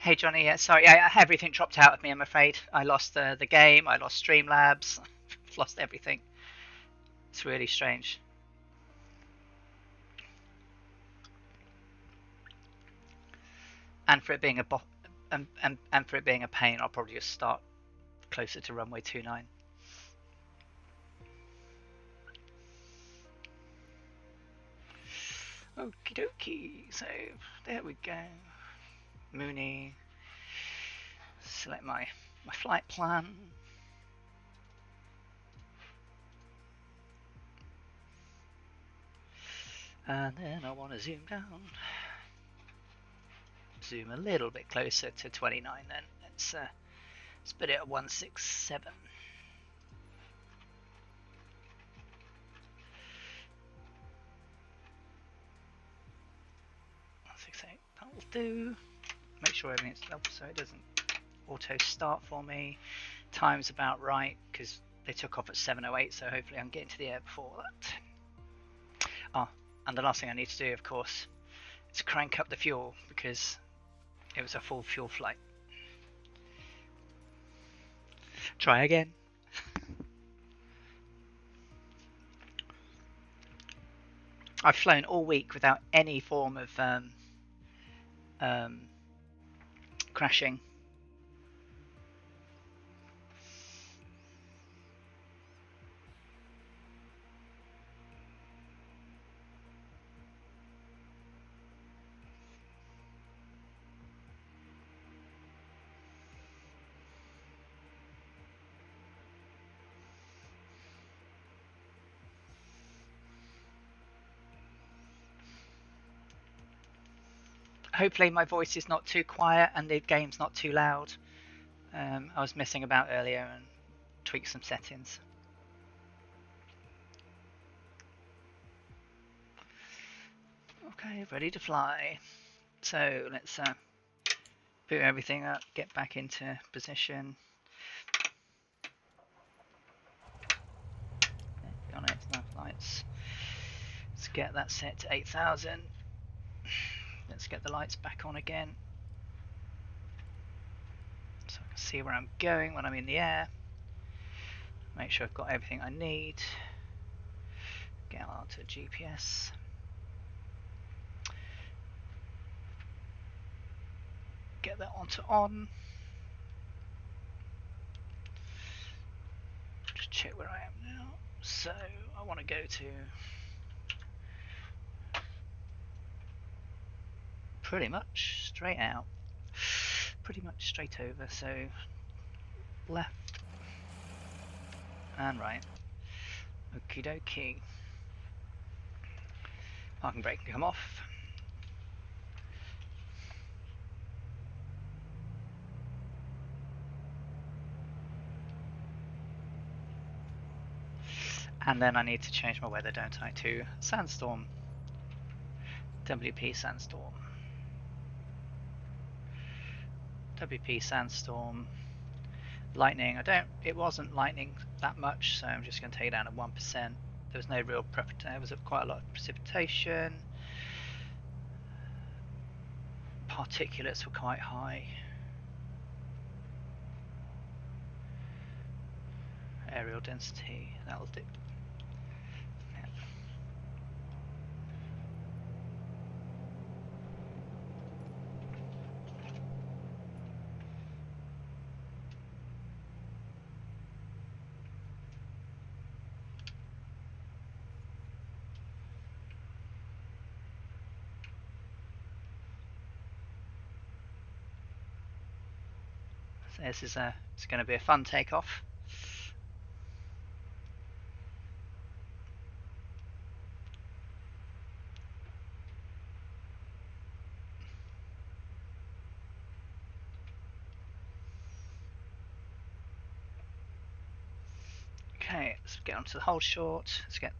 Hey Johnny, yeah, sorry, everything dropped out of me. I'm afraid I lost the game. I lost Streamlabs. Lost everything. It's really strange. And for it being and for it being a pain, I'll probably just start closer to runway 29. Okie dokie. So there we go. Mooney. Select my flight plan. And then I want to zoom down. Zoom a little bit closer to 29 then. Let's put it at 167. 168. That will do. Make sure everything's level so it doesn't auto start for me. Time's about right because they took off at 7:08, so hopefully I can get into the air before that. Oh, and the last thing I need to do, of course, is crank up the fuel because it was a full fuel flight. Try again. I've flown all week without any form of crashing. Hopefully my voice is not too quiet and the game's not too loud. I was messing about earlier and tweaked some settings. Okay, ready to fly. So let's boot everything up, get back into position. On it, enough lights. Let's get that set to 8,000. Let's get the lights back on again so I can see where I'm going when I'm in the air. Make sure I've got everything I need. Get out to GPS. Get that onto on. Just check where I am now. So I want to go to pretty much straight out. Pretty much straight over. So left and right. Okie dokie. Parking brake can come off. And then I need to change my weather, don't I, to sandstorm. WP sandstorm. WP sandstorm. Lightning. It wasn't lightning that much, so I'm just going to take it down to 1%. There was no real there was quite a lot of precipitation. Particulates were quite high. Aerial density, that'll do. Yeah. So this is it's going to be a fun takeoff. Okay, let's get onto the hold short. Let's get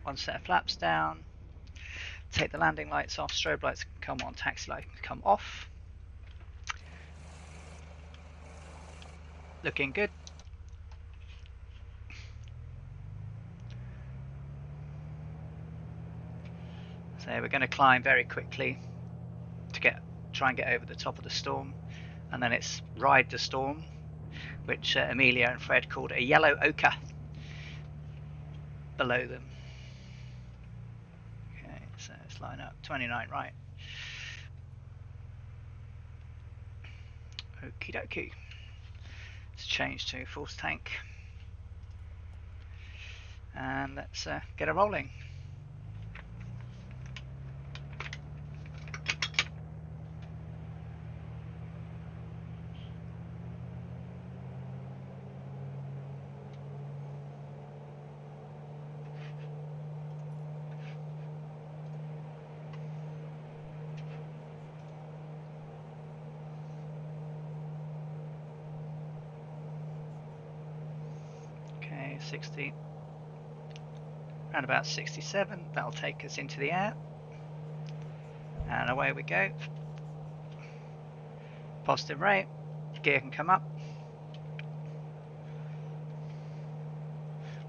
one set of flaps down. Take the landing lights off. Strobe lights can come on. Taxi light can come off. Looking good. So we're going to climb very quickly to try and get over the top of the storm, and then it's ride the storm, which Amelia and Fred called a yellow ochre below them. Okay, so let's line up 29 right. Okie dokie. Let's change to force tank, and let's get a rolling. Okay, 60, around about 67, that'll take us into the air, and away we go. Positive rate, gear can come up.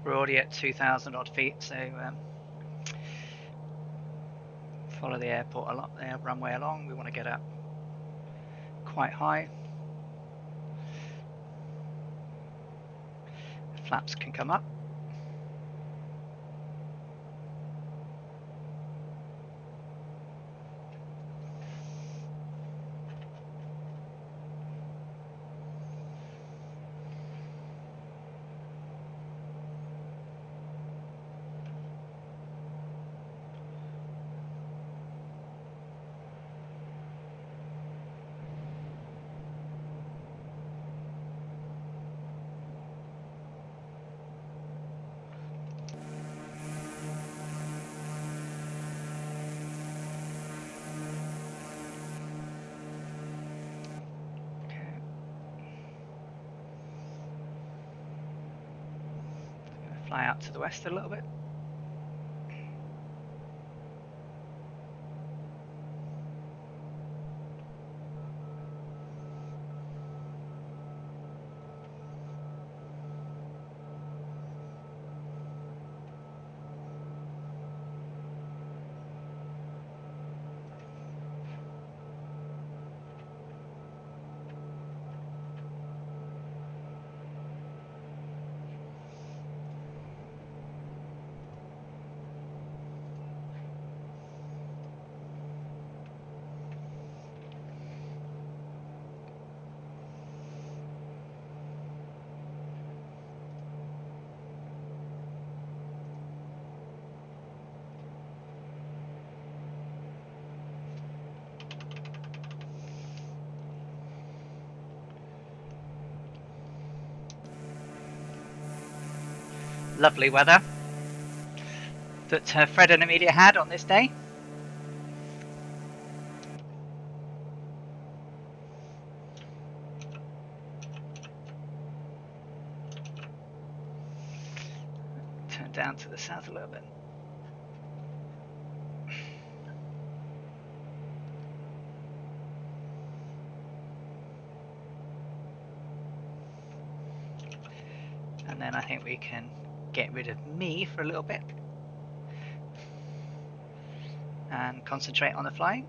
We're already at 2,000 odd feet, so follow the airport along, the runway along. We want to get up quite high. Flaps can come up. Fly out to the west a little bit. Lovely weather that Fred and Amelia had on this day. Turn down to the south a little bit. And then I think we can get rid of me for a little bit and concentrate on the flying.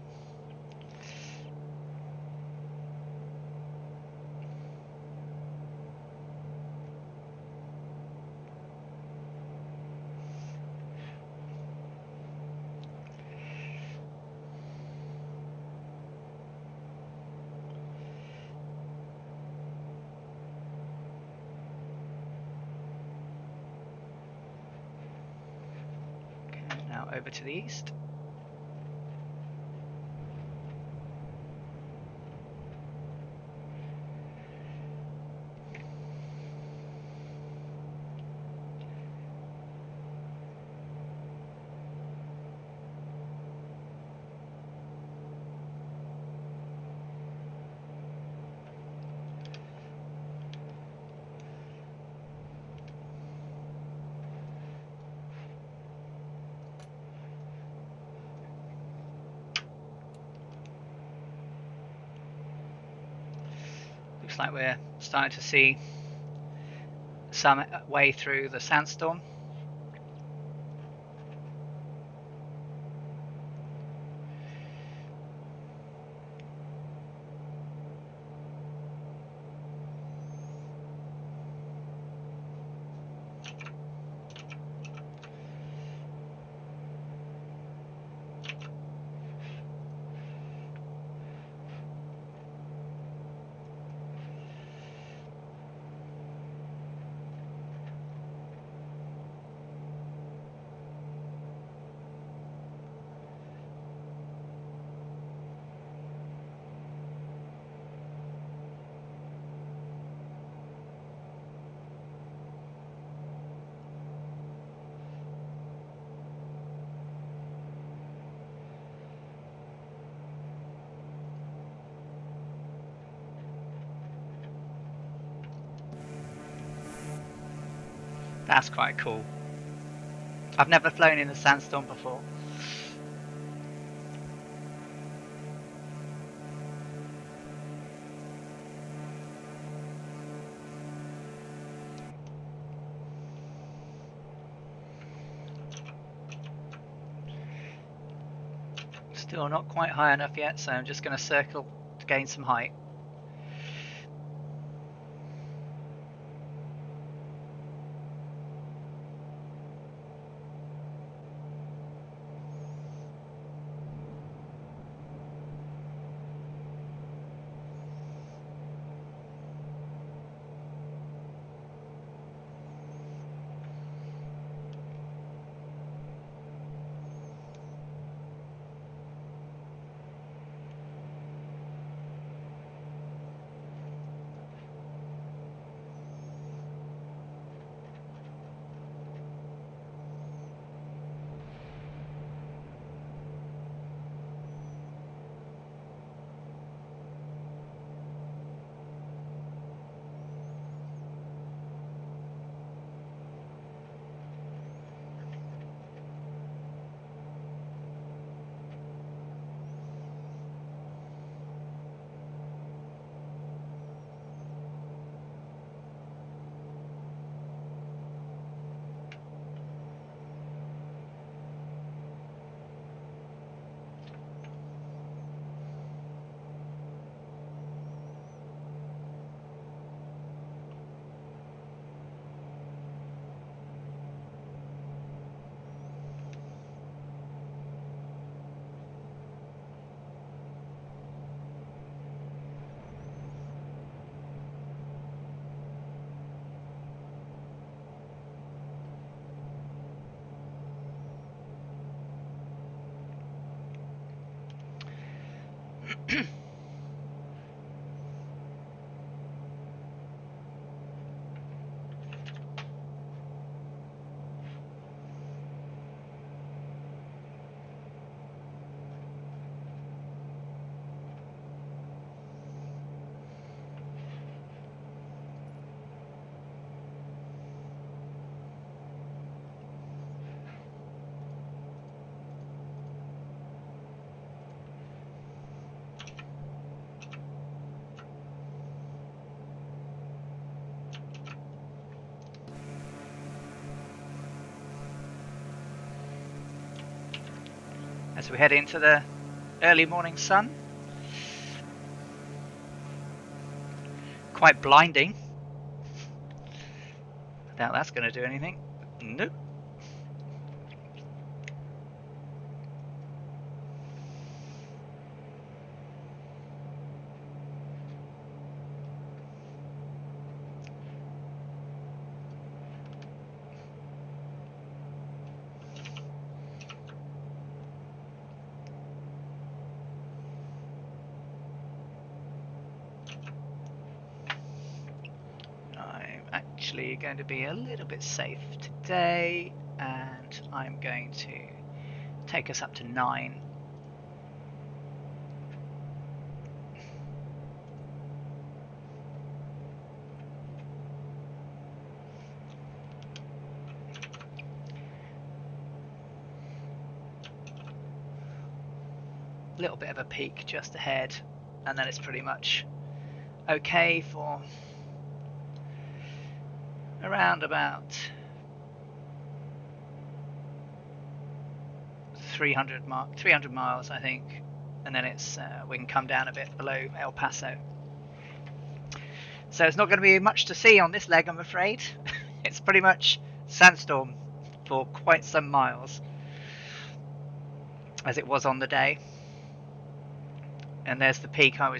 Okay, now over to the east. Looks like we're starting to see some way through the sandstorm. That's quite cool. I've never flown in a sandstorm before. Still not quite high enough yet, so I'm just going to circle to gain some height. As we head into the early morning sun. Quite blinding. I doubt that's going to do anything. Nope. Actually going to be a little bit safe today, and I'm going to take us up to 9. A little bit of a peak just ahead, and then it's pretty much okay for around about 300 miles, I think, and then it's we can come down a bit below El Paso. So it's not going to be much to see on this leg, I'm afraid. It's pretty much sandstorm for quite some miles, as it was on the day. And there's the peak I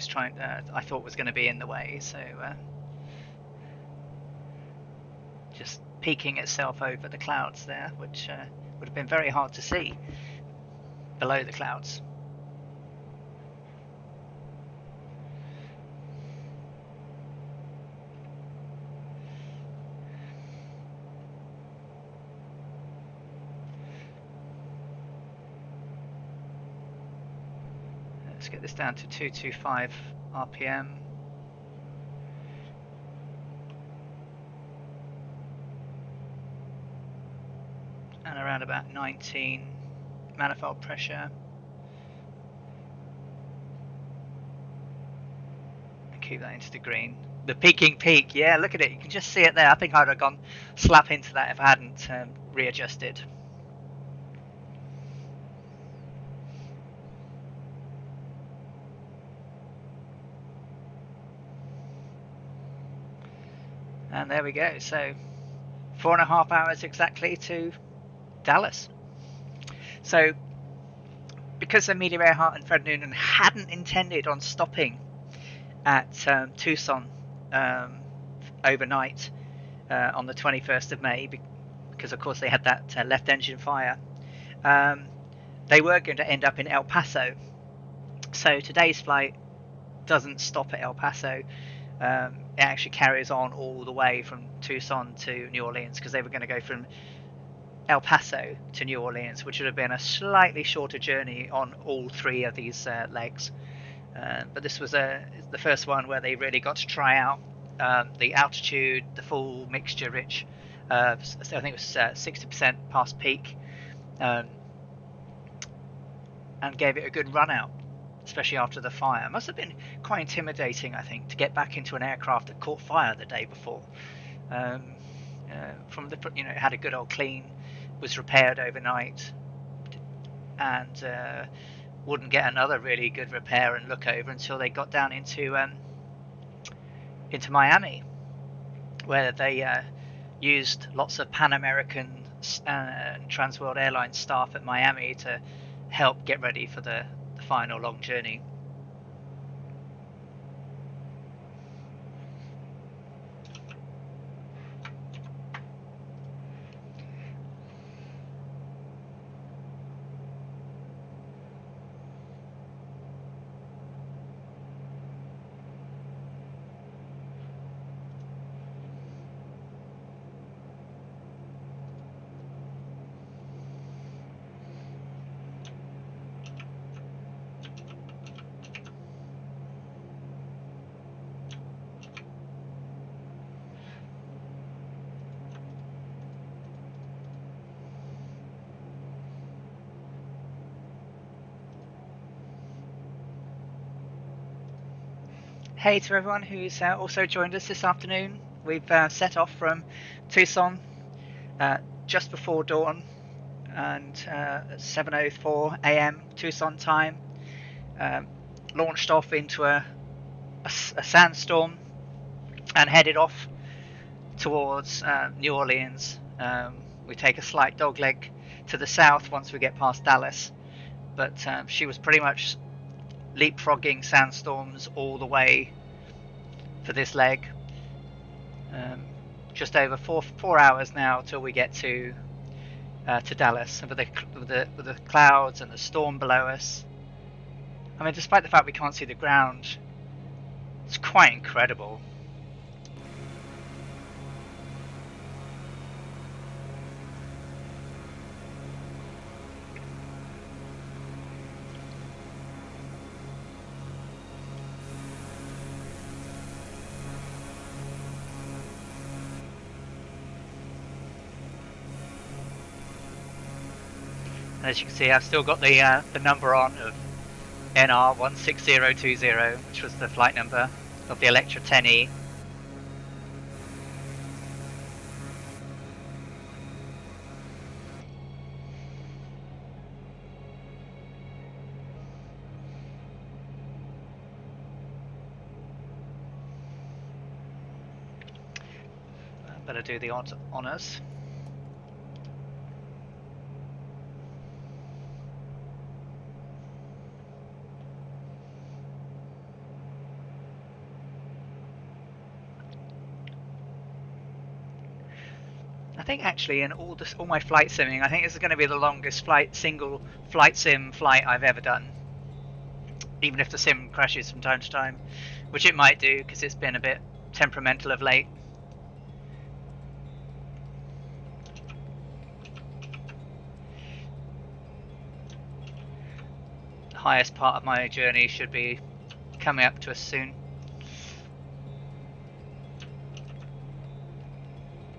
thought was going to be in the way, so just peaking itself over the clouds there, which would have been very hard to see below the clouds. Let's get this down to 225 RPM. around about 19 manifold pressure. And keep that into the green. The peaking peak, yeah, look at it. You can just see it there. I think I'd have gone slap into that if I hadn't readjusted. And there we go. So 4.5 hours exactly to Dallas. So because Amelia Earhart and Fred Noonan hadn't intended on stopping at Tucson overnight on the 21st of May, because of course they had that left engine fire, they were going to end up in El Paso. So today's flight doesn't stop at El Paso. It actually carries on all the way from Tucson to New Orleans, because they were going to go from El Paso to New Orleans, which would have been a slightly shorter journey on all three of these legs. But this was the first one where they really got to try out the altitude, the full mixture rich. I think it was 60% past peak, and gave it a good run out, especially after the fire. It must have been quite intimidating, I think, to get back into an aircraft that caught fire the day before. From the, it had a good old clean, was repaired overnight, and wouldn't get another really good repair and look over until they got down into Miami, where they used lots of Pan American and Trans World Airlines staff at Miami to help get ready for the final long journey. Hey to everyone who's also joined us this afternoon. We've set off from Tucson just before dawn, and 7:04 a.m. Tucson time. Launched off into a sandstorm and headed off towards New Orleans. We take a slight dogleg to the south once we get past Dallas, but she was pretty much leapfrogging sandstorms all the way for this leg. Just over four hours now till we get to Dallas, and with the clouds and the storm below us. I mean, despite the fact we can't see the ground, it's quite incredible. And as you can see, I've still got the number on of NR 16020, which was the flight number of the Electra 10E. Better do the honours. I think actually in all my flight simming, I think this is going to be the longest single flight sim flight I've ever done. Even if the sim crashes from time to time, which it might do because it's been a bit temperamental of late. The highest part of my journey should be coming up to us soon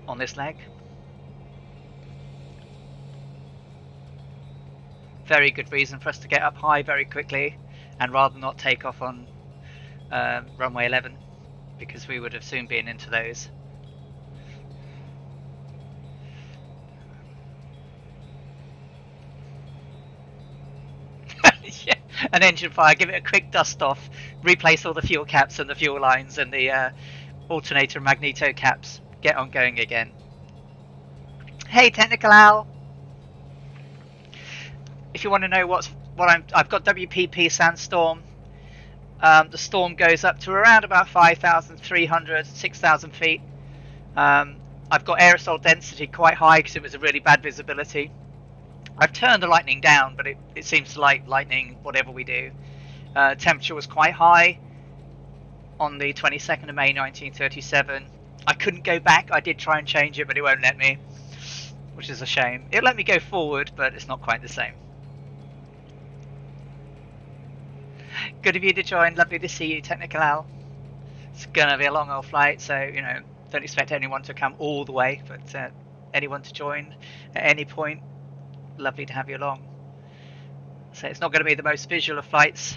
on this leg. very good reason for us to get up high very quickly and rather not take off on runway 11, because we would have soon been into those. Yeah, an engine fire, give it a quick dust off, replace all the fuel caps and the fuel lines and the alternator and magneto caps, get on going again. Hey, Technical Al! If you want to know I've got WPP Sandstorm. The storm goes up to around about 5,300, 6,000 feet. I've got aerosol density quite high because it was a really bad visibility. I've turned the lightning down, but it seems to like lightning whatever we do. Temperature was quite high on the 22nd of May 1937. I couldn't go back. I did try and change it, but it won't let me, which is a shame. It'll let me go forward, but it's not quite the same. Good of you to join. Lovely to see you, Technical Al. It's going to be a long old flight, so, you know, don't expect anyone to come all the way, but anyone to join at any point, lovely to have you along. So it's not going to be the most visual of flights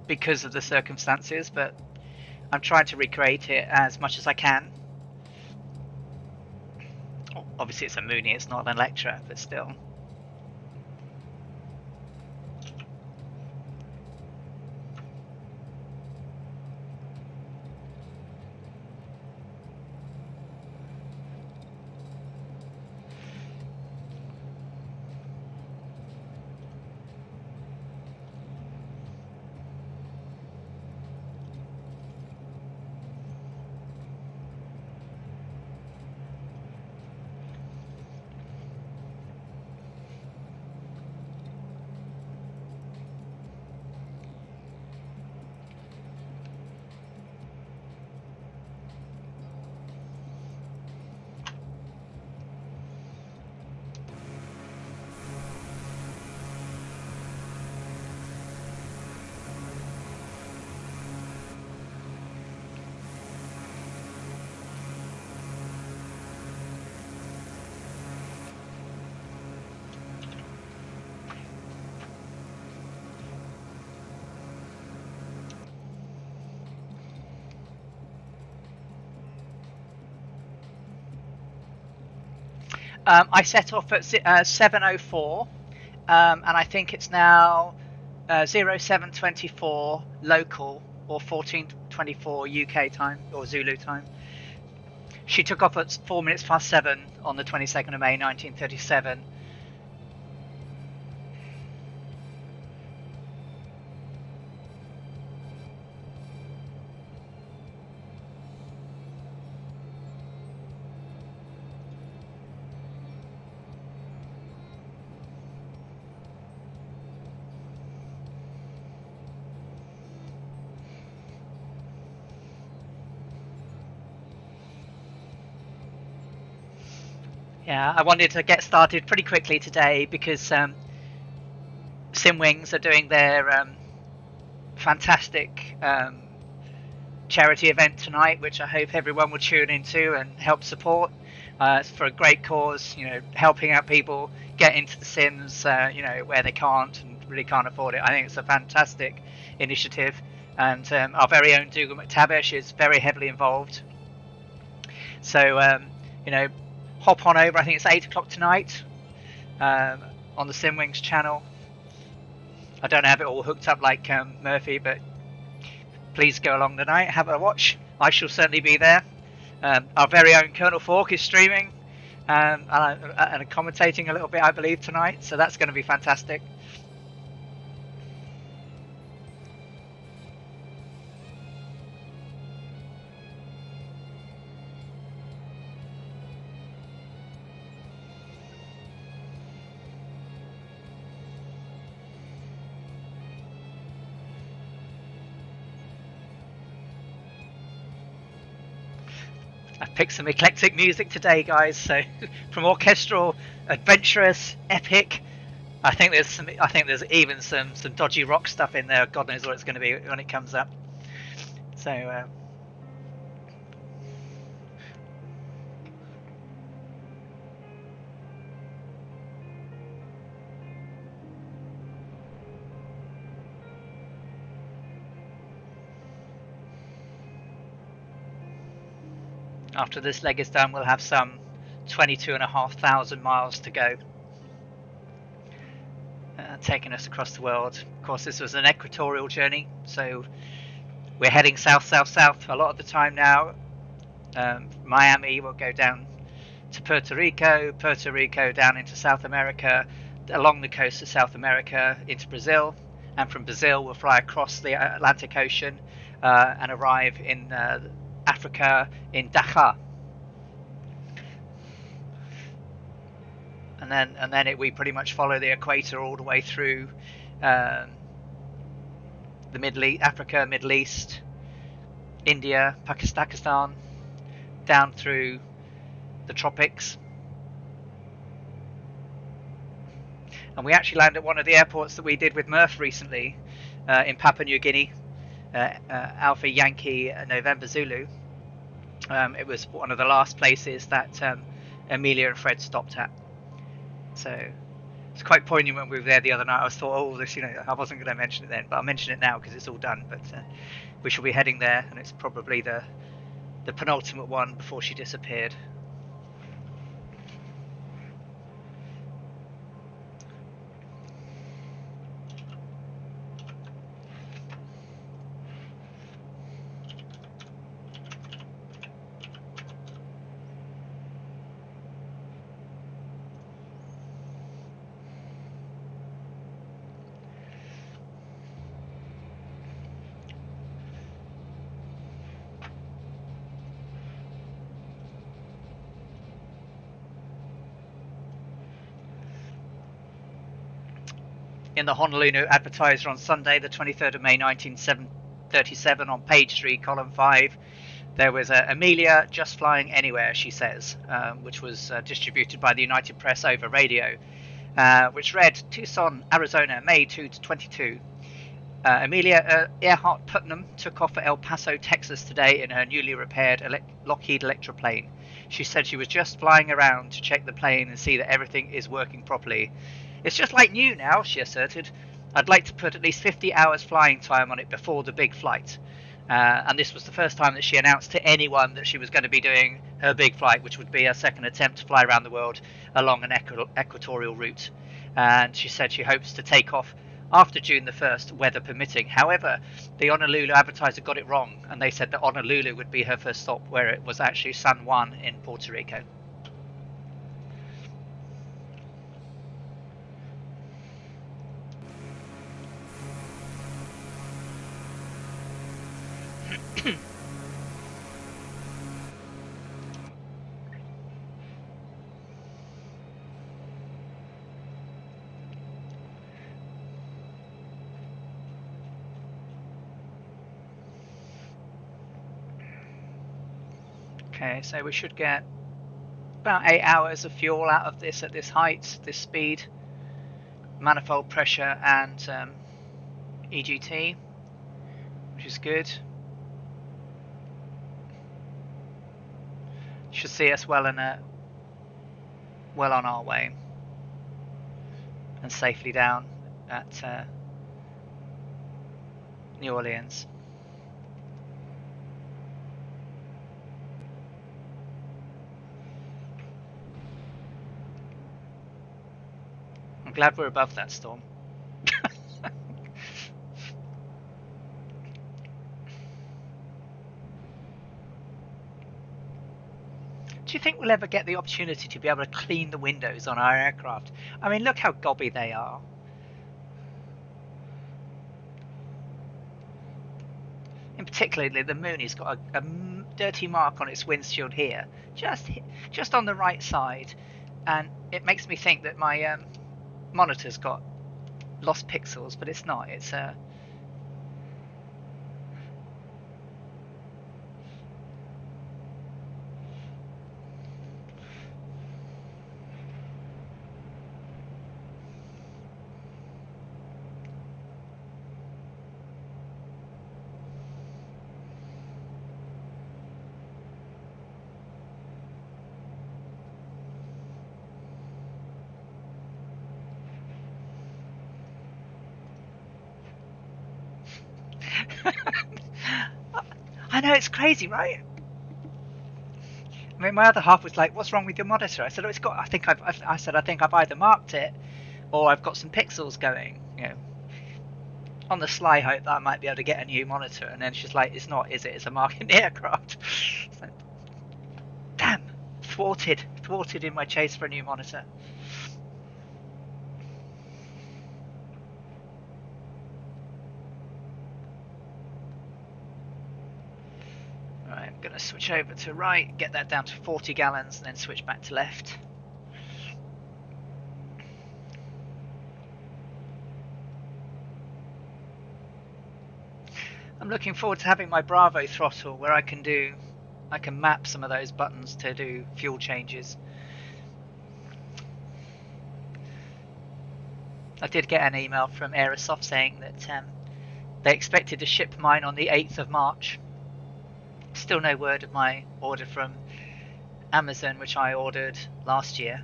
because of the circumstances, but I'm trying to recreate it as much as I can. Obviously it's a Mooney, it's not an Electra, but still. I set off at 7:04, and I think it's now 07:24 local or 14:24 UK time or Zulu time. She took off at 4 minutes past 7 on the 22nd of May 1937. Yeah, I wanted to get started pretty quickly today because Simwings are doing their fantastic charity event tonight, which I hope everyone will tune into and help support. It's for a great cause, you know, helping out people get into the Sims, you know, where they can't and really can't afford it. I think it's a fantastic initiative, and our very own Dougal McTavish is very heavily involved. So, you know, hop on over. I think it's 8 o'clock tonight on the Simwings channel. I don't have it all hooked up like Murphy, but please go along tonight, have a watch. I shall certainly be there. Our very own Colonel Falk is streaming and commentating a little bit, I believe, tonight. So that's going to be fantastic. I've picked some eclectic music today, guys. So from orchestral, adventurous, epic. I think there's even some dodgy rock stuff in there. God knows what it's going to be when it comes up. So After this leg is done, we'll have some 22,500 miles to go, taking us across the world. Of course, this was an equatorial journey, so we're heading south, south, south a lot of the time now. Miami will go down to Puerto Rico down into South America, along the coast of South America into Brazil, and from Brazil we'll fly across the Atlantic Ocean and arrive in Africa in Dakar. And then we pretty much follow the equator all the way through the Africa, Middle East, India, Pakistan, down through the tropics. And we actually landed at one of the airports that we did with Murph recently in Papua New Guinea, Alpha Yankee November Zulu. It was one of the last places that Amelia and Fred stopped at. So it's quite poignant when we were there the other night. I thought, oh, this, I wasn't going to mention it then, but I'll mention it now because it's all done. But we shall be heading there, and it's probably the penultimate one before she disappeared. In the Honolulu Advertiser on Sunday, the 23rd of May 1937, on page 3, column 5, there was Amelia just flying anywhere, she says, which was distributed by the United Press over radio, which read, Tucson, Arizona, May 2 to 22. Amelia Earhart Putnam took off for El Paso, Texas today in her newly repaired Lockheed Electra plane. She said she was just flying around to check the plane and see that everything is working properly. It's just like new now, she asserted. I'd like to put at least 50 hours flying time on it before the big flight. And this was the first time that she announced to anyone that she was going to be doing her big flight, which would be her second attempt to fly around the world along an equatorial route. And she said she hopes to take off after June the 1st, weather permitting. However, the Honolulu Advertiser got it wrong, and they said that Honolulu would be her first stop, where it was actually San Juan in Puerto Rico. Okay, so we should get about 8 hours of fuel out of this at this height, this speed, manifold pressure and EGT, which is good. Should see us well on our way and safely down at New Orleans. I'm glad we're above that storm. Do you think we'll ever get the opportunity to be able to clean the windows on our aircraft? I mean, look how gobby they are. In particular, the Mooney's got a dirty mark on its windshield here, just on the right side, and it makes me think that my monitor's got lost pixels, but it's not. It's I know, it's crazy, right? I mean, my other half was like, "What's wrong with your monitor?" I said, "Oh, it's got. I think I've either marked it, or I've got some pixels going. You know, on the sly hope that I might be able to get a new monitor." And then she's like, "It's not, is it? It's a mark in the aircraft." So, damn, thwarted in my chase for a new monitor. Right, I'm going to switch over to right, get that down to 40 gallons, and then switch back to left. I'm looking forward to having my Bravo throttle where I can map some of those buttons to do fuel changes. I did get an email from Aerosoft saying that they expected to ship mine on the 8th of March. Still no word of my order from Amazon, which I ordered last year,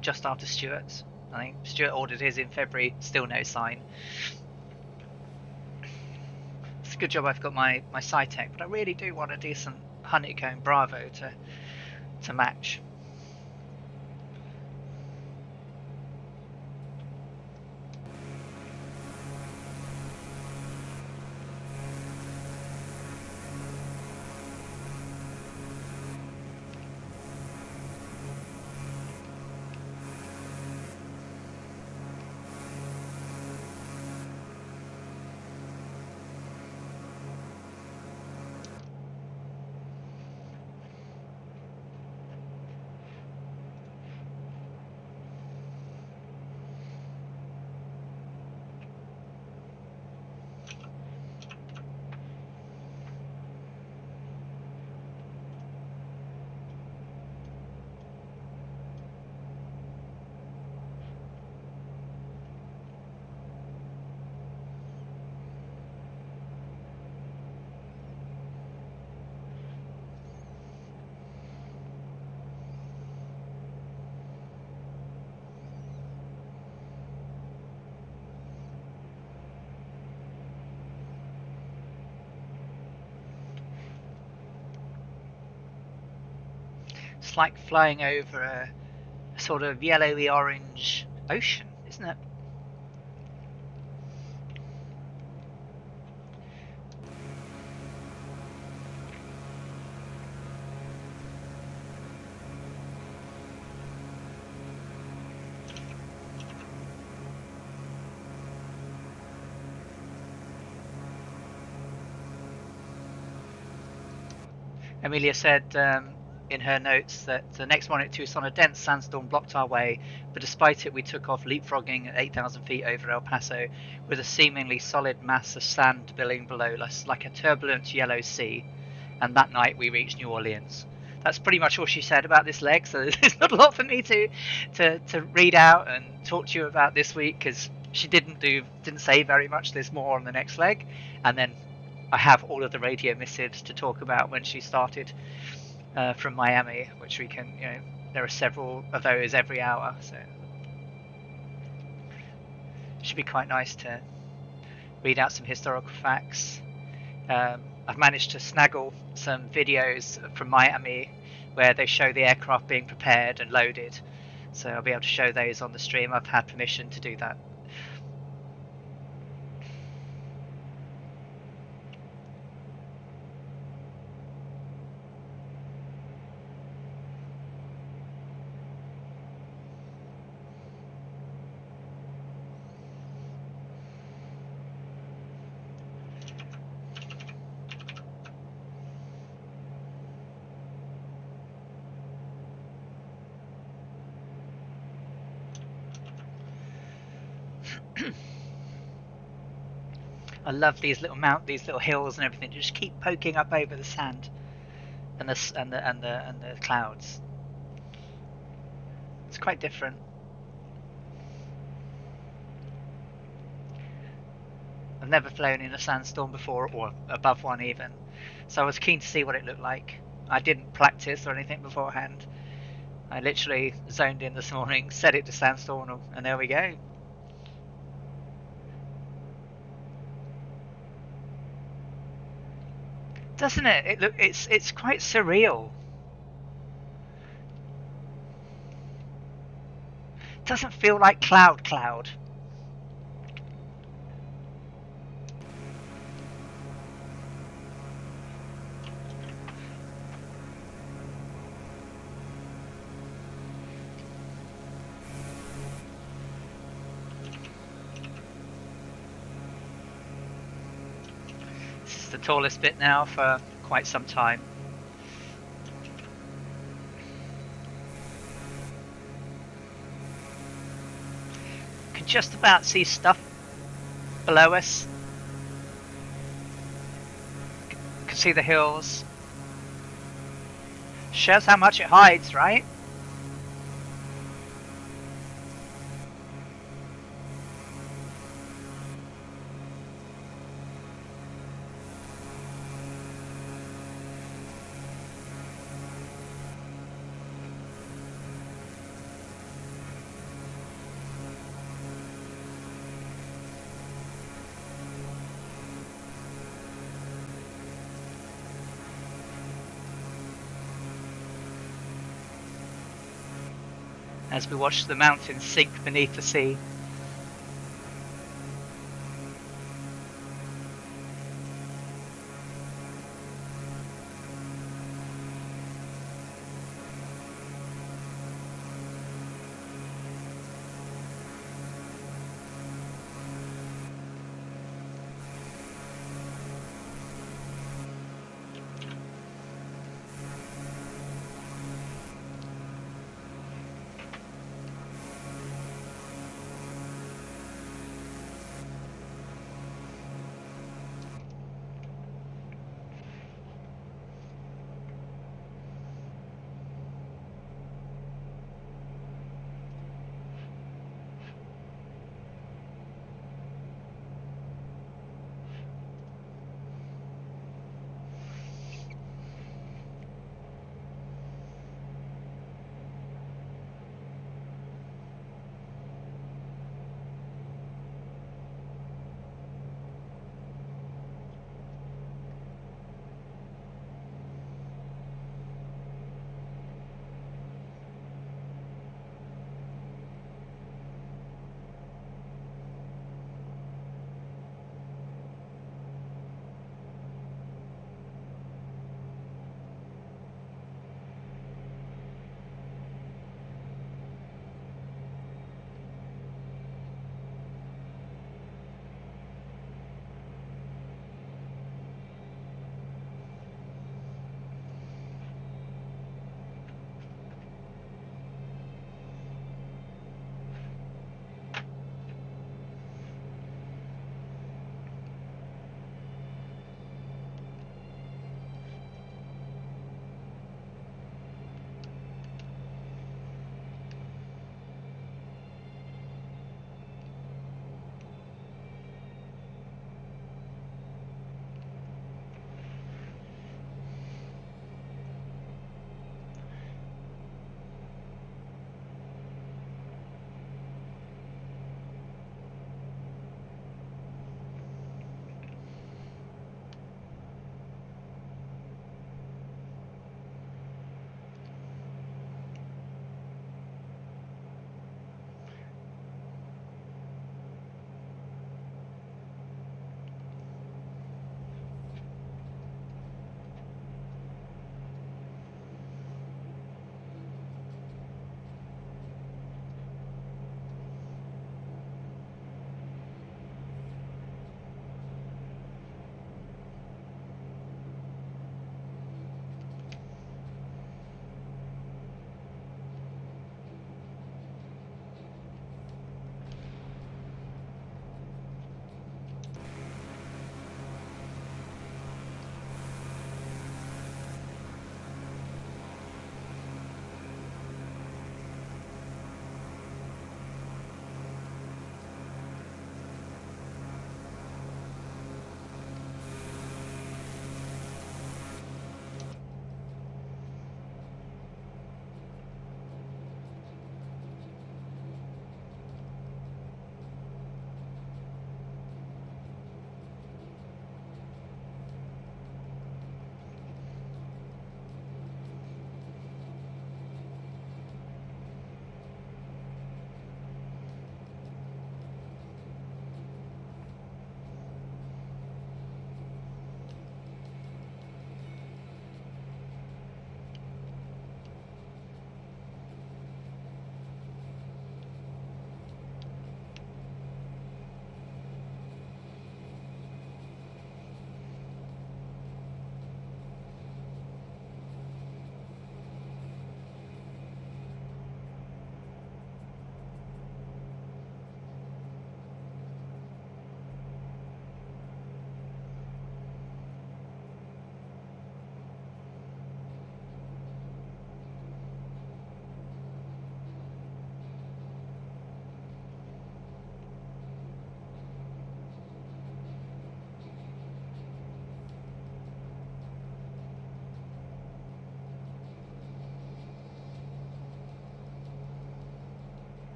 just after Stuart's. I think Stuart ordered his in February, still no sign. It's a good job I've got my Cytec, but I really do want a decent honeycomb Bravo to match. It's like flying over a sort of yellowy orange ocean, isn't it? Amelia said in her notes that the next morning at Tucson, a dense sandstorm blocked our way, but despite it, we took off leapfrogging at 8,000 feet over El Paso with a seemingly solid mass of sand billowing below us like a turbulent yellow sea. And that night we reached New Orleans. That's pretty much all she said about this leg, so there's not a lot for me to read out and talk to you about this week, because she didn't say very much. There's more on the next leg, and then I have all of the radio missives to talk about when she started from Miami, which we can, there are several of those every hour, so it should be quite nice to read out some historical facts. I've managed to snaggle some videos from Miami where they show the aircraft being prepared and loaded, so I'll be able to show those on the stream. I've had permission to do that. I love these little hills and everything. You just keep poking up over the sand and the clouds. It's quite different. I've never flown in a sandstorm before, or above one even, so I was keen to see what it looked like. I didn't practice or anything beforehand. I literally zoned in this morning, set it to sandstorm, and there we go. Doesn't it? It's quite surreal. Doesn't feel like cloud. This is the tallest bit now for quite some time. Can just about see stuff below us. Can see the hills. Shows how much it hides, right? As we watch the mountains sink beneath the sea.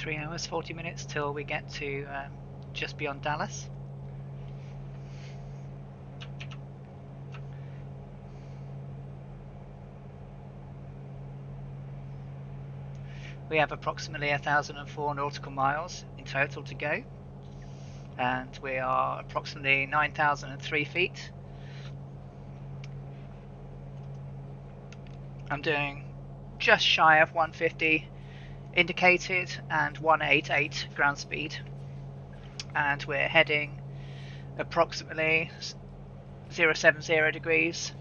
3 hours 40 minutes till we get to just beyond Dallas. We have approximately 1,004 nautical miles in total to go, and we are approximately 9,003 feet. I'm doing just shy of 150 indicated and 188 ground speed, and we're heading approximately 070 degrees.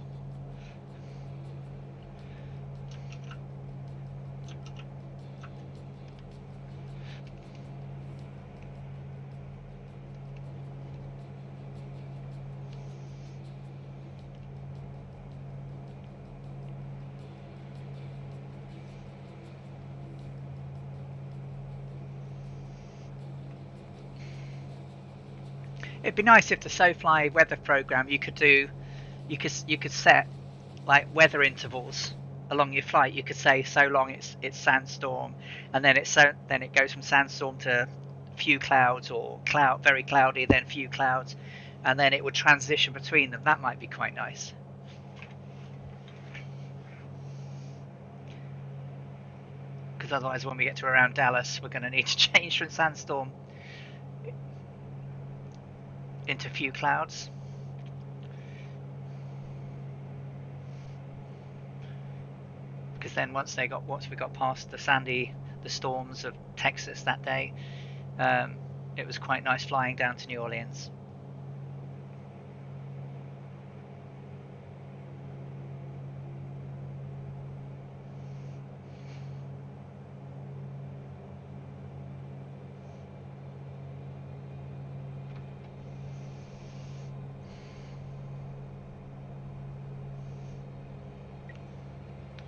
It'd be nice if the SoFly weather program you could set like weather intervals along your flight. You could say so long it's sandstorm, and then it goes from sandstorm to few clouds, or very cloudy, then few clouds, and then it would transition between them. That might be quite nice. Because otherwise, when we get to around Dallas, we're going to need to change from sandstorm into few clouds. Because then once we got past the storms of Texas that day, it was quite nice flying down to New Orleans.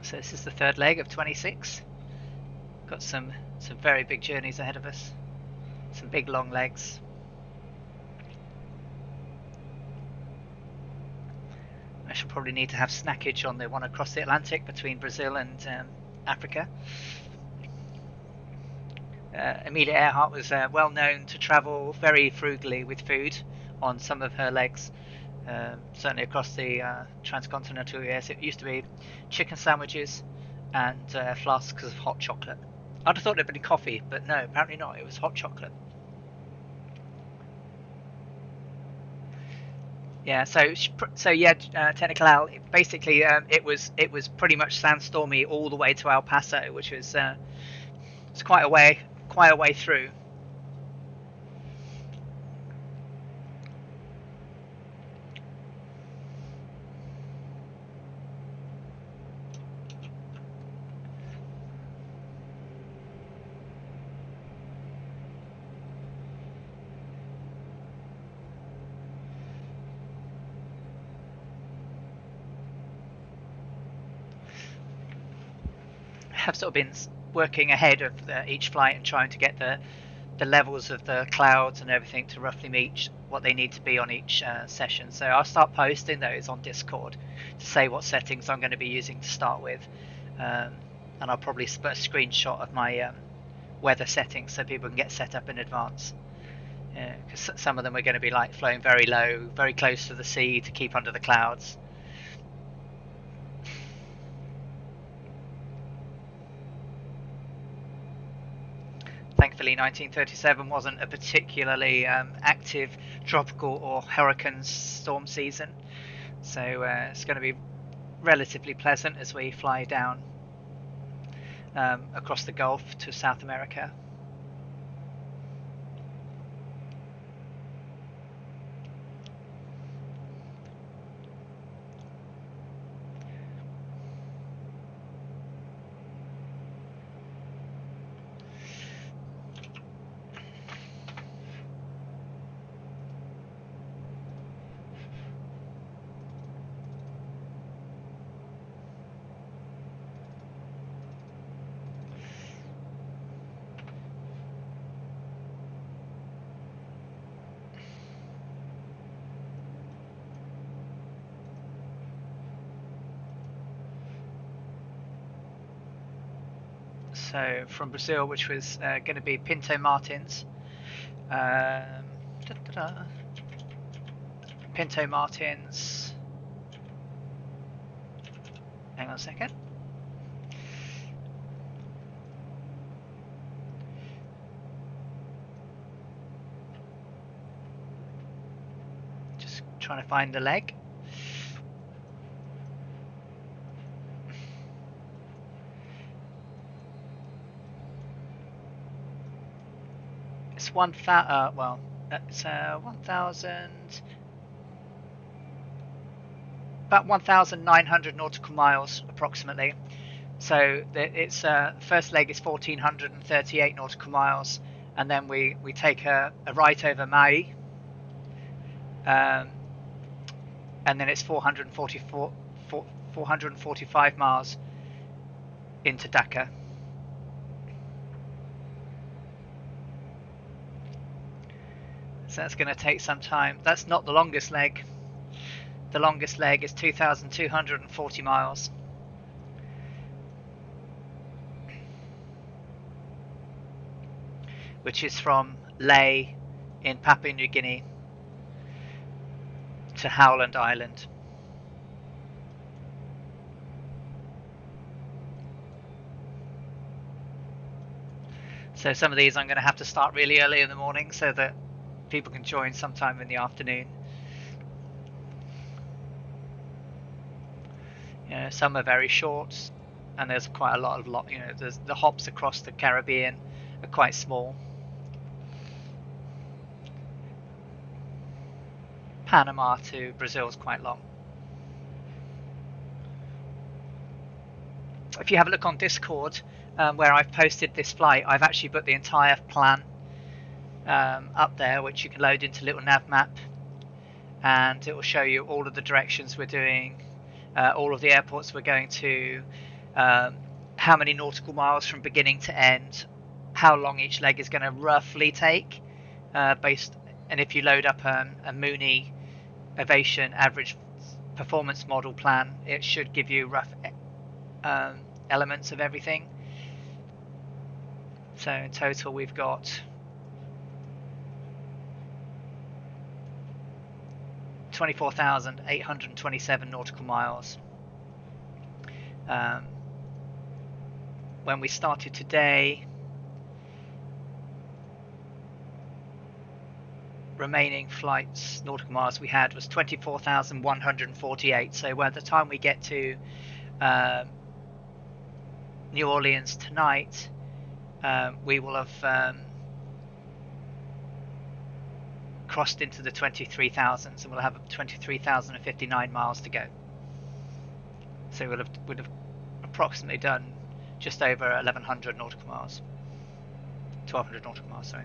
So this is the third leg of 26. Got some very big journeys ahead of us. Some big long legs. I shall probably need to have snackage on the one across the Atlantic between Brazil and Africa. Amelia Earhart was well known to travel very frugally with food on some of her legs. Certainly across the transcontinental US, it used to be chicken sandwiches and flasks of hot chocolate. I'd have thought it'd been coffee, but no, apparently not. It was hot chocolate. Yeah, so yeah, Technical Al. Basically, it was pretty much sandstormy all the way to El Paso, which was it's quite a way through. Have sort of been working ahead of each flight and trying to get the levels of the clouds and everything to roughly meet what they need to be on each session. So I'll start posting those on Discord to say what settings I'm going to be using to start with, and I'll probably put a screenshot of my weather settings so people can get set up in advance, because some of them are going to be like flying very low, very close to the sea to keep under the clouds. Thankfully, 1937 wasn't a particularly active tropical or hurricane storm season, so it's going to be relatively pleasant as we fly down across the Gulf to South America. So from Brazil, which was going to be Pinto Martins. Pinto Martins. Hang on a second. Just trying to find the leg. It's 1,000. Well, it's 1,000. About 1,900 nautical miles approximately. So its first leg is 1,438 nautical miles, and then we take a right over Maui, and then it's 445 miles into Dakar. So that's going to take some time. That's not the longest leg. The longest leg is 2,240 miles. Which is from Lae in Papua New Guinea to Howland Island. So some of these I'm going to have to start really early in the morning so that people can join sometime in the afternoon. You know, some are very short, and there's quite a lot of there's the hops across the Caribbean are quite small. Panama to Brazil is quite long. If you have a look on Discord, where I've posted this flight, I've actually put the entire plan up there, which you can load into a little nav map, and it will show you all of the directions we're doing, all of the airports we're going to, how many nautical miles from beginning to end, how long each leg is going to roughly take, and if you load up a Mooney Ovation average performance model plan, it should give you rough elements of everything. So in total we've got 24,827 nautical miles. When we started today, remaining flights nautical miles we had was 24,148. So by the time we get to New Orleans tonight, we will have crossed into the 23,000s, and we'll have 23,059 miles to go. So we'll have approximately done just over 1,100 nautical miles, 1,200 nautical miles. Sorry.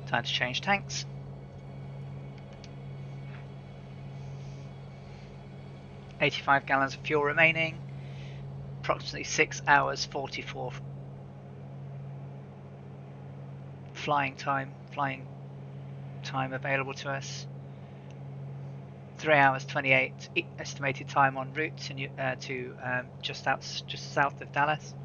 Time to change tanks. $85 gallons of fuel remaining. Approximately 6 hours 44 flying time available to us. 3 hours 28 estimated time en route to just south of Dallas.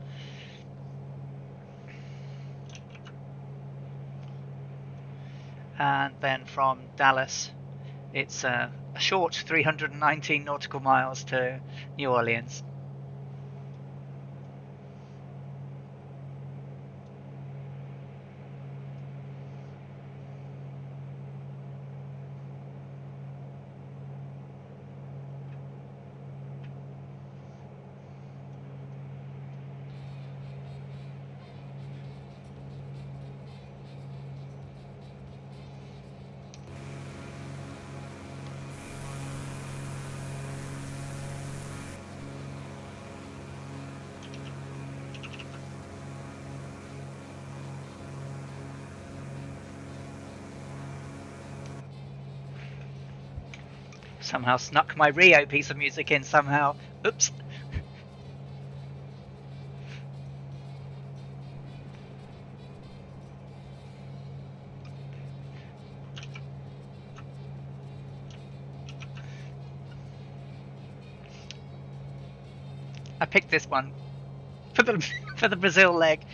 And then from Dallas, it's a short 319 nautical miles to New Orleans. Somehow snuck my Rio piece of music in somehow. Oops. I picked this one for the Brazil leg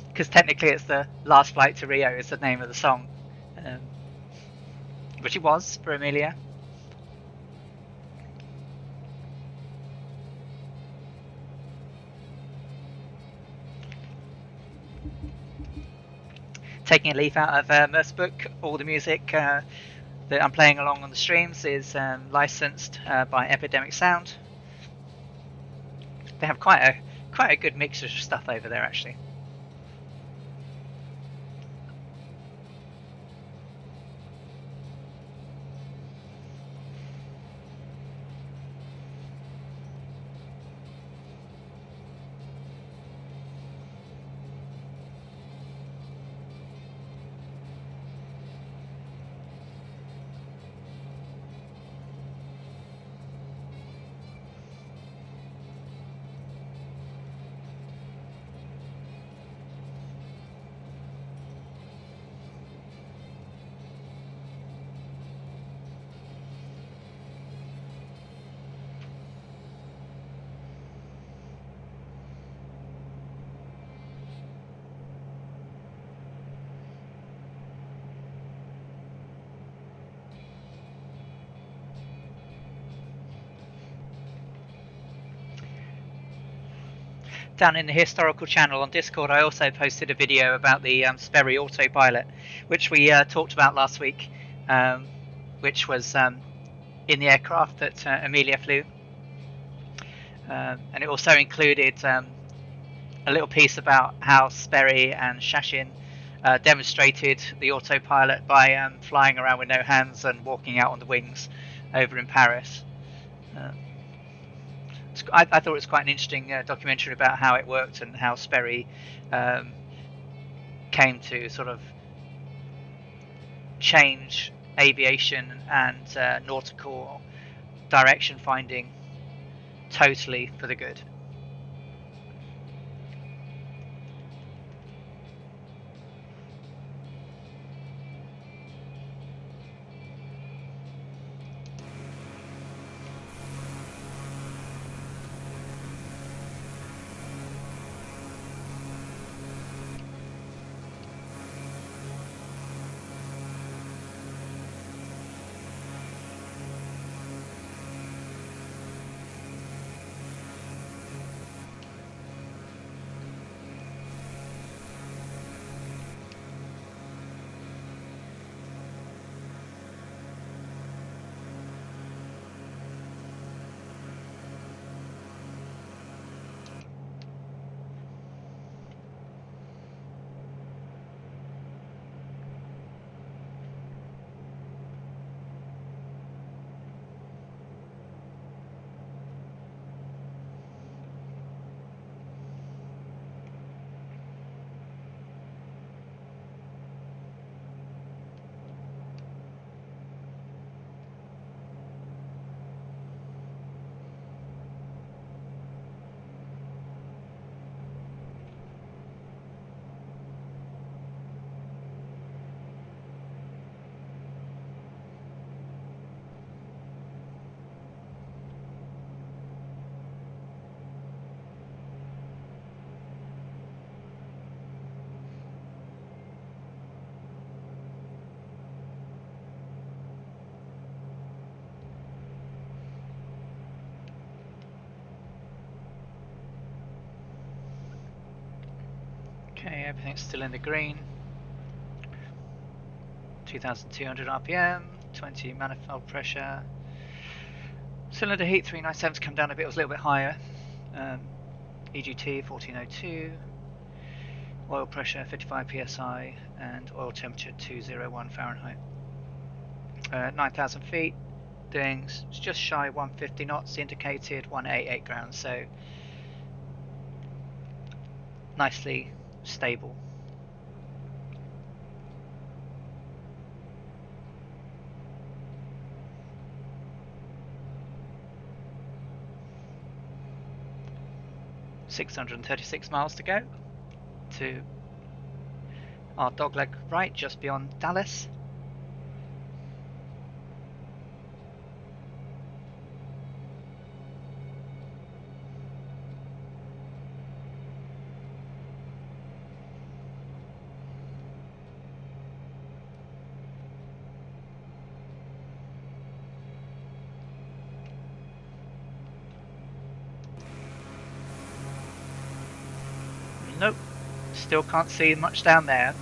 because technically it's the last flight to Rio is the name of the song, which it was for Amelia. Taking a leaf out of Murph's book, all the music that I'm playing along on the streams is licensed by Epidemic Sound. They have quite a good mix of stuff over there, actually. Down in the historical channel on Discord, I also posted a video about the Sperry Autopilot, which we talked about last week, which was in the aircraft that Amelia flew. And it also included a little piece about how Sperry and Shashin demonstrated the autopilot by flying around with no hands and walking out on the wings over in Paris. I thought it was quite an interesting documentary about how it worked and how Sperry came to sort of change aviation and nautical direction finding totally for the good. Okay, everything's still in the green. 2,200 RPM, 20 manifold pressure. Cylinder heat 397's come down a bit, it was a little bit higher. EGT 1402. Oil pressure 55 psi and oil temperature 201 Fahrenheit. 9,000 feet, doing just shy 150 knots, indicated 188 grounds, so nicely stable. 636 miles to go to our dogleg right, just beyond Dallas. Nope, still can't see much down there.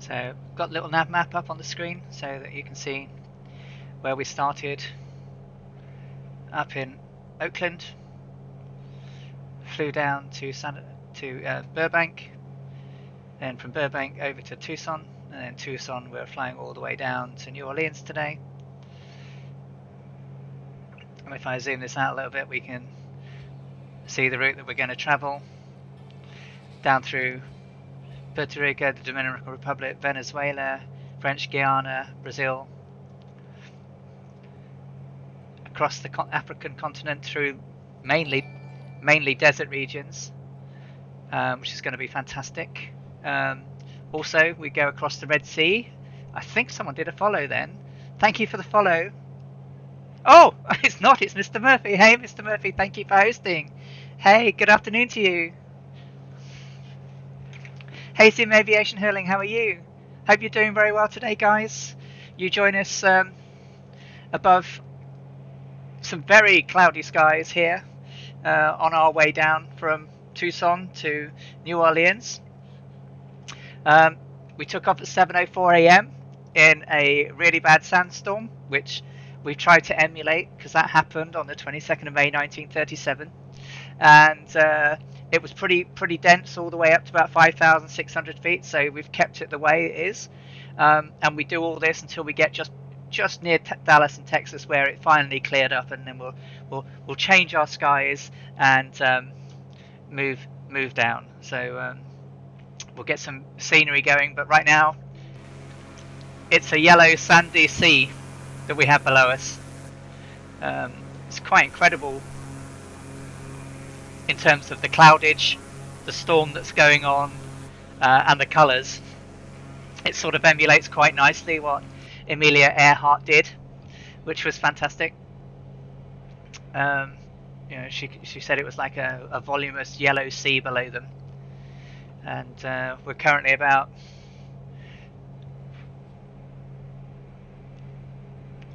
So got a little nav map up on the screen so that you can see where we started up in Oakland, flew down to Burbank, then from Burbank over to Tucson, and then Tucson we're flying all the way down to New Orleans today. And if I zoom this out a little bit, we can see the route that we're going to travel down through Puerto Rico, the Dominican Republic, Venezuela, French Guiana, Brazil, across the African continent through mainly desert regions, which is going to be fantastic. Also, we go across the Red Sea. I think someone did a follow then. Thank you for the follow. Oh, it's not. It's Mr. Murphy. Hey, Mr. Murphy. Thank you for hosting. Hey, good afternoon to you. Hey, Sim Aviation Hurling. How are you? Hope you're doing very well today, guys. You join us above some very cloudy skies here on our way down from Tucson to New Orleans. We took off at 7:04 a.m. in a really bad sandstorm, which we've tried to emulate because that happened on the 22nd of May 1937, and it was pretty dense all the way up to about 5,600 feet. So we've kept it the way it is, and we do all this until we get just near Dallas in Texas, where it finally cleared up, and then we'll change our skies and move down. So we'll get some scenery going, but right now it's a yellow sandy sea that we have below us. It's quite incredible in terms of the cloudage the storm that's going on and the colours. It sort of emulates quite nicely what Amelia Earhart did, which was fantastic. She said it was like a voluminous yellow sea below them, and we're currently about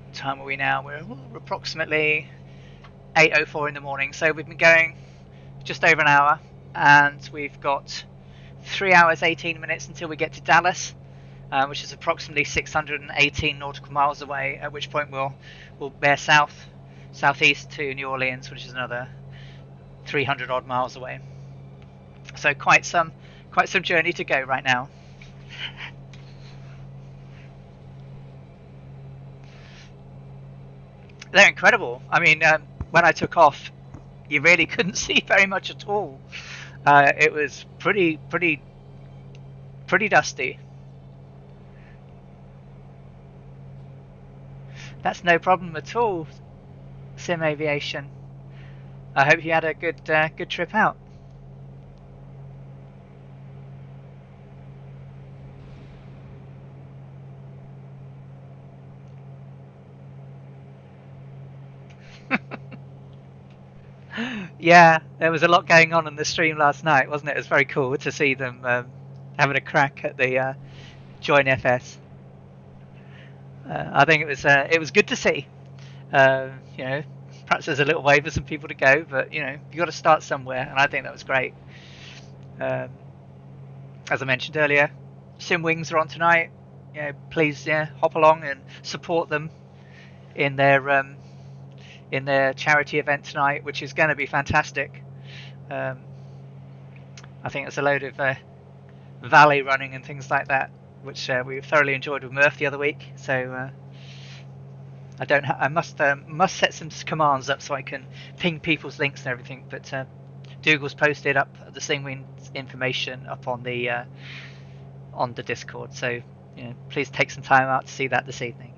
what time are we now? We're approximately 8:04 in the morning, so we've been going just over an hour, and we've got 3 hours 18 minutes until we get to Dallas, which is approximately 618 nautical miles away. At which point we'll bear southeast to New Orleans, which is another 300 odd miles away. So quite some journey to go right now. They're incredible. I mean, when I took off, you really couldn't see very much at all. It was pretty dusty. That's no problem at all, Sim Aviation. I hope you had a good trip out. Yeah, there was a lot going on the stream last night, wasn't it? It was very cool to see them having a crack at the Join FS. I think it was good to see. You know, perhaps there's a little way for some people to go, but you got to start somewhere, and I think that was great. Um, as I mentioned earlier, Sim Wings are on tonight. Please hop along and support them in their charity event tonight, which is going to be fantastic. I think there's a load of valley running and things like that, which we thoroughly enjoyed with Murph the other week. So I must set some commands up so I can ping people's links and everything. But Dougal's posted up the Singwing information up on the Discord. So please take some time out to see that this evening.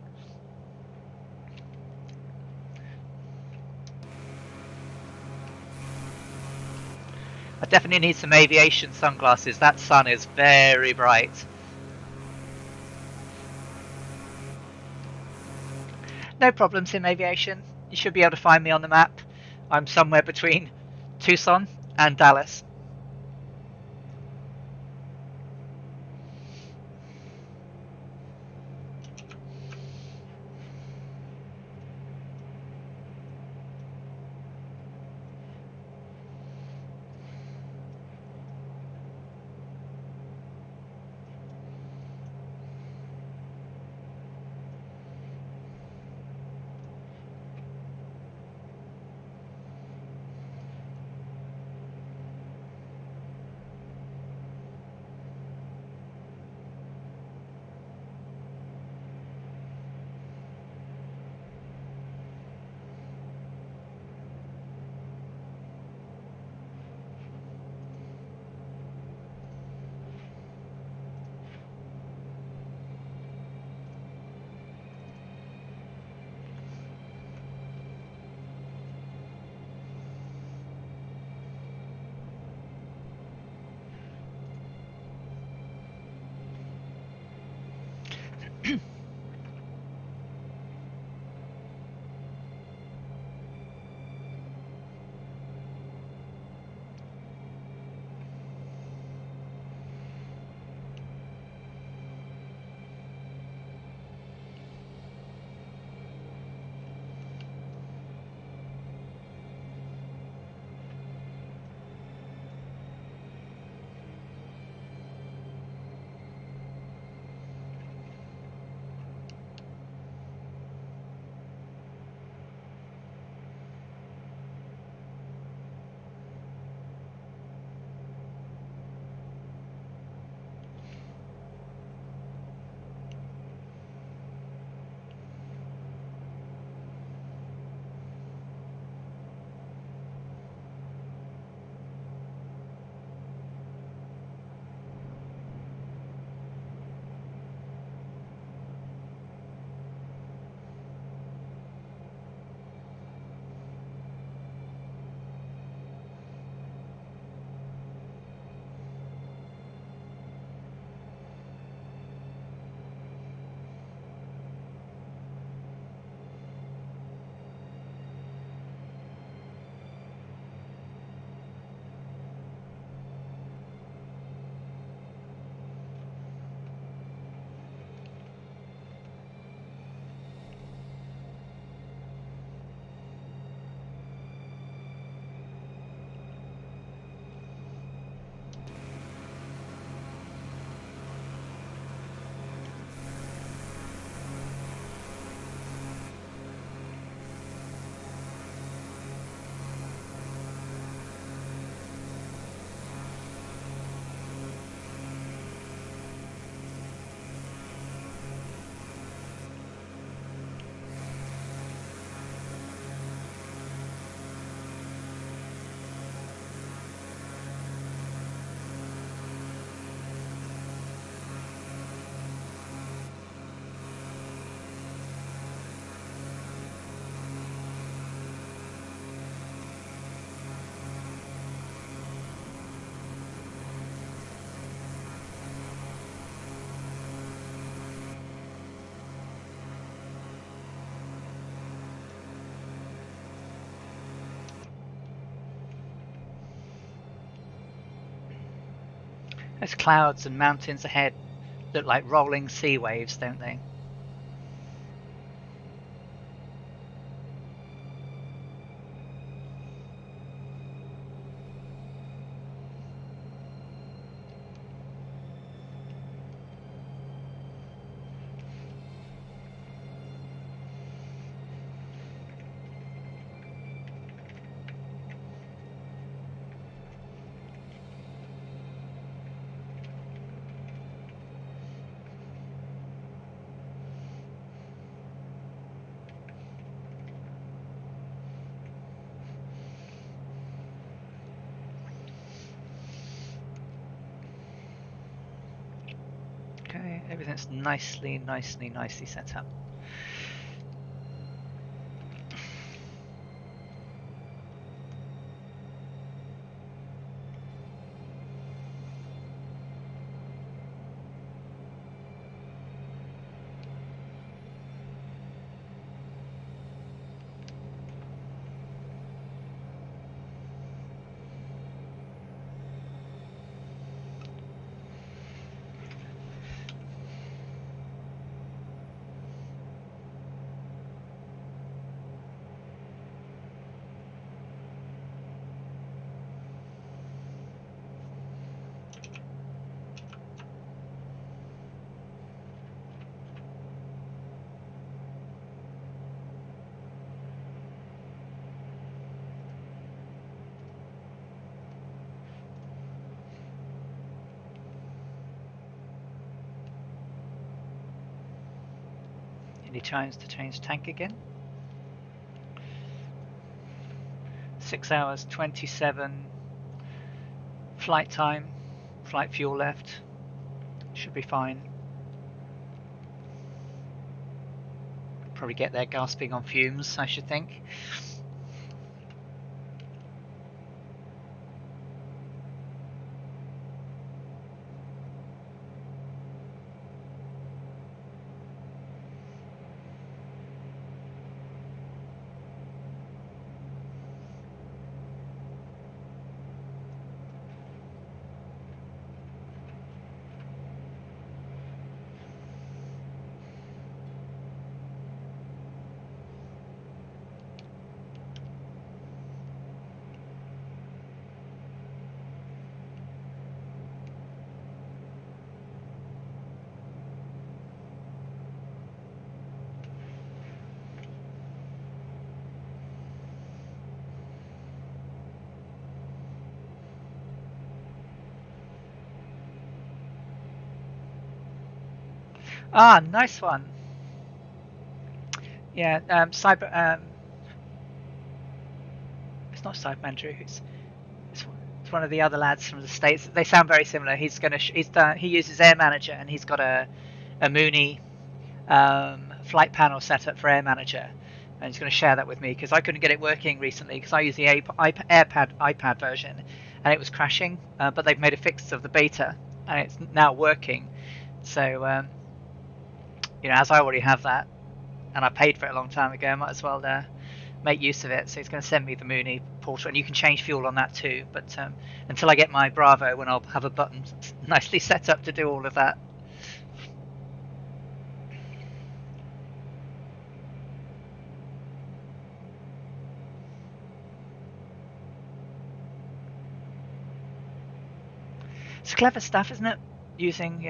I definitely need some aviation sunglasses. That sun is very bright. No problem, Sim Aviation. You should be able to find me on the map. I'm somewhere between Tucson and Dallas. Those clouds and mountains ahead look like rolling sea waves, don't they? Okay, everything's nicely set up. Any chance to change tank again? 6 hours 27 flight time, flight fuel left. Should be fine. Probably get there gasping on fumes, I should think. Ah, nice one. Yeah, Cyber. It's not Cyberman Drew. It's one of the other lads from the States. They sound very similar. He uses Air Manager, and he's got a Mooney flight panel set up for Air Manager, and he's going to share that with me because I couldn't get it working recently because I use the iPad version, and it was crashing. But they've made a fix of the beta, and it's now working. So as I already have that, and I paid for it a long time ago, I might as well make use of it. So he's going to send me the Mooney portal, and you can change fuel on that too. But until I get my Bravo, when I'll have a button nicely set up to do all of that. It's clever stuff, isn't it? Using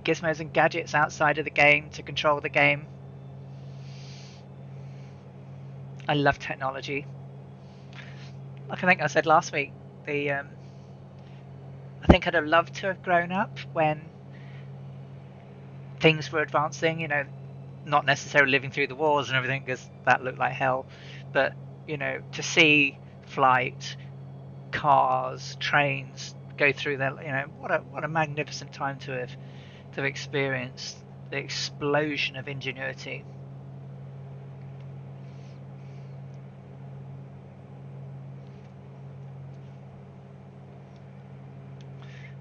gizmos and gadgets outside of the game to control the game. I love technology. Like I think I said last week, I think I'd have loved to have grown up when things were advancing. Not necessarily living through the wars and everything, because that looked like hell. But to see flight, cars, trains go through there. What a magnificent time to have experienced the explosion of ingenuity.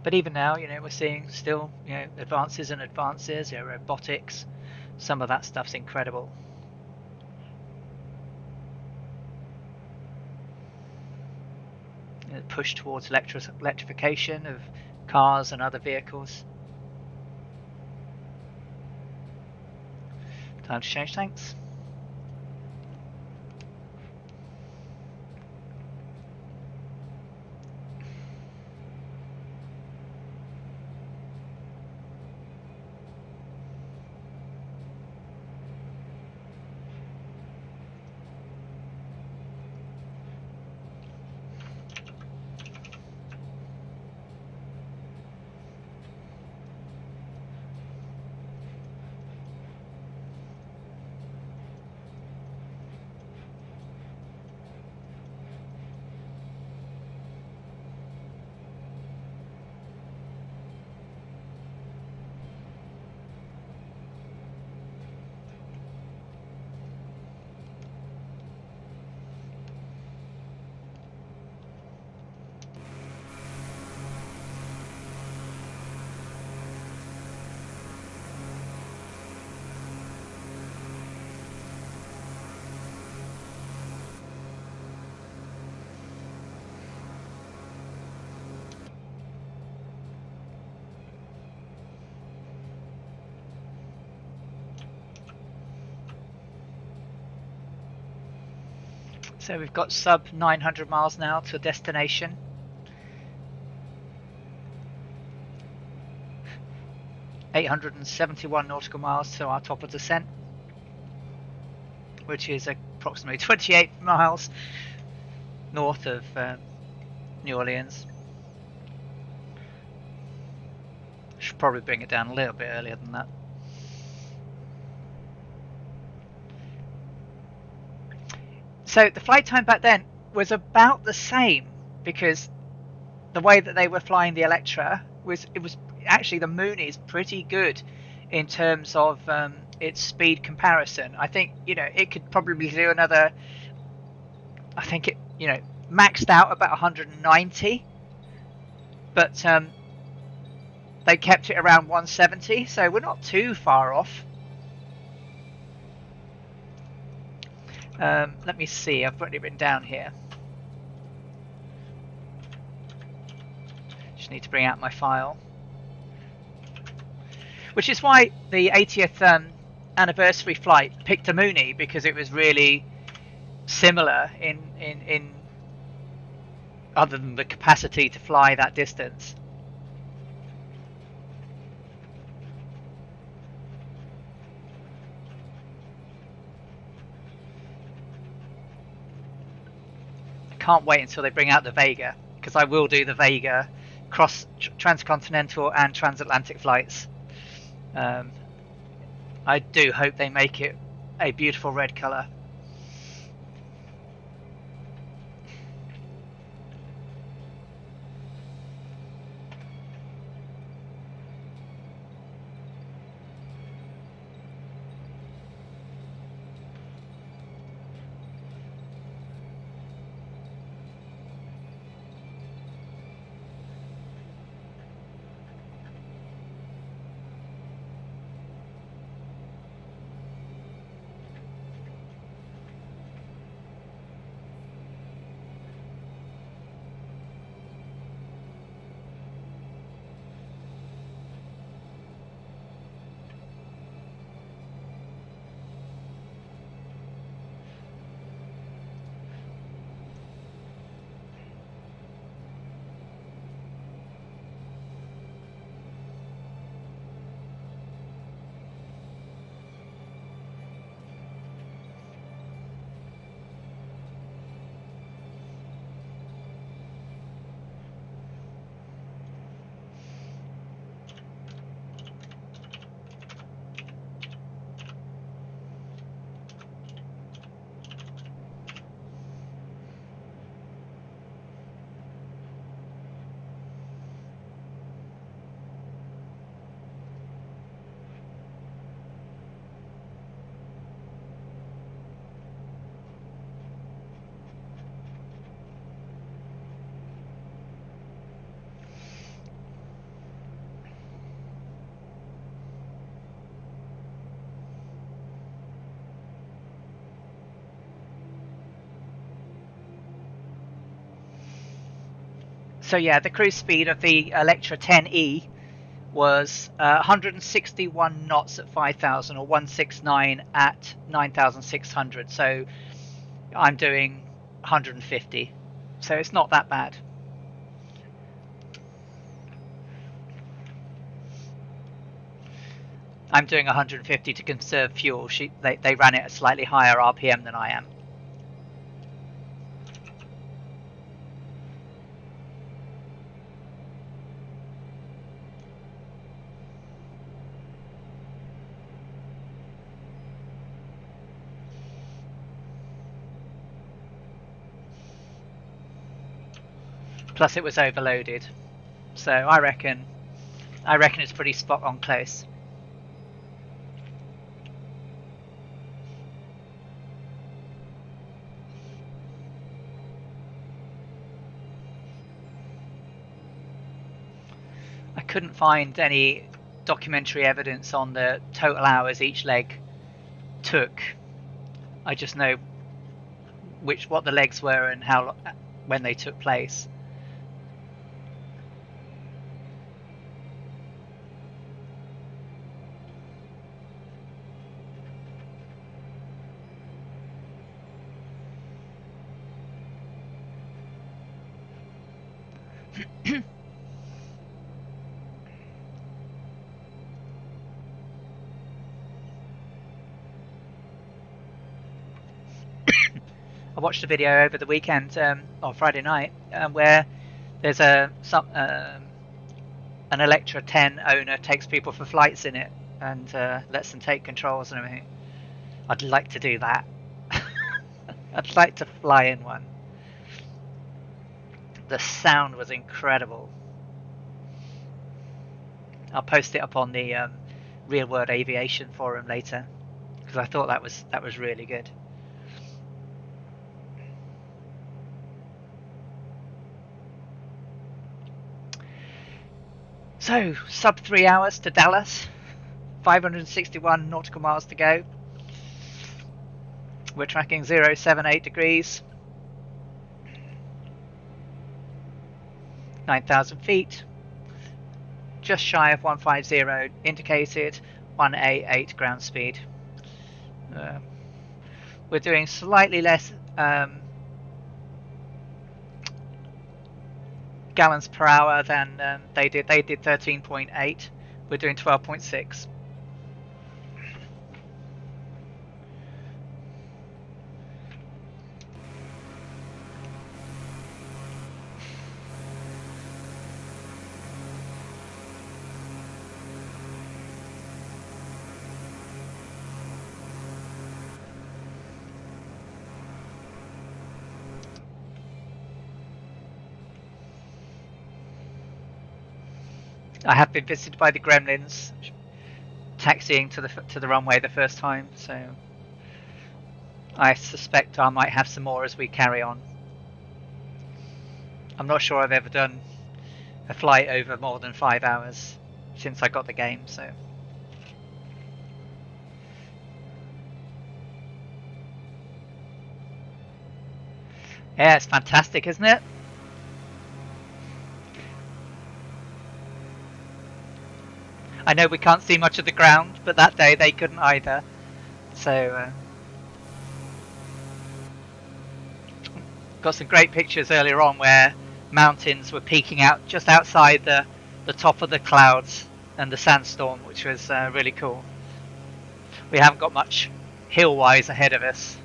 But even now, we're seeing still, advances and advances. Robotics, some of that stuff's incredible. Push towards electrification of cars and other vehicles. Time to change tanks. So we've got sub 900 miles now to destination. (871 nautical miles to our top of descent, which is approximately 28 miles north of New Orleans. Should probably bring it down a little bit earlier than that. So the flight time back then was about the same, because the way that they were flying the Electra was actually, the Moon is pretty good in terms of its speed comparison. I think, it could probably do another, I think it, maxed out about 190, but they kept it around 170, so we're not too far off. Let me see, I've got it written down here. Just need to bring out my file. Which is why the 80th anniversary flight picked a Mooney, because it was really similar in other than the capacity to fly that distance. Can't wait until they bring out the Vega, because I will do the Vega cross transcontinental and transatlantic flights. I do hope they make it a beautiful red colour. So yeah, the cruise speed of the Electra 10E was 161 knots at 5,000 or 169 at 9,600. So I'm doing 150. So it's not that bad. I'm doing 150 to conserve fuel. They ran it at slightly higher RPM than I am. Plus it was overloaded. So I reckon it's pretty spot on close. I couldn't find any documentary evidence on the total hours each leg took. I just know what the legs were and when they took place. I watched a video over the weekend, or Friday night, where there's an Electra 10 owner takes people for flights in it and lets them take controls and everything. I'd like to do that. I'd like to fly in one. The sound was incredible. I'll post it up on the Real World Aviation forum later because I thought that was really good. So, sub 3 hours to Dallas, 561 nautical miles to go. We're tracking 078 degrees, 9,000 feet, just shy of 150 indicated, 188 ground speed. We're doing slightly less gallons per hour than they did. They did 13.8. We're doing 12.6. I have been visited by the gremlins taxiing to the runway the first time, so I suspect I might have some more as we carry on. I'm not sure I've ever done a flight over more than 5 hours since I got the game, so yeah, it's fantastic, isn't it? I know we can't see much of the ground, but that day they couldn't either. So, got some great pictures earlier on where mountains were peeking out just outside the top of the clouds and the sandstorm, which was really cool. We haven't got much hill-wise ahead of us.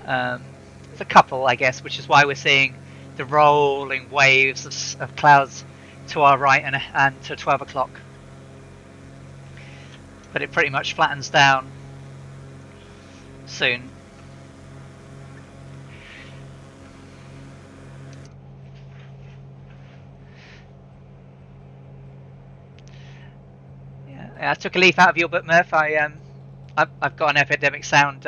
There's a couple, I guess, which is why we're seeing the rolling waves of clouds to our right and to 12 o'clock. But it pretty much flattens down soon. Yeah, I took a leaf out of your book, Murph. I've got an Epidemic Sound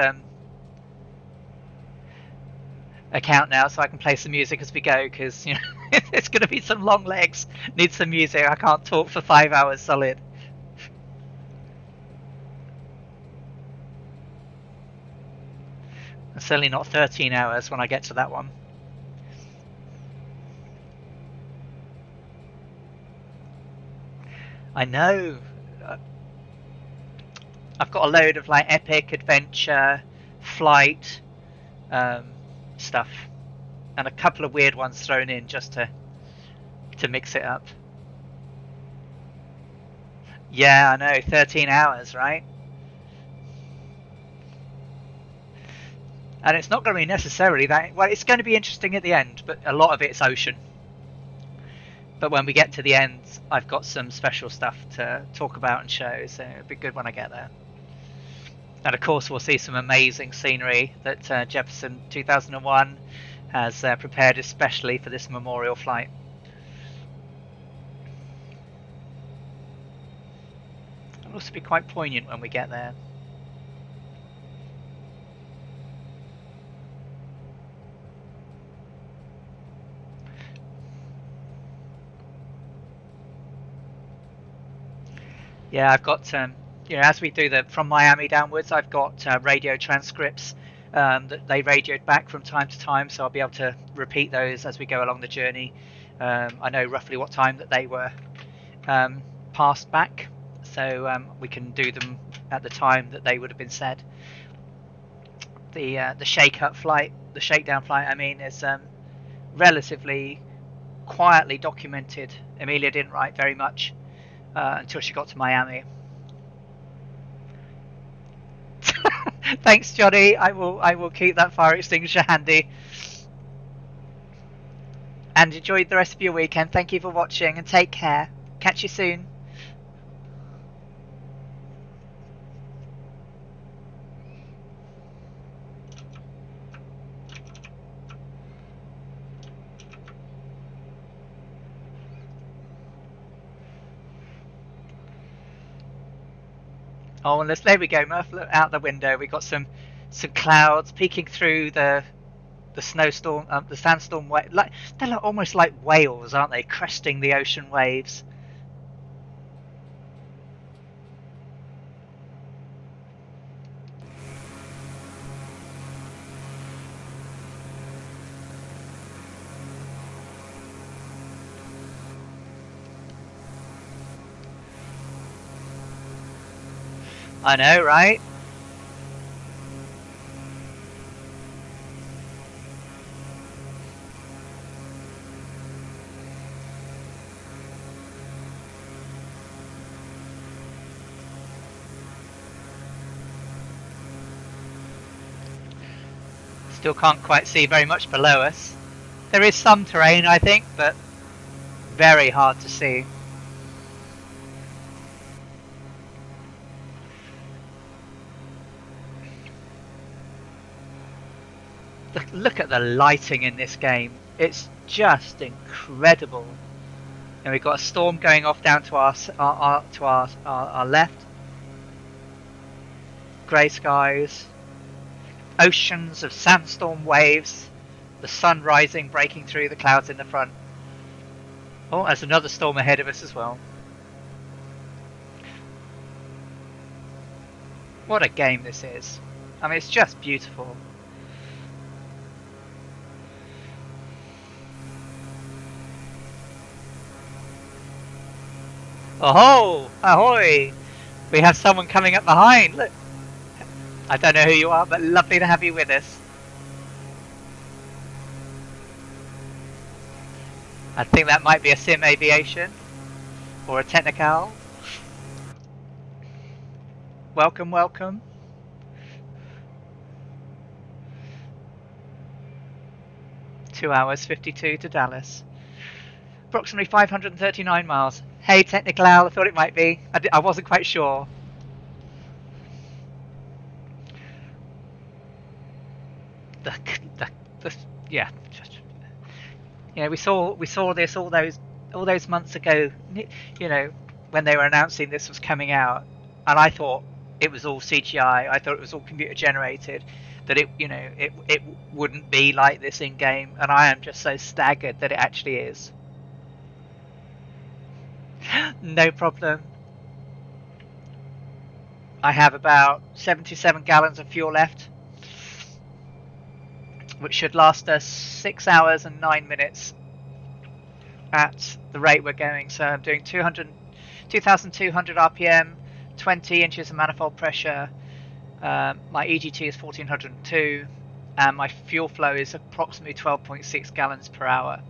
account now, so I can play some music as we go, because you know it's going to be some long legs. Need some music. I can't talk for 5 hours solid. Certainly not 13 hours when I get to that one. I know. I've got a load of like epic adventure, flight stuff, and a couple of weird ones thrown in just to mix it up. Yeah, I know. 13 hours, right? And it's not going to be necessarily that. Well, it's going to be interesting at the end, but a lot of it's ocean. But when we get to the end, I've got some special stuff to talk about and show, so it'll be good when I get there. And of course, we'll see some amazing scenery that Jefferson 2001 has prepared especially for this memorial flight. It'll also be quite poignant when we get there. Yeah, I've got as we do from Miami downwards, I've got radio transcripts that they radioed back from time to time, so I'll be able to repeat those as we go along the journey. I know roughly what time that they were passed back, so we can do them at the time that they would have been said. The shakedown flight, I mean, is relatively quietly documented. Amelia didn't write very much until she got to Miami. Thanks, Johnny. I will keep that fire extinguisher handy. And enjoy the rest of your weekend. Thank you for watching and take care. Catch you soon. Oh, and there we go, Murph. Look out the window. We got some clouds peeking through the snowstorm, the sandstorm wave. They're almost like whales, aren't they? Cresting the ocean waves. I know, right? Still can't quite see very much below us. There is some terrain, I think, but very hard to see. Look at the lighting in this game. It's just incredible. And we've got a storm going off down to our left. Grey skies. Oceans of sandstorm waves. The sun rising, breaking through the clouds in the front. Oh, there's another storm ahead of us as well. What a game this is. I mean, it's just beautiful. Oh, ahoy! We have someone coming up behind. Look, I don't know who you are, but lovely to have you with us. I think that might be a Sim Aviation or a Technical. Welcome, welcome. Two hours 52 to Dallas. Approximately 539 miles. Hey, Technical, I thought it might be. I wasn't quite sure. Yeah. We saw this all those months ago. When they were announcing this was coming out, and I thought it was all CGI. I thought it was all computer generated. That it wouldn't be like this in game, and I am just so staggered that it actually is. No problem. I have about 77 gallons of fuel left, which should last us 6 hours and 9 minutes at the rate we're going. So I'm doing 2,200 RPM, 20 inches of manifold pressure. My EGT is 1402, and my fuel flow is approximately 12.6 gallons per hour.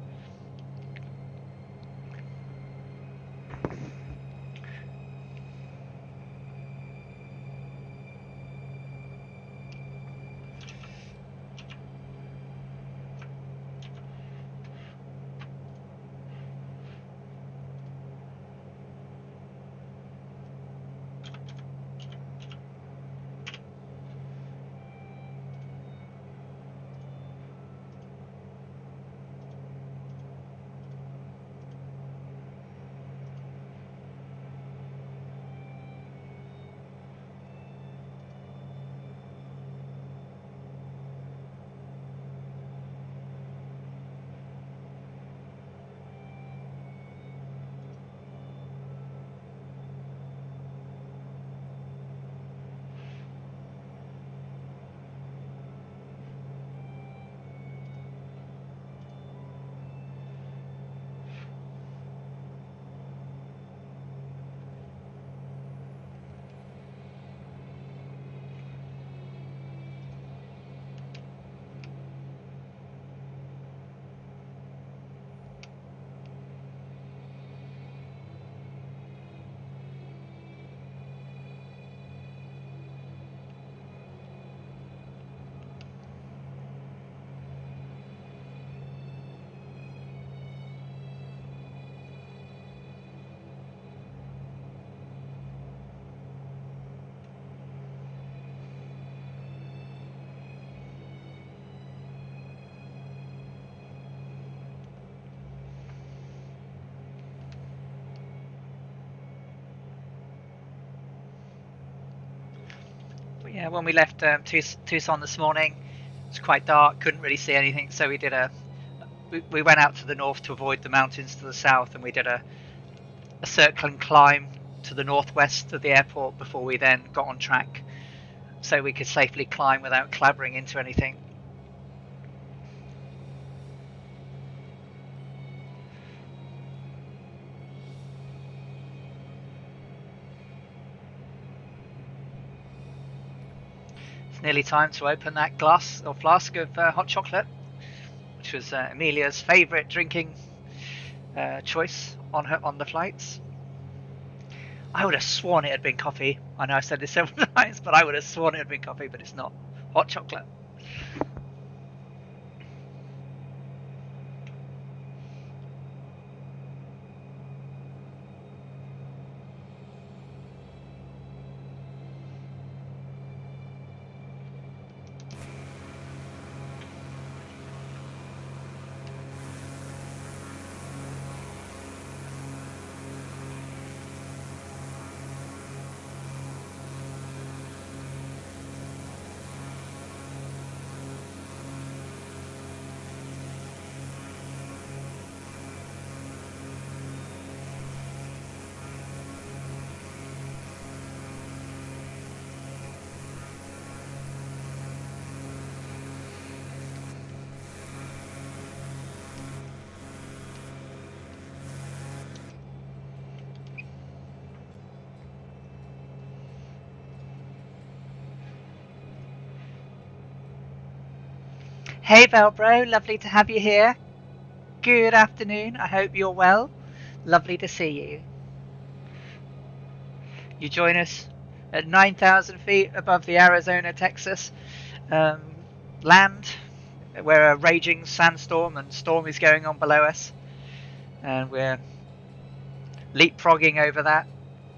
But yeah, when we left Tucson this morning, it was quite dark, couldn't really see anything, so we went out to the north to avoid the mountains to the south, and we did a circling climb to the northwest of the airport before we then got on track, so we could safely climb without clambering into anything. It's nearly time to open that glass or flask of hot chocolate, which was Amelia's favourite drinking choice on the flights. I would have sworn it had been coffee. I know I've said this several times, but I would have sworn it had been coffee, but it's not. Hot chocolate. Hey Velbro, lovely to have you here. Good afternoon, I hope you're well. Lovely to see you. You join us at 9,000 feet above the Arizona, Texas land, where a raging sandstorm and storm is going on below us. And we're leapfrogging over that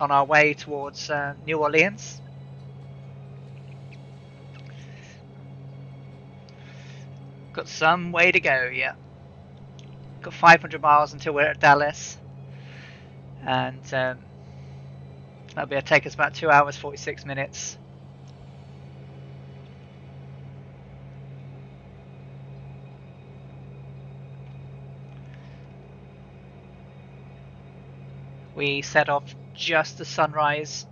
on our way towards New Orleans. Got some way to go, yeah. Got 500 miles until we're at Dallas, and that'll take us about 2 hours 46 minutes. We set off just as sunrise,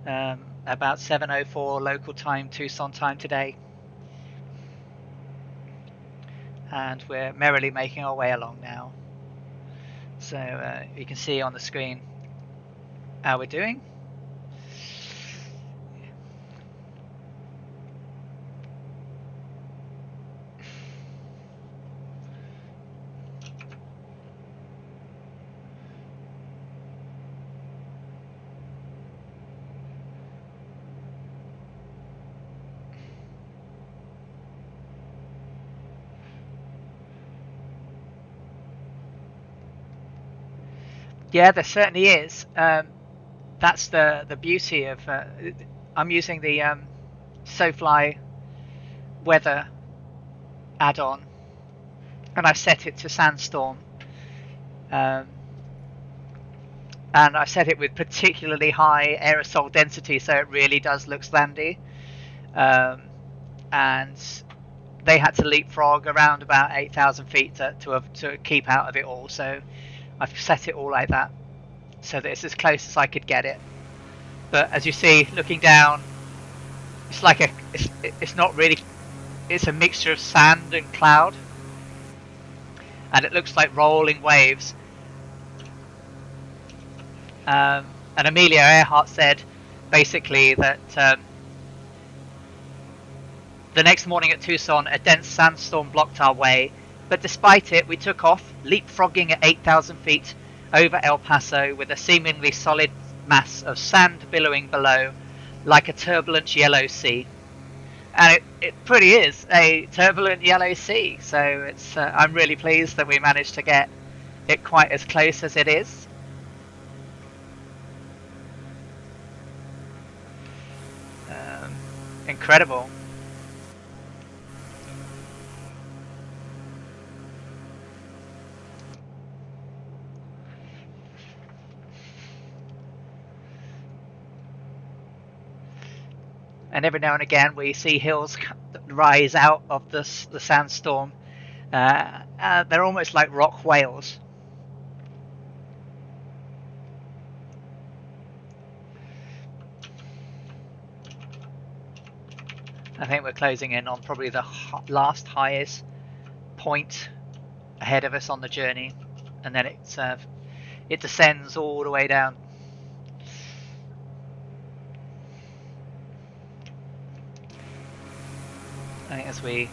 about 7:04 local time, Tucson time today. And we're merrily making our way along now. So you can see on the screen how we're doing. Yeah, there certainly is. That's the beauty of. I'm using the SoFly weather add-on, and I've set it to sandstorm, um, and I set it with particularly high aerosol density, so it really does look sandy. And they had to leapfrog around about 8,000 feet to keep out of it all. So I've set it all like that, so that it's as close as I could get it. But as you see, looking down, it's like it's not really. It's a mixture of sand and cloud, and it looks like rolling waves. And Amelia Earhart said basically that the next morning at Tucson, a dense sandstorm blocked our way, but despite it, we took off, leapfrogging at 8,000 feet over El Paso with a seemingly solid mass of sand billowing below, like a turbulent yellow sea. And it pretty is a turbulent yellow sea, so it's I'm really pleased that we managed to get it quite as close as it is. Incredible. And every now and again we see hills rise out of the sandstorm. They're almost like rock whales. I think we're closing in on probably the last highest point ahead of us on the journey, and then it descends all the way down. I think as we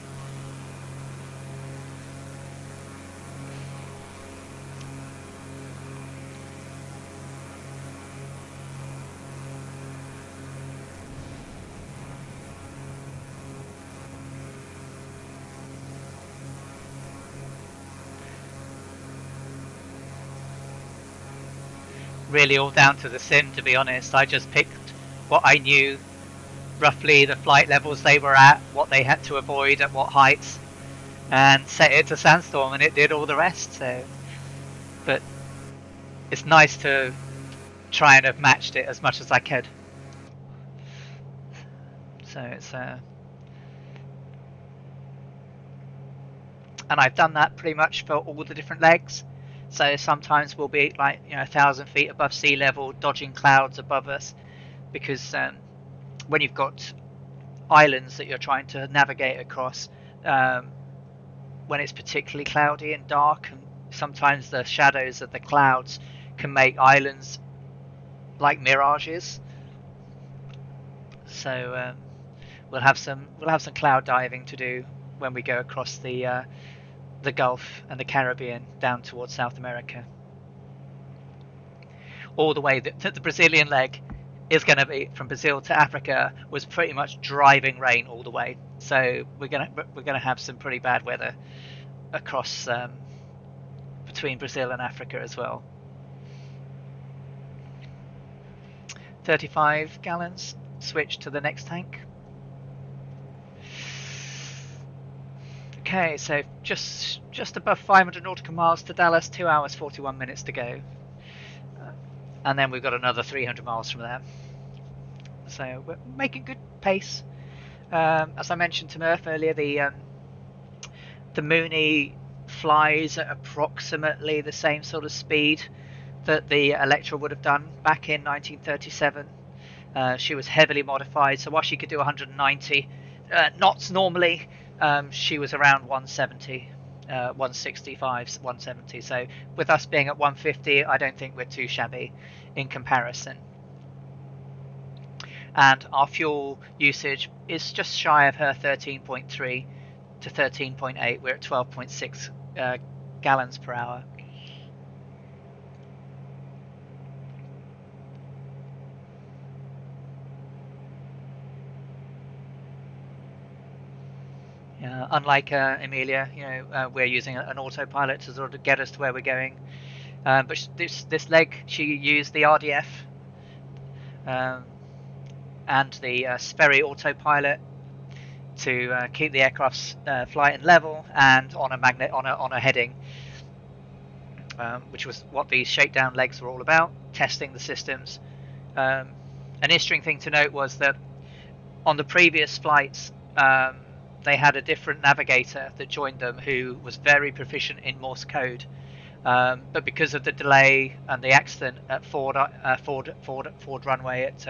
really all down to the sim, to be honest. I just picked what I knew, roughly the flight levels they were at, what they had to avoid at what heights, and set it to sandstorm, and it did all the rest. So, but it's nice to try and have matched it as much as I could. So it's and I've done that pretty much for all the different legs. So sometimes we'll be like 1,000 feet above sea level, dodging clouds above us, because when you've got islands that you're trying to navigate across, when it's particularly cloudy and dark, and sometimes the shadows of the clouds can make islands like mirages. So we'll have some cloud diving to do when we go across the Gulf and the Caribbean down towards South America. All the way that the Brazilian leg is going to be from Brazil to Africa was pretty much driving rain all the way. So we're gonna have some pretty bad weather across between Brazil and Africa as well. 35 gallons. Switch to the next tank. Okay, so just above 500 nautical miles to Dallas, 2 hours 41 minutes to go, and then we've got another 300 miles from there. So we're making good pace. As I mentioned to Murph earlier, the Mooney flies at approximately the same sort of speed that the Electra would have done back in 1937. She was heavily modified, so while she could do 190 knots normally, she was around 170 165, 170. So with us being at 150, I don't think we're too shabby in comparison. And our fuel usage is just shy of her 13.3 to 13.8. We're at 12.6 gallons per hour. Unlike Amelia, we're using an autopilot to sort of get us to where we're going. But this leg, she used the RDF and the Sperry Autopilot to keep the aircraft's flight and level and on a heading, which was what these shakedown legs were all about, testing the systems. An interesting thing to note was that on the previous flights, they had a different navigator that joined them who was very proficient in Morse code. But because of the delay and the accident at Ford runway at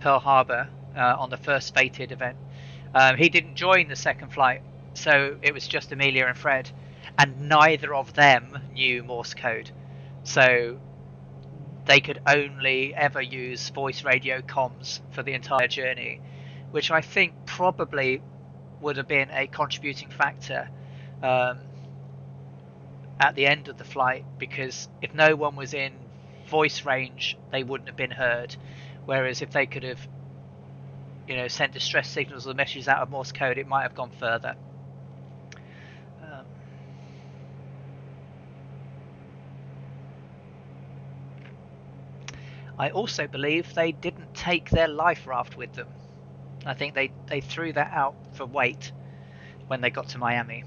Pearl Harbor on the first fated event, he didn't join the second flight. So it was just Amelia and Fred, and neither of them knew Morse code. So they could only ever use voice radio comms for the entire journey, which I think probably would have been a contributing factor at the end of the flight, because if no one was in voice range, they wouldn't have been heard. Whereas if they could have, sent distress signals or messages out of Morse code, it might have gone further. I also believe they didn't take their life raft with them. I think they threw that out for weight when they got to Miami.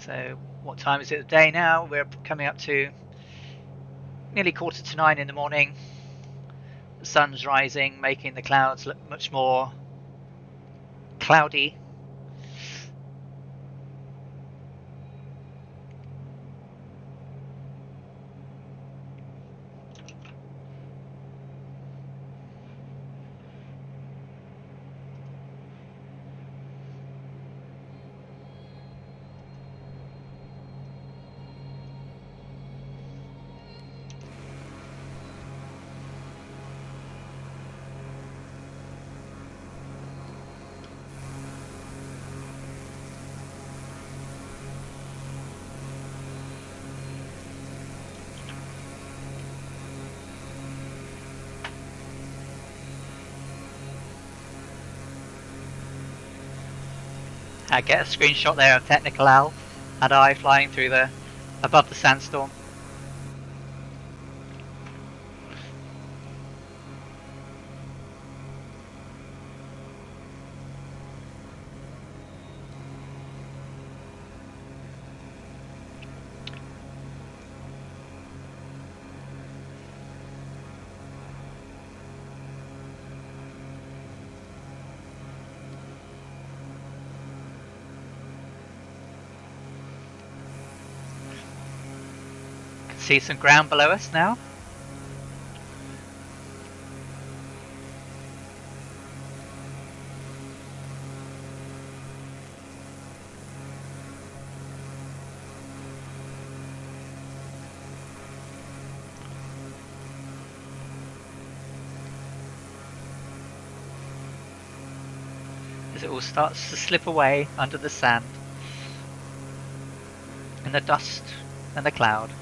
So what time is it of day now? We're coming up to nearly 8:45 in the morning. The sun's rising, making the clouds look much more cloudy. I get a screenshot there of Technical Al and I flying through above the sandstorm. See some ground below us now. As it all starts to slip away under the sand and the dust and the cloud.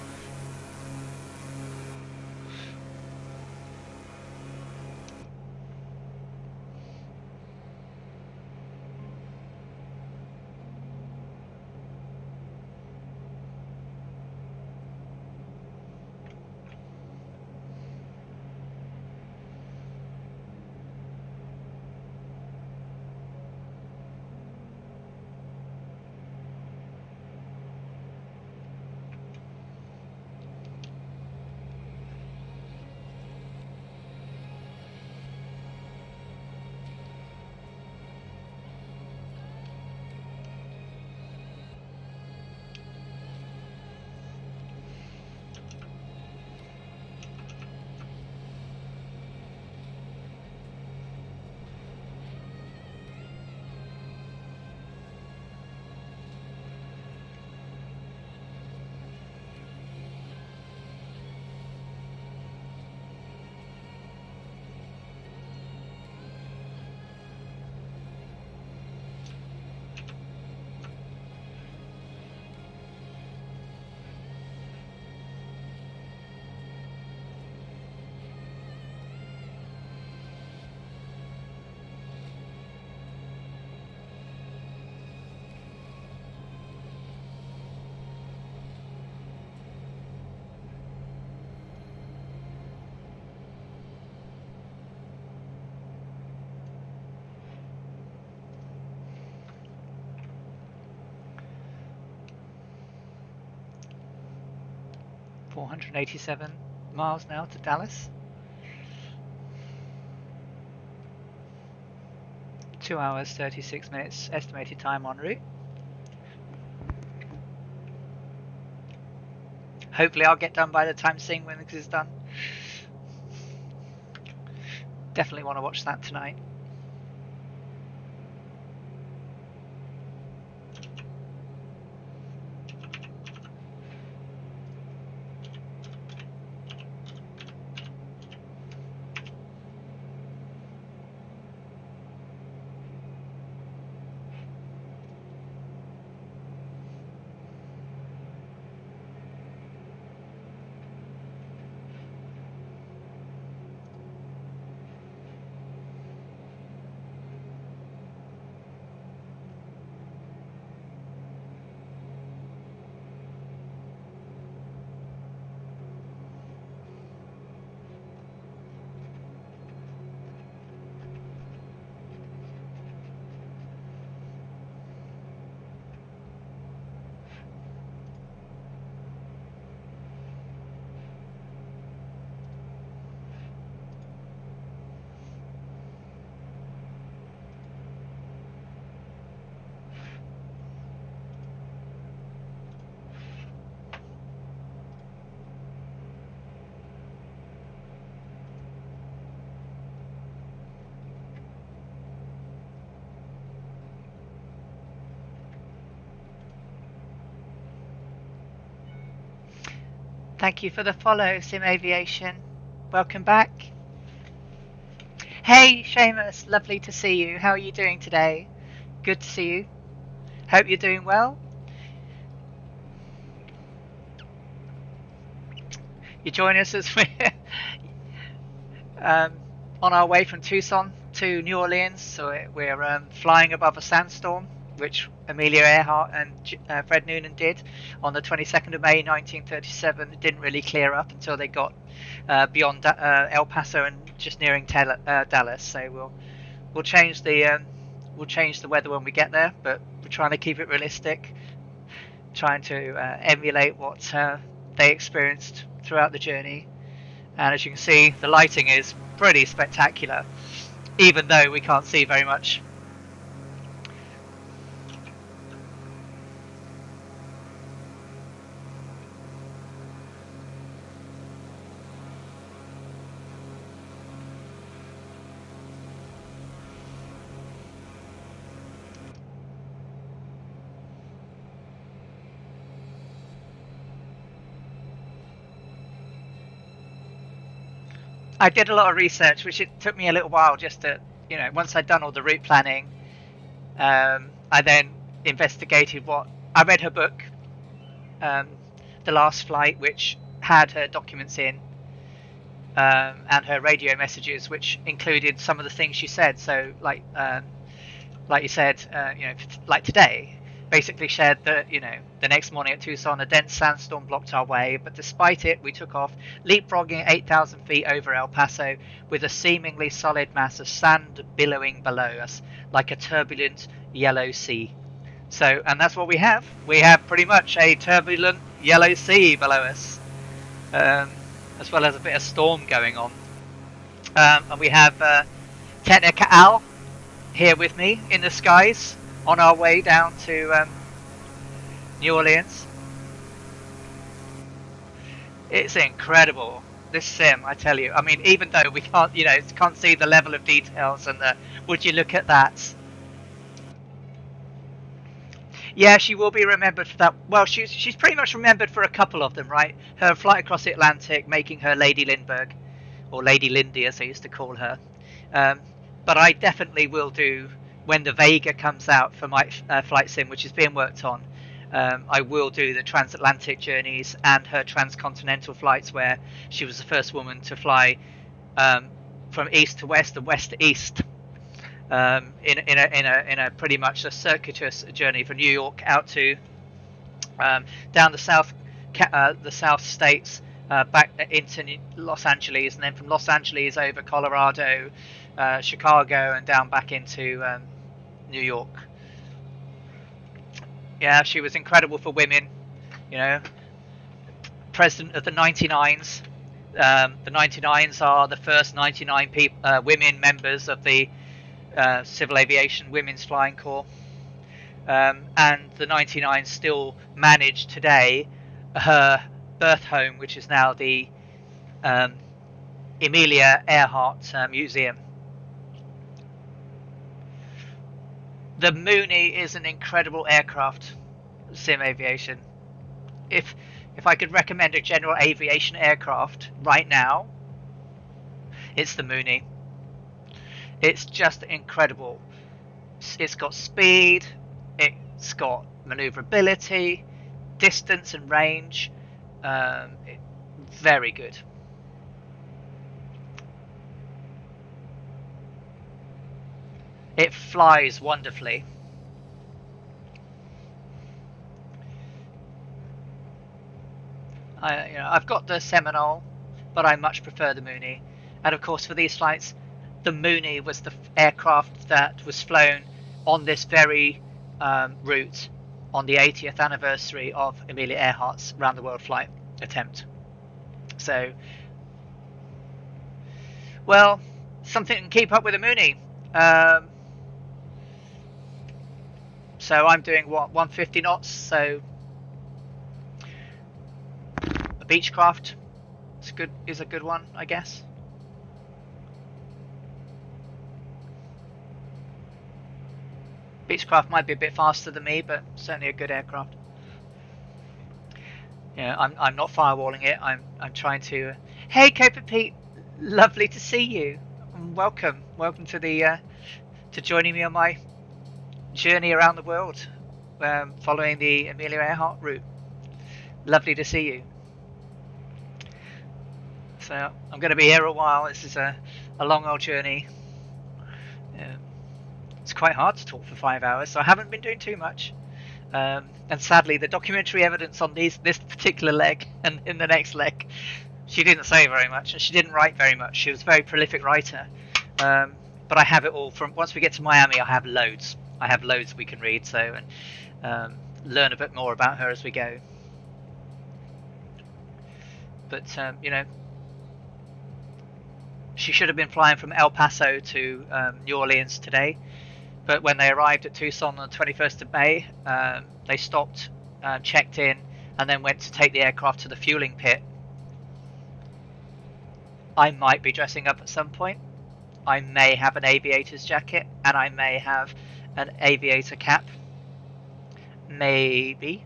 487 miles now to Dallas. 2 hours 36 minutes estimated time en route. Hopefully I'll get done by the time Sing Wings is done. Definitely want to watch that tonight. Thank you for the follow, Sim Aviation. Welcome back. Hey, Seamus, lovely to see you. How are you doing today? Good to see you. Hope you're doing well. You join us as we're on our way from Tucson to New Orleans. So we're flying above a sandstorm, which Amelia Earhart and Fred Noonan did on the 22nd of May 1937. It didn't really clear up until they got beyond El Paso and just nearing Dallas. So we'll change the weather when we get there, but we're trying to keep it realistic, trying to emulate what they experienced throughout the journey. And as you can see, the lighting is pretty spectacular, even though we can't see very much. I did a lot of research, which it took me a little while just to, once I'd done all the route planning, I then investigated I read her book, The Last Flight, which had her documents in, and her radio messages, which included some of the things she said. So, like you said, like today, basically shared that, the next morning at Tucson, a dense sandstorm blocked our way, but despite it, we took off, leapfrogging 8,000 feet over El Paso with a seemingly solid mass of sand billowing below us like a turbulent yellow sea. So, and that's what we have. We have pretty much a turbulent yellow sea below us, as well as a bit of storm going on. And we have Technical here with me in the skies on our way down to New Orleans. It's incredible, this sim, I tell you. I mean, even though we can't see the level of details and would you look at that? Yeah, she will be remembered for that. Well, she's pretty much remembered for a couple of them, right? Her flight across the Atlantic, making her Lady Lindbergh, or Lady Lindy as they used to call her. But I definitely will do, when the Vega comes out for my flight sim, which is being worked on, I will do the transatlantic journeys and her transcontinental flights, where she was the first woman to fly from east to west and west to east, in a pretty much a circuitous journey from New York out to down the south states, back into Los Angeles, and then from Los Angeles over Colorado, Chicago, and down back into New York. Yeah, she was incredible for women, president of the 99s. The 99s are the first 99 women members of the Civil Aviation Women's Flying Corps. And the 99s still manage today her birth home, which is now the Amelia Earhart Museum. The Mooney is an incredible aircraft, sim aviation. If I could recommend a general aviation aircraft right now, it's the Mooney. It's just incredible. It's got speed, it's got maneuverability, distance and range. Very good. It flies wonderfully. I've got the Seminole, but I much prefer the Mooney. And of course, for these flights, the Mooney was the aircraft that was flown on this very route on the 80th anniversary of Amelia Earhart's round the world flight attempt. So, well, something to keep up with the Mooney. So I'm doing what, 150 knots, so a Beechcraft is a good one, I guess. Beechcraft might be a bit faster than me, but certainly a good aircraft. Yeah, I'm not firewalling it. I'm trying to. Hey, Cope and Pete, lovely to see you. Welcome to the to joining me on my journey around the world, following the Amelia Earhart route. Lovely to see you. So I'm going to be here a while. This is a long old journey. It's quite hard to talk for 5 hours, so I haven't been doing too much. And sadly, the documentary evidence on this particular leg and in the next leg, she didn't say very much, and she didn't write very much. She was a very prolific writer. But I have it all from once we get to Miami. I have loads we can read, so and learn a bit more about her as we go. But she should have been flying from El Paso to New Orleans today, but when they arrived at Tucson on the 21st of May, they stopped, checked in, and then went to take the aircraft to the fueling pit. I might be dressing up at some point. I may have an aviator's jacket, and I may have an aviator cap. Maybe.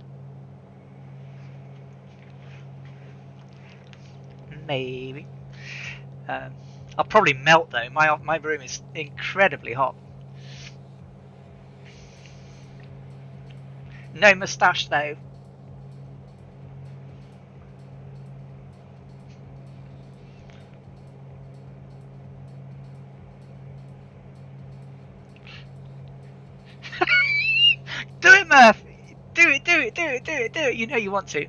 I'll probably melt though. My room is incredibly hot. No moustache though. Do it, Murph! Do it! You know you want to.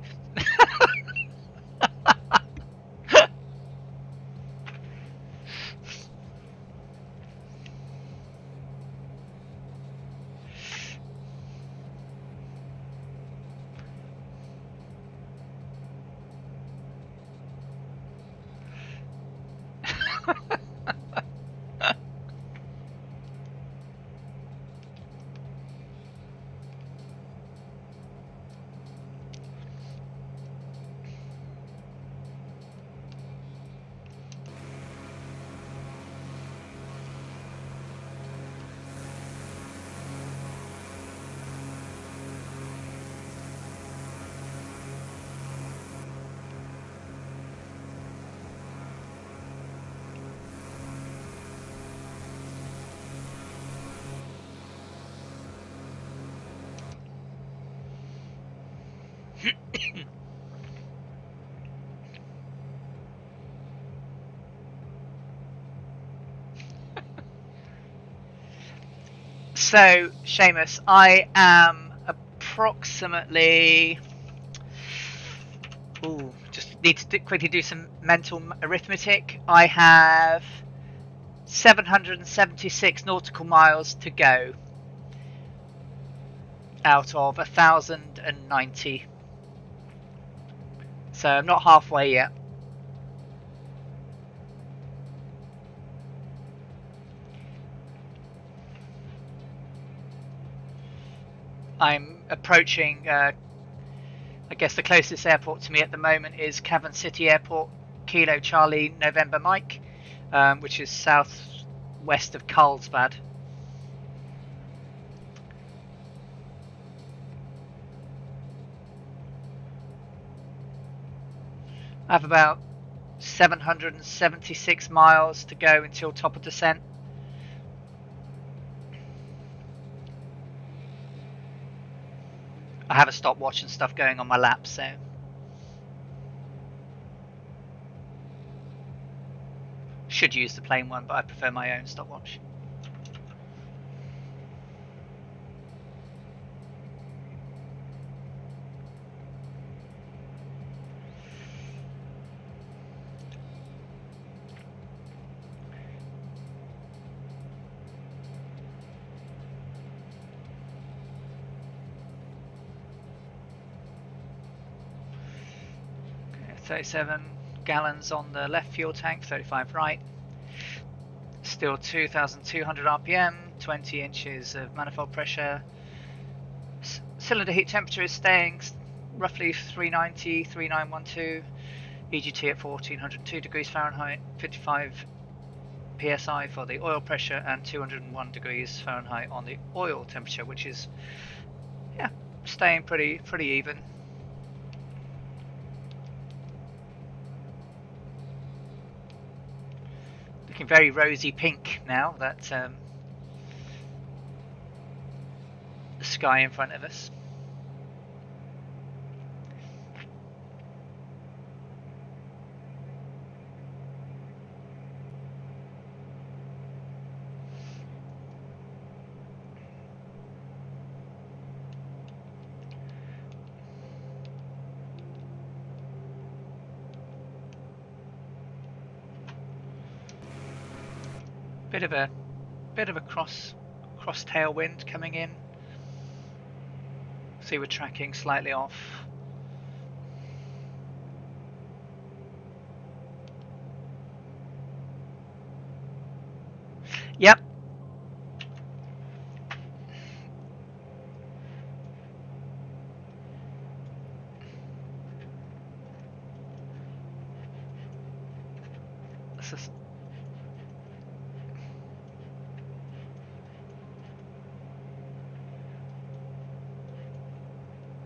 So, Seamus, I am approximately... Ooh, just need to quickly do some mental arithmetic. I have 776 nautical miles to go out of 1,090. So I'm not halfway yet. I'm approaching, I guess the closest airport to me at the moment is Cavan City Airport, Kilo Charlie November Mike, which is southwest of Carlsbad. I have about 776 miles to go until top of descent. I have a stopwatch and stuff going on my lap, so should use the plain one, but I prefer my own stopwatch. Okay, 37 gallons on the left fuel tank, 35 right. Still 2,200 RPM, 20 inches of manifold pressure. Cylinder heat temperature is staying roughly 390, 3912. EGT at 1402 degrees Fahrenheit, 55 psi for the oil pressure, and 201 degrees Fahrenheit on the oil temperature, which is, yeah, staying pretty even. Looking very rosy pink now that the sky in front of us. Bit of a cross tailwind coming in. See, we're tracking slightly off. Yep.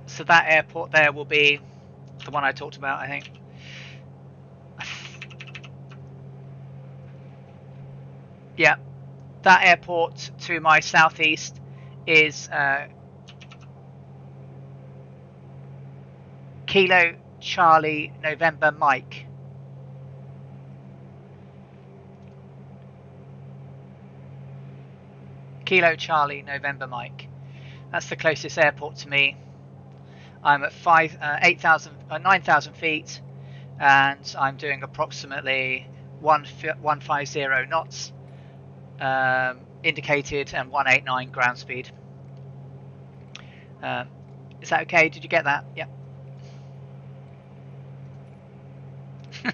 So that airport there will be the one I talked about, I think. Yeah, that airport to my southeast is Kilo Charlie November Mike. Kilo Charlie November Mike. That's the closest airport to me. I'm at 9,000 feet, and I'm doing approximately 150 knots indicated, and 189 ground speed. Is that okay? Did you get that? Yep.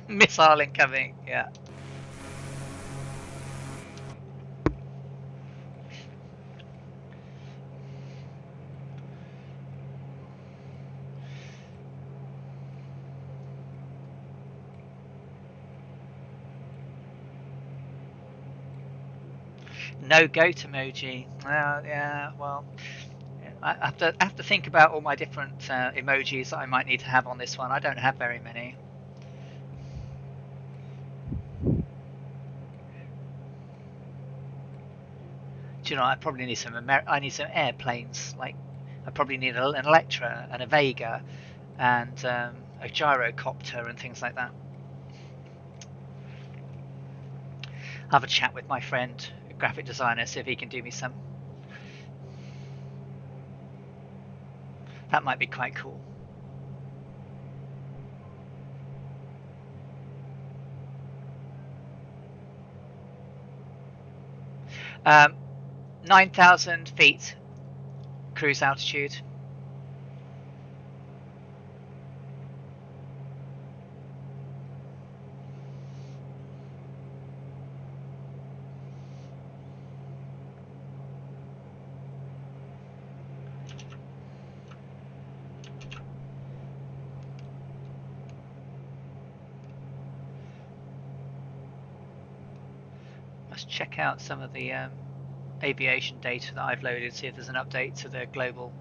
Missile incoming. Yeah. No goat emoji. Yeah. Well, I have to think about all my different emojis that I might need to have on this one. I don't have very many. Do you know? I probably need some. I need some airplanes. Like, I probably need an Electra and a Vega, and a gyrocopter and things like that. I'll have a chat with my friend, a graphic designer, see if he can do me some. That might be quite cool. Um, 9,000 feet cruise altitude. let's check out some of the aviation data that I've loaded, see if there's an update to the global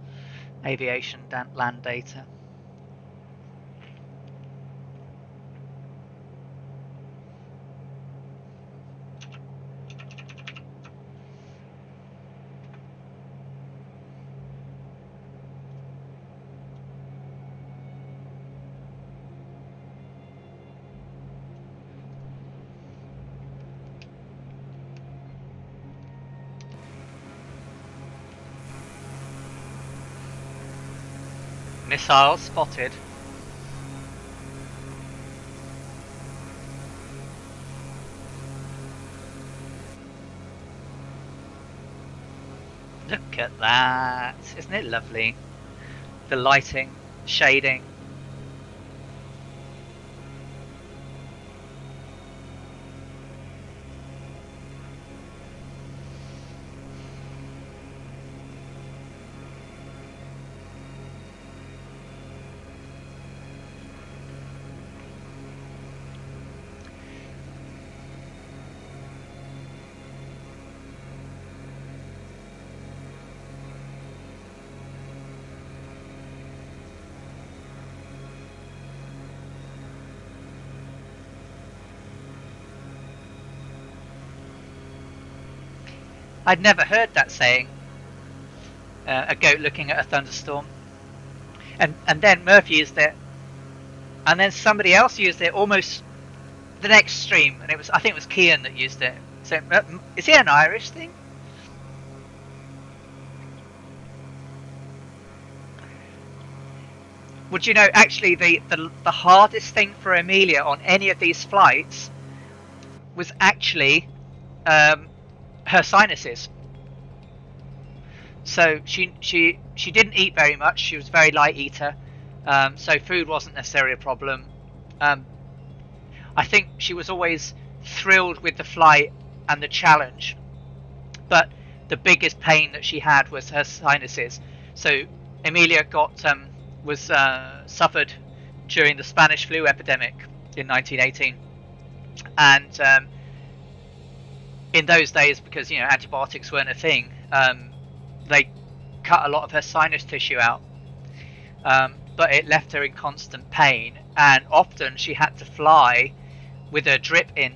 aviation land data. Missile spotted. Look at that. Isn't it lovely? The lighting, shading. I'd never heard that saying. A goat looking at a thunderstorm. And then Murphy used it. And then somebody else used it almost the next stream. And I think it was Kian that used it. So is it an Irish thing? Would you know, actually, the hardest thing for Amelia on any of these flights was actually her sinuses. So she didn't eat very much. She was a very light eater, so food wasn't necessarily a problem. I think she was always thrilled with the flight and the challenge, but the biggest pain that she had was her sinuses. So Amelia suffered during the Spanish flu epidemic in 1918, and in those days, because antibiotics weren't a thing, they cut a lot of her sinus tissue out, but it left her in constant pain, and often she had to fly with her drip in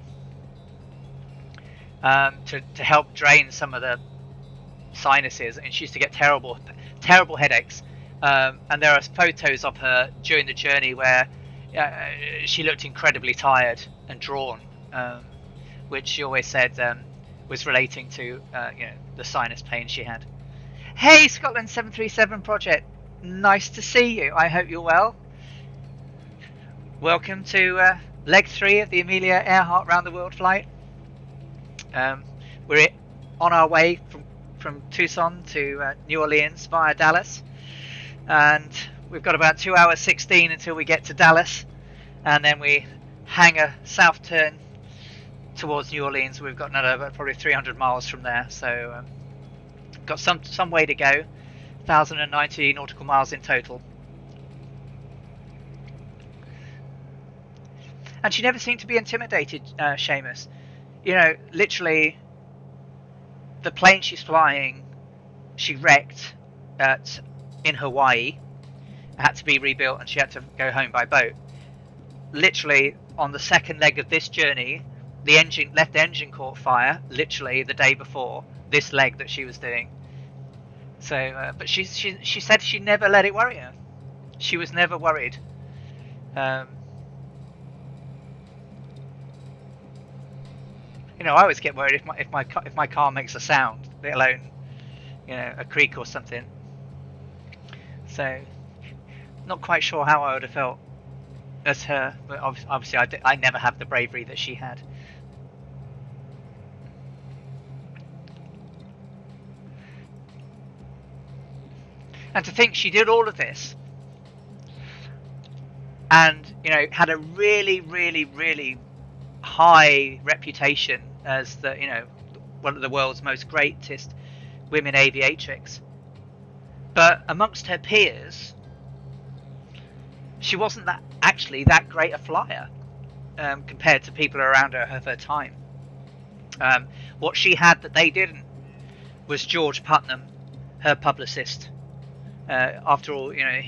to help drain some of the sinuses, and she used to get terrible headaches. And there are photos of her during the journey where she looked incredibly tired and drawn, which she always said was relating to the sinus pain she had. Hey, Scotland 737 Project, nice to see you. I hope you're well. Welcome to leg 3 of the Amelia Earhart round the world flight. We're on our way from Tucson to New Orleans via Dallas, and we've got about 2 hours 16 until we get to Dallas, and then we hang a south turn towards New Orleans. We've got another probably 300 miles from there, so got some way to go. 1,090 nautical miles in total. And she never seemed to be intimidated, Seamus. Literally, the plane she's flying, she wrecked in Hawaii, had to be rebuilt, and she had to go home by boat. Literally, on the second leg of this journey, the left engine caught fire, literally the day before this leg that she was doing. So, but she said she never let it worry her. She was never worried. I always get worried if my car makes a sound, let alone a creak or something. So, not quite sure how I would have felt as her, but obviously I never have the bravery that she had. And to think she did all of this, and had a really, really, really high reputation as one of the world's most greatest women aviatrix, but amongst her peers, she wasn't that great a flyer compared to people around her of her time. What she had that they didn't was George Putnam, her publicist. After all, you know,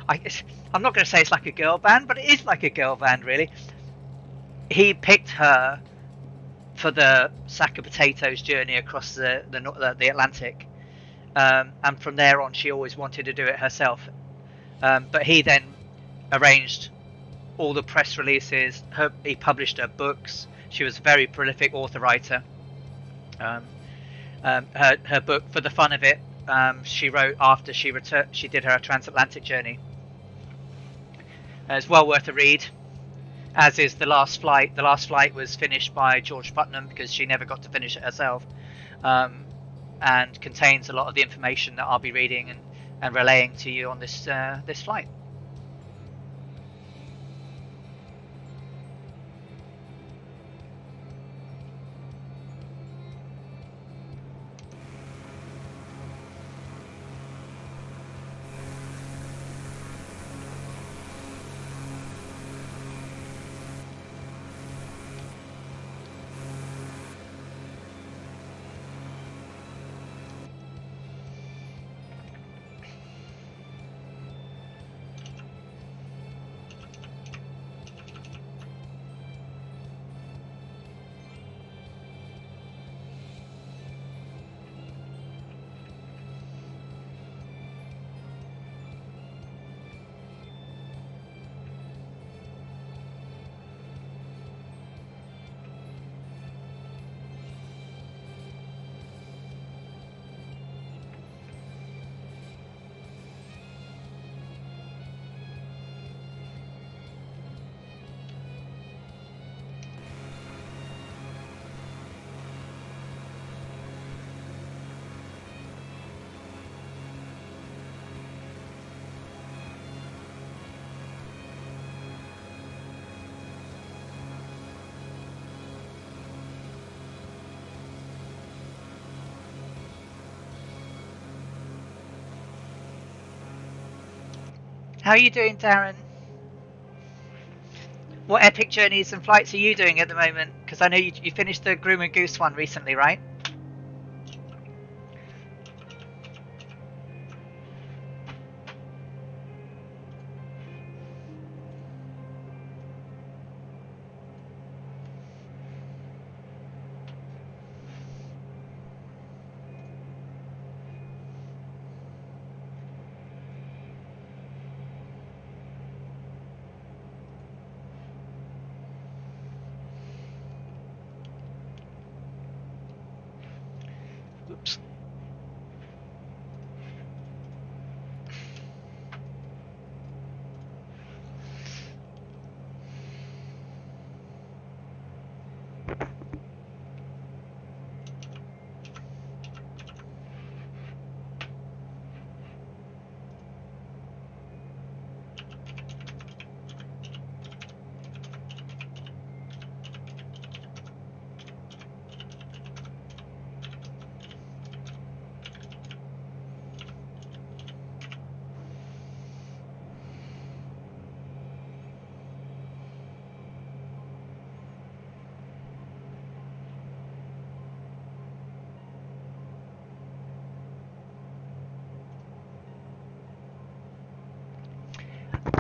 I'm not going to say it's like a girl band, but it is like a girl band, really. He picked her for the sack of potatoes journey across the Atlantic, and from there on, she always wanted to do it herself. But he then arranged all the press releases. He published her books. She was a very prolific author writer. Her book, For the Fun of It, she wrote after she returned. She did her transatlantic journey. It's well worth a read, as is The Last Flight. The Last Flight was finished by George Putnam because she never got to finish it herself, and contains a lot of the information that I'll be reading and relaying to you on this flight. How are you doing, Darren? What epic journeys and flights are you doing at the moment? Because I know you finished the Groom and Goose one recently, right? Oops.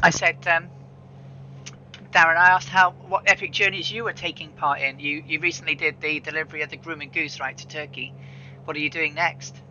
I said, Darren, I asked what epic journeys you were taking part in. You recently did the delivery of the Groom and Goose right to Turkey. What are you doing next?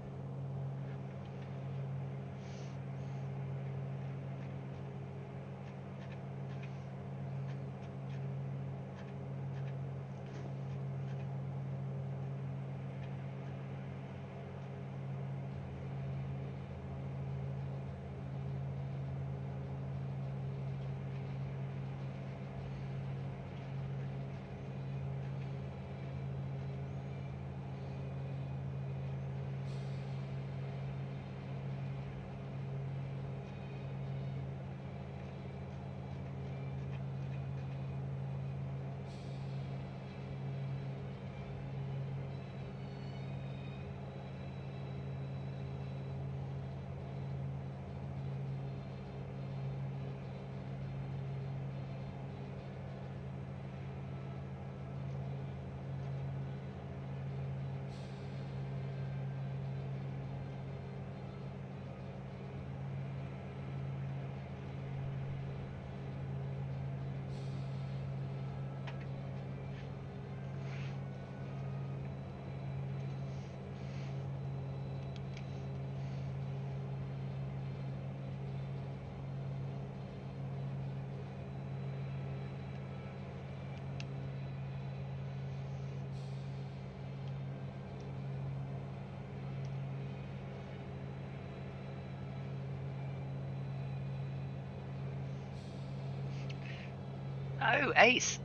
Oh, ace.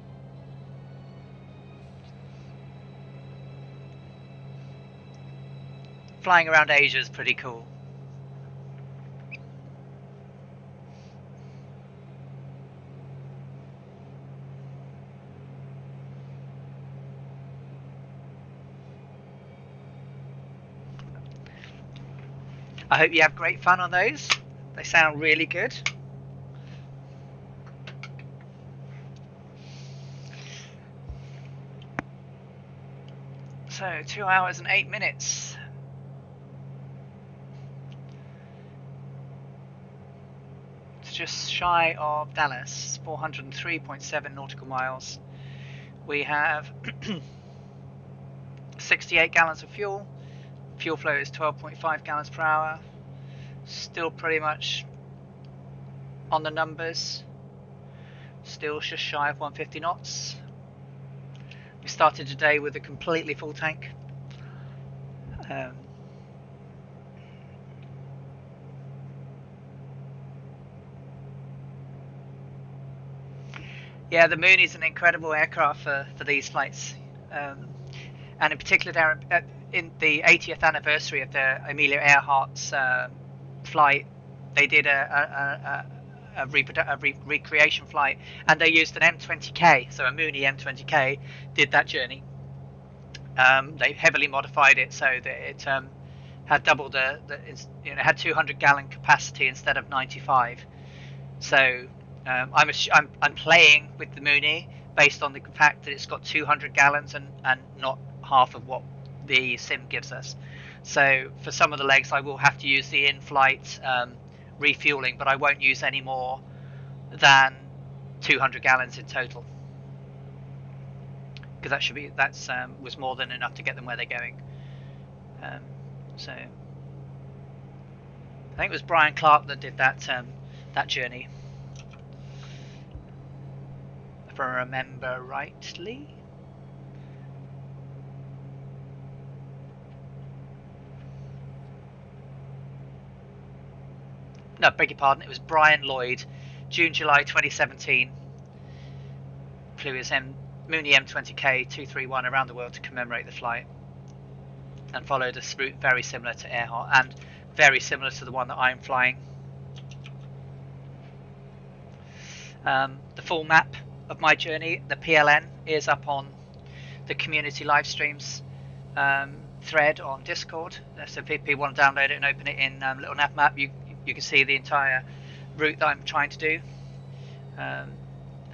Flying around Asia is pretty cool. I hope you have great fun on those. They sound really good. So 2 hours and 8 minutes. It's just shy of Dallas, 403.7 nautical miles. We have 68 gallons of fuel. Fuel flow is 12.5 gallons per hour. Still pretty much on the numbers. Still just shy of 150 knots. We started today with a completely full tank. Yeah, the Moon is an incredible aircraft for these flights. And in particular, Darren, in the 80th anniversary of the Amelia Earhart's flight, they did a recreation flight, and they used an M20K, so a Mooney M20K did that journey. They heavily modified it so that it had double had 200 gallon capacity instead of 95. So I'm playing with the Mooney based on the fact that it's got 200 gallons and not half of what the sim gives us. So for some of the legs, I will have to use the in-flight refueling, but I won't use any more than 200 gallons in total, because that's was more than enough to get them where they're going. So I think it was Brian Clark that did that journey, if I remember rightly. No, beg your pardon, it was Brian Lloyd, June-July 2017. Flew his Mooney M20K 231 around the world to commemorate the flight, and followed a route very similar to Earhart and very similar to the one that I'm flying. The full map of my journey, the PLN, is up on the community live streams thread on Discord. So if people want to download it and open it in little nav map, you can see the entire route that I'm trying to do, and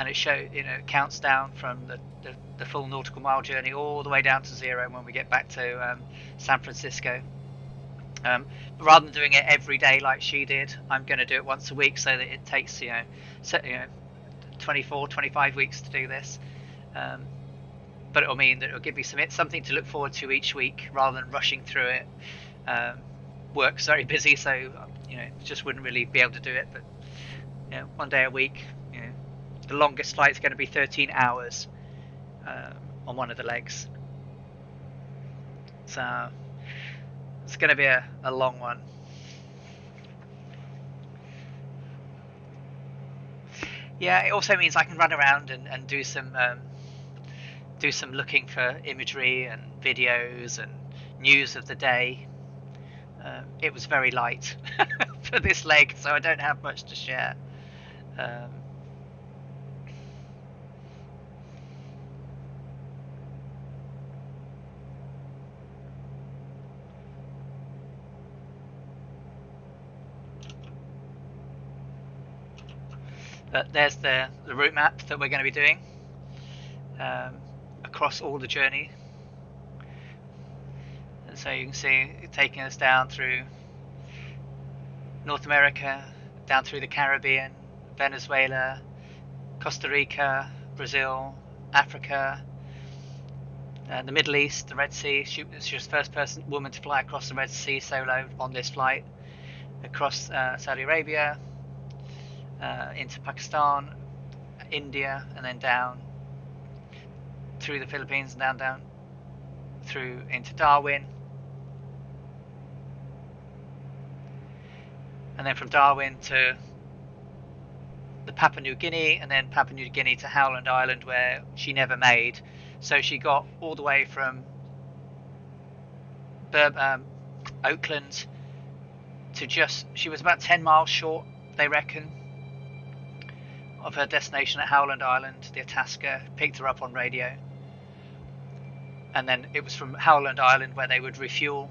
it counts down from the full nautical mile journey all the way down to 0 when we get back to San Francisco. But rather than doing it every day like she did, I'm going to do it once a week, so that it takes 24, 25 weeks to do this. But it'll mean that it'll give me something to look forward to each week rather than rushing through it. Work's very busy, so just wouldn't really be able to do it. But one day a week. The longest flight is going to be 13 hours on one of the legs, so it's going to be a long one. Yeah, it also means I can run around and do some looking for imagery and videos and news of the day. It was very light for this leg, so I don't have much to share. But there's the route map that we're going to be doing across all the journey. And so you can see it taking us down through North America, down through the Caribbean, Venezuela, Costa Rica, Brazil, Africa, the Middle East, the Red Sea. She was the first woman to fly across the Red Sea solo on this flight, across Saudi Arabia, into Pakistan, India, and then down through the Philippines and down through into Darwin, and then from Darwin to the Papua New Guinea, and then Papua New Guinea to Howland Island, where she never made. So she got all the way from Oakland to she was about 10 miles short, they reckon, of her destination at Howland Island. The Itasca picked her up on radio, and then it was from Howland Island where they would refuel,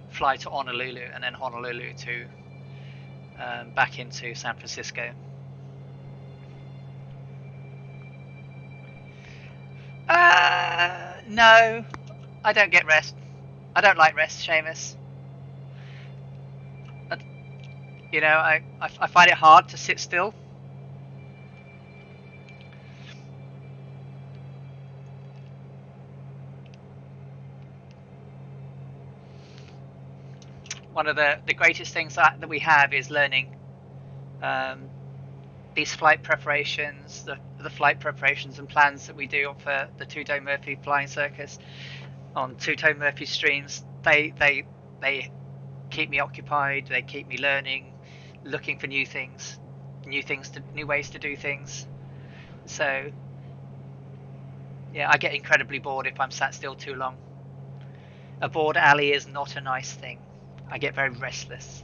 fly to Honolulu, and then Honolulu to back into San Francisco. No, I don't get rest. I don't like rest, Seamus. You know, I find it hard to sit still. One of the greatest things that we have is learning these flight preparations, the flight preparations and plans that we do for the Two-Toe Murphy Flying Circus on Two-Toe Murphy streams. They keep me occupied. They keep me learning, looking for new things, new ways to do things. So yeah, I get incredibly bored if I'm sat still too long. A bored alley is not a nice thing. I get very restless.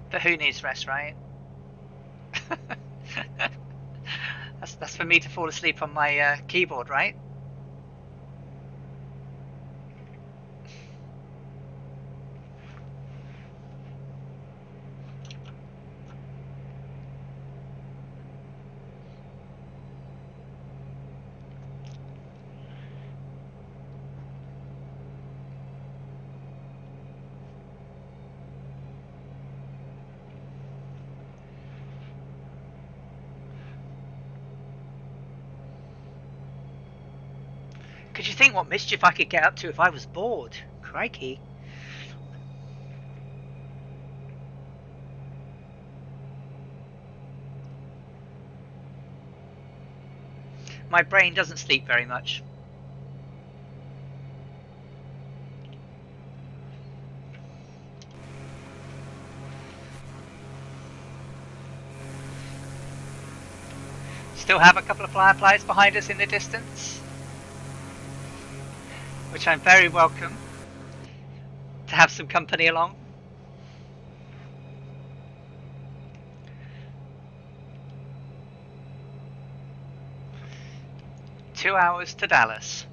But who needs rest, right? That's for me to fall asleep on my keyboard, right? Could you think what mischief I could get up to if I was bored? Crikey. My brain doesn't sleep very much. Still have a couple of fireflies behind us in the distance, which I'm very welcome to have some company along. Two hours to Dallas.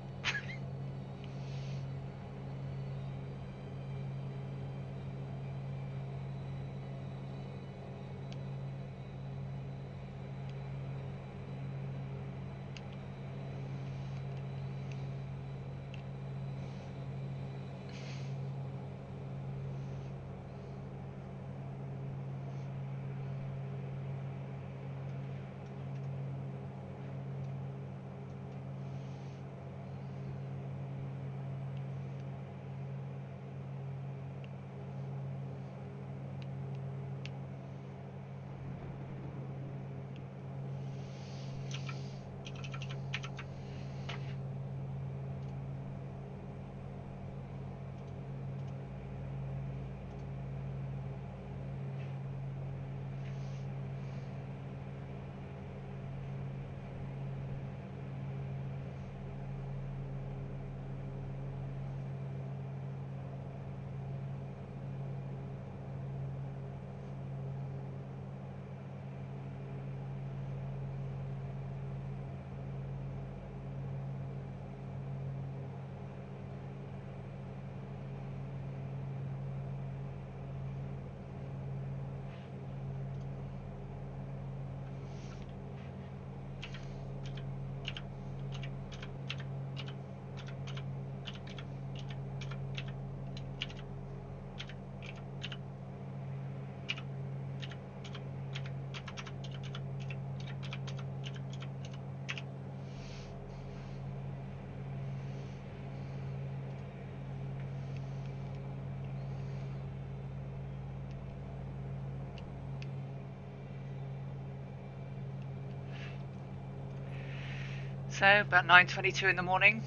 So about 9:22 in the morning.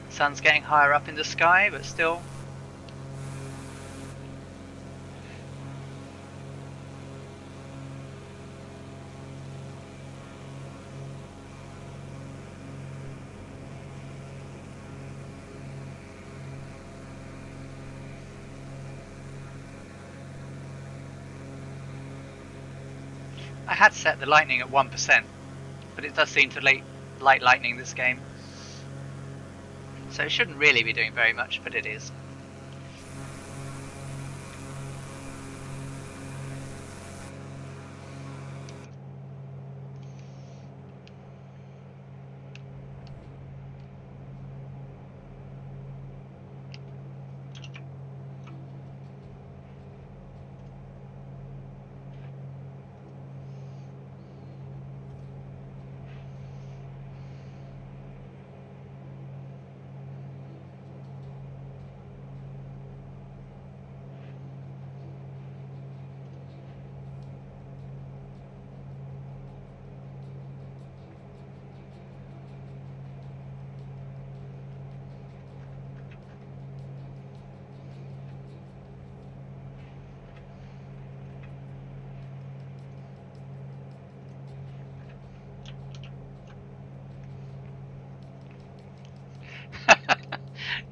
Sun's getting higher up in the sky, but still. I had set the lightning at 1%, but it does seem to light lightning this game. So it shouldn't really be doing very much, but it is.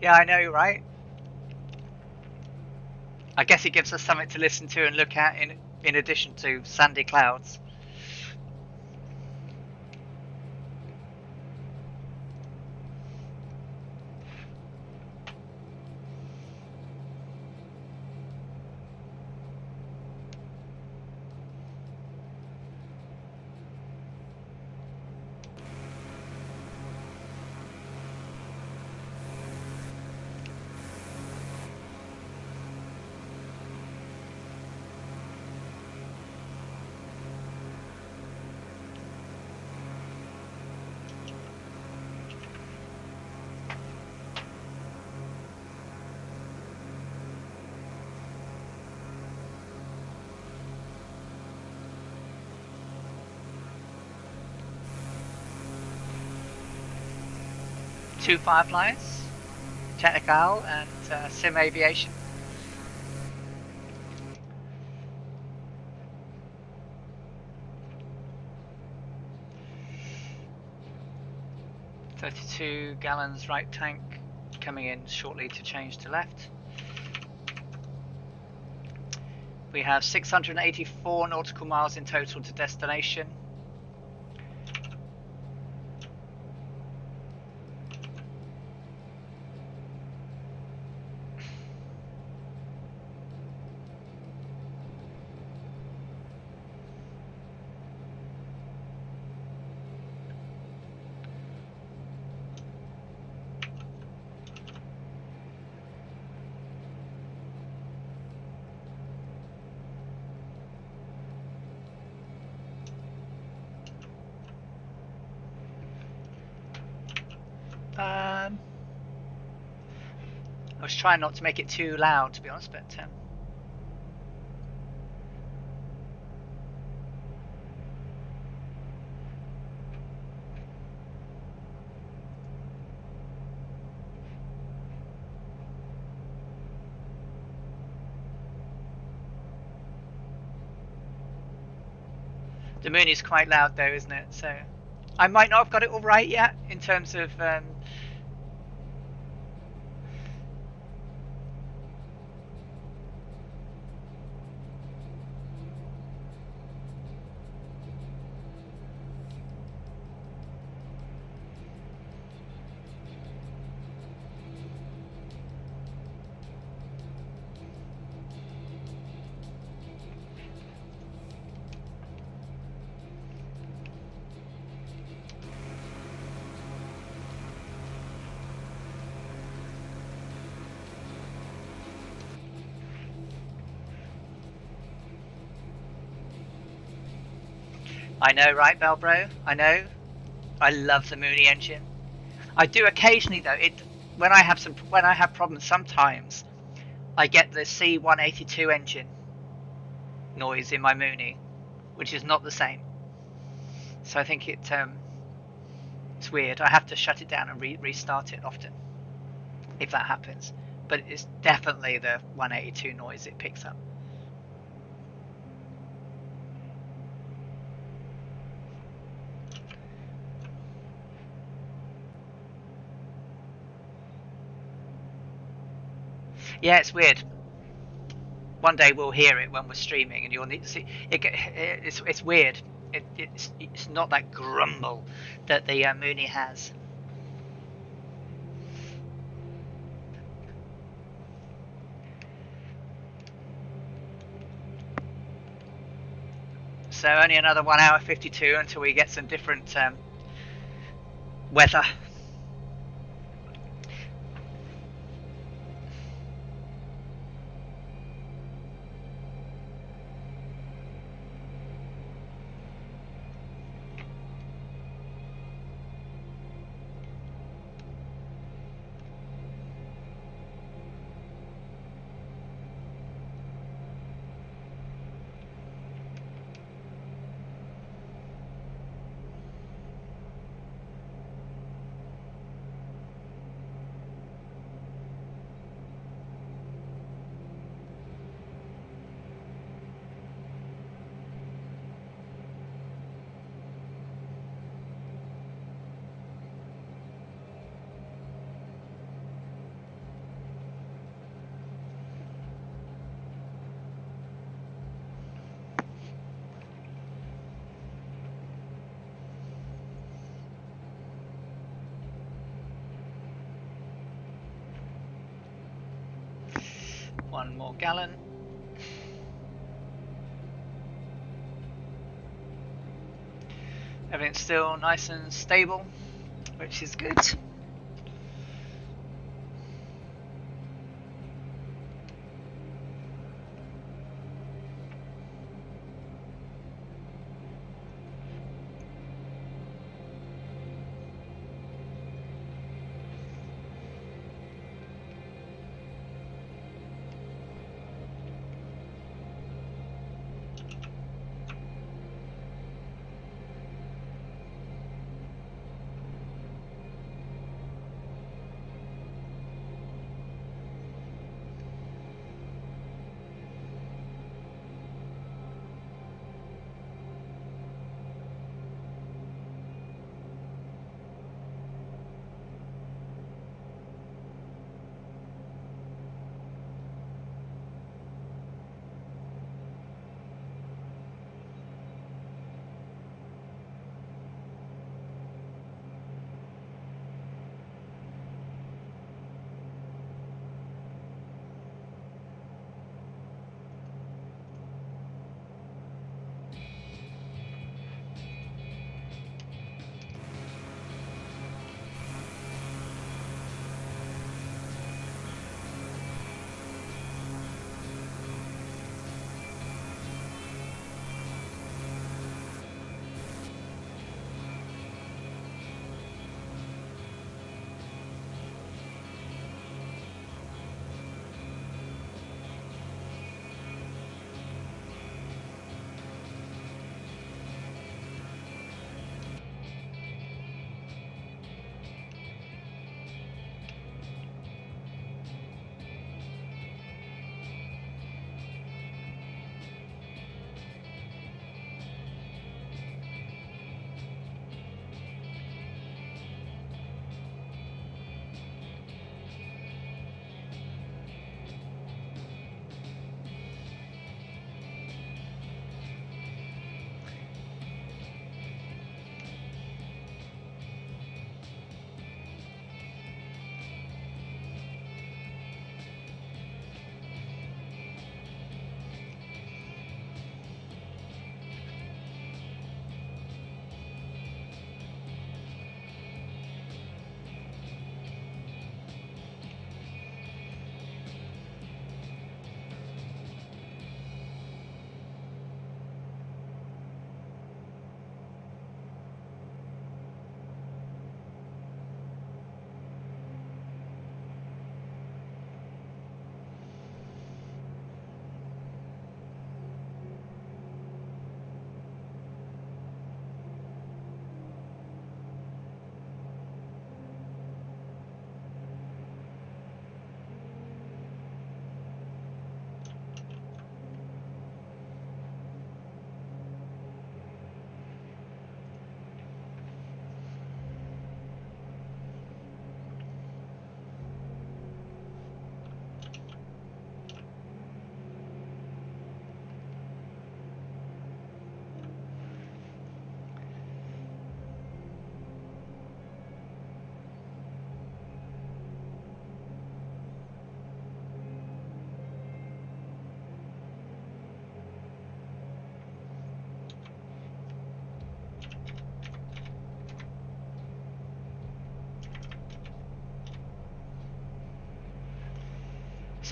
Yeah, I know, right? I guess it gives us something to listen to and look at in addition to sandy clouds. Two Fireflies, Technical and Sim Aviation. .32 gallons right tank coming in shortly to change to left. We have 684 nautical miles in total to destination. I was trying not to make it too loud, to be honest, but the moon is quite loud though, isn't it? So I might not have got it all right yet in terms of I know, right, Belbro? I know. I love the Mooney engine. I do occasionally though. When I have problems sometimes, I get the C182 engine noise in my Mooney, which is not the same. So I think it's weird. I have to shut it down and restart it often if that happens. But it's definitely the 182 noise it picks up. Yeah, it's weird. One day we'll hear it when we're streaming, and you'll need to see it. It's weird. It's not that grumble that the Mooney has. So only another 1 hour 52 until we get some different weather. One more gallon. Everything's still nice and stable, which is good.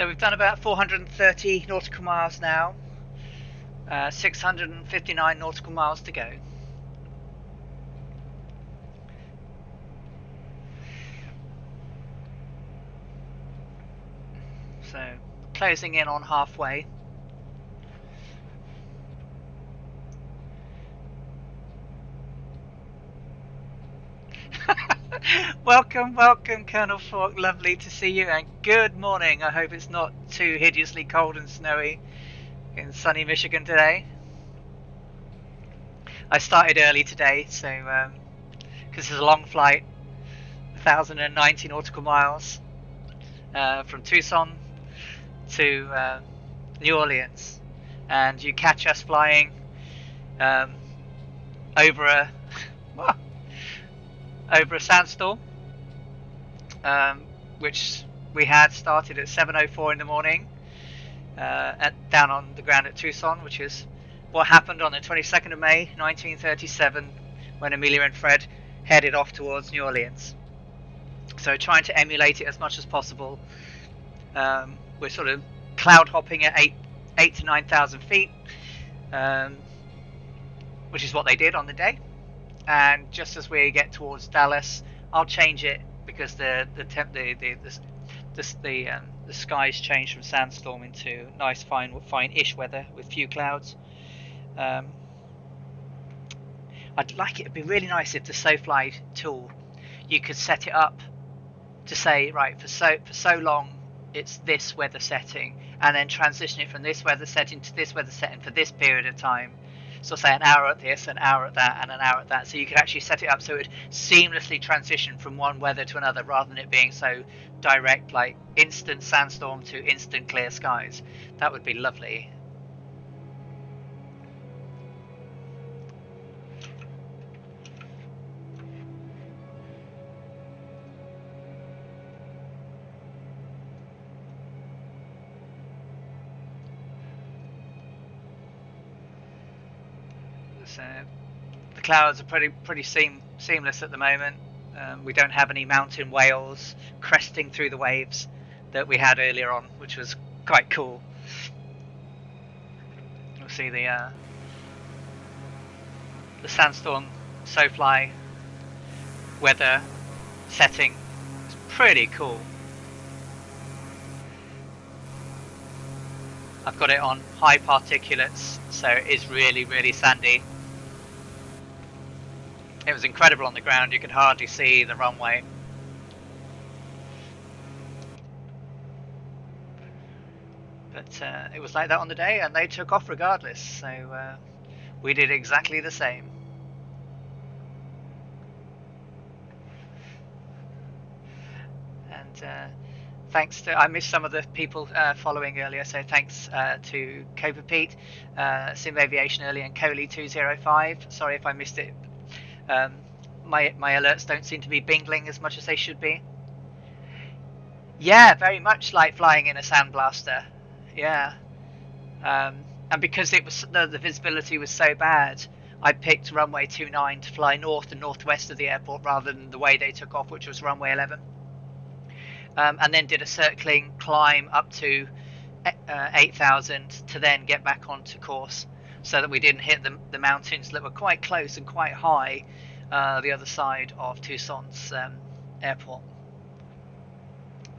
So we've done about 430 nautical miles now, 659 nautical miles to go. So closing in on halfway. Welcome, Colonel Falk. Lovely to see you, and good morning. I hope it's not too hideously cold and snowy in sunny Michigan today. I started early today, so because it's a long flight, 1,090 nautical miles from Tucson to New Orleans, and you catch us flying over a over a sandstorm, which we had started at 7:04 in the morning down on the ground at Tucson, which is what happened on the 22nd of May 1937 when Amelia and Fred headed off towards New Orleans. So trying to emulate it as much as possible. We're sort of cloud hopping at 8 to 9,000 feet, which is what they did on the day. And just as we get towards Dallas, I'll change it because the skies change from sandstorm into nice fine-ish weather with few clouds. I'd like it. It'd be really nice if the SoFly tool, you could set it up to say, right, for so long it's this weather setting, and then transition it from this weather setting to this weather setting for this period of time. So say an hour at this, an hour at that, and an hour at that. So you could actually set it up so it would seamlessly transition from one weather to another, rather than it being so direct, like instant sandstorm to instant clear skies. That would be lovely. So the clouds are pretty seamless at the moment. We don't have any mountain whales cresting through the waves that we had earlier on, which was quite cool. You'll see the sandstorm SoFly weather setting. It's pretty cool. I've got it on high particulates, so it is really sandy. It was incredible on the ground. You could hardly see the runway. But it was like that on the day, and they took off regardless. So we did exactly the same. And thanks to, I missed some of the people following earlier, so thanks to Cobra Pete, Sim Aviation earlier, and Coley205. Sorry if I missed it. My alerts don't seem to be bingling as much as they should be. Yeah, very much like flying in a sandblaster. Yeah. And because it was the visibility was so bad, I picked runway 29 to fly north and northwest of the airport rather than the way they took off, which was runway 11. And then did a circling climb up to 8,000 to then get back onto course, so that we didn't hit the mountains that were quite close and quite high the other side of Tucson's airport.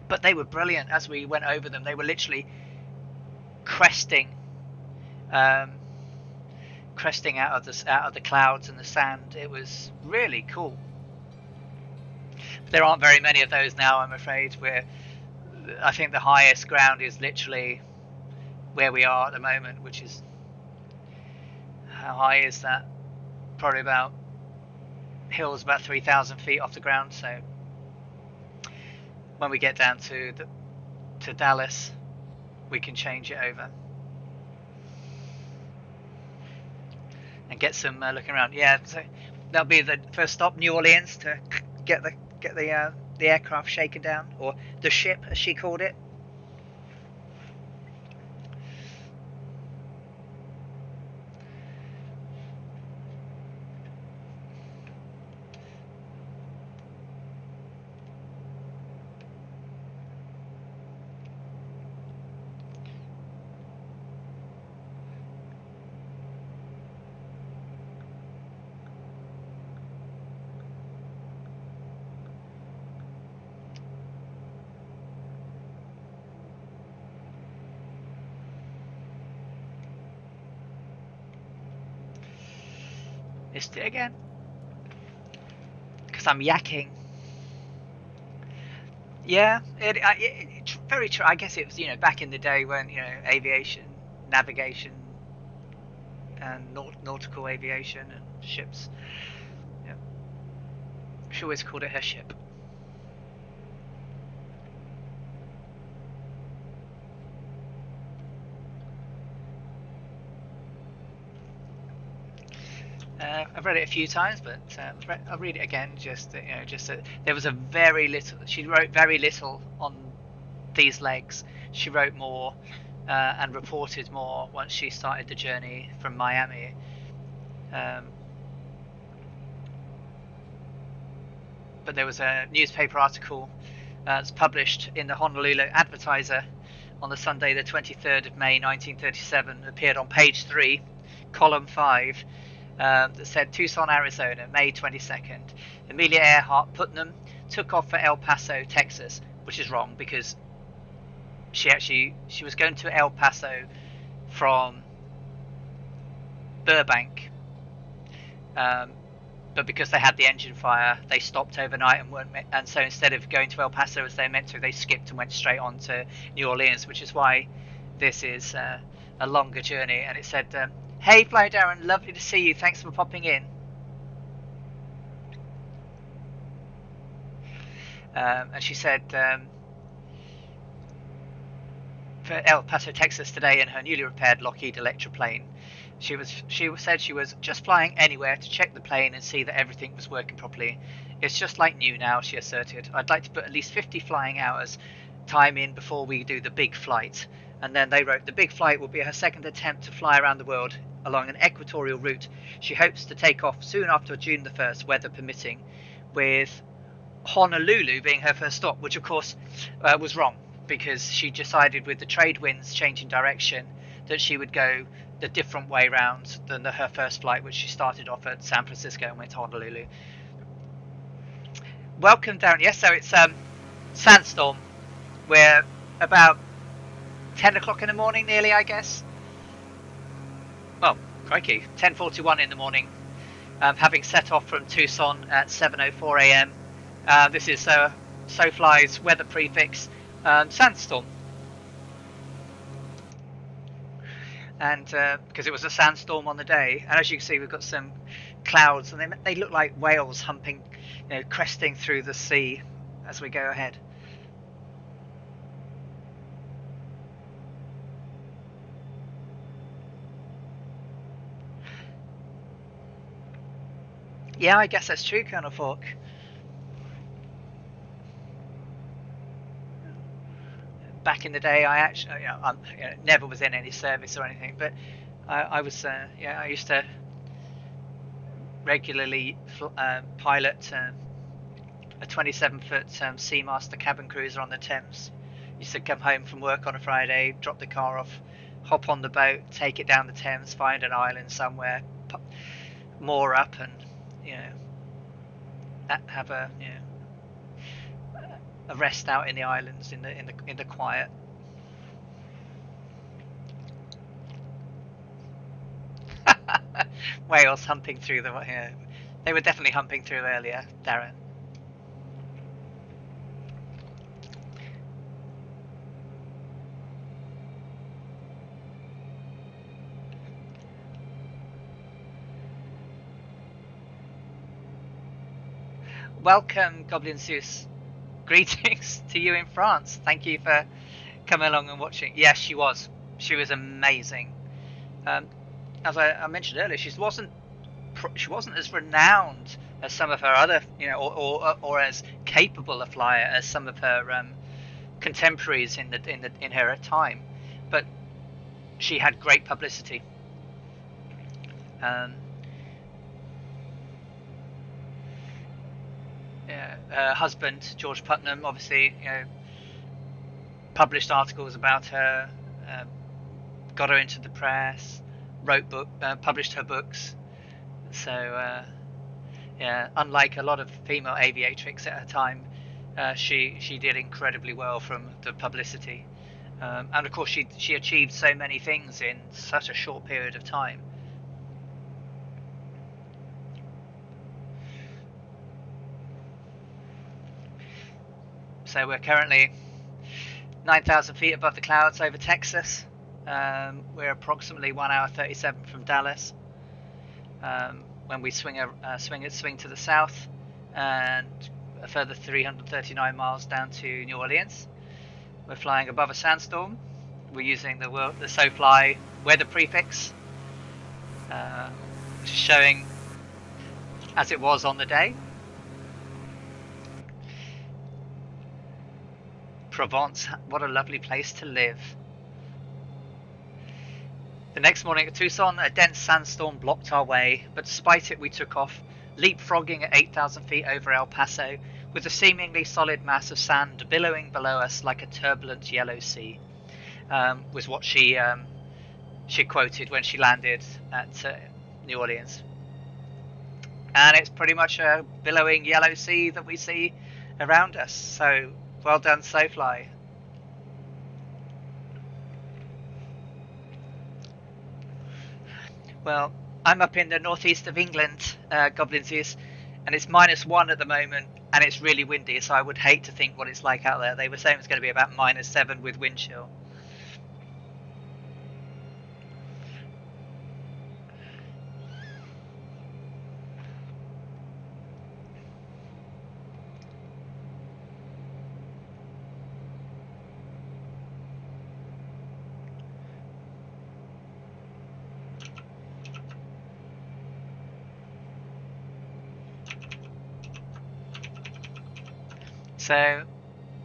But they were brilliant as we went over them. They were literally cresting out of the clouds and the sand. It was really cool. There aren't very many of those now, I'm afraid. I think the highest ground is literally where we are at the moment, which is, how high is that? Probably about hills about 3,000 feet off the ground. So when we get down to Dallas, we can change it over and get some looking around. Yeah, so that'll be the first stop, New Orleans, to get the aircraft shaken down, or the ship as she called it. missed it again because I'm yakking. Yeah, very true. I guess it was, back in the day when, aviation, navigation, and nautical aviation and ships. Yeah. She always called it her ship. I've read it a few times, but I'll read it again. Just there was a very little. She wrote very little on these legs. She wrote more and reported more once she started the journey from Miami. But there was a newspaper article that's published in the Honolulu Advertiser on the Sunday, the 23rd of May, 1937. Appeared on page 3, column 5. That said Tucson, Arizona, May 22nd. Amelia Earhart Putnam took off for El Paso, Texas, which is wrong because she was going to El Paso from Burbank, but because they had the engine fire, they stopped overnight and so instead of going to El Paso as they meant to, they skipped and went straight on to New Orleans, which is why this is a longer journey. And it said, "Hey, Fly Darren, lovely to see you. Thanks for popping in." And she said, for El Paso, Texas today in her newly repaired Lockheed Electra plane. She said she was just flying anywhere to check the plane and see that everything was working properly. It's just like new now, she asserted. I'd like to put at least 50 flying hours time in before we do the big flight. And then they wrote, the big flight will be her second attempt to fly around the world along an equatorial route. She hopes to take off soon after June the 1st, weather permitting, with Honolulu being her first stop, which of course was wrong because she decided with the trade winds changing direction that she would go the different way round than her first flight, which she started off at San Francisco and went to Honolulu. Welcome down. Yes, so it's sandstorm. We're about 10 o'clock in the morning nearly, I guess. Well, crikey, 10:41 in the morning. Having set off from Tucson at 7:04 a.m. This is SoFly's weather prefix, sandstorm. And because it was a sandstorm on the day, and as you can see, we've got some clouds, and they look like whales humping, cresting through the sea as we go ahead. Yeah, I guess that's true, Colonel Falk. Back in the day, I actually never was in any service or anything, but I was I used to regularly pilot a 27-foot Seamaster cabin cruiser on the Thames. Used to come home from work on a Friday, drop the car off, hop on the boat, take it down the Thames, find an island somewhere, moor up, and have a rest out in the islands in the quiet. Whales humping through they were definitely humping through earlier, Darren. Welcome, Goblin Zeus. Greetings to you in France. Thank you for coming along and watching. Yes, she was amazing. As I mentioned earlier, she wasn't as renowned as some of her other, or as capable a flyer as some of her contemporaries in her time, but she had great publicity. Her husband, George Putnam, obviously, published articles about her, got her into the press, published her books. So, unlike a lot of female aviatrix at her time, she did incredibly well from the publicity. And of course, she achieved so many things in such a short period of time. So we're currently 9,000 feet above the clouds over Texas. We're approximately 1 hour 37 from Dallas. When we swing to the south, and a further 339 miles down to New Orleans. We're flying above a sandstorm. We're using the SoFly weather prefix, which is showing as it was on the day. Provence, what a lovely place to live. The next morning at Tucson, a dense sandstorm blocked our way, but despite it we took off, leapfrogging at 8,000 feet over El Paso, with a seemingly solid mass of sand billowing below us like a turbulent yellow sea, was what she quoted when she landed at New Orleans. And it's pretty much a billowing yellow sea that we see around us, so well done, SoFly. Well, I'm up in the northeast of England, Goblinsies, and it's -1 at the moment, and it's really windy, so I would hate to think what it's like out there. They were saying it's going to be about -7 with wind chill. So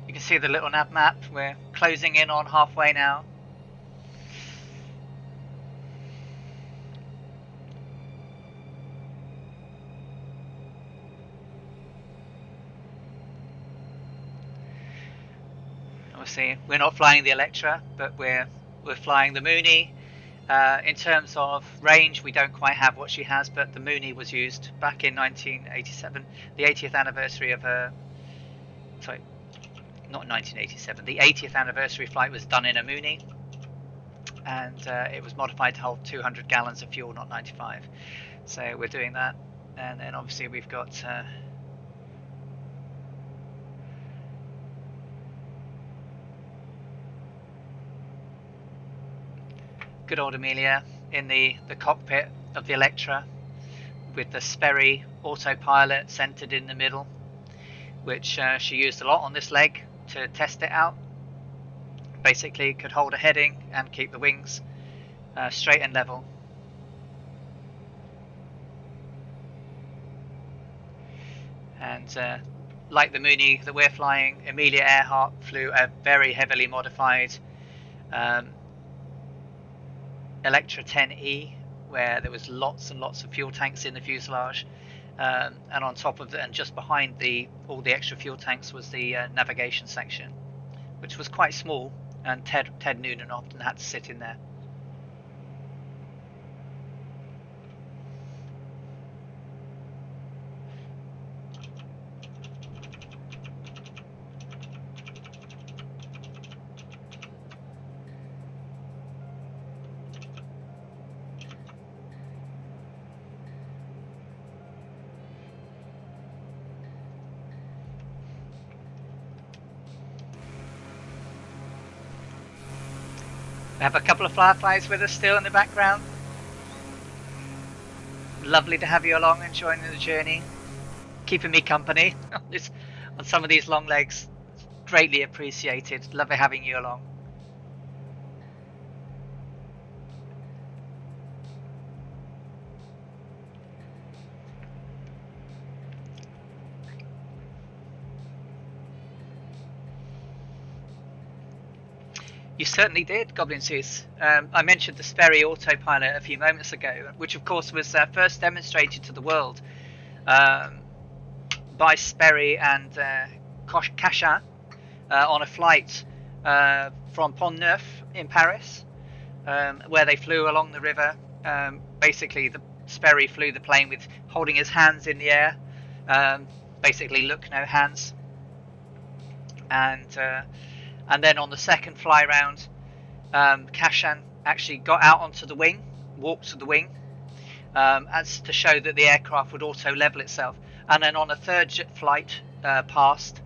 you can see the little nav map. We're closing in on halfway now. Obviously, we're not flying the Electra, but we're flying the Mooney. In terms of range, we don't quite have what she has, but the Mooney was used back in 1987, the 80th anniversary of her. Sorry, not 1987. The 80th anniversary flight was done in a Mooney, and it was modified to hold 200 gallons of fuel, not 95. So we're doing that, and then obviously we've got good old Amelia in the cockpit of the Electra, with the Sperry Autopilot centered in the middle, which she used a lot on this leg to test it out. Basically could hold a heading and keep the wings straight and level. And like the Mooney that we're flying, Amelia Earhart flew a very heavily modified Electra 10E, where there was lots and lots of fuel tanks in the fuselage. And on top of that, and just behind all the extra fuel tanks, was the navigation section, which was quite small, and Ted Noonan often had to sit in there. We have a couple of fireflies with us still in the background. Lovely to have you along and joining the journey, keeping me company on some of these long legs. Greatly appreciated. Love having you along. You certainly did, Goblinsies. I mentioned the Sperry Autopilot a few moments ago, which of course was first demonstrated to the world by Sperry and Cachin on a flight from Pont Neuf in Paris, where they flew along the river. Basically, the Sperry flew the plane with holding his hands in the air, basically look no hands, and then on the second fly round, Cachin actually got out onto the wing, walked to the wing, as to show that the aircraft would auto level itself. And then on a third flight past,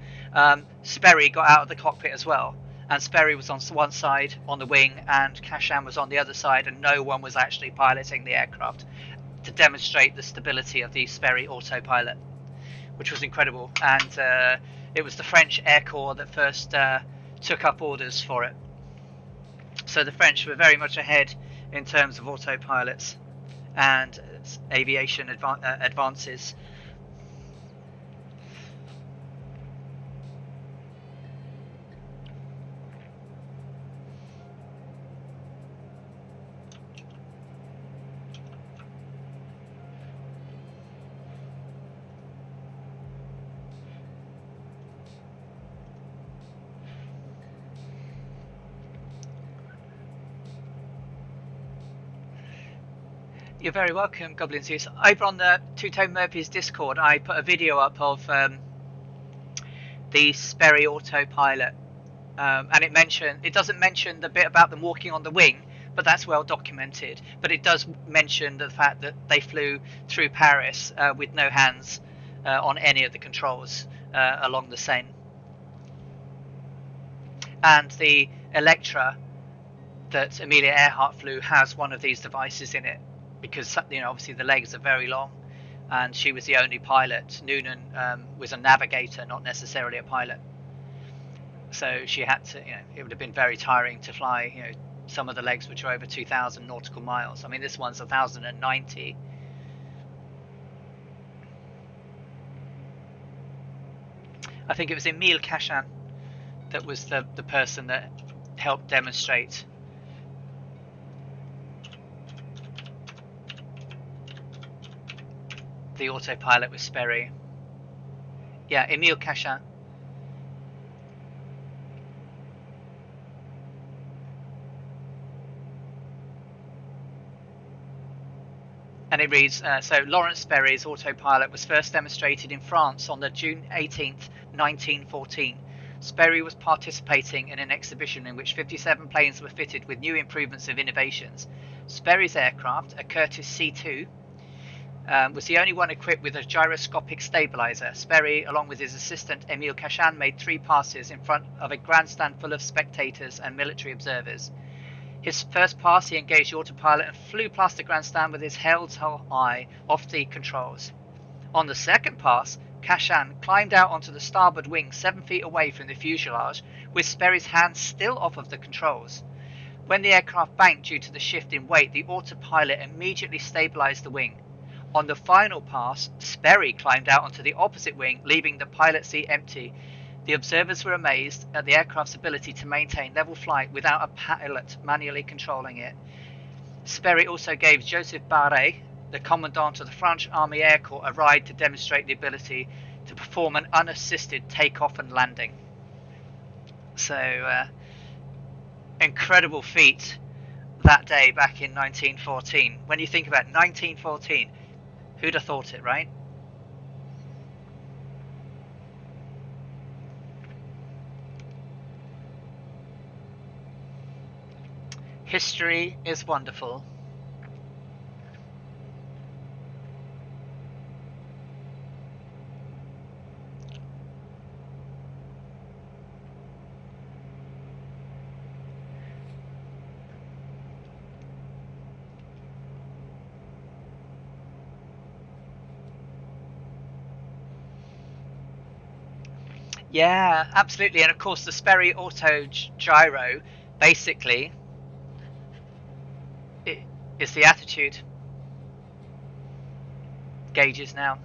Sperry got out of the cockpit as well, and Sperry was on one side on the wing and Kashan was on the other side, and no one was actually piloting the aircraft, to demonstrate the stability of the Sperry Autopilot, which was incredible. And it was the French Air Corps that first took up orders for it. So the French were very much ahead in terms of autopilots and aviation advances. You're very welcome, Goblin Zeus. Over on the Two-Tone Murphy's Discord, I put a video up of the Sperry Autopilot, and it doesn't mention the bit about them walking on the wing, but that's well documented. But it does mention the fact that they flew through Paris with no hands on any of the controls along the Seine. And the Electra that Amelia Earhart flew has one of these devices in it, because obviously the legs are very long, and she was the only pilot. Noonan was a navigator, not necessarily a pilot, so she had to. It would have been very tiring to fly. Some of the legs which are over 2,000 nautical miles. I mean, this one's 1,090. I think it was Emile Kashan that was the person that helped demonstrate the autopilot with Sperry. Yeah, Emile Kashan. And it reads, so Lawrence Sperry's autopilot was first demonstrated in France on the June 18th, 1914. Sperry was participating in an exhibition in which 57 planes were fitted with new improvements of innovations. Sperry's aircraft, a Curtiss C-2, was the only one equipped with a gyroscopic stabilizer. Sperry, along with his assistant Emile Kashan, made 3 passes in front of a grandstand full of spectators and military observers. His first pass, he engaged the autopilot and flew past the grandstand with his held high off the controls. On the second pass, Kashan climbed out onto the starboard wing 7 feet away from the fuselage, with Sperry's hands still off of the controls. When the aircraft banked due to the shift in weight, the autopilot immediately stabilized the wing. On the final pass, Sperry climbed out onto the opposite wing, leaving the pilot seat empty. The observers were amazed at the aircraft's ability to maintain level flight without a pilot manually controlling it. Sperry also gave Joseph Barré, the commandant of the French Army Air Corps, a ride to demonstrate the ability to perform an unassisted takeoff and landing. So, incredible feat that day back in 1914. When you think about 1914, who'd have thought it, right? History is wonderful. Yeah, absolutely. And of course, the Sperry Auto Gyro basically is the attitude gauges now.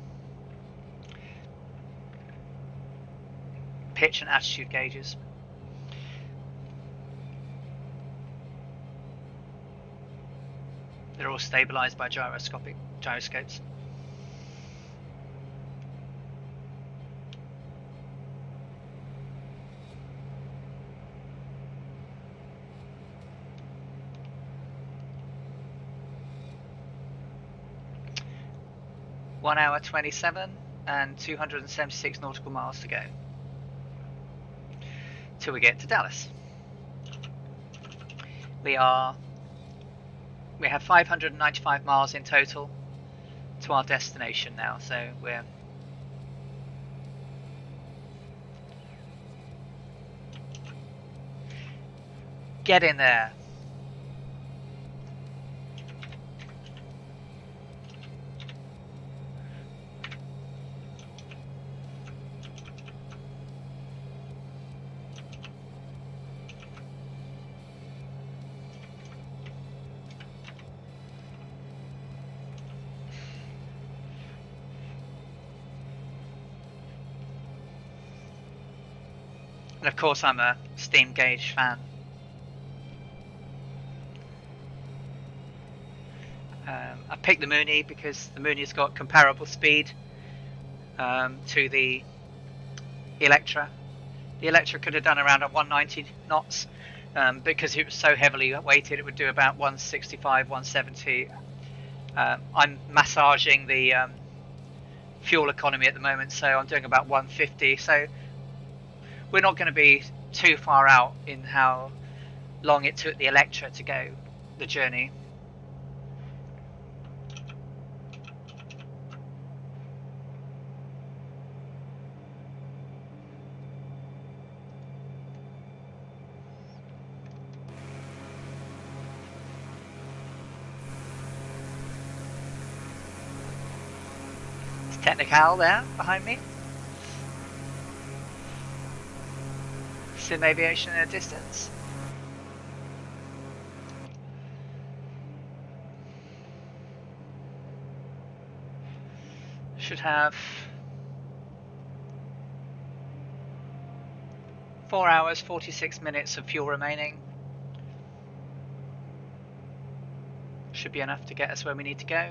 Pitch and attitude gauges. They're all stabilized by gyroscopes. One hour 27 and 276 nautical miles to go till we get to Dallas. We have 595 miles in total to our destination now, so we're Get in there. And of course I'm a steam gauge fan. I picked the Mooney because the Mooney's got comparable speed to the Electra. The Electra could have done around at 190 knots because it was so heavily weighted. It would do about 165, 170. I'm massaging the fuel economy at the moment, so I'm doing about 150. So we're not going to be too far out in how long it took the Electra to go the journey. It's Technical there behind me. Sim Aviation in the distance. Should have 4 hours 46 minutes of fuel remaining. Should be enough to get us where we need to go.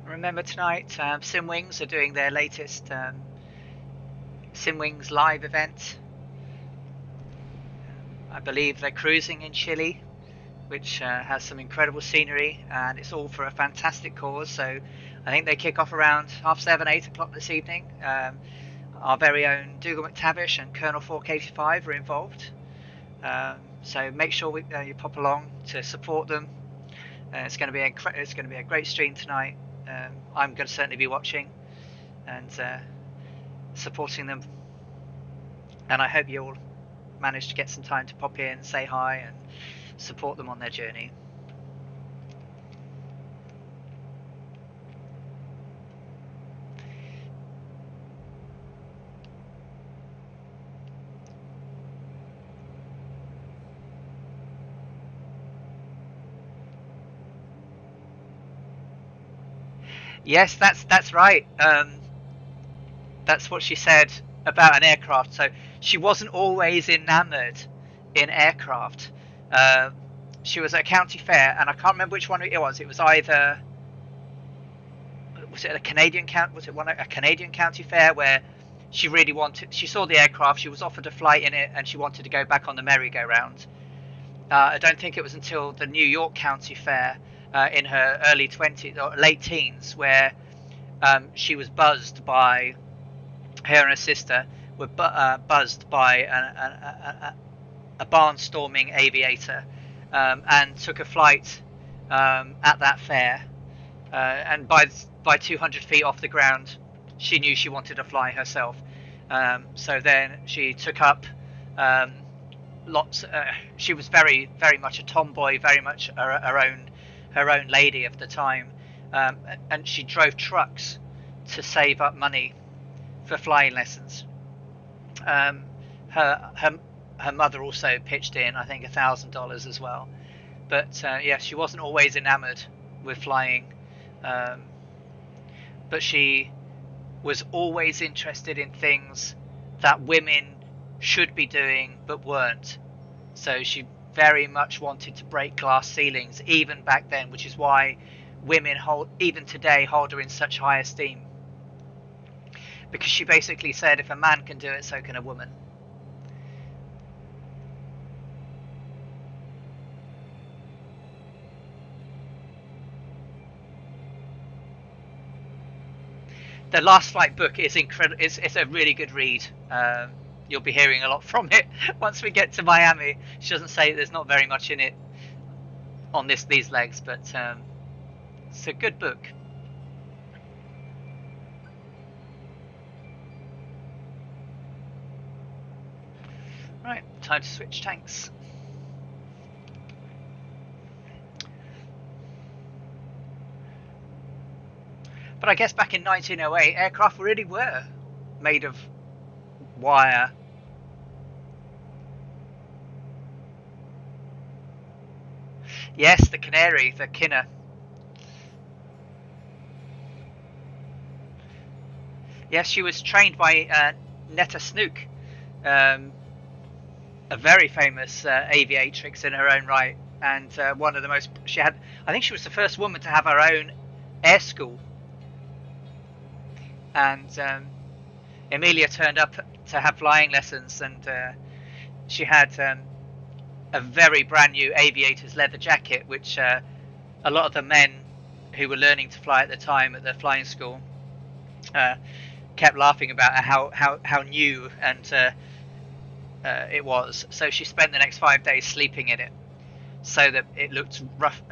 Remember tonight, Simwings are doing their latest Simwings live event. I believe they're cruising in Chile, which has some incredible scenery, and it's all for a fantastic cause. So I think they kick off around 7:30, 8 o'clock this evening. Our very own Dougal McTavish and Colonel 485 are involved. So make sure you pop along to support them. It's going to be a great stream tonight. I'm going to certainly be watching and supporting them, and I hope you all manage to get some time to pop in, say hi, and support them on their journey. Yes, that's right. That's what she said about an aircraft. So she wasn't always enamored in aircraft. She was at a county fair, and I can't remember which one it was. It was either a Canadian county fair where she really wanted. She saw the aircraft. She was offered a flight in it, and she wanted to go back on the merry-go-round. I don't think it was until the New York County Fair in her early 20s or late teens where she was buzzed by, her and her sister were buzzed by a barnstorming aviator and took a flight at that fair. And by 200 feet off the ground, she knew she wanted to fly herself. So then she took up she was very, very much a tomboy, very much her own lady of the time, and she drove trucks to save up money for flying lessons. Her mother also pitched in, I think, $1,000 as well. But yeah, she wasn't always enamored with flying, but she was always interested in things that women should be doing but weren't. So she very much wanted to break glass ceilings even back then, which is why women even today hold her in such high esteem, because she basically said if a man can do it, so can a woman. The Last Flight book is incredible. It's a really good read. You'll be hearing a lot from it once we get to Miami. She doesn't say there's not very much in it on these legs, but it's a good book. Right, time to switch tanks. But I guess back in 1908, aircraft really were made of wire. Yes, the Canary, the Kinner. Yes, she was trained by Netta Snook, a very famous aviatrix in her own right, and one of the most. She had, I think, she was the first woman to have her own air school. And Amelia turned up to have flying lessons, and she had a very brand new aviator's leather jacket, which a lot of the men who were learning to fly at the time at the flying school kept laughing about how new and it was. So she spent the next 5 days sleeping in it, so that it looked rough,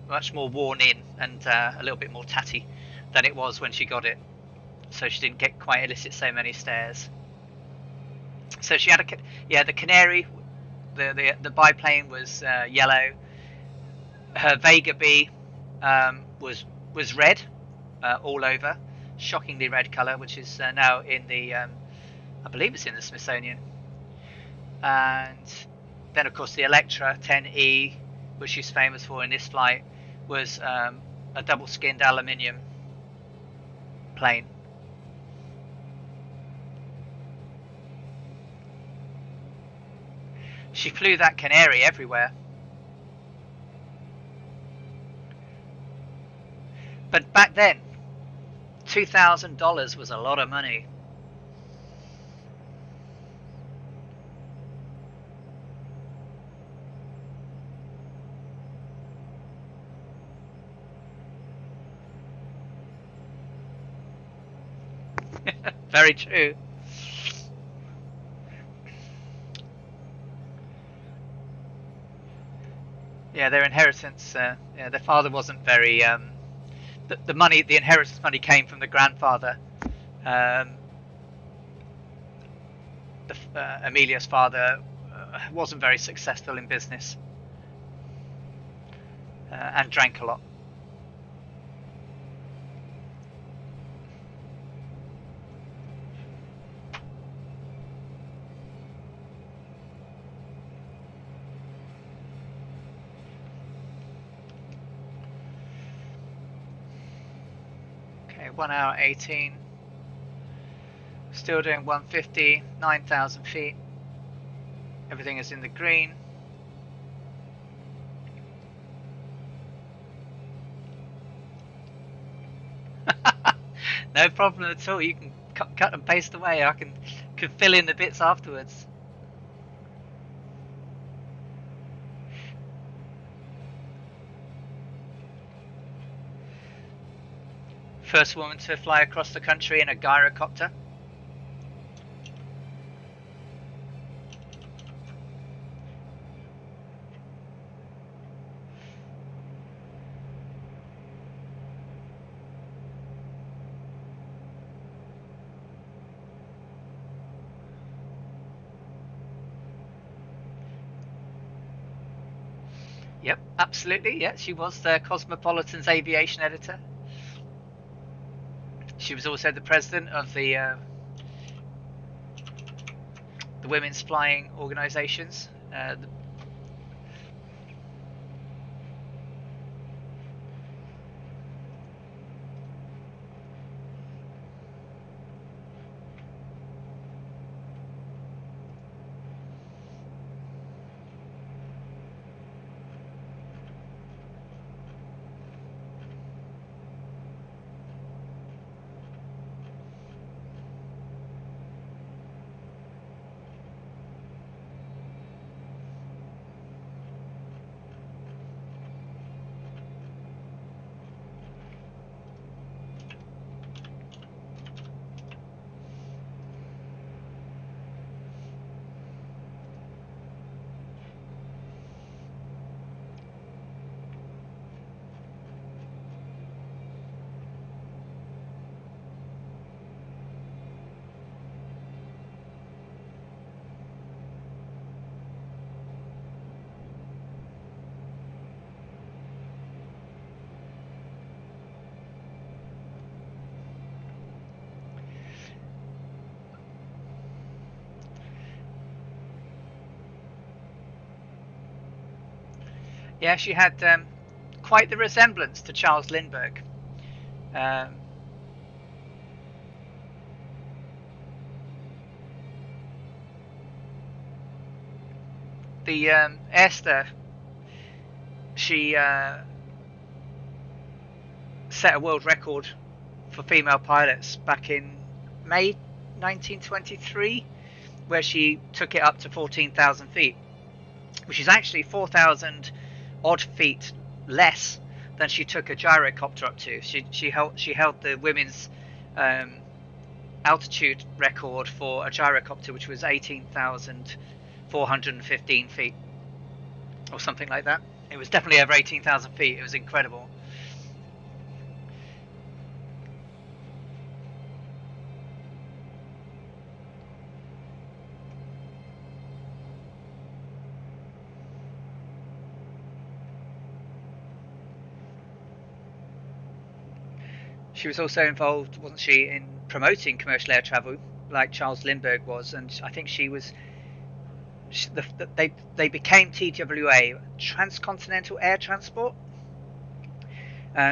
much more worn in, and a little bit more tatty than it was when she got it. So she didn't get quite elicit so many stares. So she had the Canary, the biplane was yellow. Her Vega B was red all over, shockingly red colour, which is now in the I believe it's in the Smithsonian. And then of course the Electra 10E, which she's famous for in this flight, was a double skinned aluminium plane. She flew that Canary everywhere. But back then, $2,000 was a lot of money. Very true. Yeah, their inheritance. Yeah, their father wasn't very. The inheritance money came from the grandfather. Amelia's father wasn't very successful in business and drank a lot. Okay, 1 hour 18. Still doing 150, 9,000 feet. Everything is in the green. No problem at all. You can cut and paste away. I can fill in the bits afterwards. First woman to fly across the country in a gyrocopter. Yep, absolutely. Yeah, she was the Cosmopolitan's aviation editor. She was also the president of the women's flying organisations. Yeah, she had quite the resemblance to Charles Lindbergh. Um, the Esther, she set a world record for female pilots back in May 1923, where she took it up to 14,000 feet, which is actually 4,000 odd feet less than she took a gyrocopter up to. She held the women's um, altitude record for a gyrocopter, which was 18,415 feet or something like that. It was definitely over 18,000 feet. It was incredible. She was also involved, wasn't she, in promoting commercial air travel, like Charles Lindbergh was, and I think she was. They became TWA, Transcontinental Air Transport.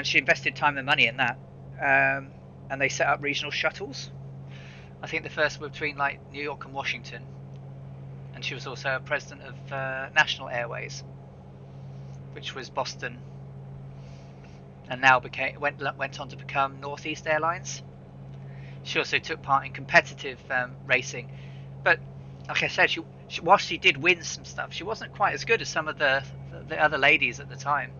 She invested time and money in that, and they set up regional shuttles. I think the first were between like New York and Washington, and she was also a president of National Airways, which was Boston, and now went on to become Northeast Airlines. She also took part in competitive racing, but like I said, whilst she did win some stuff, she wasn't quite as good as some of the other ladies at the time.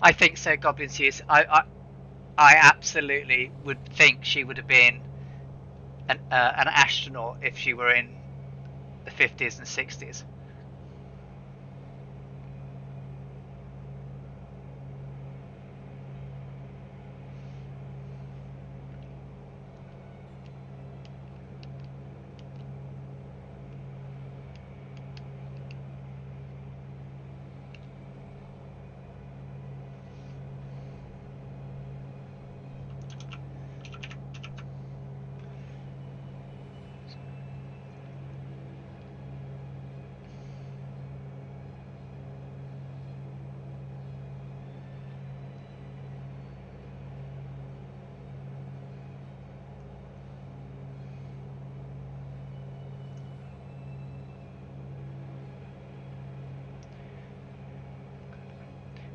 I think so. Goblins use. I absolutely would think she would have been an astronaut if she were in the 50s and 60s.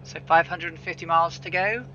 So 550 miles to go.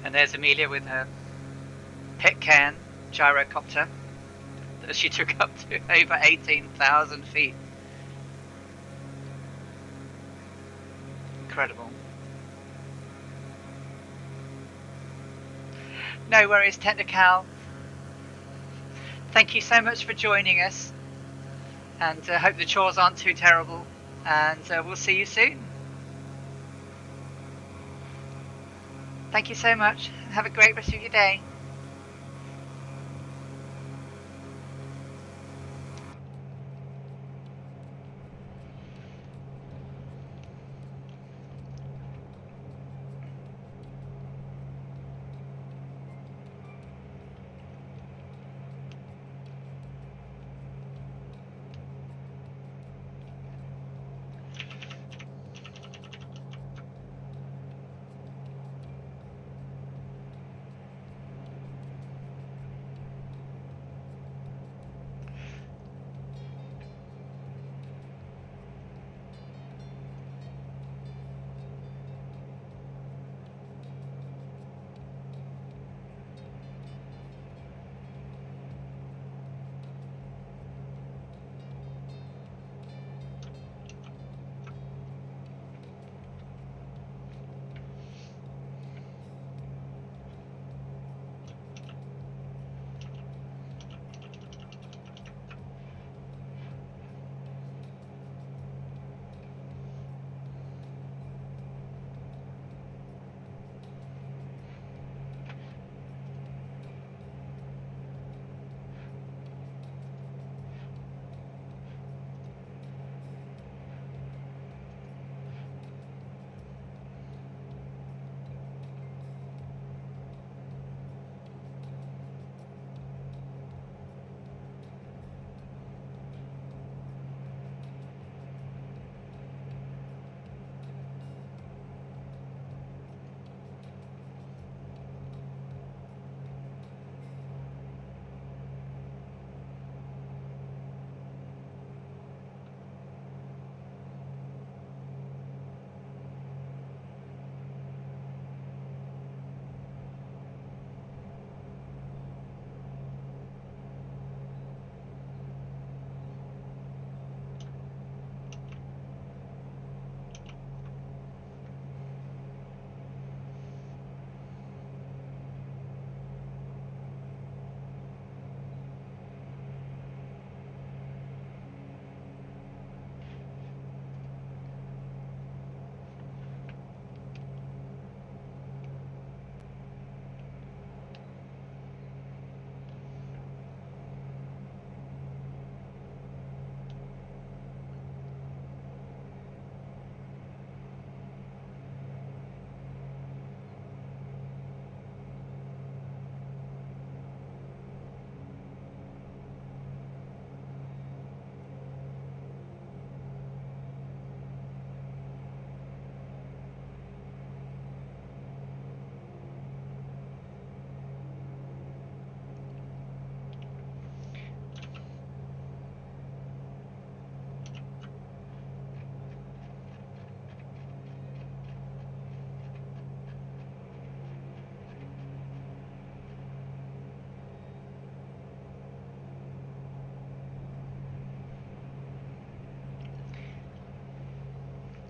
And there's Amelia with her Pitcairn gyrocopter that she took up to over 18,000 feet. Incredible. No worries, Technical. Thank you so much for joining us, and hope the chores aren't too terrible, and we'll see you soon. Thank you so much. Have a great rest of your day.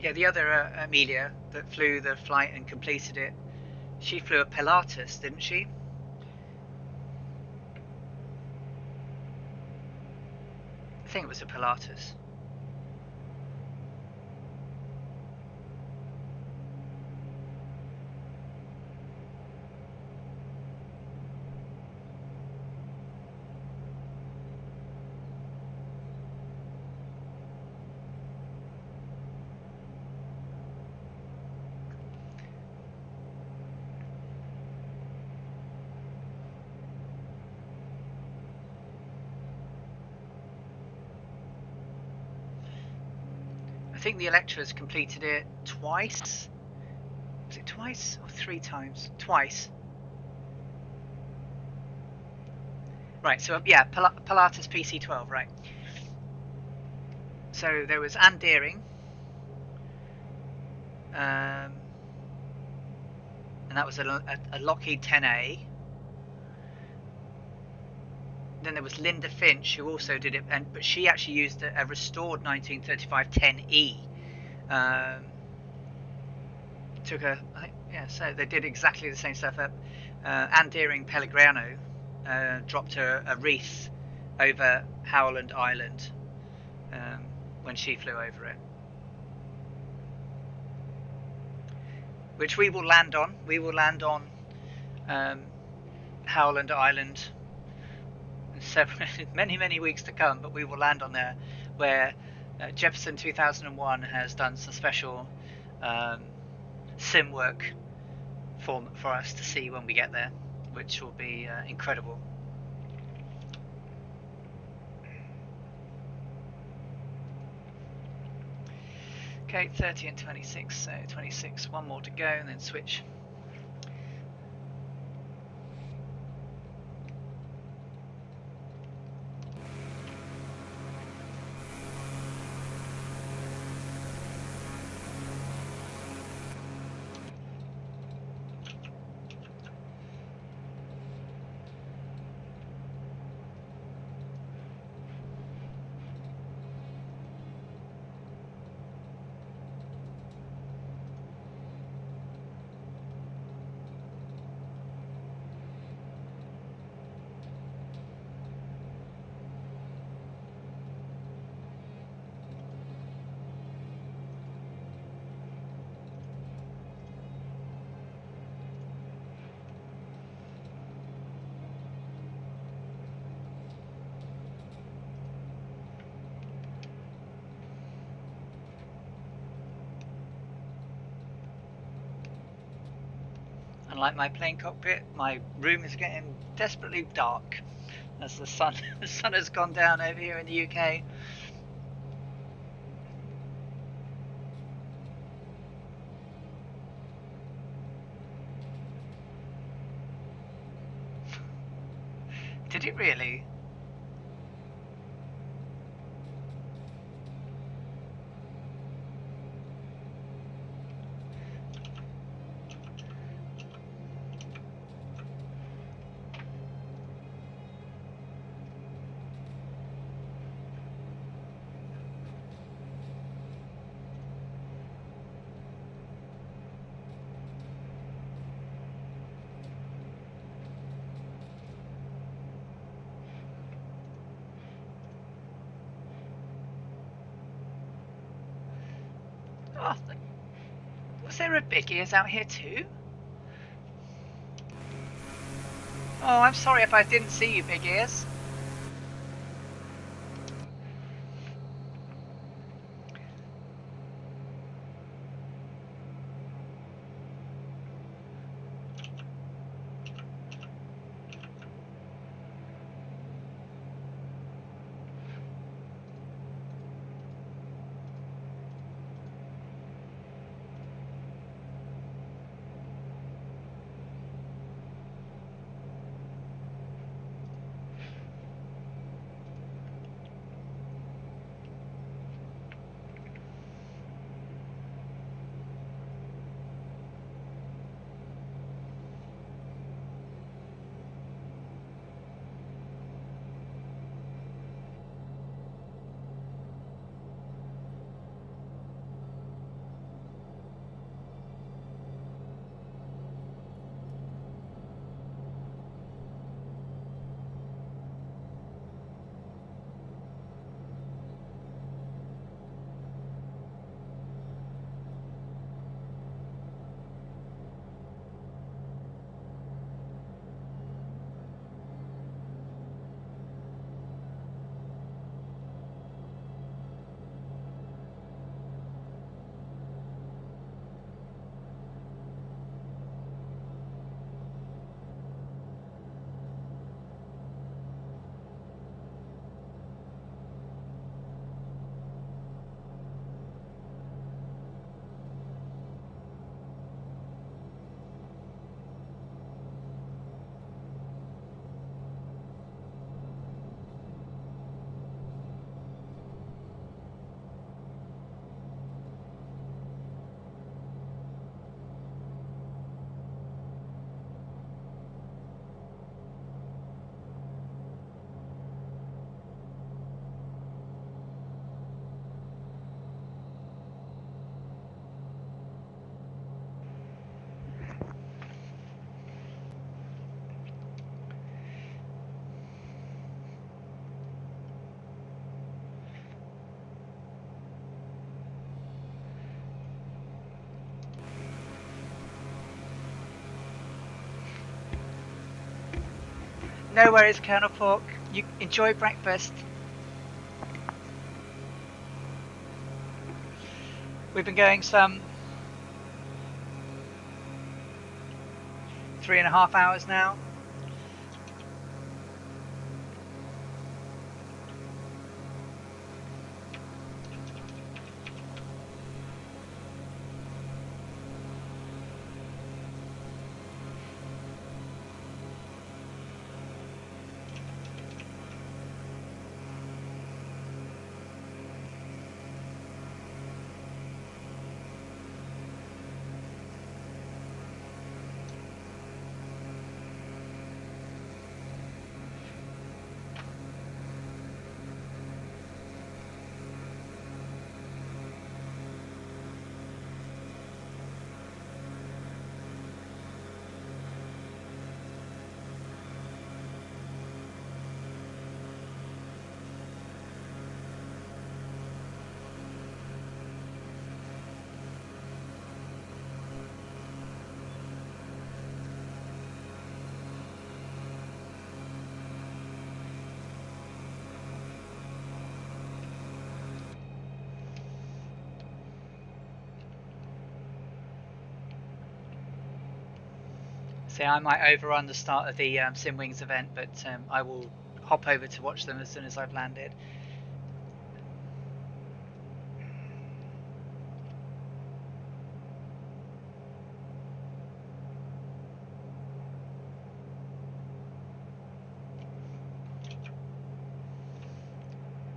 Yeah, the other Amelia that flew the flight and completed it, she flew a Pilatus, didn't she? I think it was a Pilatus. I think the Electra's completed it twice. Was it twice or 3 times? Twice. Right, so yeah, Pilatus PC-12, right. So there was Anne Deering, and that was a Lockheed 10A. Then there was Linda Finch, who also did it, but she actually used a restored 1935 10E. Took a, I think, yeah, so they did exactly the same stuff. Anne Deering Pellegrino dropped a wreath over Howland Island when she flew over it, which we will land on. We will land on Howland Island. Many weeks to come, but we will land on there, where Jefferson 2001 has done some special sim work for us to see when we get there, which will be incredible. Okay, 30 and 26, so 26, one more to go, and then switch. Unlike my plane cockpit, my room is getting desperately dark as the sun has gone down over here in the UK. Did it really? Oh, was there a big ears out here too? Oh, I'm sorry if I didn't see you, big ears. No worries, Colonel Pork. You enjoy breakfast. We've been going some 3.5 hours now. See, I might overrun the start of the Simwings event, but I will hop over to watch them as soon as I've landed.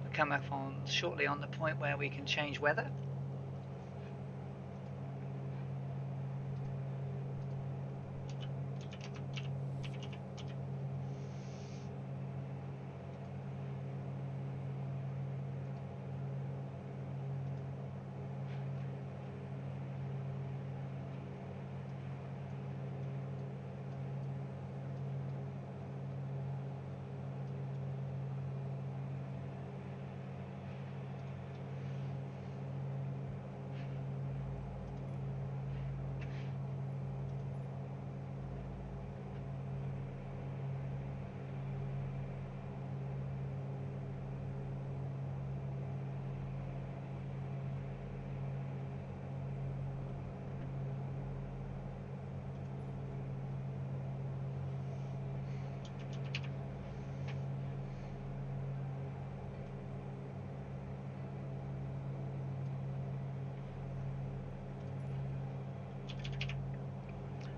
We'll come up on shortly on the point where we can change weather.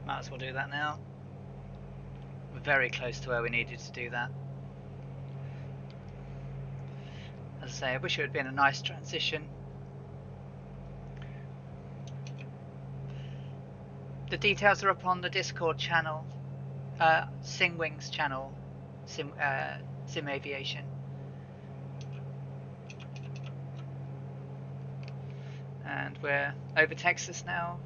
Might as well do that now. We're very close to where we needed to do that. As I say, I wish it had been a nice transition. The details are up on the Discord channel, Simwings channel, Sim Aviation. And we're over Texas now.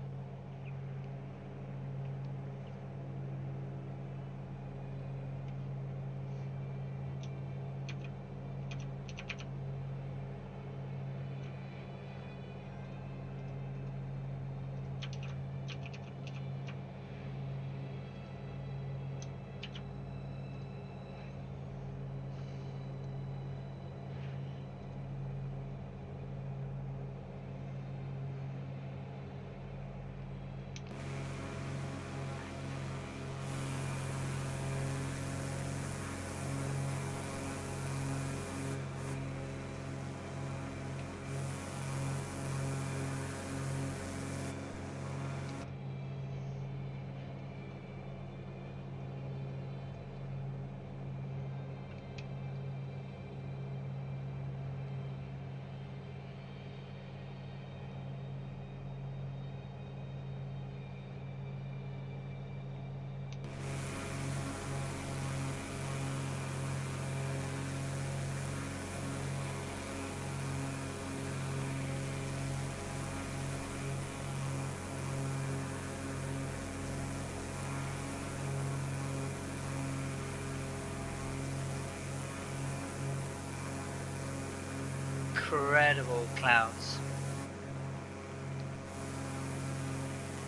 Incredible clouds.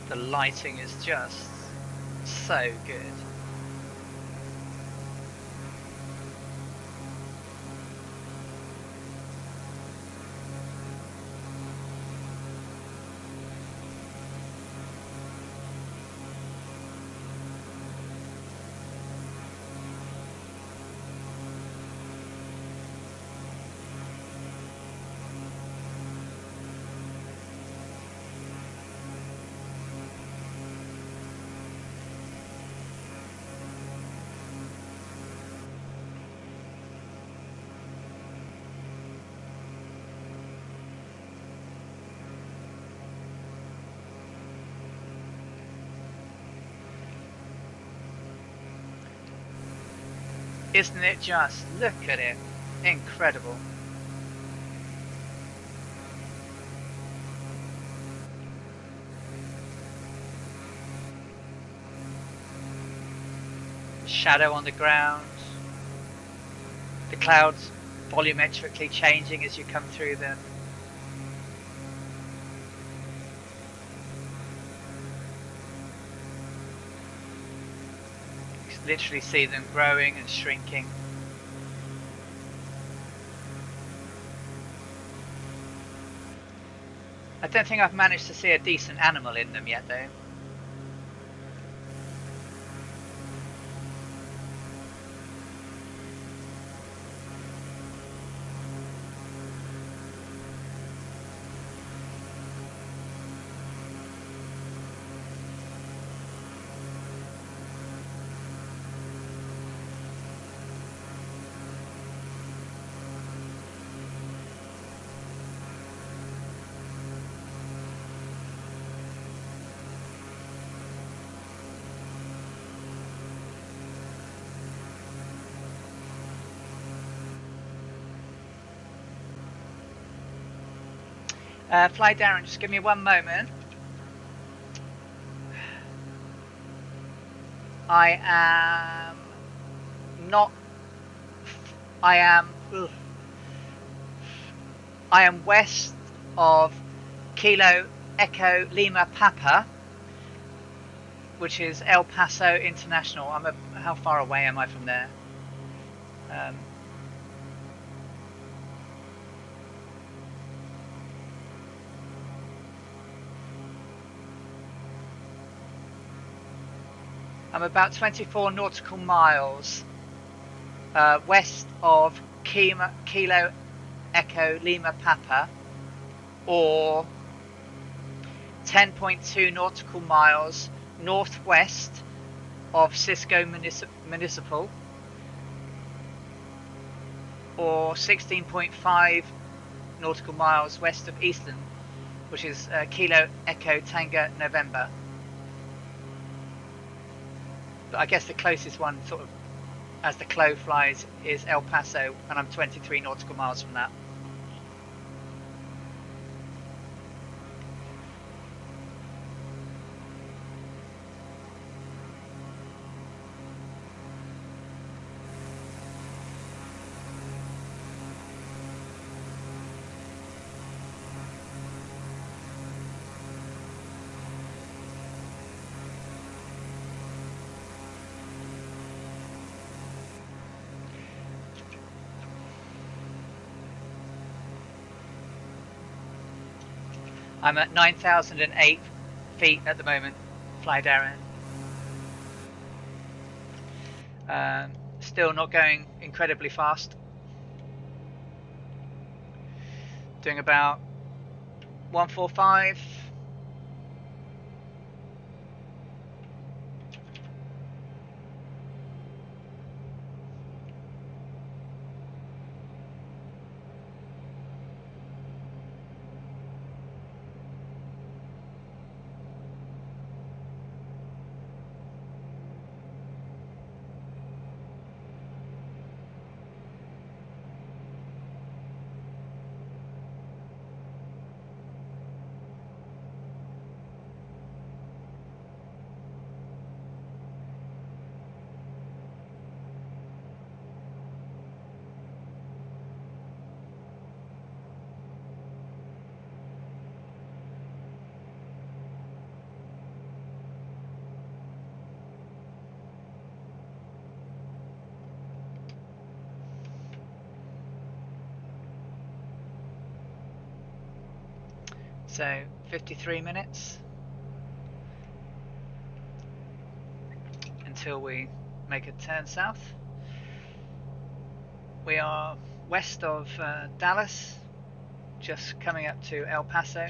The lighting is just so good. Isn't it just? Look at it. Incredible. The shadow on the ground. The clouds volumetrically changing as you come through them. You can literally see them growing and shrinking. I don't think I've managed to see a decent animal in them yet though. Fly Darren, just give me one moment. I am not. I am west of Kilo Echo Lima Papa, which is El Paso International. How far away am I from there? I'm about 24 nautical miles west of Kilo Echo Lima Papa, or 10.2 nautical miles northwest of Cisco Municipal, or 16.5 nautical miles west of Eastern, which is Kilo Echo Tango November. But I guess the closest one, sort of as the crow flies, is El Paso, and I'm 23 nautical miles from that. I'm at 9,008 feet at the moment, Fly Darren. Still not going incredibly fast. Doing about 145. So 53 minutes until we make a turn south. We are west of Dallas, just coming up to El Paso.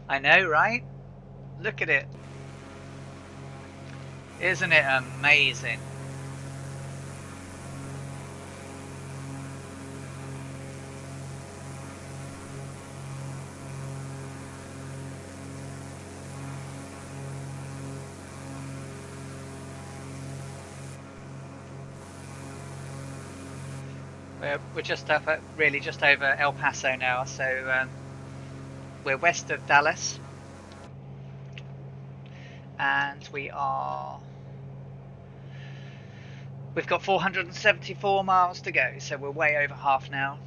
I know, right? Look at it. Isn't it amazing? We're just up at, really just over El Paso now, so we're west of Dallas, and we've got 474 miles to go, so we're way over half now.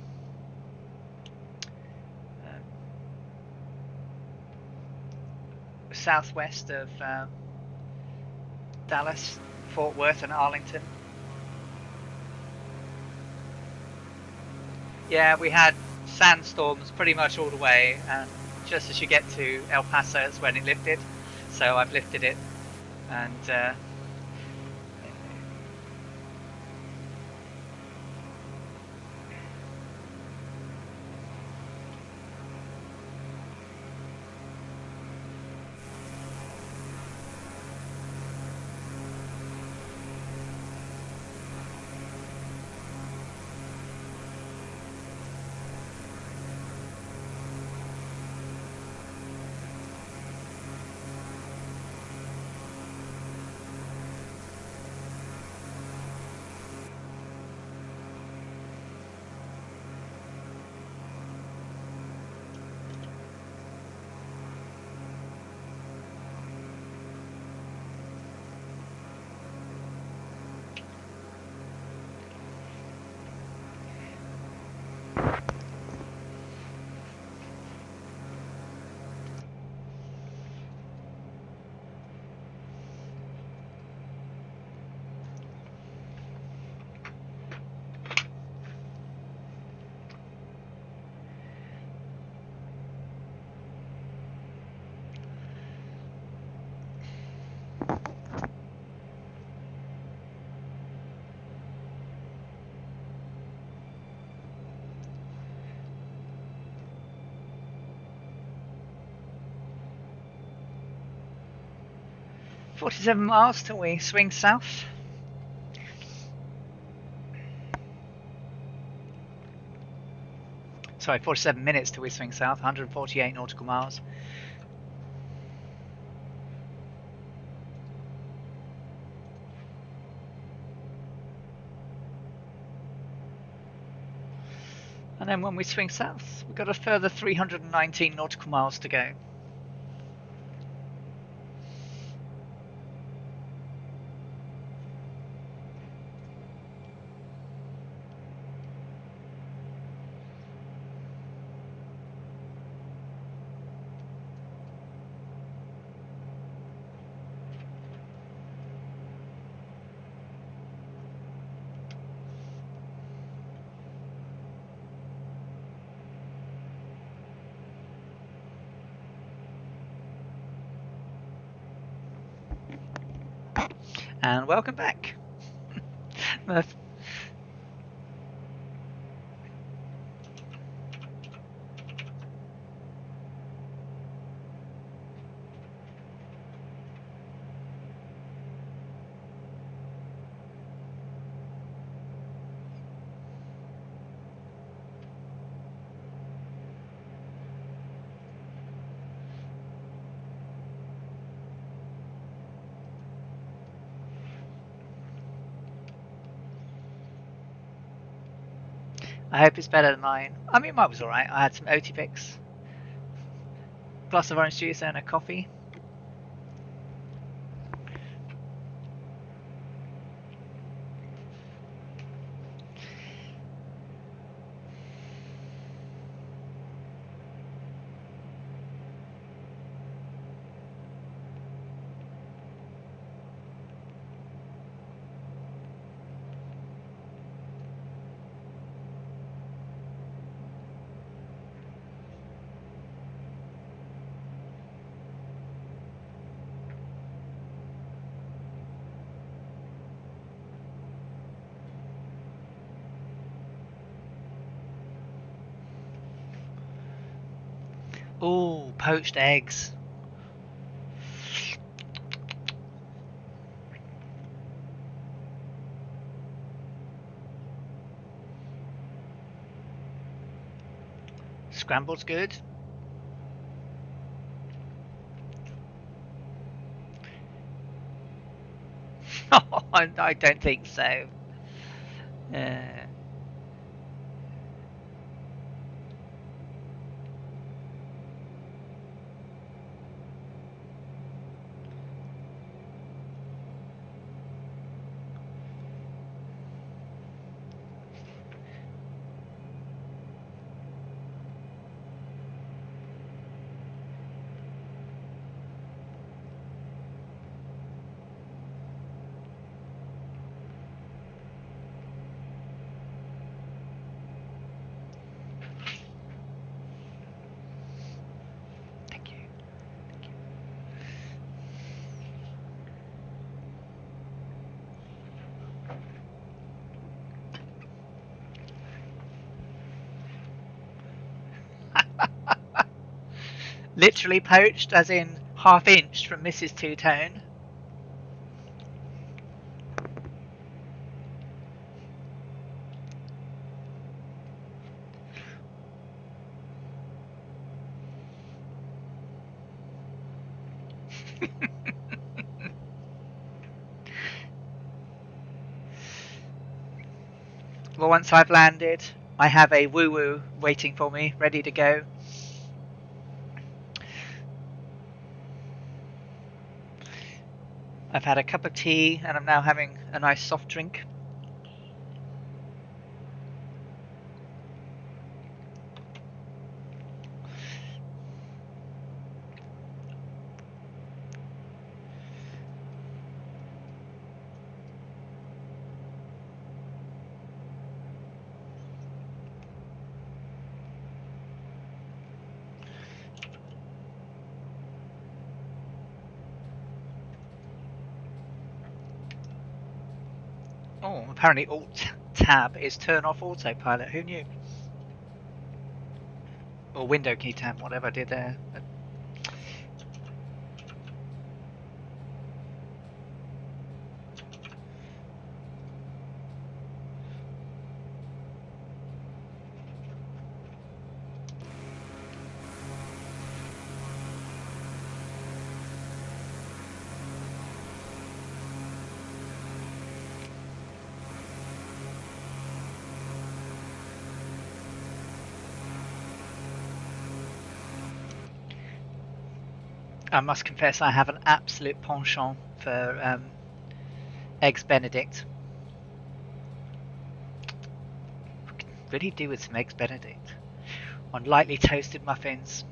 Southwest of Dallas, Fort Worth and Arlington. Yeah, we had sandstorms pretty much all the way, and just as you get to El Paso, that's when it lifted. So I've lifted it, and $47 miles till we swing south. Sorry, 47 minutes till we swing south, 148 nautical miles. And then when we swing south, we've got a further 319 nautical miles to go. And welcome back. Murph. I hope it's better than mine. I mean, mine was alright. I had some Oatipix, glass of orange juice and a coffee. Ooh, poached eggs. Scrambled's good. I don't think so. Thank you. Thank you. Literally poached, as in half-inched from Mrs. Two-Tone. Well, once I've landed, I have a woo-woo waiting for me, ready to go. I've had a cup of tea and I'm now having a nice soft drink. Oh, apparently Alt-Tab is turn off autopilot. Who knew? Or window key tab, whatever I did there. But 'I must confess I have an absolute penchant for eggs Benedict. Could really do with some eggs Benedict on lightly toasted muffins.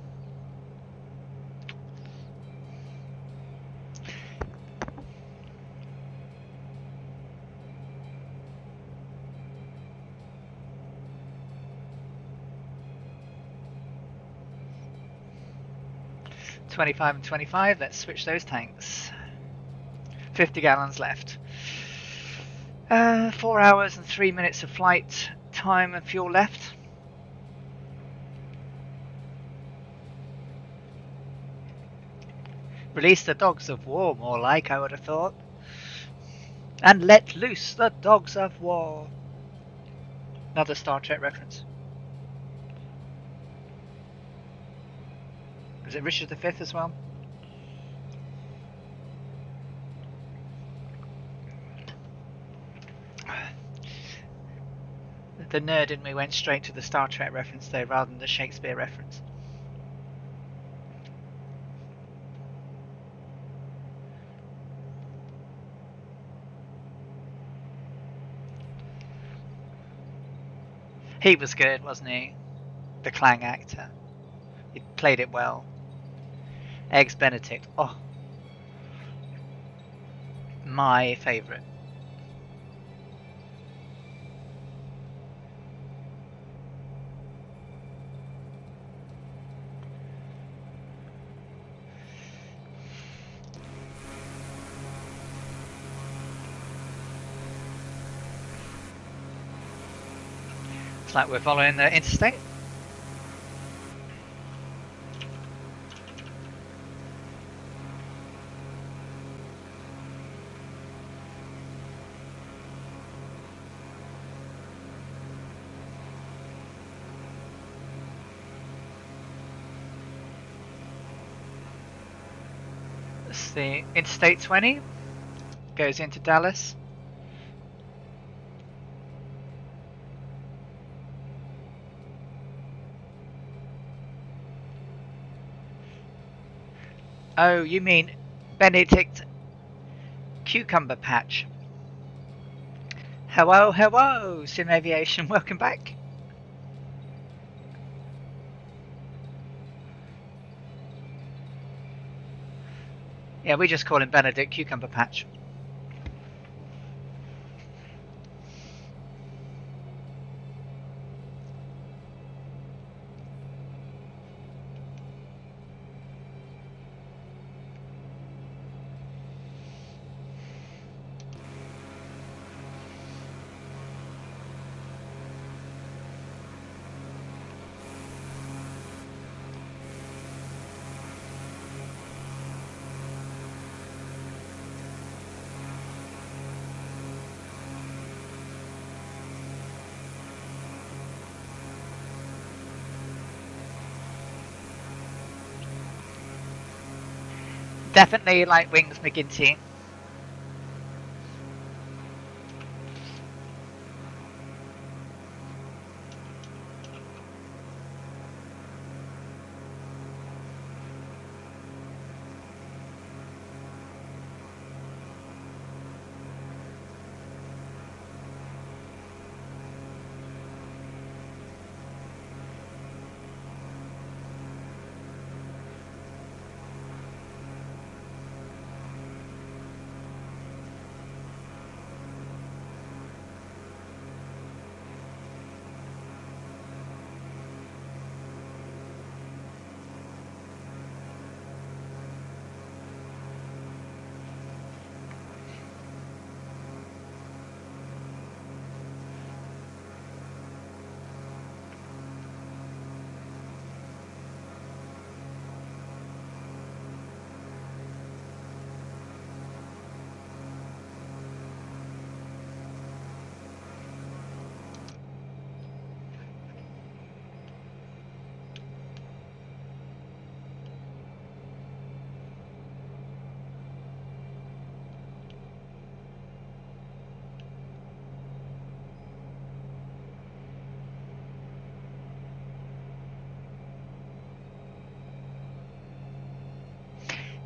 $25 and $25. Let's switch those tanks. 50 gallons left. 4 hours and 3 minutes of flight time and fuel left. Release the dogs of war, more like, I would have thought. And let loose the dogs of war. Another Star Trek reference. Is it Richard V as well? The nerd in me went straight to the Star Trek reference though, rather than the Shakespeare reference. He was good, wasn't he? The Clang actor. He played it well. Eggs Benedict. Oh. My favourite. It's like we're following the interstate. That's the Interstate 20. Goes into Dallas. Oh, you mean Benedict Cucumber Patch. Hello, hello, Sim Aviation, welcome back. Yeah, we just call him Benedict Cucumber Patch. Definitely like Wings McGinty.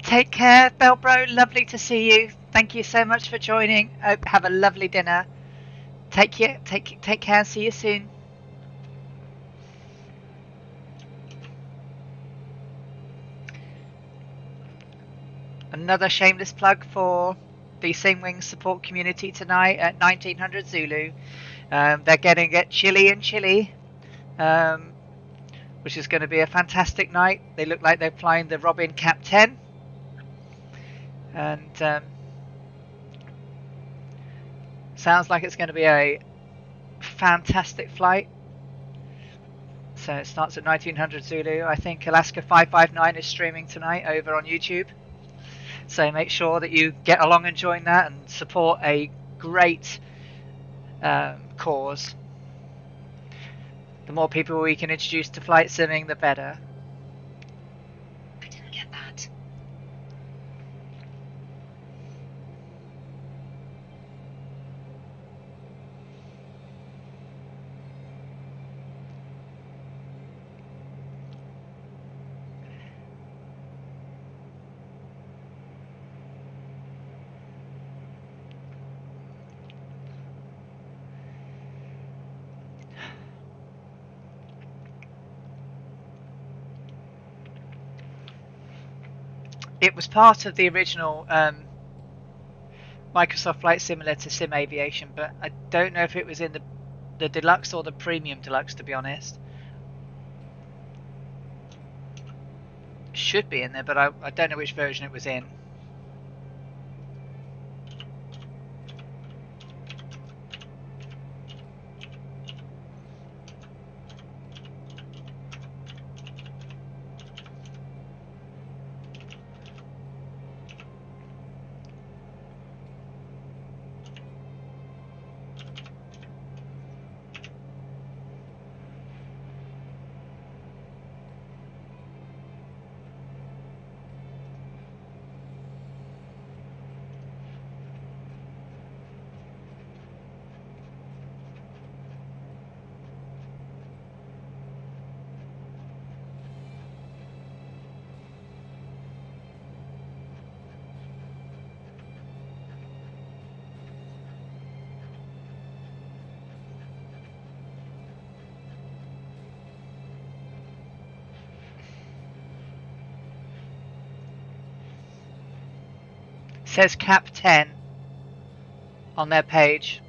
Take care, Belbro. Lovely to see you. Thank you so much for joining. Hope have a lovely dinner. Take care. See you soon. Another shameless plug for the Sing Wings support community tonight at 1900 Zulu. They're getting it chilly and chilly, which is going to be a fantastic night. They look like they're flying the Robin Cap 10. And sounds like it's going to be a fantastic flight. So it starts at 1900 Zulu. I think Alaska 559 is streaming tonight over on YouTube. So make sure that you get along and join that and support a great cause. The more people we can introduce to flight simming, the better. I didn't get that. It was part of the original Microsoft Flight Simulator Sim Aviation, but I don't know if it was in the deluxe or the premium deluxe, to be honest. Should be in there, but I don't know which version it was in. says Cap 10 on their page.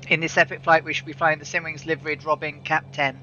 In this epic flight, we should be flying the Simwings liveried Robin Cap 10.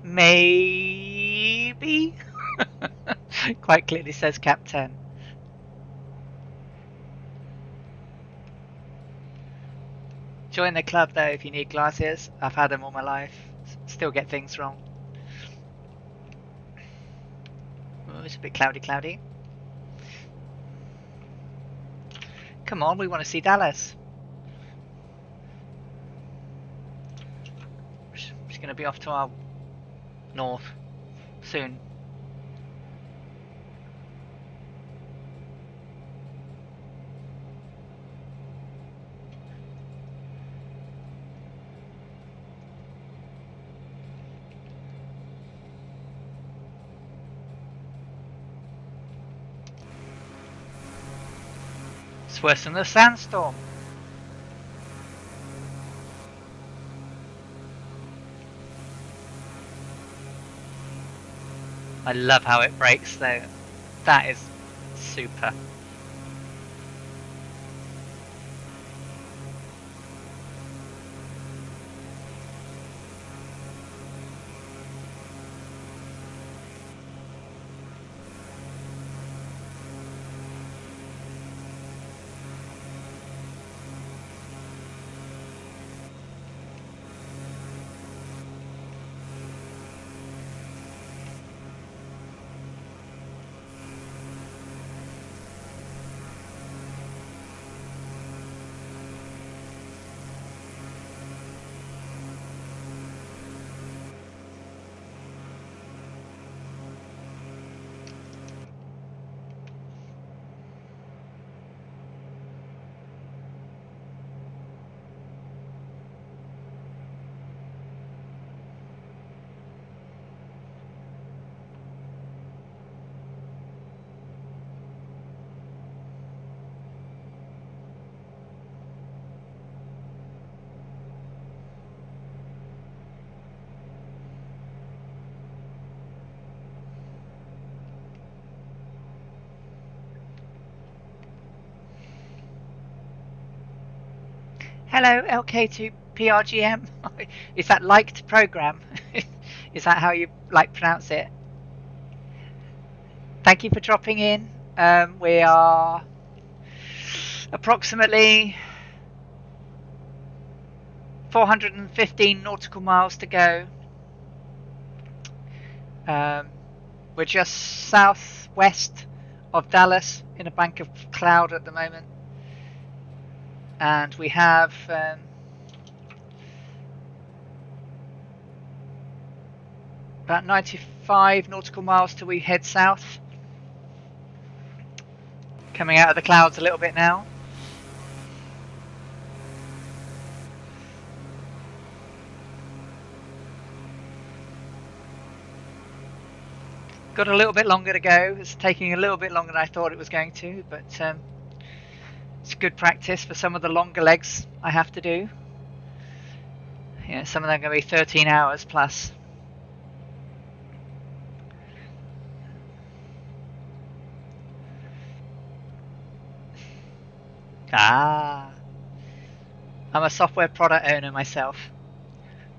Maybe? Quite clearly says Cap 10. Join the club though if you need glasses. I've had them all my life. Still get things wrong. Oh, it's a bit cloudy. Come on, we want to see Dallas. We're going to be off to our north soon. It's worse than the sandstorm. I love how it breaks though. That is super. Hello, LK2 PRGM. Is that liked program? Is that how you like pronounce it? Thank you for dropping in. We are approximately 415 nautical miles to go. We're just southwest of Dallas in a bank of cloud at the moment. And we have about 95 nautical miles till we head south. Coming out of the clouds a little bit now. Got a little bit longer to go. It's taking a little bit longer than I thought it was going to, but it's good practice for some of the longer legs I have to do. Yeah, some of them are going to be 13 hours plus. I'm a software product owner myself,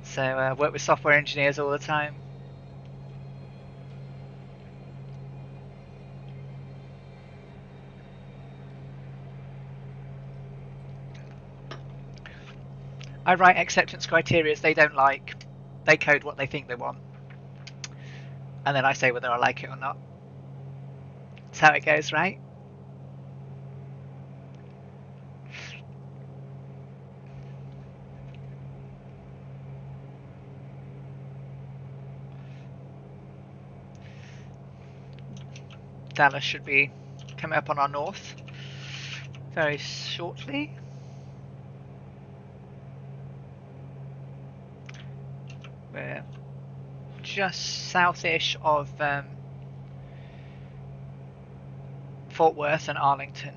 so I work with software engineers all the time. I write acceptance criteria they don't like. They code what they think they want. And then I say whether I like it or not. That's how it goes, right? Dallas should be coming up on our north very shortly. We're just southish of Fort Worth and Arlington.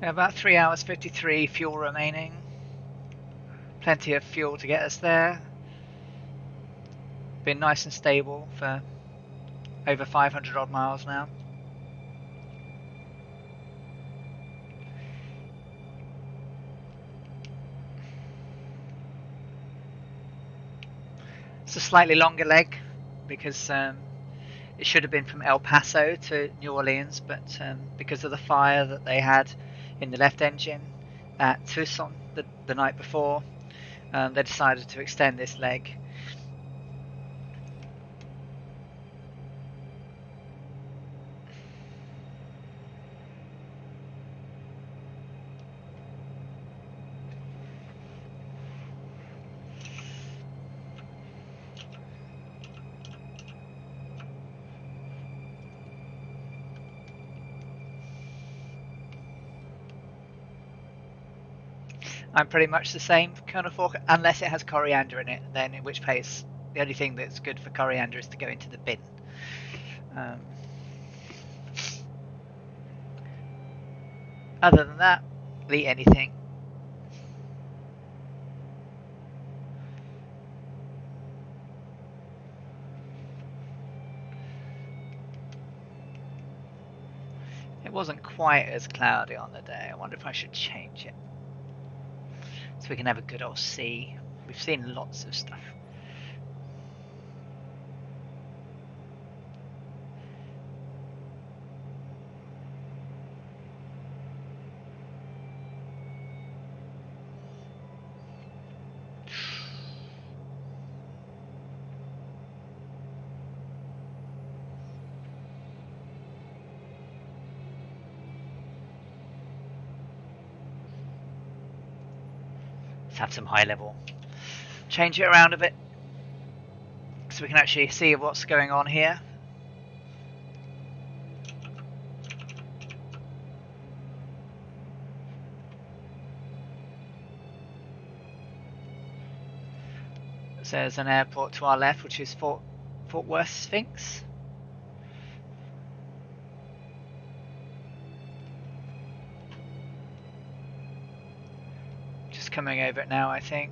About 3 hours 53 fuel remaining. Plenty of fuel to get us there. Been nice and stable for over 500 odd miles now. It's a slightly longer leg because it should have been from El Paso to New Orleans, but because of the fire that they had in the left engine at Tucson the night before, they decided to extend this leg. I'm pretty much the same for Colonel Fork, unless it has coriander in it, then in which case the only thing that's good for coriander is to go into the bin. Other than that, I'll eat anything. It wasn't quite as cloudy on the day. I wonder if I should change it so we can have a good old see. We've seen lots of stuff. Let's have some high level. Change it around a bit so we can actually see what's going on here. So there's an airport to our left, which is Fort Worth Sphinx. Just coming over it now, I think.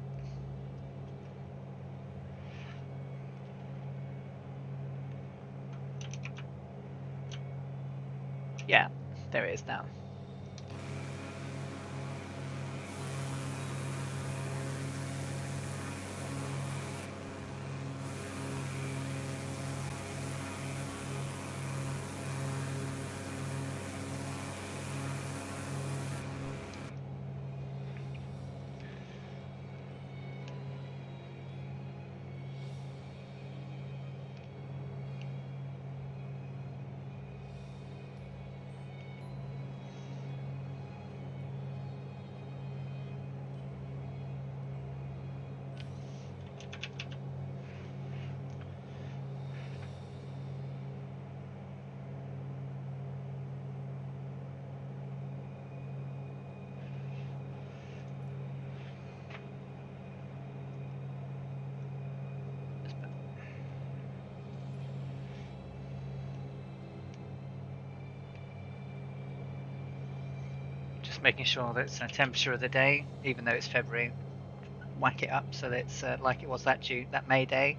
Yeah, there it is now. Just making sure that it's the temperature of the day, even though it's February. Whack it up so that it's like it was that May day.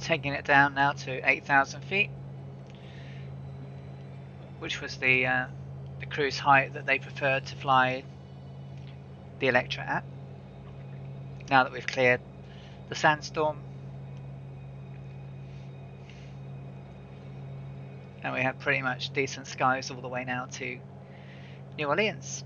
taking it down now to 8,000 feet, which was the cruise height that they preferred to fly the Electra at. Now that we've cleared the sandstorm, and we have pretty much decent skies all the way now to New Orleans.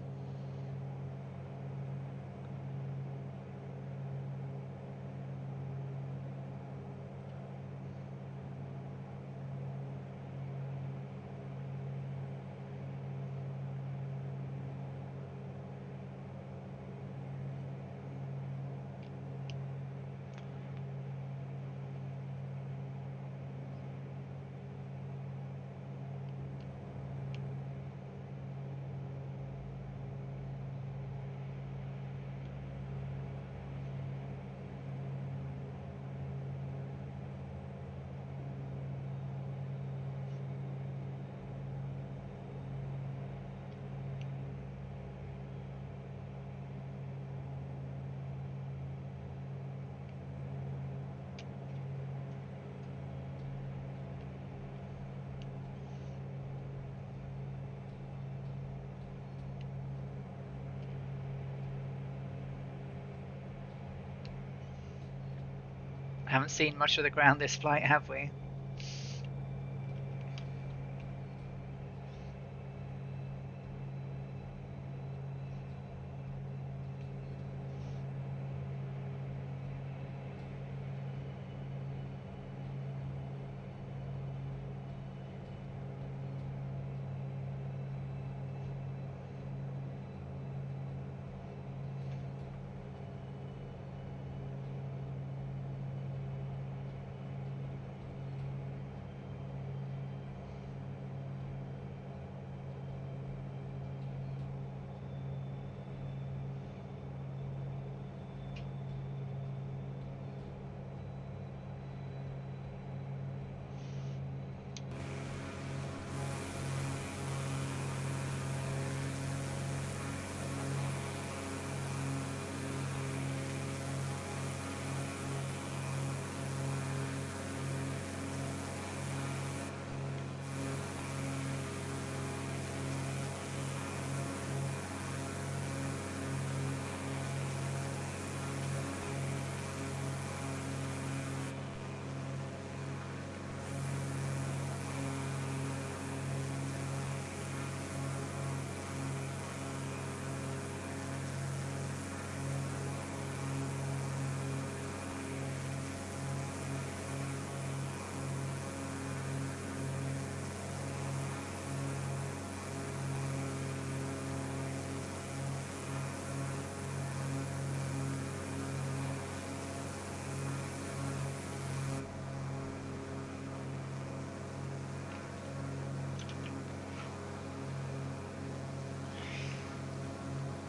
Haven't seen much of the ground this flight, have we?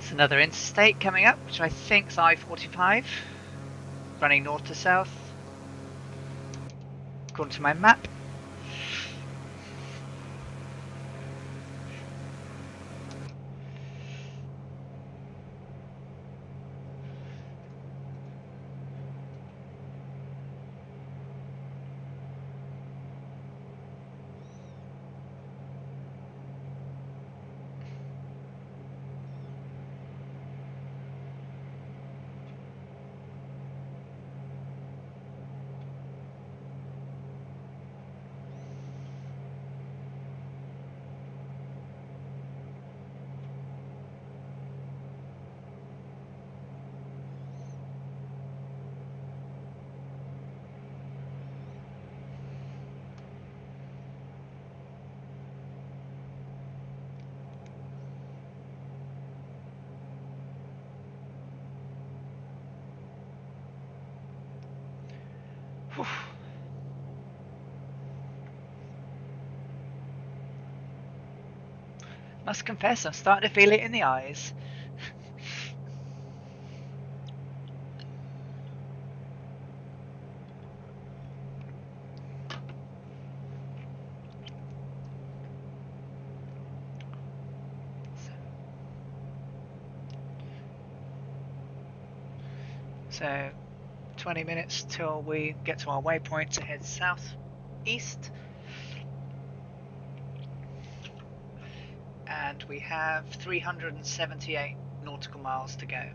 It's another interstate coming up, which I think is I-45, running north to south, according to my map. Whew. Must confess, I'm starting to feel it in the eyes. So 20 minutes till we get to our waypoint to head southeast. And we have 378 nautical miles to go.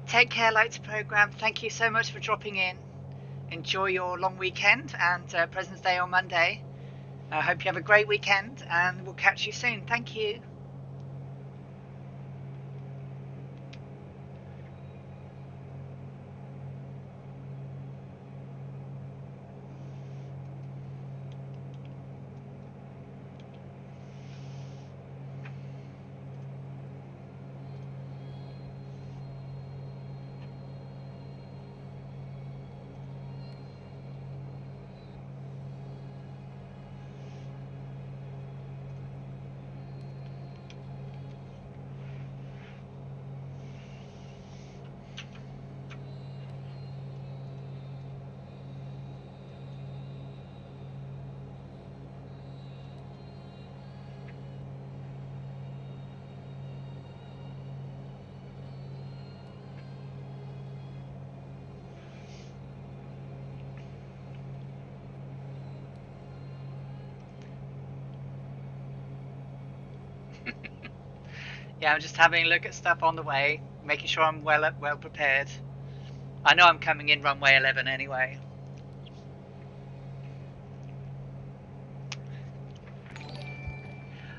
Take care, Lights Programme. Thank you so much for dropping in. Enjoy your long weekend and President's Day on Monday. I hope you have a great weekend and we'll catch you soon. Thank you. Yeah, I'm just having a look at stuff on the way, making sure I'm well prepared. I know I'm coming in runway 11 anyway.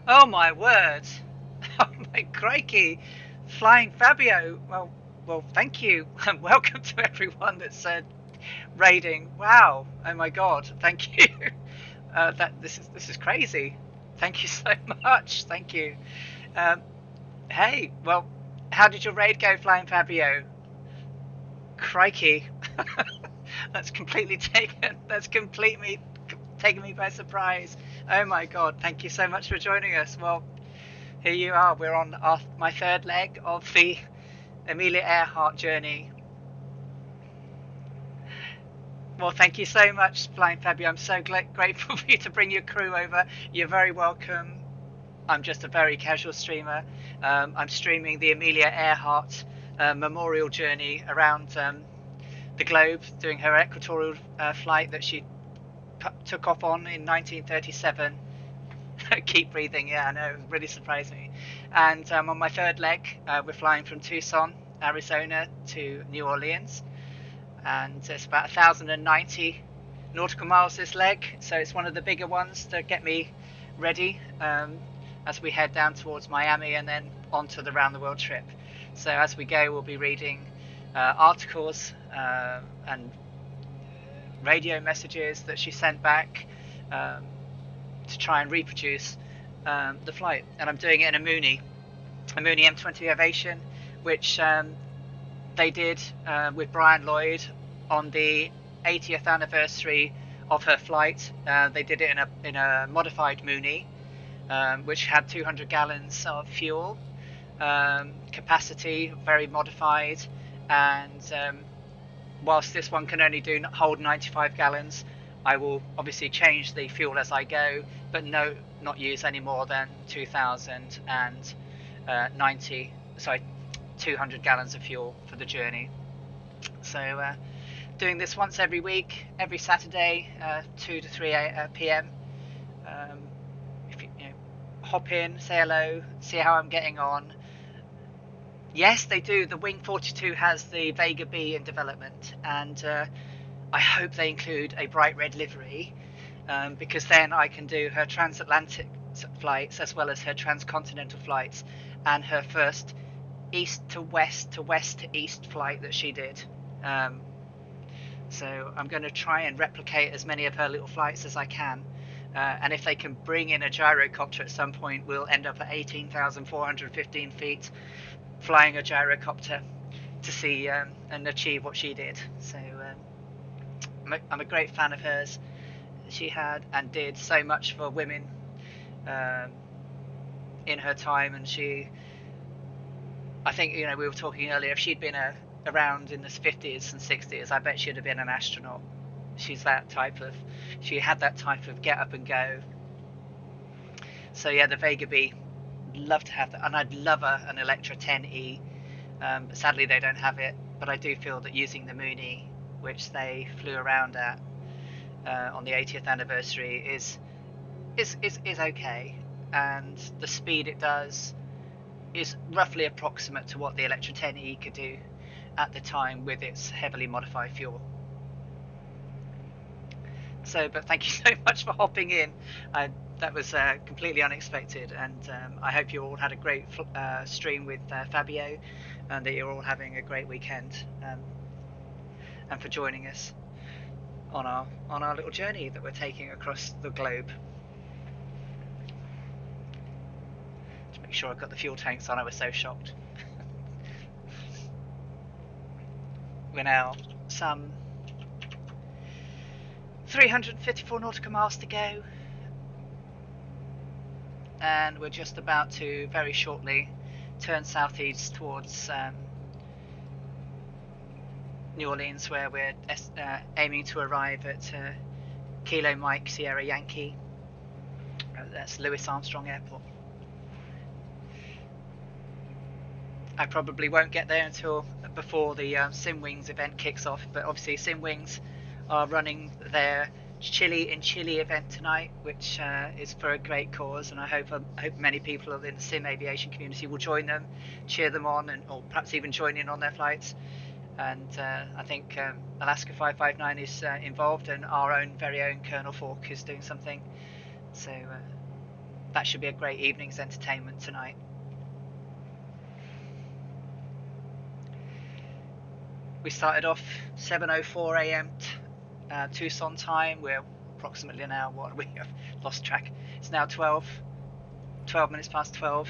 Oh my word! Oh my crikey! Flying Fabio. Well, thank you and welcome to everyone that's raiding. Wow! Oh my God! Thank you. This is crazy. Thank you so much. Thank you. Hey, well, how did your raid go, Flying Fabio? Crikey. That's completely taken me by surprise. Oh my God, thank you so much for joining us. Well, here you are. We're on my third leg of the Amelia Earhart journey. Well, thank you so much, Flying Fabio. I'm so grateful for you to bring your crew over. You're very welcome. I'm just a very casual streamer. I'm streaming the Amelia Earhart memorial journey around the globe, doing her equatorial flight that she took off on in 1937. Keep breathing, yeah, I know, it really surprised me. And on my third leg, we're flying from Tucson, Arizona to New Orleans, and it's about 1,090 nautical miles this leg, so it's one of the bigger ones to get me ready as we head down towards Miami and then onto the round the world trip. So as we go, we'll be reading articles and radio messages that she sent back to try and reproduce the flight. And I'm doing it in a Mooney M20 Ovation, which they did with Brian Lloyd on the 80th anniversary of her flight. They did it in a modified Mooney, which had 200 gallons of fuel capacity, very modified. And whilst this one can only hold 95 gallons, I will obviously change the fuel as I go, but not use any more than 200 gallons of fuel for the journey. So doing this once every week, every Saturday, 2 to 3 p.m. If you hop in, say hello, see how I'm getting on. Yes, they do. The Wing 42 has the Vega B in development, and I hope they include a bright red livery, because then I can do her transatlantic flights as well as her transcontinental flights and her first east to west to east flight that she did. So I'm going to try and replicate as many of her little flights as I can. And if they can bring in a gyrocopter at some point, we'll end up at 18,415 feet flying a gyrocopter to see and achieve what she did. So I'm a great fan of hers. She had and did so much for women in her time, and I think we were talking earlier, if she'd been around in the 50s and 60s, I bet she'd have been an astronaut. She had that type of get up and go. So yeah, the Vega B, love to have that, and I'd love an Electra 10E, but sadly they don't have it. But I do feel that using the Mooney, which they flew around at on the 80th anniversary, is okay, and the speed it does is roughly approximate to what the Electra 10E could do at the time with its heavily modified fuel. So, but thank you so much for hopping in. That was completely unexpected, and I hope you all had a great stream with Fabio, and that you're all having a great weekend, and for joining us on our little journey that we're taking across the globe. To make sure I've got the fuel tanks on, I was so shocked. We're now some 354 nautical miles to go, and we're just about to very shortly turn southeast towards New Orleans, where we're aiming to arrive at Kilo Mike Sierra Yankee. That's Louis Armstrong Airport. I probably won't get there until before the Simwings event kicks off, but obviously Simwings are running their Chile in Chile event tonight, which is for a great cause, and I hope many people in the sim aviation community will join them, cheer them on, or perhaps even join in on their flights. And I think Alaska 559 is involved, and our very own Colonel Falk is doing something. So that should be a great evening's entertainment tonight. We started off 7:04 a.m. Tucson time. We're approximately now, we have lost track. It's now 12 minutes past 12.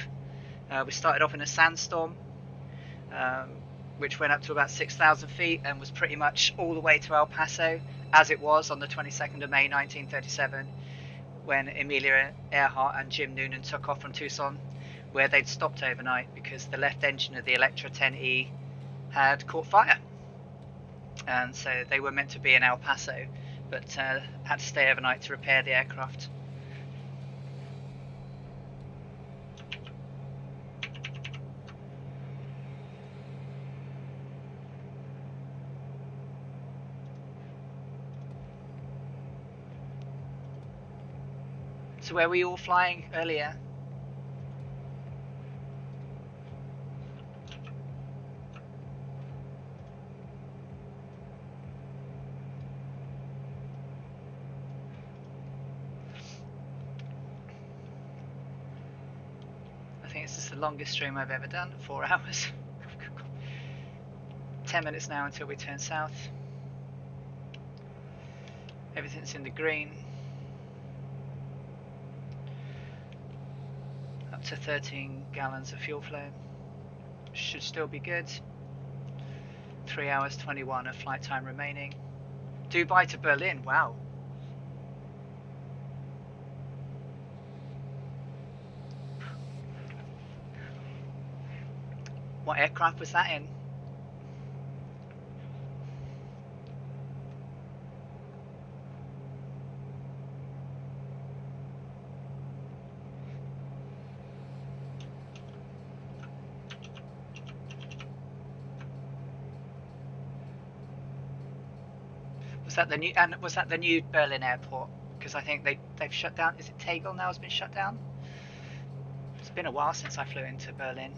We started off in a sandstorm, which went up to about 6,000 feet and was pretty much all the way to El Paso, as it was on the 22nd of May 1937, when Amelia Earhart and Jim Noonan took off from Tucson, where they'd stopped overnight because the left engine of the Electra 10E had caught fire. And so they were meant to be in El Paso, but had to stay overnight to repair the aircraft. So where were you all flying earlier? I think this is the longest stream I've ever done, 4 hours. 10 minutes now until we turn south. Everything's in the green. Up to 13 gallons of fuel flow. Should still be good. 3 hours 21 of flight time remaining. Dubai to Berlin, wow. What aircraft was that in? Was that the new? And was that the new Berlin airport? Because I think they've shut down. Is it Tegel now has been shut down? It's been a while since I flew into Berlin.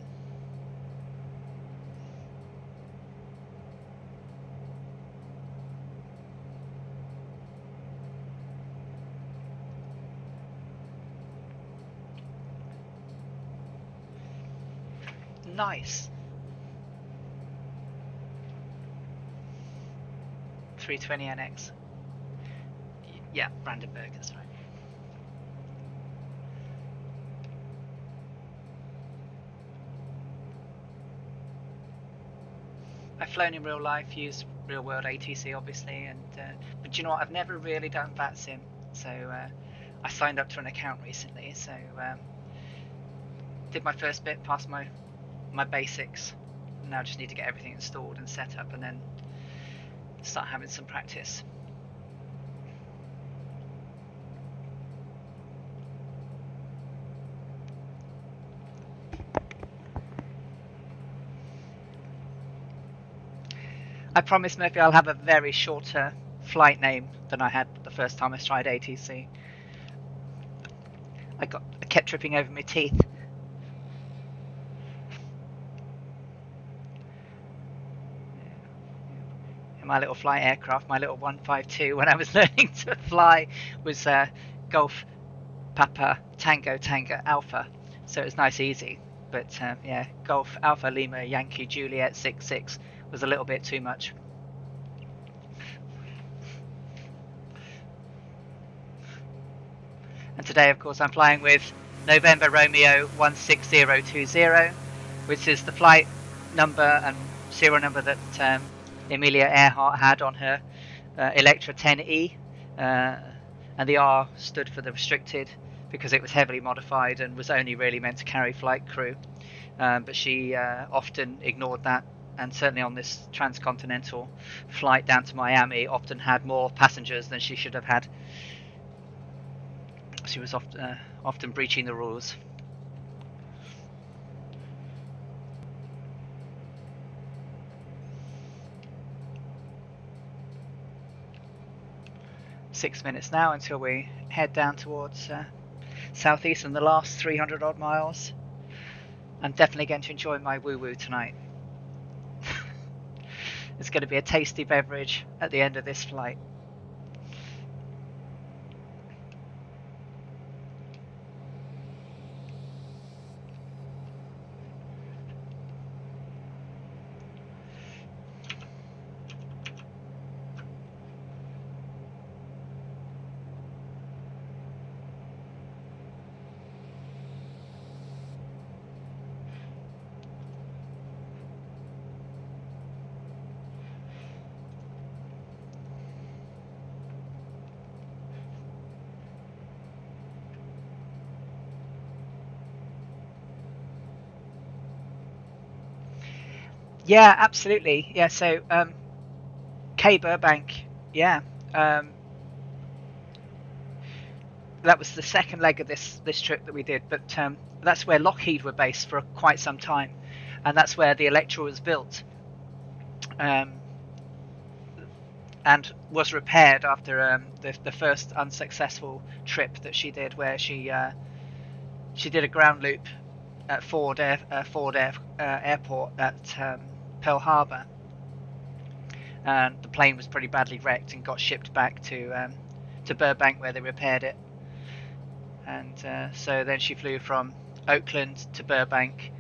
Nice. 320NX. Yeah, Brandenburg, that's right. I've flown in real life, used real world ATC obviously, and but you know what, I've never really done VATSIM, so I signed up to an account recently, so did my first bit, passed my basics, now I just need to get everything installed and set up and then start having some practice. I promise, Murphy, I'll have a very shorter flight name than I had the first time I tried ATC. I kept tripping over my teeth. My little flight aircraft, my little 152, when I was learning to fly, was Golf Papa Tango Tango Alpha, so it was nice easy. But yeah, Golf Alpha Lima Yankee Juliet 66 was a little bit too much. And today, of course, I'm flying with November Romeo 16020, which is the flight number and serial number that Amelia Earhart had on her Electra 10E, and the R stood for the restricted because it was heavily modified and was only really meant to carry flight crew, but she often ignored that, and certainly on this transcontinental flight down to Miami often had more passengers than she should have had. She was often breaching the rules. Six minutes now until we head down towards southeast in the last 300 odd miles. I'm definitely going to enjoy my woo-woo tonight. It's going to be a tasty beverage at the end of this flight. Yeah, absolutely. Yeah, so K Burbank, yeah. That was the second leg of this trip that we did, but that's where Lockheed were based for quite some time, and that's where the Electra was built. and was repaired after the first unsuccessful trip that she did, where she did a ground loop at Ford Airport at Pearl Harbor, and the plane was pretty badly wrecked and got shipped back to Burbank, where they repaired it. And so then she flew from Oakland to Burbank,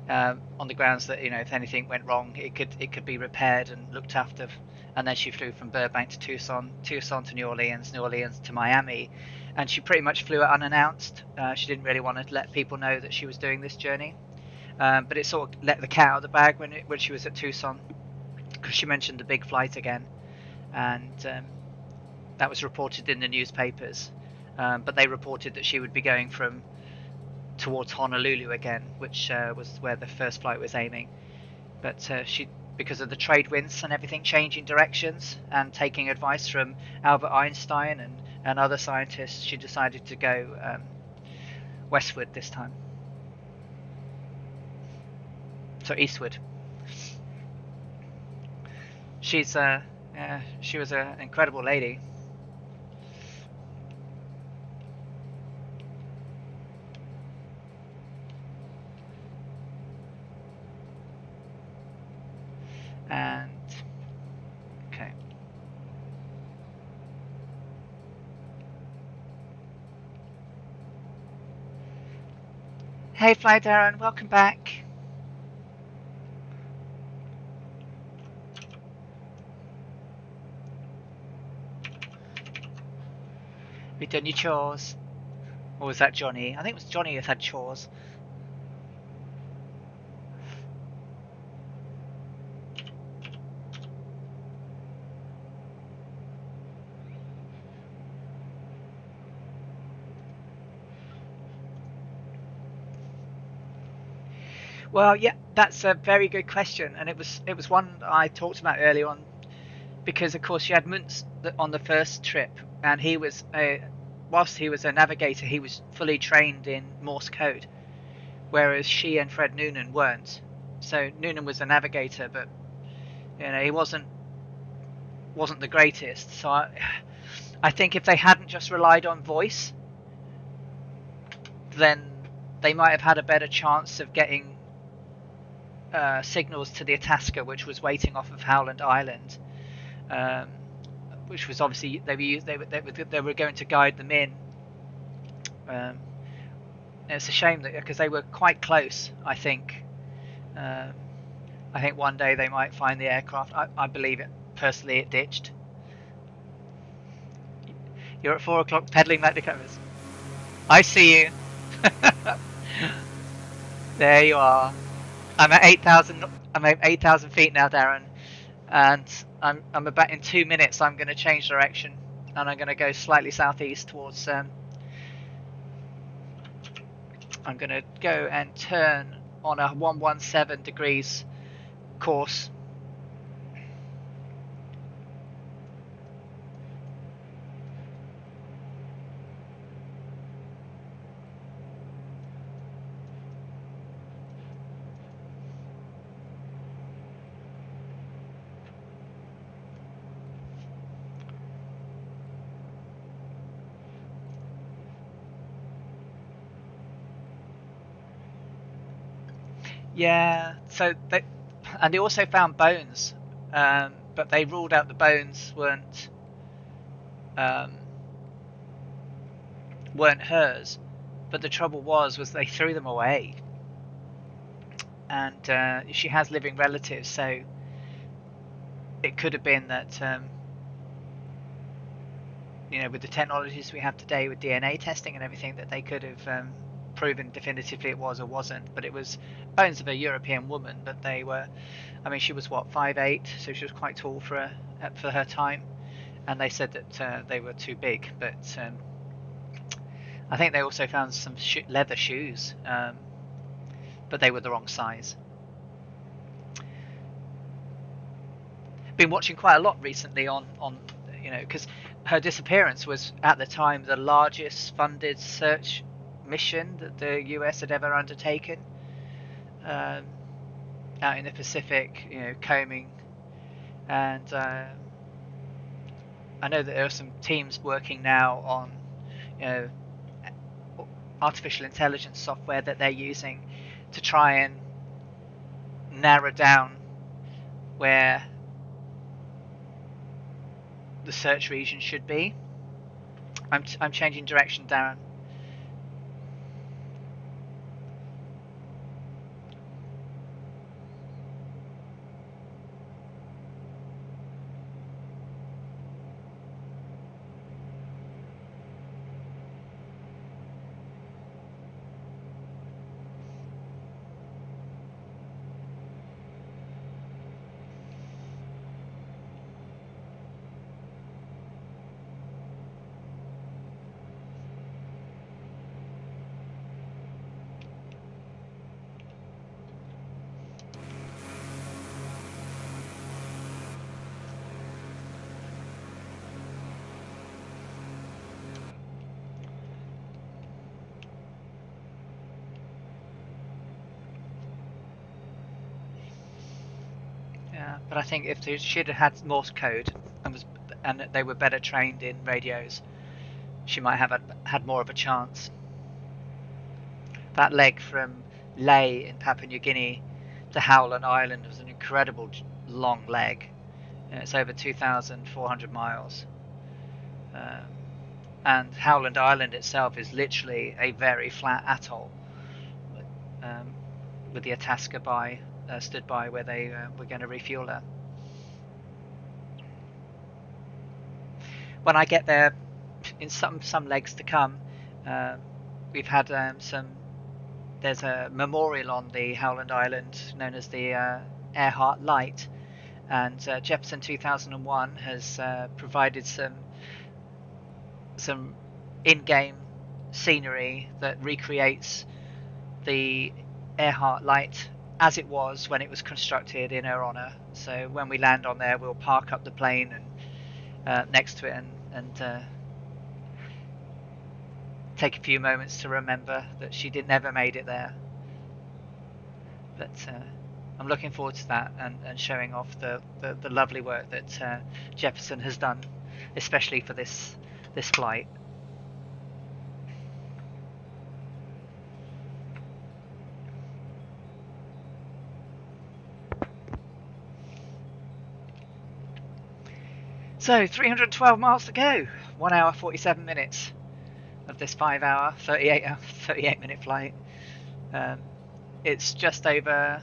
on the grounds that, if anything went wrong, it could be repaired and looked after. And then she flew from Burbank to Tucson to New Orleans to Miami, and she pretty much flew it unannounced. She didn't really want to let people know that she was doing this journey, but it sort of let the cat out of the bag when she was at Tucson, because she mentioned the big flight again, and that was reported in the newspapers. But they reported that she would be going towards Honolulu again, which was where the first flight was aiming. But because of the trade winds and everything changing directions, and taking advice from Albert Einstein and other scientists, she decided to go westward this time. So eastward. She was an incredible lady. And okay. Hey, Fly Darren, welcome back. Have you done your chores? Or was that Johnny? I think it was Johnny who had chores. Well, yeah, that's a very good question, and it was one I talked about earlier on, because of course you had Muntz on the first trip, and he was whilst he was a navigator, he was fully trained in Morse code, whereas she and Fred Noonan weren't. So Noonan was a navigator, but he wasn't the greatest. So I think if they hadn't just relied on voice, then they might have had a better chance of getting signals to the Itasca, which was waiting off of Howland Island, which was obviously they were going to guide them in. It's a shame that, because they were quite close. I think one day they might find the aircraft. I believe it personally. It ditched. You're at 4 o'clock peddling like the covers. I see you. There you are. I'm at 8,000. I'm at 8,000 feet now, Darren, and I'm about in 2 minutes. I'm going to change direction, and I'm going to go slightly southeast towards. I'm going to go and turn on a 117 degrees course. Yeah, so they also found bones, but they ruled out the bones weren't hers. But the trouble was they threw them away, and she has living relatives, so it could have been that with the technologies we have today with DNA testing and everything, that they could have proven definitively it was or wasn't. But it was bones of a European woman, but they were, she was what, 5'8", so she was quite tall for her time, and they said that they were too big. But I think they also found some leather shoes, but they were the wrong size. Been watching quite a lot recently on because her disappearance was at the time the largest funded search mission that the US had ever undertaken, out in the Pacific, combing, and I know that there are some teams working now on, you know, artificial intelligence software that they're using to try and narrow down where the search region should be. I'm changing direction, Darren. Yeah, but I think if she'd have had Morse code and they were better trained in radios, she might have had more of a chance. That leg from Ley in Papua New Guinea to Howland Island was an incredible long leg. It's over 2,400 miles. And Howland Island itself is literally a very flat atoll, with the Itasca stood by where they were going to refuel her. When I get there, in some legs to come, we've had there's a memorial on the Howland Island known as the Earhart Light, and Jefferson 2001 has provided some in-game scenery that recreates the Earhart Light as it was when it was constructed in her honour. So when we land on there, we'll park up the plane and next to it and take a few moments to remember that she never made it there. But I'm looking forward to that and showing off the lovely work that Jefferson has done, especially for this flight. So 312 miles to go, 1 hour 47 minutes of this 5 hour 38 minute flight. It's just over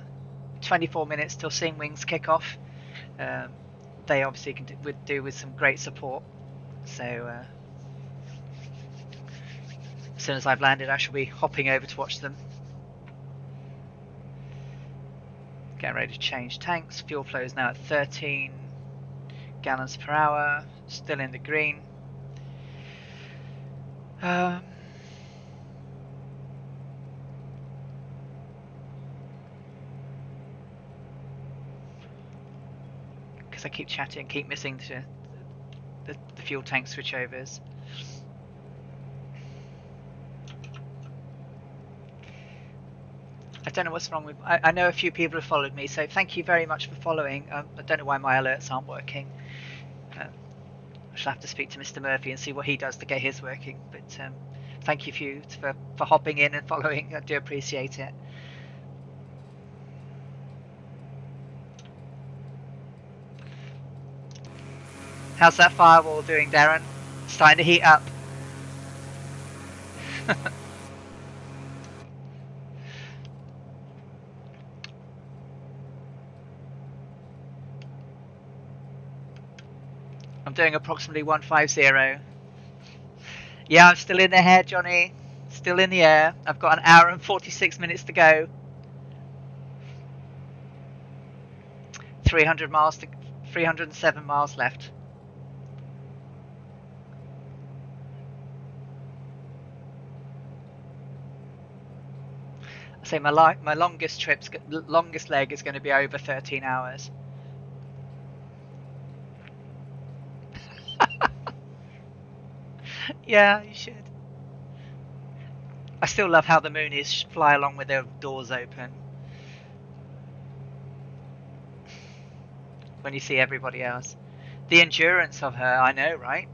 24 minutes till Seeing Wings kick off. They obviously can do with some great support, so as soon as I've landed I shall be hopping over to watch them. Getting ready to change tanks. Fuel flow is now at 13 gallons per hour, still in the green. Because I keep chatting, keep missing the fuel tank switchovers. I don't know what's wrong with. I know a few people have followed me, so thank you very much for following. I don't know why my alerts aren't working. I shall have to speak to Mr. Murphy and see what he does to get his working. But thank you for hopping in and following. I do appreciate it. How's that firewall doing, Darren? Starting to heat up. I'm doing approximately 150. Yeah, I'm still in the air, Johnny. Still in the air. I've got an hour and 46 minutes to go. 307 miles left. I say my longest leg is going to be over 13 hours. Yeah, you should. I still love how the Moonies fly along with their doors open. When you see everybody else. The endurance of her, I know, right?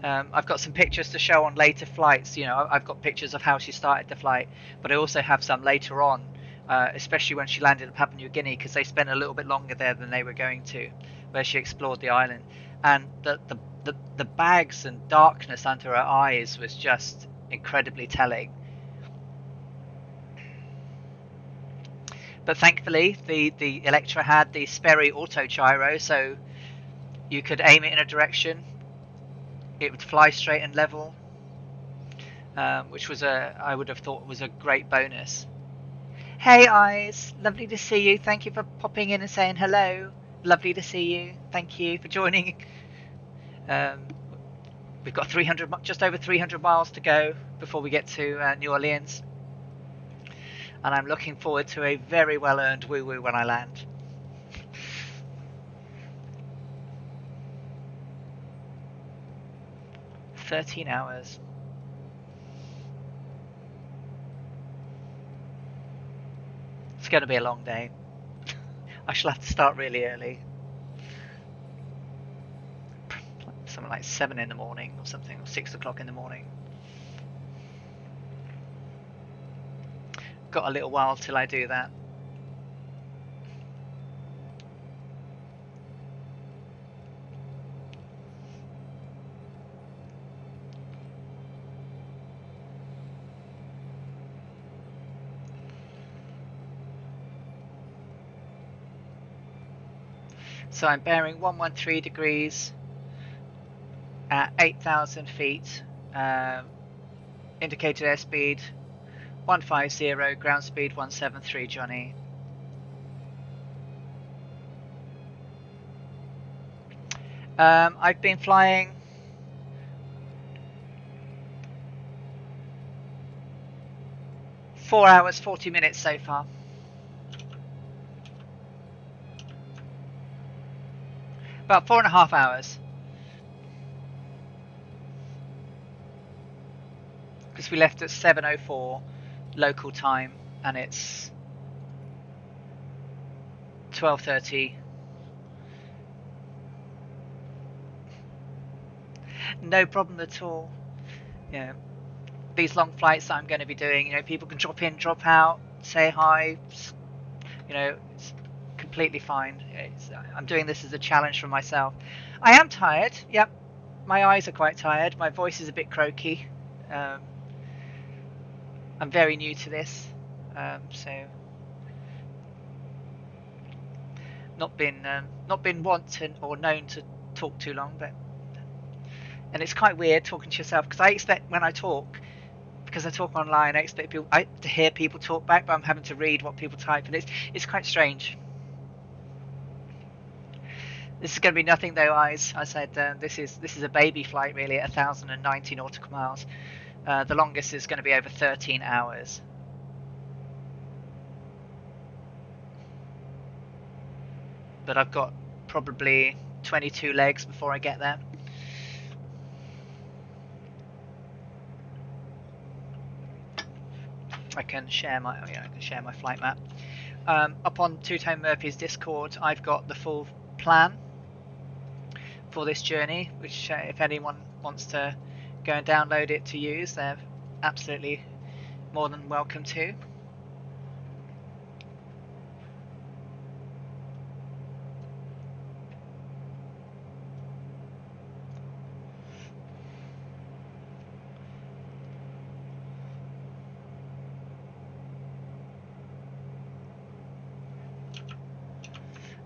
I've got some pictures to show on later flights. You know, I've got pictures of how she started the flight, but I also have some later on, especially when she landed in Papua New Guinea, because they spent a little bit longer there than they were going to, where she explored the island. And the bags and darkness under her eyes was just incredibly telling. But thankfully, the Electra had the Sperry Autopilot, so you could aim it in a direction, it would fly straight and level, which was I would have thought was a great bonus. Hey Eyes, lovely to see you. Thank you for popping in and saying hello. Lovely to see you. Thank you for joining. We've got just over 300 miles to go before we get to New Orleans, and I'm looking forward to a very well-earned woo-woo when I land. "13 hours. It's going to be a long day. I shall have to start really early. Something like 7 in the morning or something, or 6 o'clock in the morning. Got a little while till I do that. So I'm bearing 113 degrees at 8,000 feet. Indicated airspeed 150, ground speed 173, Johnny. I've been flying "4 hours 40 minutes so far. About 4.5 hours. Because we left at 7:04 local time, and it's 12:30. No problem at all. You know, these long flights that I'm going to be doing, you know, people can drop in, drop out, say hi. You know, it's completely fine. I'm doing this as a challenge for myself. I am tired. Yep, my eyes are quite tired. My voice is a bit croaky. I'm very new to this, so not been wanted or known to talk too long, and it's quite weird talking to yourself, because I expect when I talk, because I talk online, I expect to hear people talk back, but I'm having to read what people type, and it's quite strange. This is going to be nothing though, Eyes. I said this is a baby flight really at 1,090 nautical miles. The longest is going to be over 13 hours. But I've got probably 22 legs before I get there. I can share my flight map. Up on Two-Tone Murphy's Discord, I've got the full plan for this journey, which if anyone wants to go and download it to use, they're absolutely more than welcome to.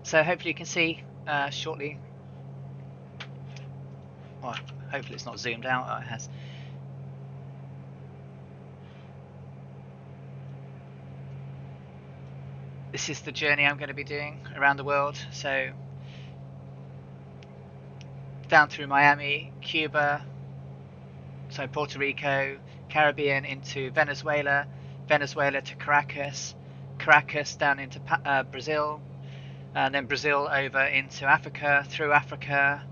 So hopefully you can see shortly. Well, hopefully it's not zoomed out. Oh, it has. This is the journey I'm going to be doing around the world. So down through Miami, Cuba, so Puerto Rico, Caribbean into Venezuela, Venezuela to Caracas, Caracas down into Brazil, and then Brazil over into Africa, through Africa,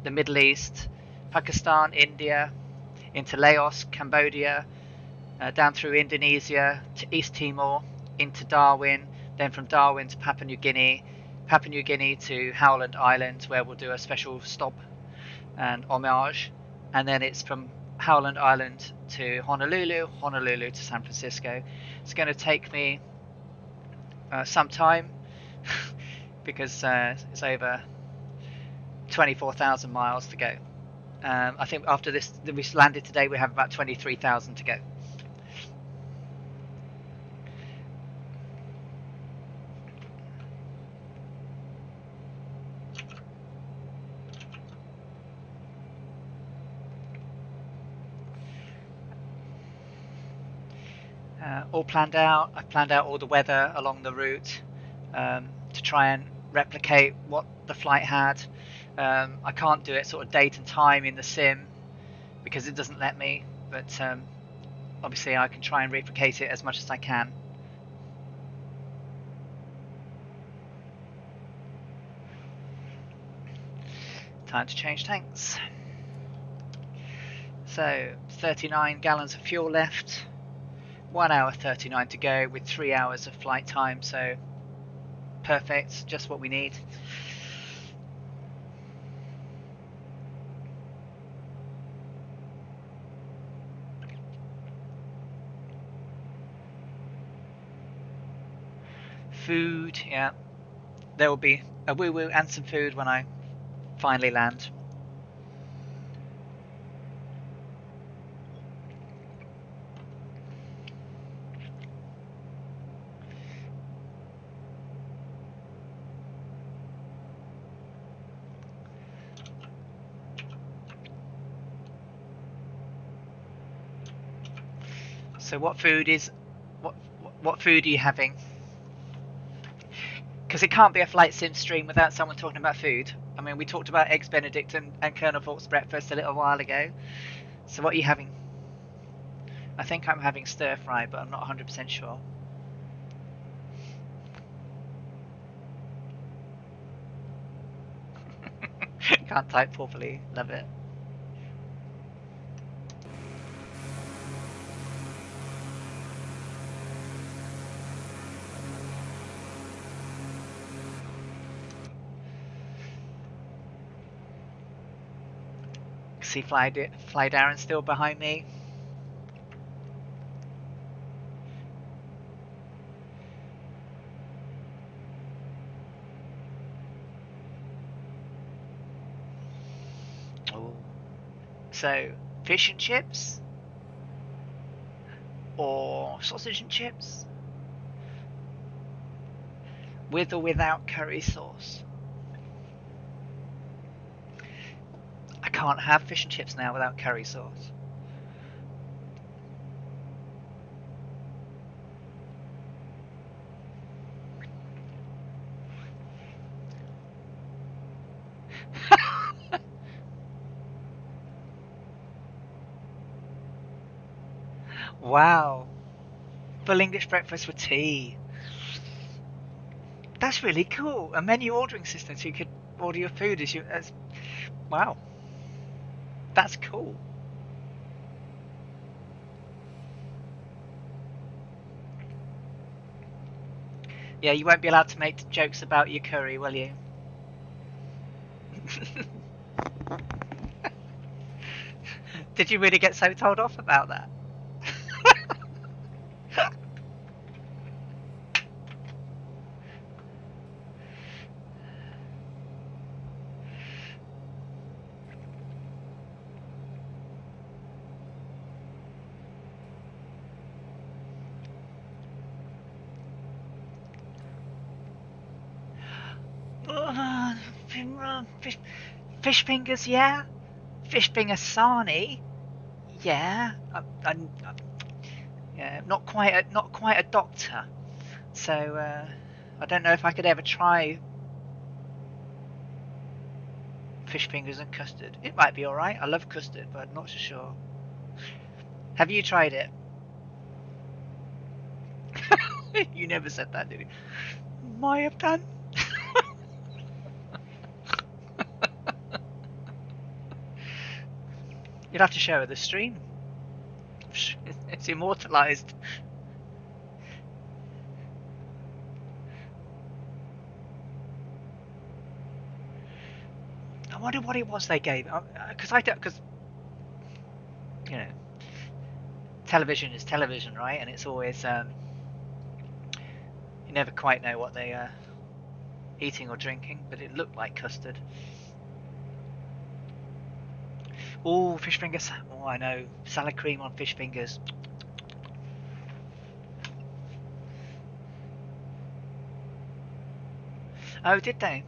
the Middle East, Pakistan, India, into Laos, Cambodia, down through Indonesia to East Timor, into Darwin, then from Darwin to Papua New Guinea, Papua New Guinea to Howland Island, where we'll do a special stop and homage, and then it's from Howland Island to Honolulu, Honolulu to San Francisco. It's going to take me some time because it's over 24,000 miles to go. I think after this, we landed today, we have about 23,000 to go. All planned out. I've planned out all the weather along the route to try and replicate what the flight had. I can't do it sort of date and time in the sim because it doesn't let me, but obviously I can try and replicate it as much as I can. Time to change tanks. So 39 gallons of fuel left. 1 hour 39 to go with 3 hours of flight time, so perfect, just what we need. Food, yeah, there will be a woo-woo and some food when I finally land. So what food are you having? Because it can't be a flight sim stream without someone talking about food. I mean, we talked about eggs Benedict and Colonel Falk's breakfast a little while ago. So what are you having? I think I'm having stir fry, but I'm not 100% sure. Can't type properly. Love it. See Fly Darren still behind me. Oh. So fish and chips or sausage and chips with or without curry sauce. I can't have fish and chips now without curry sauce. Wow. Full English breakfast with tea. That's really cool. A menu ordering system so you could order your food as you... Wow. That's cool. Yeah, you won't be allowed to make jokes about your curry, will you? Did you really get so told off about that? Fish fingers, yeah. Fish finger sarnie, yeah. Yeah, not quite a doctor, so I don't know if I could ever try fish fingers and custard. It might be all right. I love custard, but I'm not so sure. Have you tried it? You never said that, did you? Might have done. You'd have to show her the stream. It's immortalized. wonder what it was they gave. Because you know, television is television, right? And it's always you never quite know what they are eating or drinking, but it looked like custard. Oh, fish fingers. Oh, I know. Salad cream on fish fingers. Oh, did they?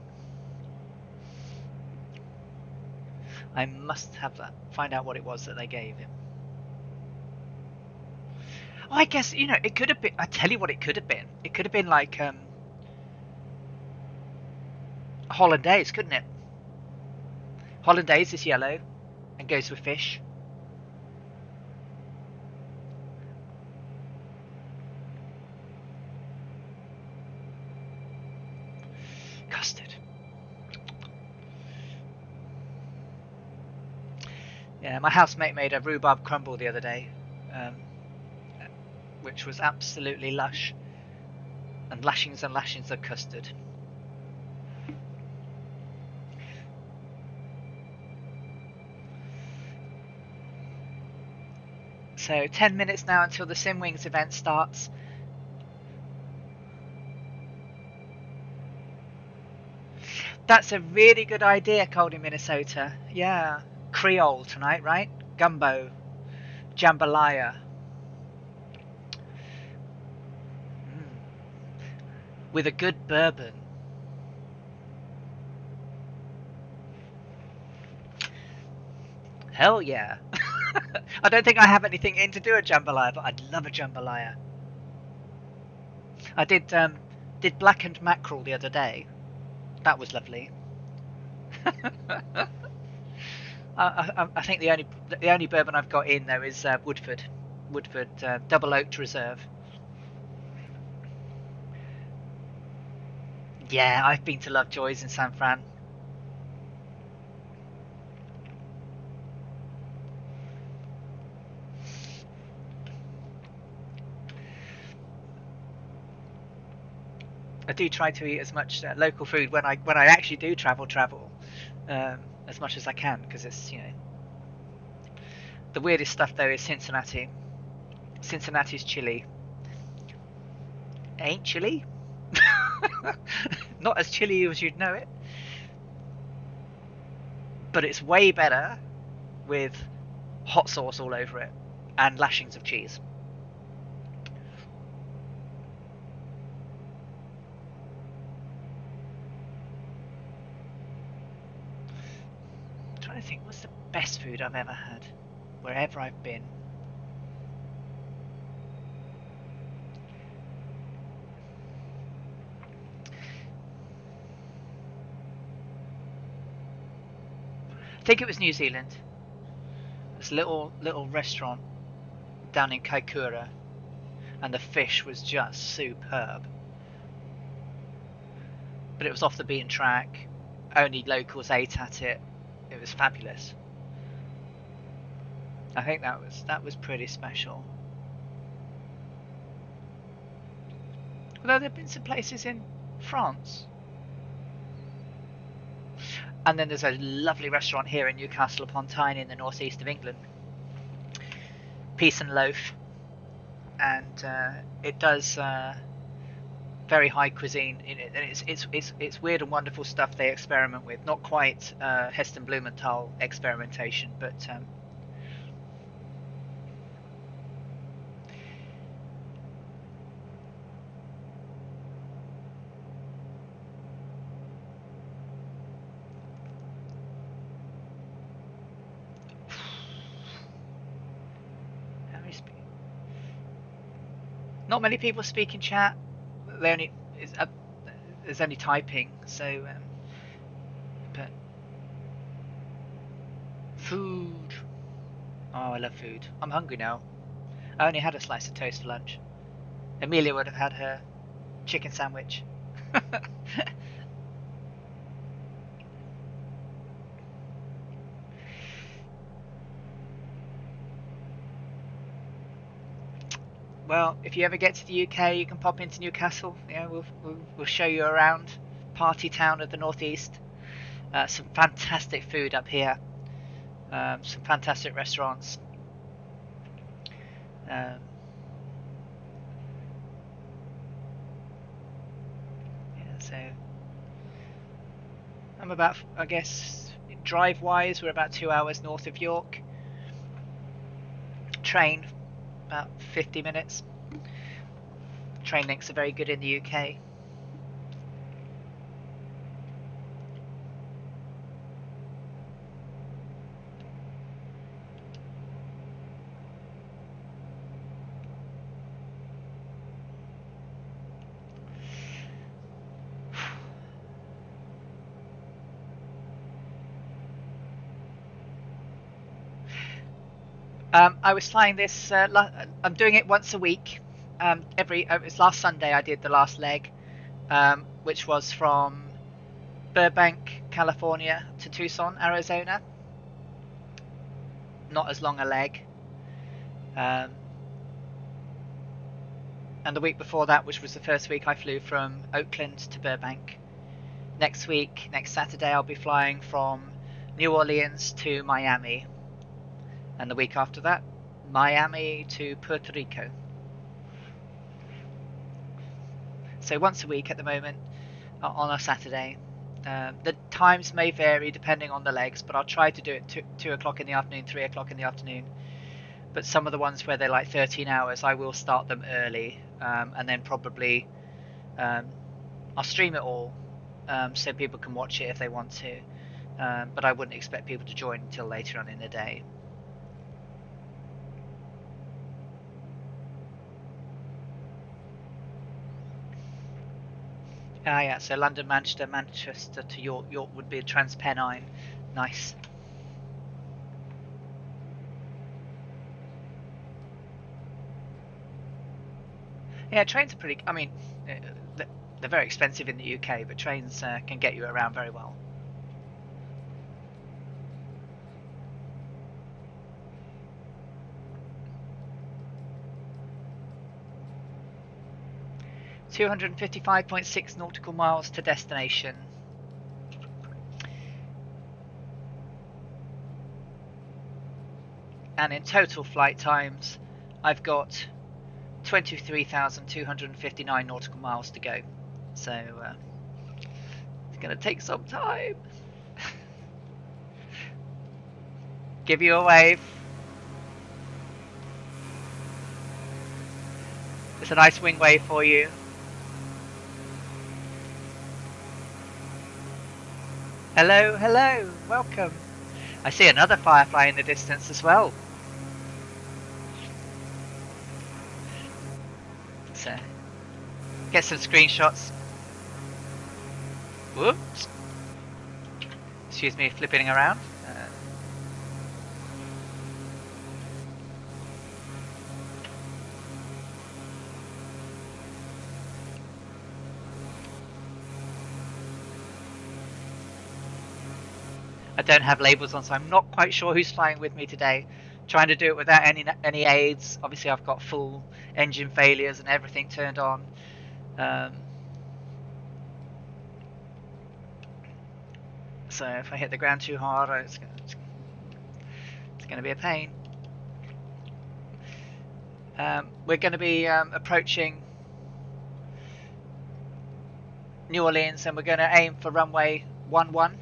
I must have that. Find out what it was that they gave him. Oh, I guess, it could have been. I tell you what it could have been. It could have been like hollandaise, couldn't it? Hollandaise is yellow and goes with fish. Custard. Yeah, my housemate made a rhubarb crumble the other day, which was absolutely lush, and lashings of custard. So 10 minutes now until the Sim Wings event starts. That's a really good idea, Cold in Minnesota. Yeah. Creole tonight, right? Gumbo. Jambalaya. With a good bourbon. Hell yeah. I don't think I have anything in to do a jambalaya, but I'd love a jambalaya. I did blackened mackerel the other day. That was lovely. I think the only bourbon I've got in though is Woodford Double Oaked Reserve. Yeah, I've been to Lovejoy's in San Fran. I do try to eat as much local food when I actually do travel, as much as I can, because it's the weirdest stuff though is Cincinnati. Cincinnati's chili. It ain't chili. Not as chilly as you'd know it, but it's way better with hot sauce all over it and lashings of cheese. I'm trying to think, what's the best food I've ever had wherever I've been? I think it was New Zealand. This little restaurant down in Kaikoura, and the fish was just superb. But it was off the beaten track. Only locals ate at it. It was fabulous. I think that was pretty special. Although there've been some places in France. And then there's a lovely restaurant here in Newcastle upon Tyne in the northeast of England. Peace and Loaf. And it does very high cuisine. It's weird and wonderful stuff they experiment with. Not quite Heston Blumenthal experimentation, but not many people speak in chat. There's only typing, so but food. Oh, I love food. I'm hungry now. I only had a slice of toast for lunch. Amelia would have had her chicken sandwich. Well, if you ever get to the UK, you can pop into Newcastle. Yeah, we'll show you around. Party town of the northeast. Some fantastic food up here. Some fantastic restaurants. Yeah, so I'm about, I guess, drive-wise, we're about 2 hours north of York. Train, about 50 minutes. Train links are very good in the UK. I was flying this. I'm doing it once a week. It was last Sunday. I did the last leg, which was from Burbank, California, to Tucson, Arizona. Not as long a leg. And the week before that, which was the first week, I flew from Oakland to Burbank. Next Saturday, I'll be flying from New Orleans to Miami. And the week after that, Miami to Puerto Rico. So once a week at the moment, on a Saturday. The times may vary depending on the legs, but I'll try to do it 2 o'clock in the afternoon, 3 o'clock in the afternoon. But some of the ones where they're like 13 hours, I will start them early, and then probably I'll stream it all, so people can watch it if they want to. But I wouldn't expect people to join until later on in the day. Yeah, so London, Manchester, Manchester to York. York would be a Transpennine. Nice. Yeah, trains are pretty. I mean, they're very expensive in the UK, but trains can get you around very well. (255.6 nautical miles to destination). And in total flight times, I've got 23,259 nautical miles to go. So it's going to take some time. Give you a wave. It's a nice wing wave for you. Hello, hello, welcome. I see another firefly in the distance as well. So, get some screenshots. Whoops. Excuse me, flipping around. I don't have labels on, so I'm not quite sure who's flying with me today. Trying to do it without any aids. Obviously, I've got full engine failures and everything turned on. So if I hit the ground too hard, it's going to be a pain. We're going to be approaching New Orleans, and we're going to aim for runway 11.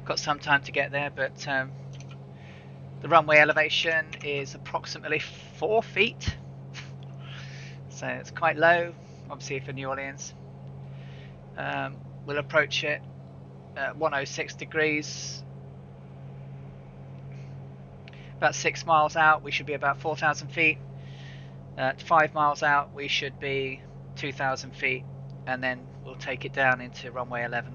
Got some time to get there, but the runway elevation is approximately 4 feet, so it's quite low, obviously, for New Orleans. We'll approach it at 106 degrees. About 6 miles out, we should be about 4,000 feet. At 5 miles out, we should be 2,000 feet, and then we'll take it down into runway 11.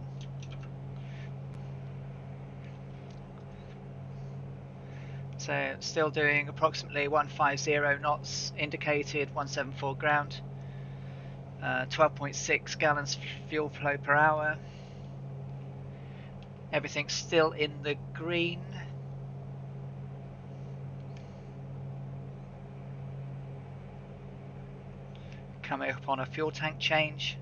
So still doing approximately 150 knots indicated, 174 ground, 12.6 gallons fuel flow per hour. Everything's still in the green. – Coming up on a fuel tank change.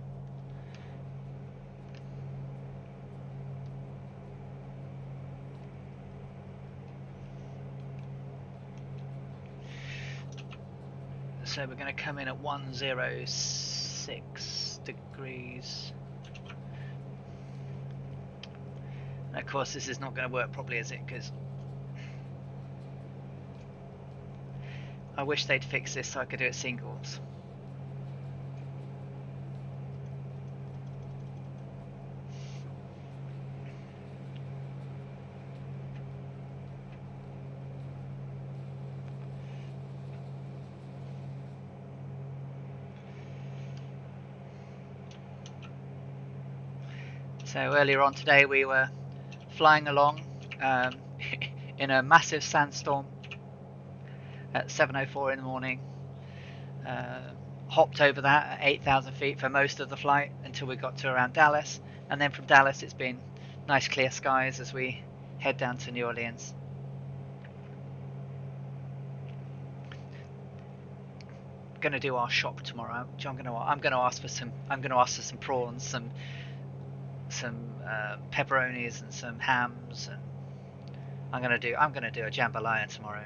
So we're going to come in at 106 degrees. And of course this is not going to work properly, is it? Because I wish they'd fix this so I could do it singles. So earlier on today we were flying along in a massive sandstorm at 7:04 in the morning. Hopped over that at 8,000 feet for most of the flight until we got to around Dallas, and then from Dallas it's been nice clear skies as we head down to New Orleans. Going to do our shop tomorrow. I'm going to ask for some prawns, some pepperonis and some hams, and I'm going to do a jambalaya tomorrow.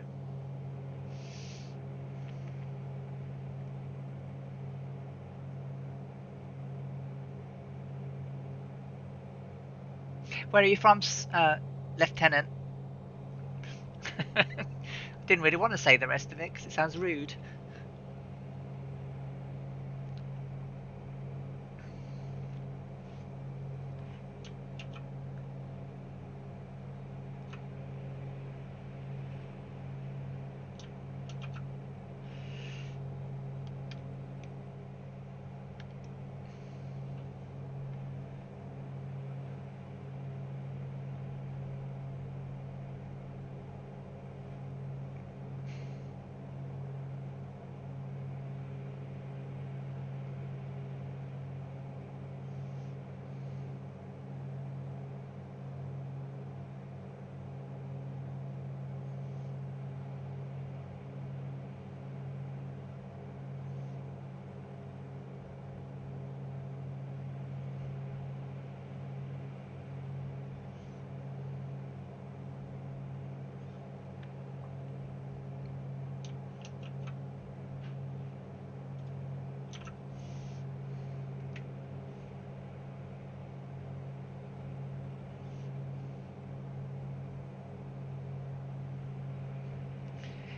Where are you from, Lieutenant? Didn't really want to say the rest of it because it sounds rude.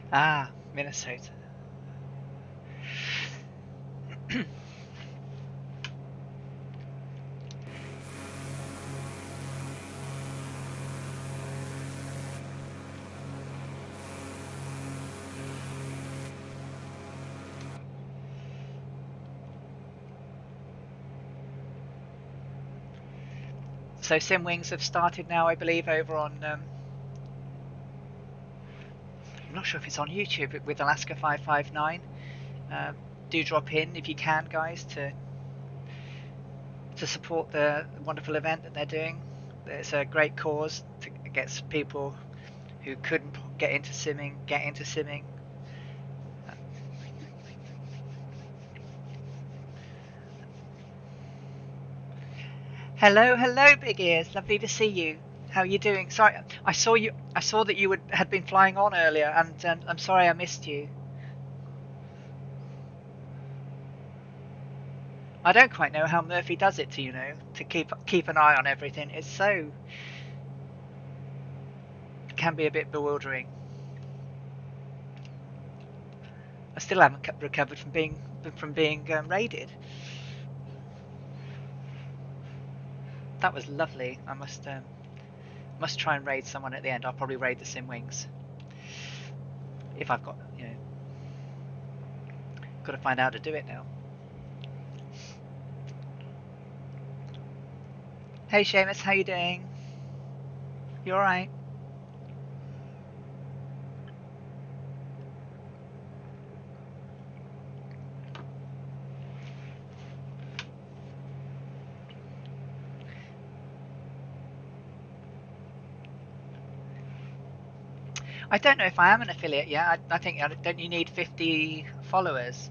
Ah, Minnesota. So Simwings have started now, I believe, over on I'm not sure if it's on YouTube with Alaska 559. Do drop in if you can, guys, to support the wonderful event that they're doing. It's a great cause to get people who couldn't get into simming get into simming. Hello, Big Ears. Lovely to see you. How are you doing? Sorry, I saw that you had been flying on earlier, and I'm sorry I missed you. I don't quite know how Murphy does it to keep an eye on everything. It can be a bit bewildering. I still haven't recovered from being raided. That was lovely. I must try and raid someone at the end. I'll probably raid the Simwings if I've got got to find out how to do it now. Hey Seamus, how you doing? You alright? I don't know if I am an affiliate yet. I think don't you need 50 followers?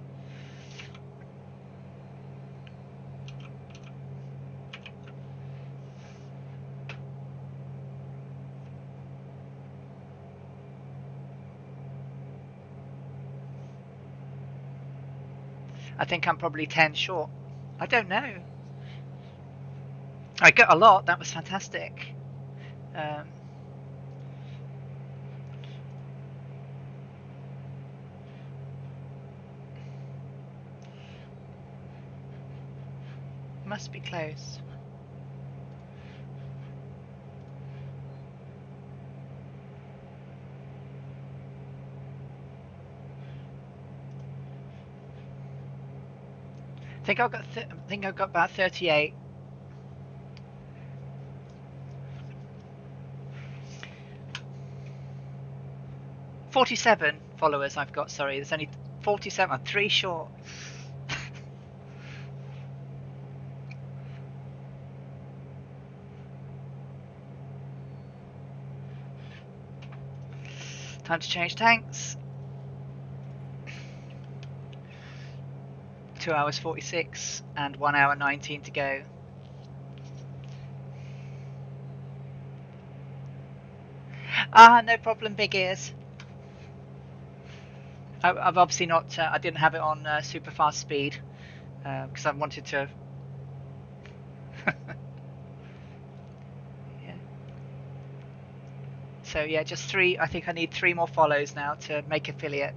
I think I'm probably 10 short. I don't know. I got a lot. That was fantastic. Must be close. I think I got about 38. "47 followers I've got, sorry. There's only 47. I'm 3 short. Time to change tanks. 2 hours 46 and 1 hour 19 to go. No problem, big ears. I've obviously not. I didn't have it on super fast speed because I wanted to. Yeah. So yeah, just 3. I think I need 3 more follows now to make affiliate.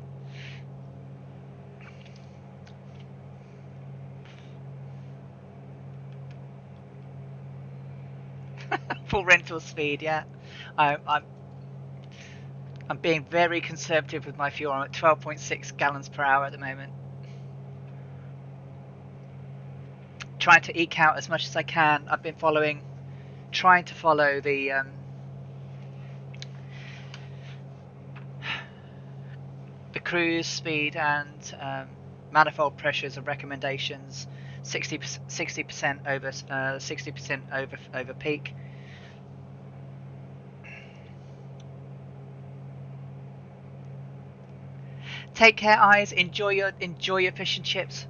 Full rental speed, yeah. I'm being very conservative with my fuel. I'm at 12.6 gallons per hour at the moment. Trying to eke out as much as I can. I've been trying to follow the cruise speed and manifold pressures and recommendations. 60% over 60% over peak. Take care, eyes. Enjoy your fish and chips.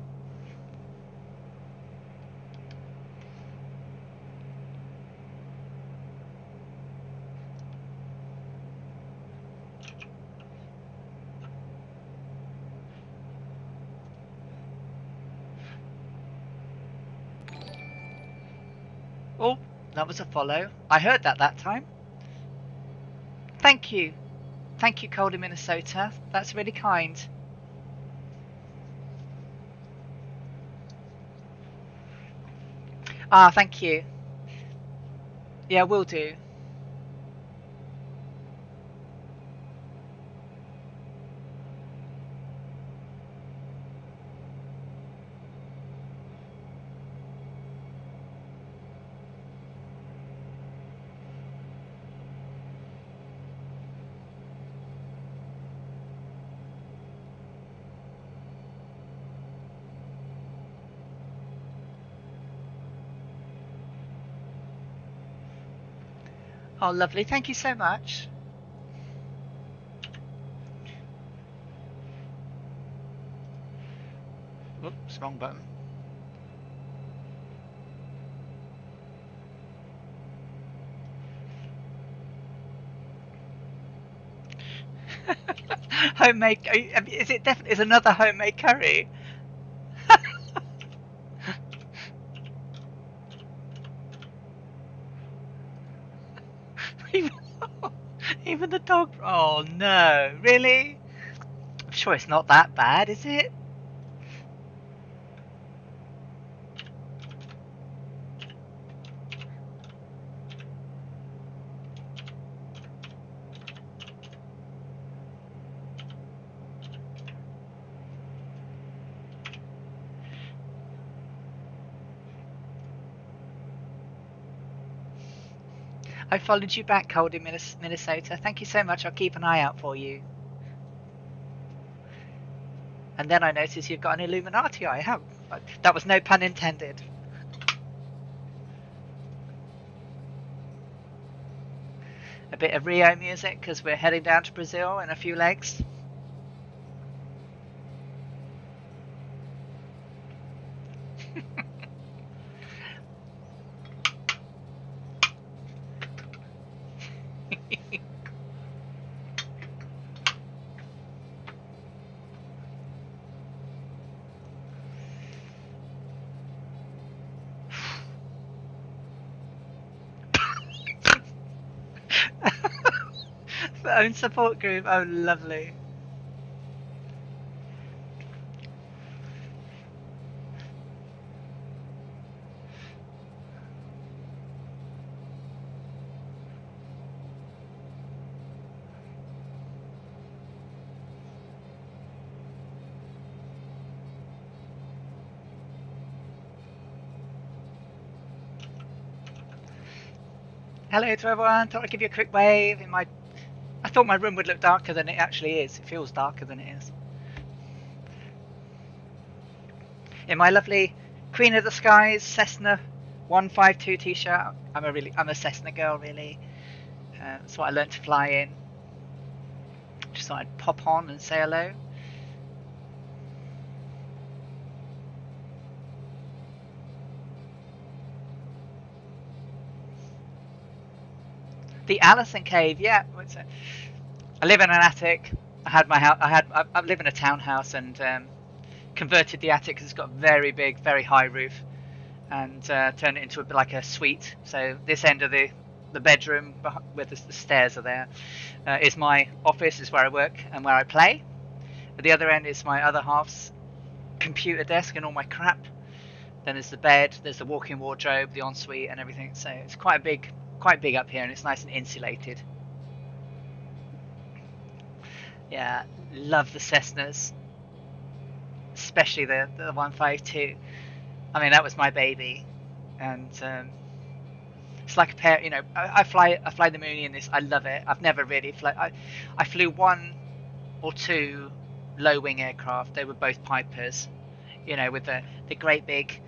Oh, that was a follow. I heard that time. Thank you. Thank you, Cold in Minnesota. That's really kind. Thank you. Yeah, will do. Oh, lovely. Thank you so much. Oops, wrong button. Homemade. Is it definitely? Is another homemade curry? Even the dog. Oh no! Really? I'm sure it's not that bad, is it? I followed you back, Cold in Minnesota. Thank you so much. I'll keep an eye out for you. And then I noticed you've got an Illuminati eye. That was no pun intended. A bit of Rio music because we're heading down to Brazil in a few legs. Own support group. Oh, lovely. Hello to everyone. Thought I'd give you a quick wave. I thought my room would look darker than it actually is. It feels darker than it is. In my lovely Queen of the Skies Cessna 152 t-shirt. I'm a Cessna girl, really. That's what I learned to fly in. Just thought I'd pop on and say hello. The Allison Cave, yeah. I live in an attic. I had my house. I live in a townhouse and converted the attic because it's got a very big, very high roof, and turned it into like a suite. So this end of the bedroom, where the stairs are there, is my office. Is where I work and where I play. At the other end is my other half's computer desk and all my crap. Then there's the bed. There's the walk-in wardrobe, the ensuite, and everything. So it's quite big up here, and it's nice and insulated. Yeah, love the Cessnas, especially the 152. I mean, that was my baby, and it's like a pair. You know, I fly the Mooney in this. I love it. I've never really flown. I flew one or two low wing aircraft. They were both Pipers. You know, with the great big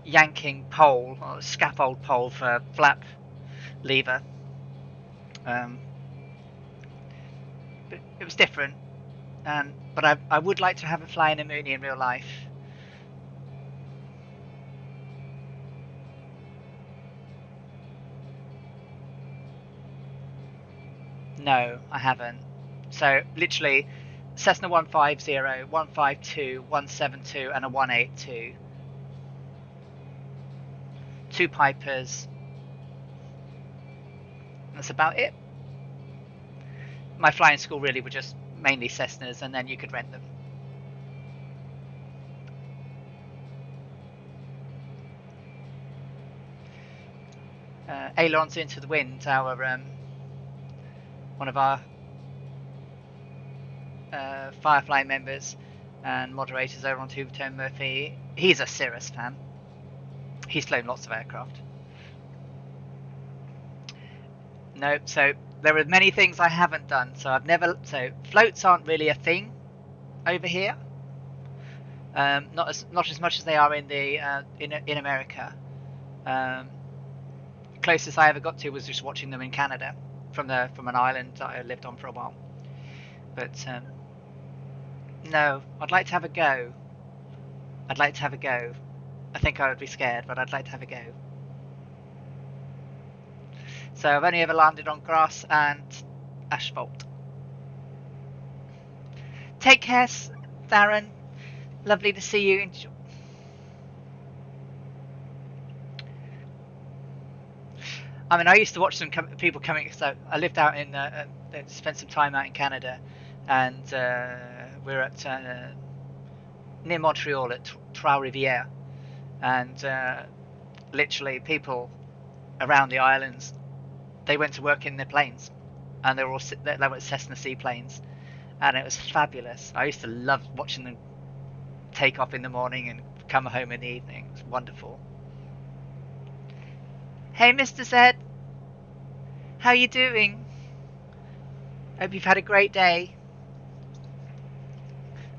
yanking pole or scaffold pole for flap lever. But it was different, but I would like to have a fly in a Mooney in real life. No, I haven't. So literally Cessna 150, 152, 172 and a 182. 2 Pipers. That's about it. My flying school really were just mainly Cessnas, and then you could rent them. Ailerons into the Wind, one of our Firefly members and moderators over on Two-Tone Murphy, he's a Cirrus fan. He's flown lots of aircraft. No, so there are many things I haven't done. So floats aren't really a thing over here. Not as much as they are in America. Closest I ever got to was just watching them in Canada from an island that I lived on for a while. But no, I'd like to have a go. I think I would be scared, but I'd like to have a go. So I've only ever landed on grass and asphalt. Take care, Darren. Lovely to see you. I mean, I used to watch some people coming. So I lived out spent some time out in Canada, and we're at near Montreal at Trois-Rivières, and literally people around the islands, they went to work in their planes, and they were Cessna seaplanes, and it was fabulous. I used to love watching them take off in the morning and come home in the evening. It was wonderful. Hey, Mr. Zed, how you doing? Hope you've had a great day,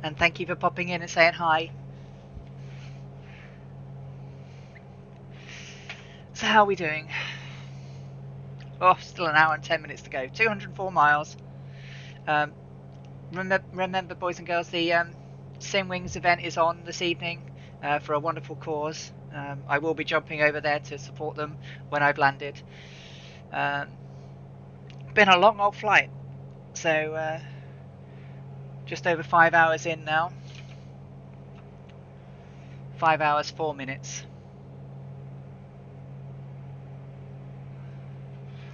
and thank you for popping in and saying hi. So how are we doing? Oh, still an hour and 10 minutes to go. 204 miles. Remember, boys and girls, the Sim Wings event is on this evening for a wonderful cause. I will be jumping over there to support them when I've landed. Been a long old flight, so just over 5 hours in now. 5 hours 4 minutes.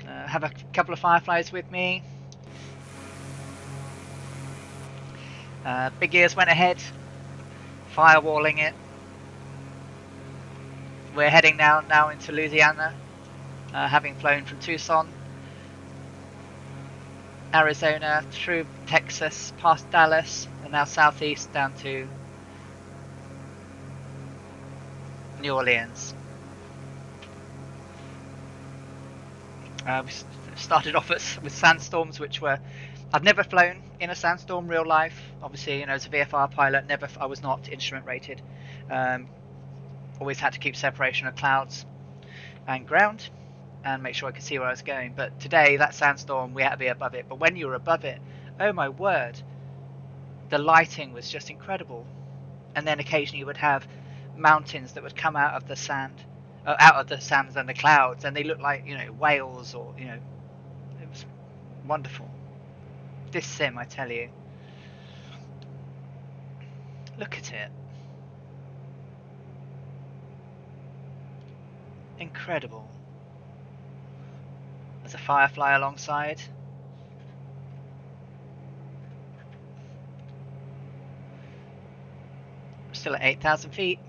Have a couple of Fireflies with me. Big Ears went ahead, firewalling it. We're heading now into Louisiana, having flown from Tucson, Arizona, through Texas, past Dallas, and now southeast down to New Orleans. We started off with sandstorms, which were... I've never flown in a sandstorm real life. Obviously, as a VFR pilot, I was not instrument rated. Always had to keep separation of clouds and ground and make sure I could see where I was going. But today, that sandstorm, we had to be above it. But when you were above it, oh my word, the lighting was just incredible. And then occasionally you would have mountains that would come out of the sands and the clouds, and they looked like whales, or it was wonderful. This sim, I tell you, look at it, incredible. There's a firefly alongside. Still at 8,000 feet.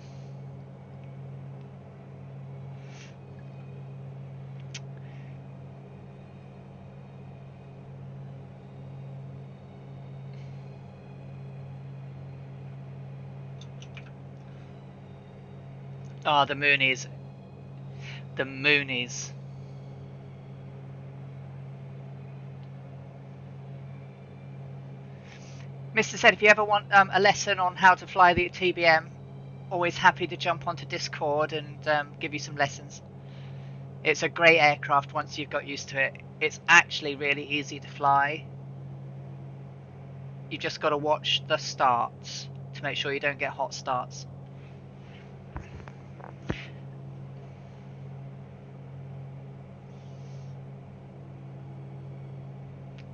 Ah, the Moonies. The Moonies. Mr. said, if you ever want a lesson on how to fly the TBM, always happy to jump onto Discord and give you some lessons. It's a great aircraft once you've got used to it. It's actually really easy to fly. You've just got to watch the starts to make sure you don't get hot starts.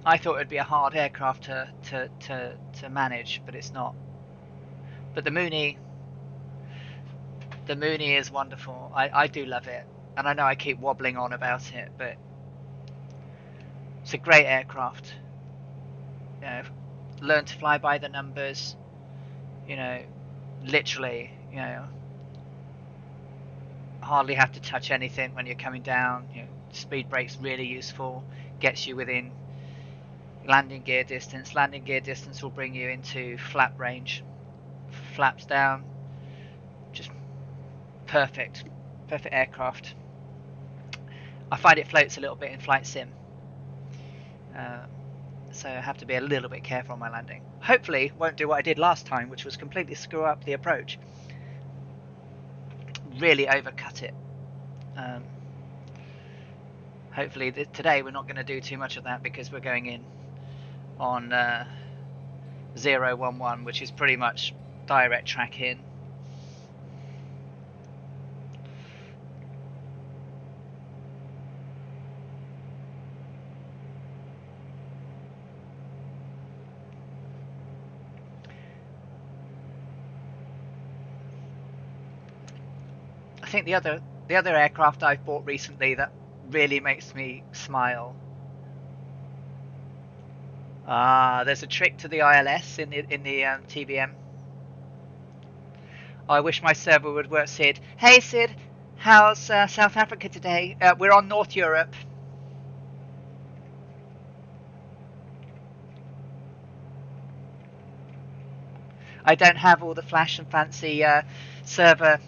I thought it'd be a hard aircraft to manage, but it's not. But the Mooney is wonderful. I do love it, and I know I keep wobbling on about it, but it's a great aircraft. Learn to fly by the numbers. Literally, hardly have to touch anything when you're coming down. Speed brake's really useful. Gets you within landing gear distance. Landing gear distance will bring you into flap range. Flaps down. Just perfect aircraft. I find it floats a little bit in flight sim, so I have to be a little bit careful on my landing. Hopefully won't do what I did last time, which was completely screw up the approach. Really overcut it. Hopefully today we're not going to do too much of that, because we're going in on 011, which is pretty much direct track in. I think the other aircraft I've bought recently that really makes me smile. There's a trick to the ILS in the TBM. I wish my server would work, Sid. Hey Sid, how's South Africa today? We're on North Europe. I don't have all the flash and fancy server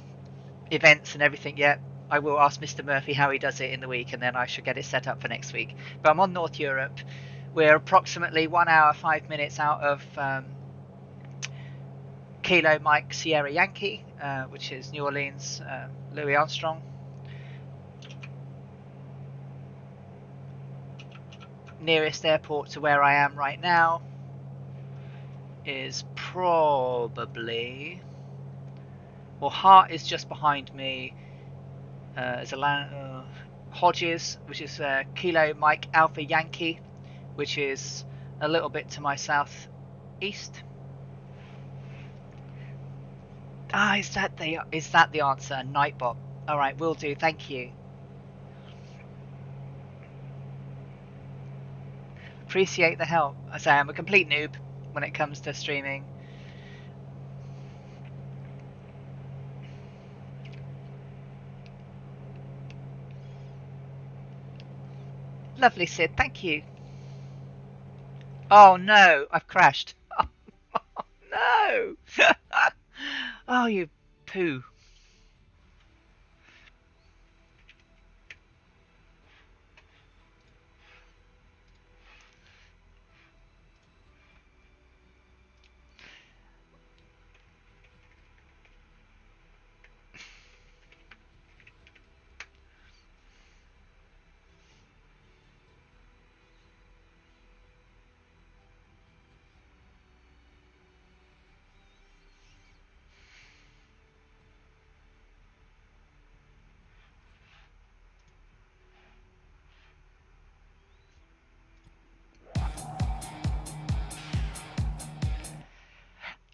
events and everything yet. I will ask Mr. Murphy how he does it in the week, and then I should get it set up for next week. But I'm on North Europe. We're approximately 1 hour 5 minutes out of Kilo Mike Sierra Yankee, which is New Orleans, Louis Armstrong. Nearest airport to where I am right now is probably... Well, Hart is just behind me. There's a Hodges, which is Kilo Mike Alpha Yankee, which is a little bit to my southeast. Is that the answer? Nightbot. All right, will do. Thank you. Appreciate the help. I say I'm a complete noob when it comes to streaming. Lovely, Sid. Thank you. Oh no, I've crashed. Oh, no. Oh, you poo.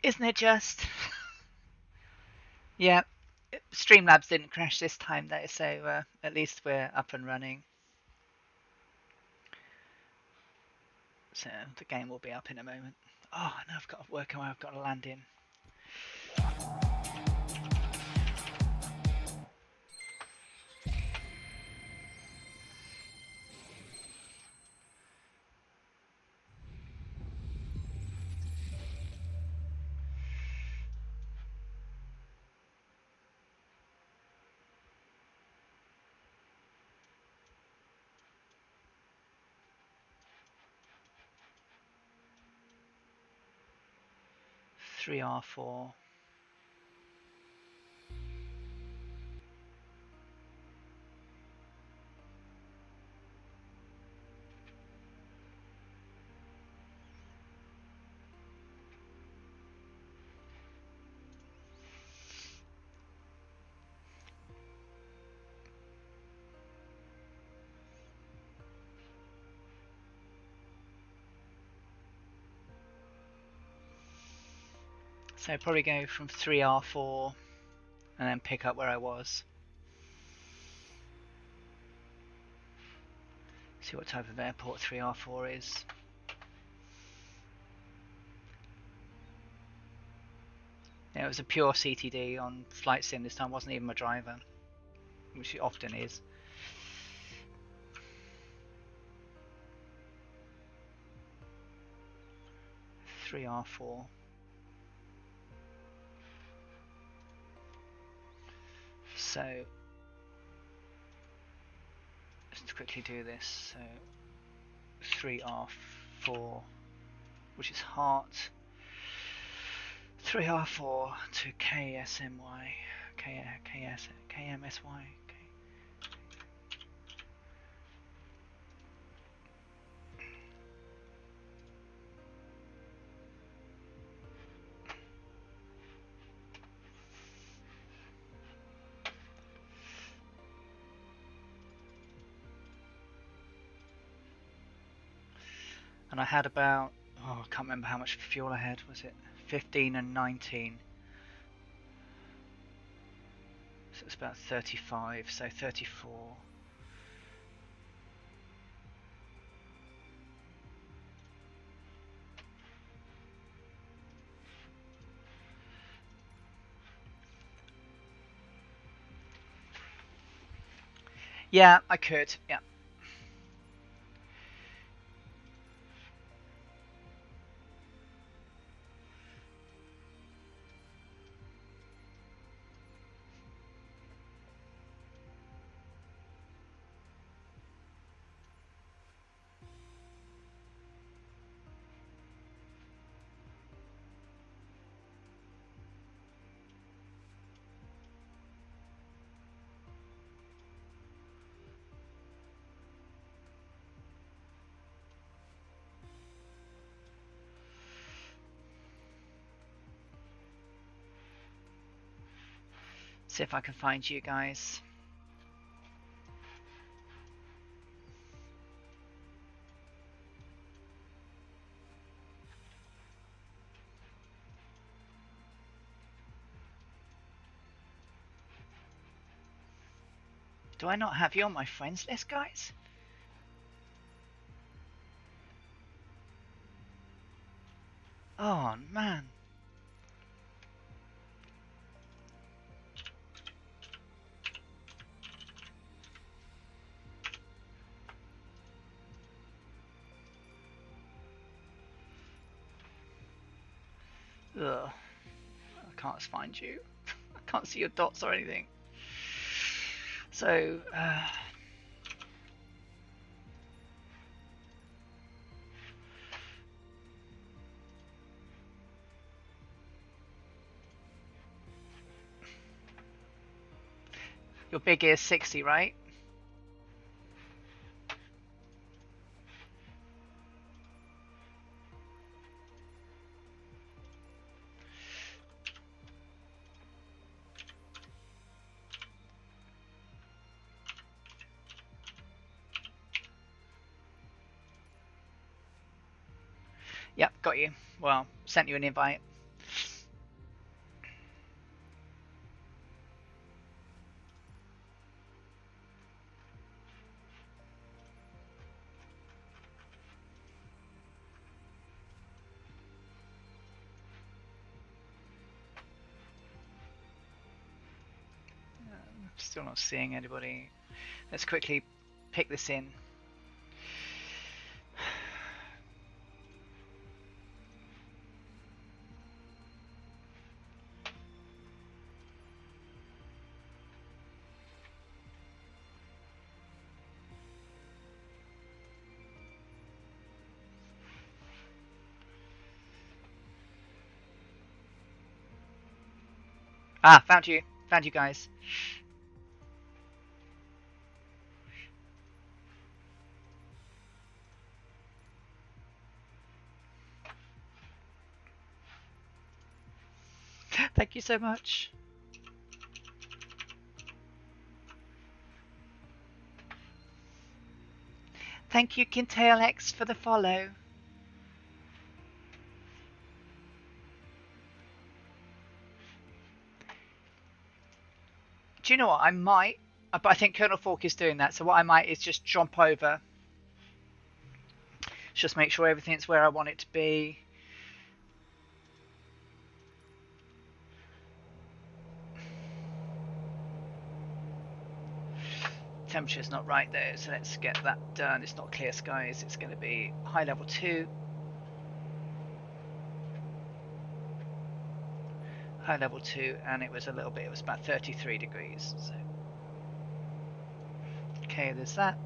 Isn't it just? Yeah, Streamlabs didn't crash this time though, so at least we're up and running. So the game will be up in a moment. Oh, now I've got to work out where I've got to land in. Three R4. So probably go from 3R4 and then pick up where I was. See what type of airport 3R4 is. Yeah, it was a pure CTD on Flight Sim this time, wasn't even my driver, which it often is. Three R4. So let's quickly do this. So 3R4, which is heart. 3R4 to KSMY, KMSY. And I had about, I can't remember how much fuel I had. Was it 15 and 19? So it's about 35, so 34. Yeah, I could, yeah. See if I can find you guys. Do I not have you on my friends list, guys? Oh, man. Ugh. I can't find you. I can't see your dots or anything. So, your big ear's 60, right? Yep, got you. Well, sent you an invite. Still not seeing anybody. Let's quickly pick this in. Ah, found you. Found you guys. Thank you so much. Thank you, KintailX, for the follow. Do you know what? I might, but I think Colonel Falk is doing that. So what I might is just jump over. Just make sure everything's where I want it to be. Temperature's not right though, so let's get that done. It's not clear skies. It's going to be high level 2. High level 2, and it was a little bit, it was about 33 degrees. So. Okay, there's that.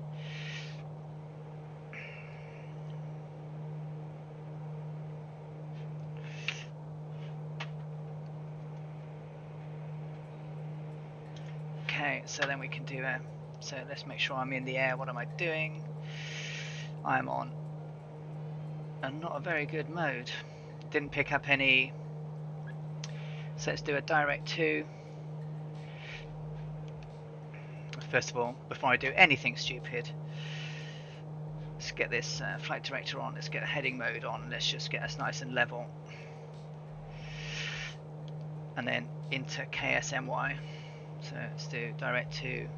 Okay, so then we can do a, so let's make sure I'm in the air. What am I doing? I'm on a not a very good mode. Didn't pick up any. So let's do a direct 2. First of all, before I do anything stupid, let's get this flight director on. Let's get a heading mode on. Let's just get us nice and level. And then into KSMY. So let's do direct 2.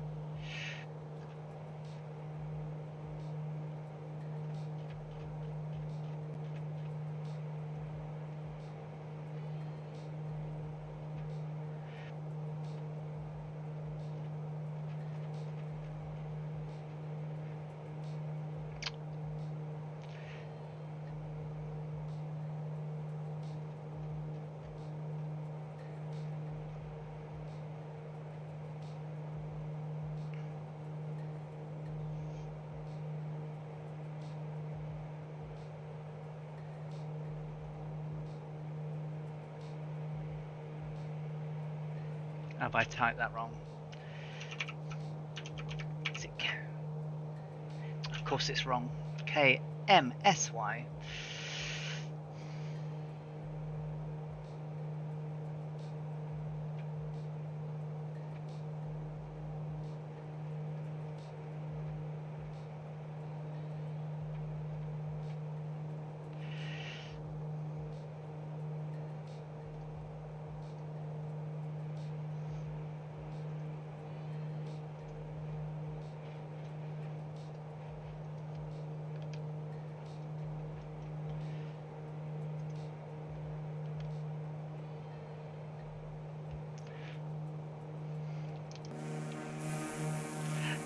Have I typed that wrong? Is it K? Of course it's wrong. KMSY.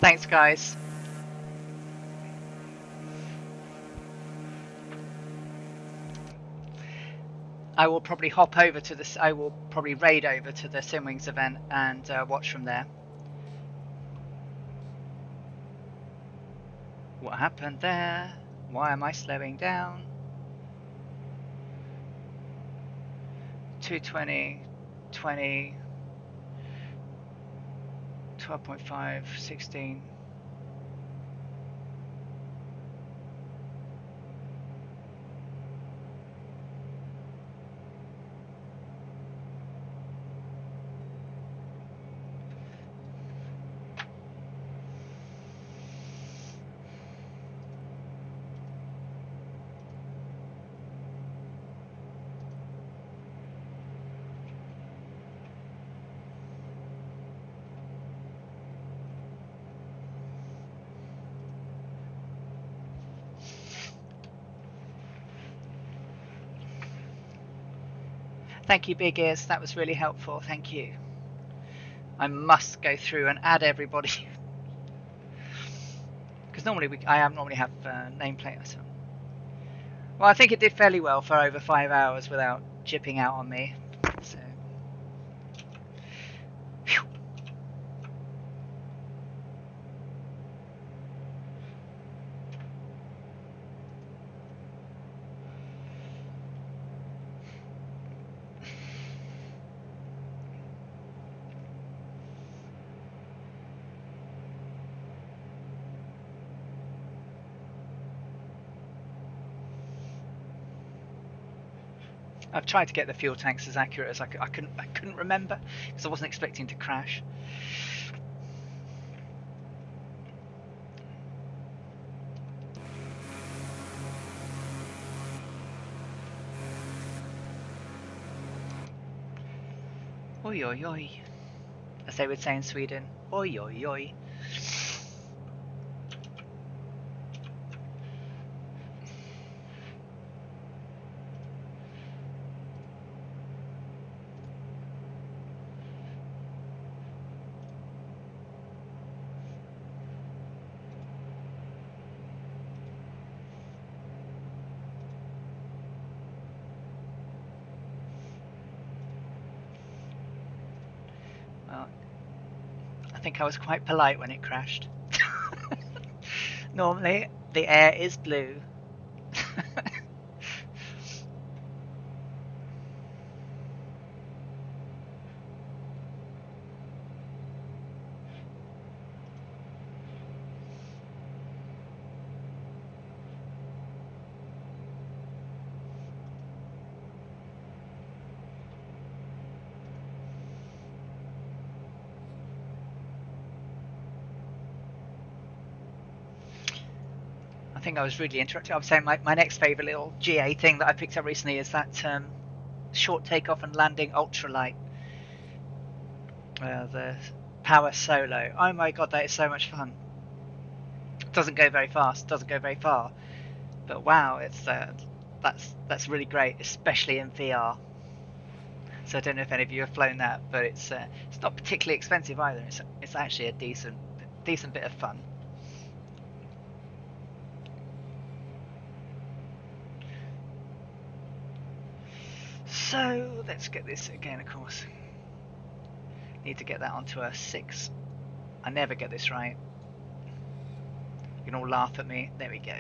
Thanks, guys. I will probably hop over to this. I will probably raid over to the Simwings event and watch from there. What happened there? Why am I slowing down? 220, 20, 12.5, 16. Thank you, Big Ears. That was really helpful. Thank you. I must go through and add everybody because normally I normally have nameplate. So. Well, I think it did fairly well for over 5 hours without jipping out on me. So. Whew. I've tried to get the fuel tanks as accurate as I couldn't remember because I wasn't expecting to crash. Oi oi oi, as they would say in Sweden. Oi oi oi. Well, I think I was quite polite when it crashed. Normally, the air is blue. I think I was really interrupted. I was saying my next favourite little GA thing that I picked up recently is that short takeoff and landing ultralight. The power solo. Oh my god, that is so much fun. Doesn't go very fast, doesn't go very far, but wow, it's that's really great, especially in VR. So I don't know if any of you have flown that, but it's not particularly expensive either. It's actually a decent bit of fun. So let's get this again, of course. Need to get that onto a 6. I never get this right. You can all laugh at me. There we go.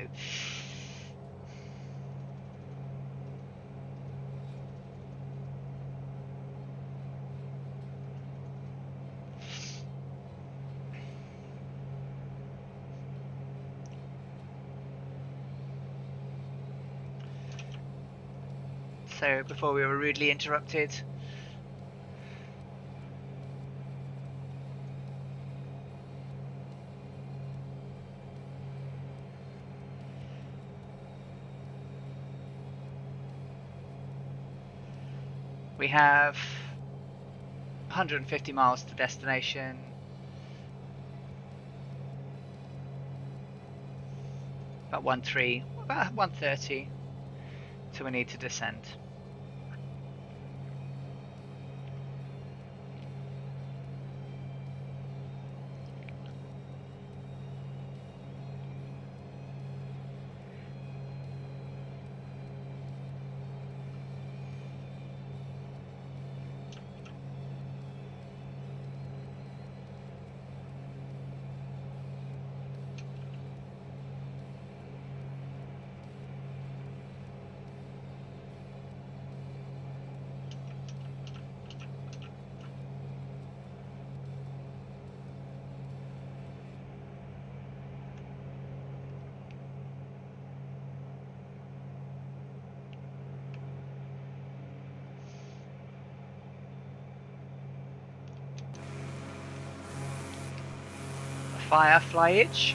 So before we were rudely interrupted. We have 150 miles to destination. About 130 till we need to descend. Fireflyage.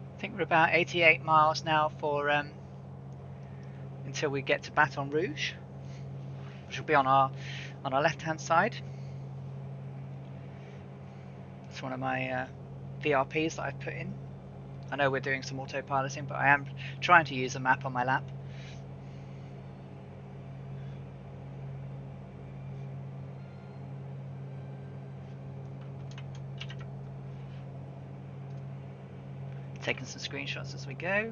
I think we're about 88 miles now for until we get to Baton Rouge, which will be on our left-hand side. It's one of my VRPs that I've put in. I know we're doing some autopiloting, but I am trying to use a map on my lap. Taking some screenshots as we go.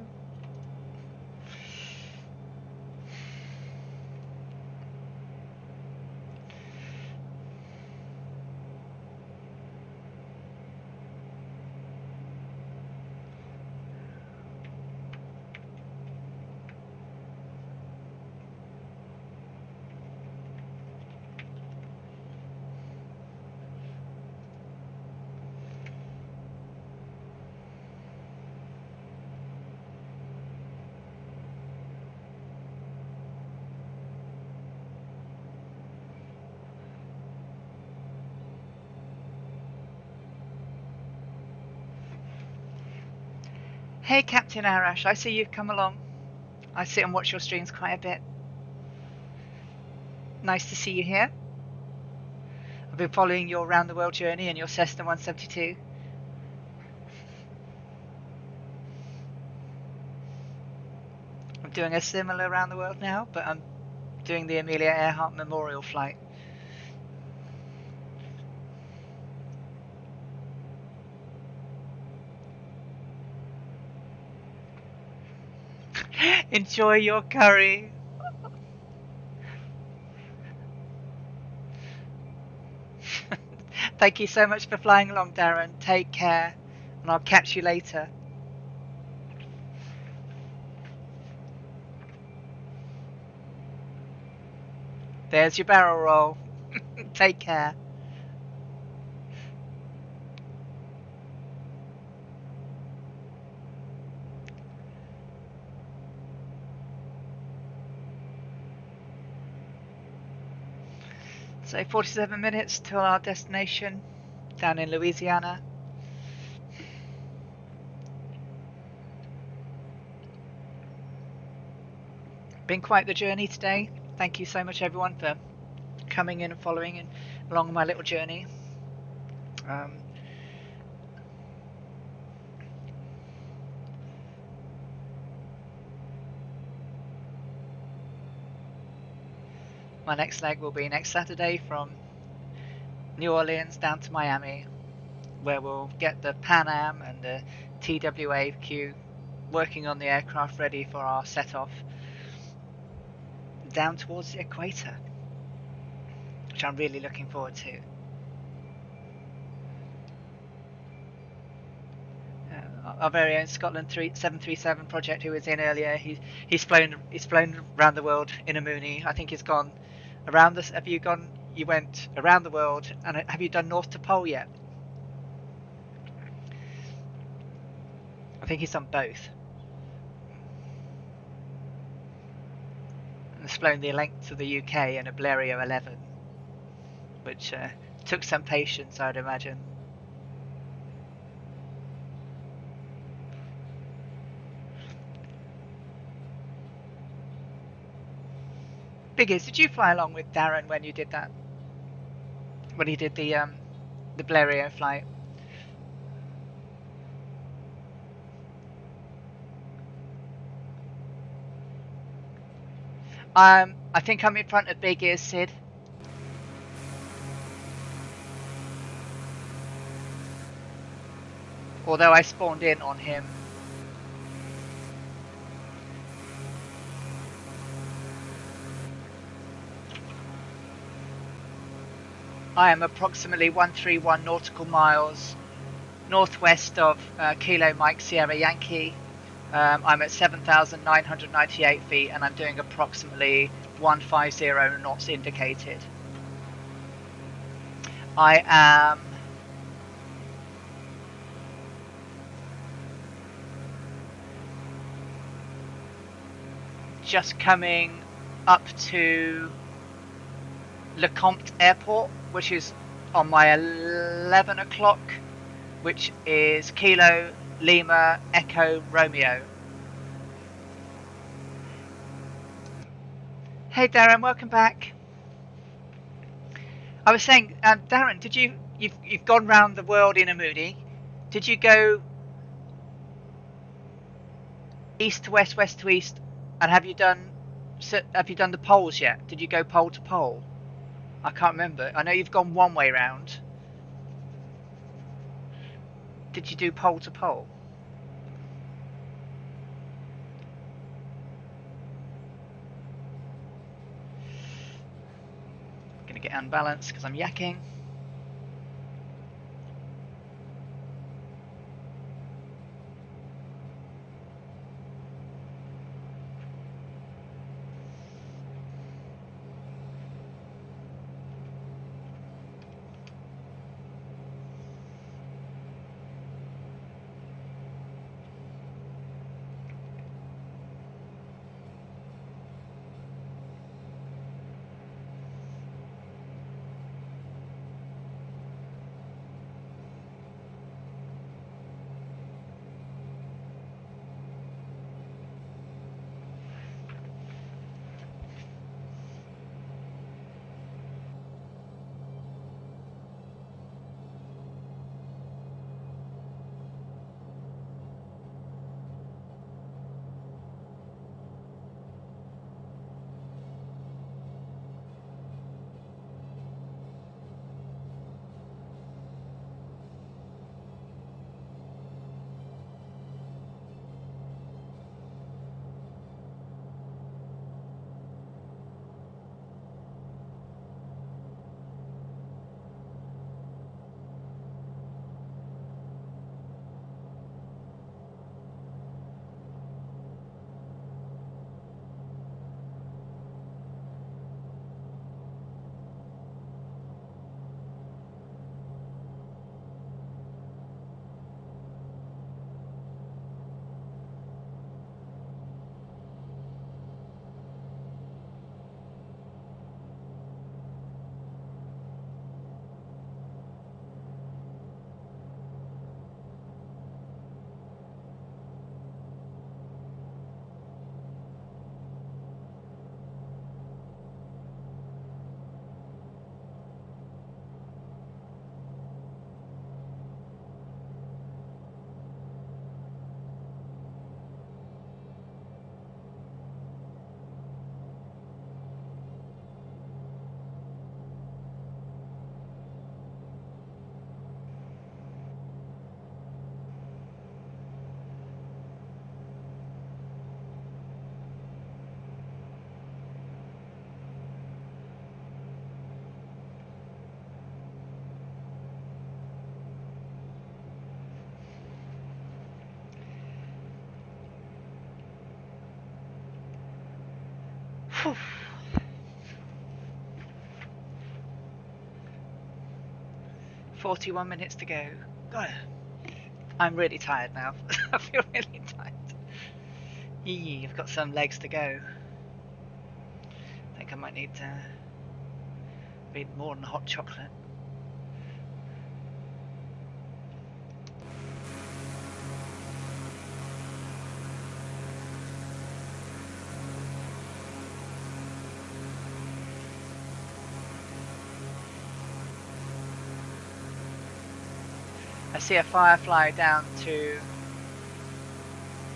Hey Captain Arash, I see you've come along. I sit and watch your streams quite a bit. Nice to see you here. I've been following your round the world journey and your Cessna 172. I'm doing a similar around the world now, but I'm doing the Amelia Earhart memorial flight. Enjoy your curry. Thank you so much for flying along, Darren. Take care, and I'll catch you later. There's your barrel roll. Take care. So 47 minutes till our destination down in Louisiana. Been quite the journey today. Thank you so much everyone for coming in and following in along my little journey. My next leg will be next Saturday from New Orleans down to Miami, where we'll get the Pan Am and the TWAQ working on the aircraft ready for our set-off down towards the equator, which I'm really looking forward to. Our very own Scotland 737 project, who was in earlier, he's flown around the world in a Mooney. I think he's gone around this. You went around the world, and have you done North to Pole yet? I think he's done both. And has flown the length of the UK in a Blériot 11, which took some patience, I'd imagine. Biggies, did you fly along with Darren when you did that? When he did the Blériot flight? I think I'm in front of Big Ears Sid. Although I spawned in on him. I am approximately 131 nautical miles northwest of Kilo Mike Sierra Yankee. I'm at 7,998 feet and I'm doing approximately 150 knots indicated. I am just coming up to Lecomte Airport, which is on my 11 o'clock, which is Kilo Lima Echo Romeo. Hey Darren, welcome back. I was saying, Darren, did you've gone round the world in a Moody? Did you go east to west, west to east, and have you done the poles yet? Did you go pole to pole? I can't remember. I know you've gone one way round. Did you do pole to pole? I'm gonna get unbalanced because I'm yakking. Whew. 41 minutes to go. God, I'm really tired now. I feel really tired. I've got some legs to go. I think I might need more than hot chocolate. I see a firefly down to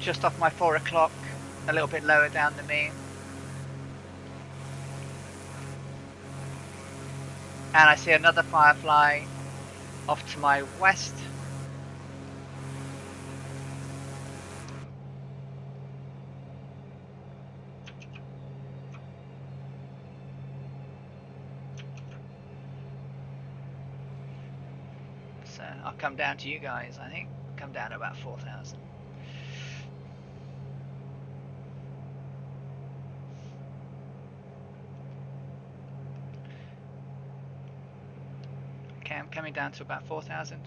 just off my 4 o'clock, a little bit lower down than me. And I see another Firefly off to my west. So I'll come down to you guys, I think. Come down to about 4,000. Okay, I'm coming down to about 4,000.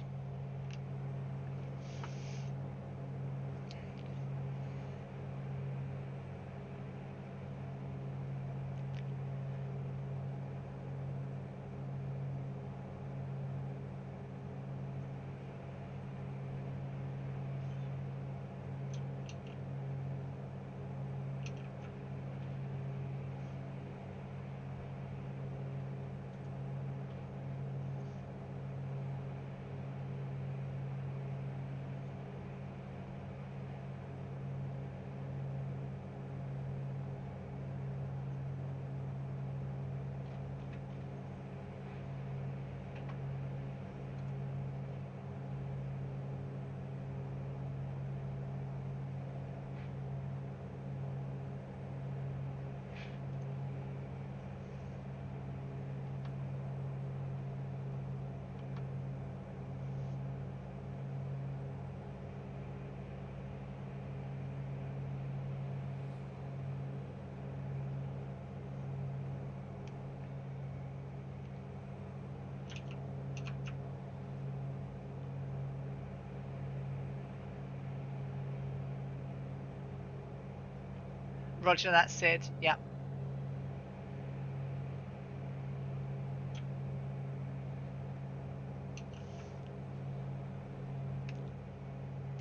Roger that, Sid. Yeah.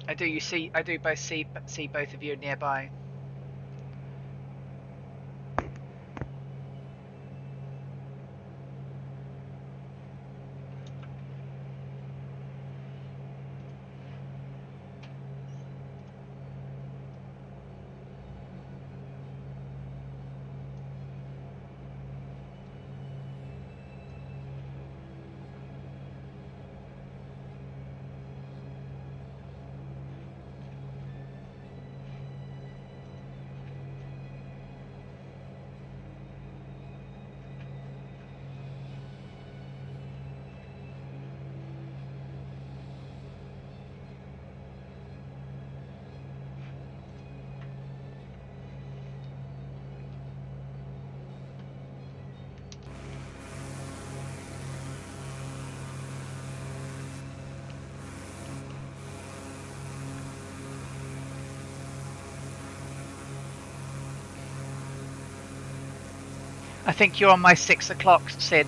I do. I do both see both of you nearby. I think you're on my 6 o'clock, Sid.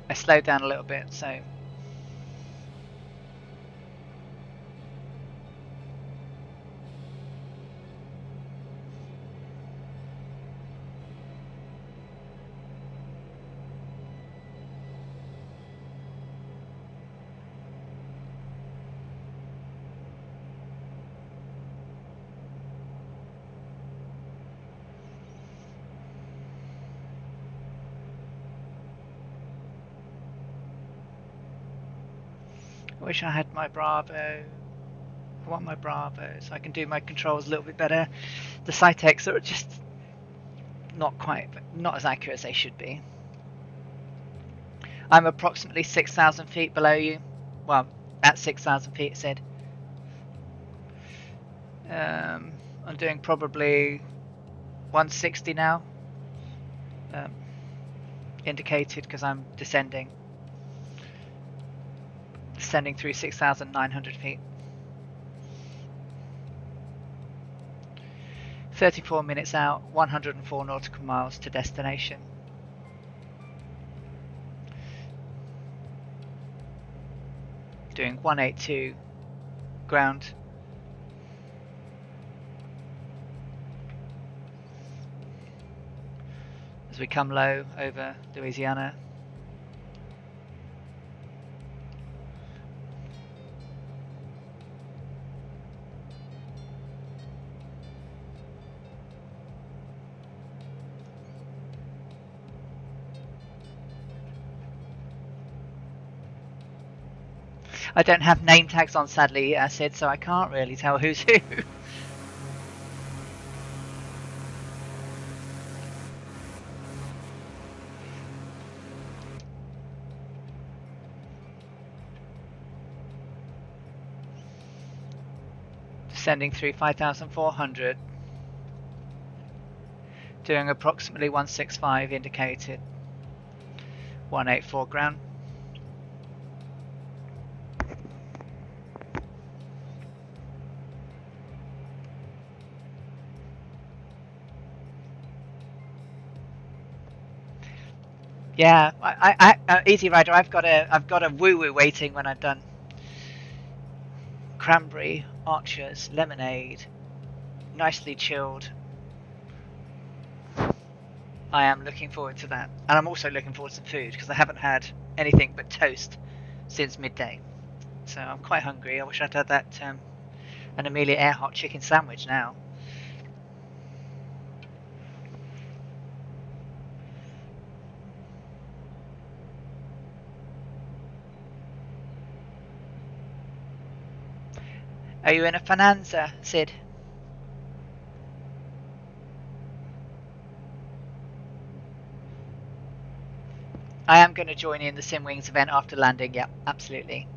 I slowed down a little bit, so. I wish I had my Bravo. I want my Bravo so I can do my controls a little bit better. The Cytex are just not as accurate as they should be. I'm approximately 6,000 feet below you. Well, at 6,000 feet, Sid. I'm doing probably 160 now. Indicated because I'm descending through 6,900 feet. 34 minutes out, 104 nautical miles to destination. Doing 182 ground. As we come low over Louisiana. I don't have name tags on, sadly, Sid, so I can't really tell who's who. Descending through 5,400. Doing approximately 165 indicated. 184 ground. Yeah, Easy Rider. I've got a woo woo waiting when I've done cranberry, archers, lemonade, nicely chilled. I am looking forward to that, and I'm also looking forward to some food because I haven't had anything but toast since midday. So I'm quite hungry. I wish I'd had that an Amelia Earhart chicken sandwich now. Are you in a Finanza, Sid? I am going to join in the Simwings event after landing. Yeah, absolutely.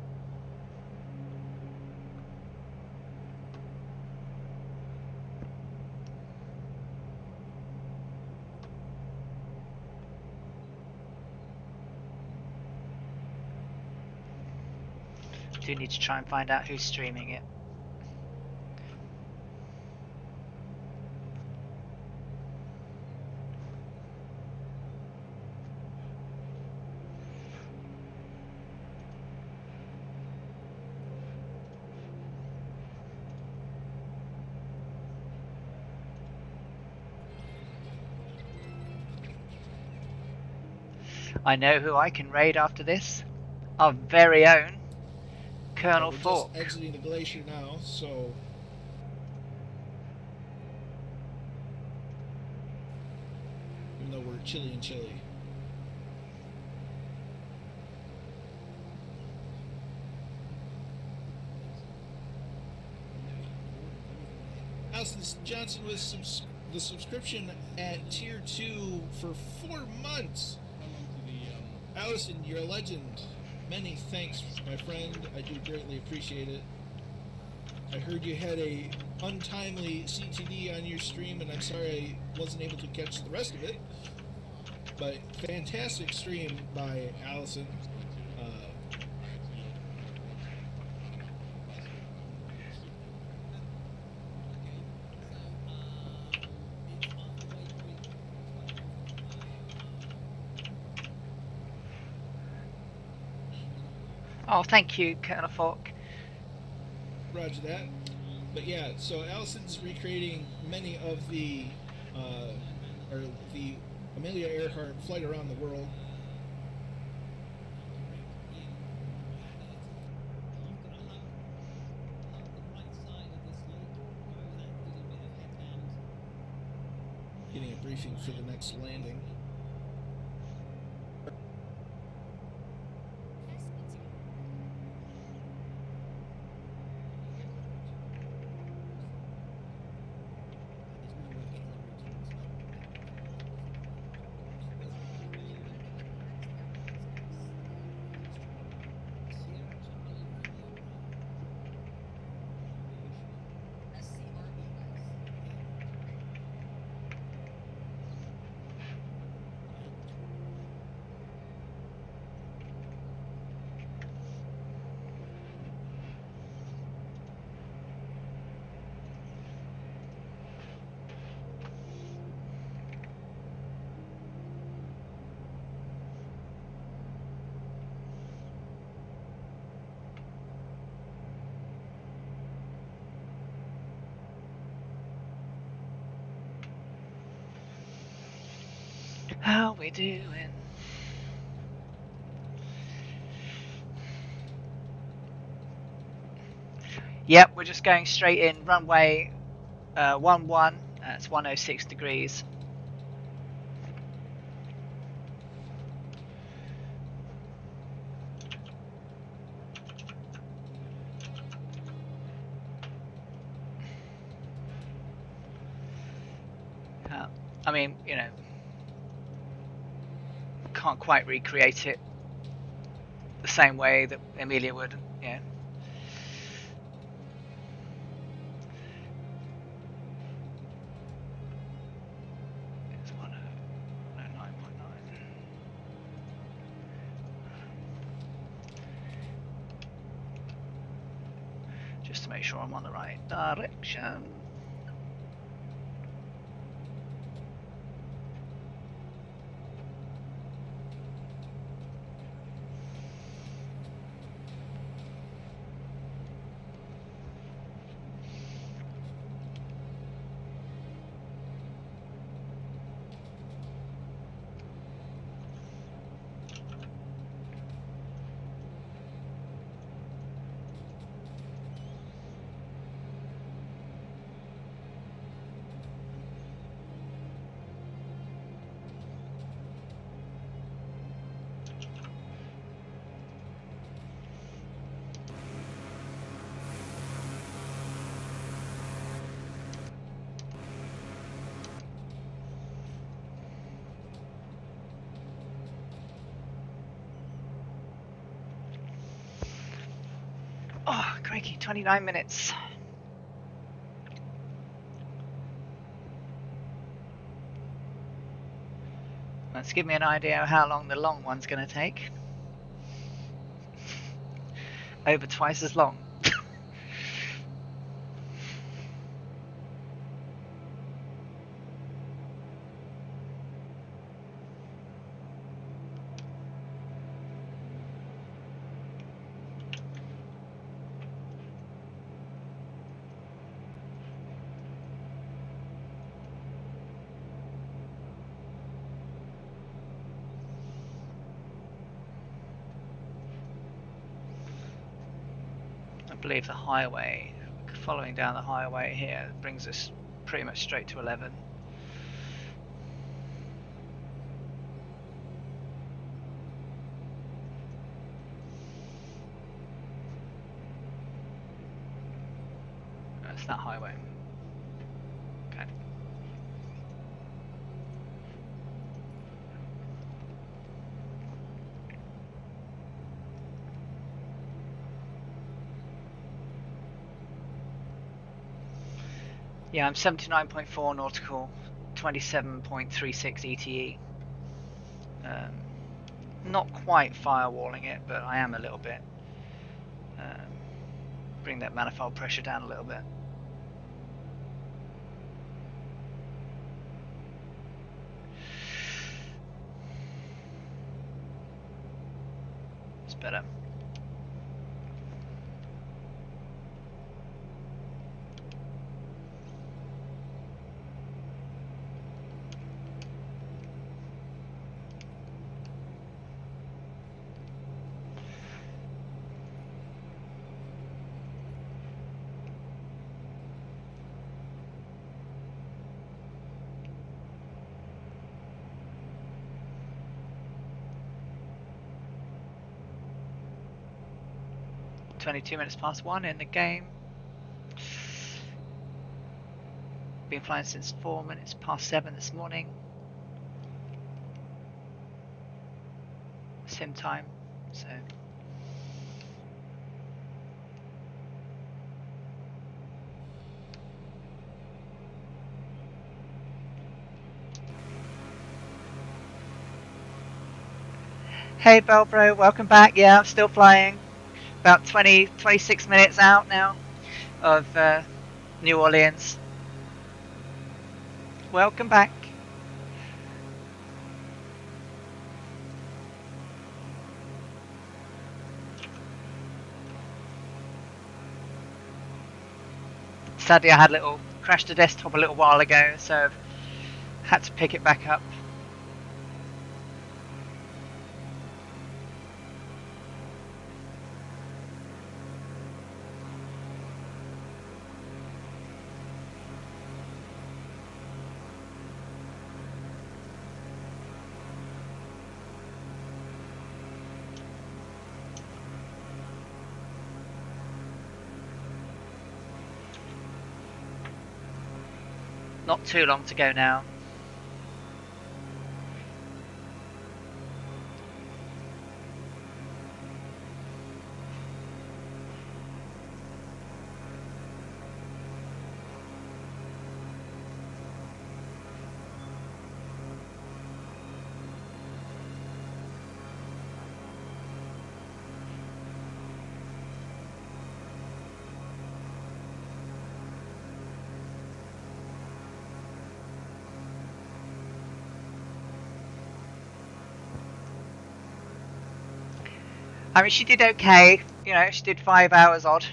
Do need to try and find out who's streaming it. I know who I can raid after this. Our very own Colonel Falk. We're just exiting the glacier now, so even though we're chilly and chilly. Allison Johnson with the subscription at Tier 2 for 4 months. Allison, you're a legend. Many thanks, my friend. I do greatly appreciate it. I heard you had a untimely CTD on your stream, and I'm sorry I wasn't able to catch the rest of it. But fantastic stream by Allison. Oh, thank you, Colonel Falk. Roger that. But yeah, so Allison's recreating many of the Amelia Earhart flight around the world. Getting a briefing for the next landing. How we doing? Yep, we're just going straight in. Runway 11. It's 106 degrees. I mean, you know, can't quite recreate it the same way that Amelia would. Yeah. It's 109.9. Just to make sure I'm on the right direction. Oh, crikey, 29 minutes. Let's give me an idea of how long the long one's going to take. Over twice as long. I believe the highway, following down the highway here, brings us pretty much straight to 11. That's that highway. Okay. Yeah, I'm 79.4 nautical, 27.36 ETE. Not quite firewalling it, but I am a little bit. Bring that manifold pressure down a little bit. It's better. "22 minutes past 1 in the game. Been flying since 4 minutes past 7 this morning. Sim time, so." Hey Belbro, welcome back. Yeah, I'm still flying. About 26 minutes out now of New Orleans. Welcome back. Sadly, I had a little crashed the desktop a little while ago, so I've had to pick it back up. Not too long to go now. I mean, she did okay. You know, she did 5 hours odd,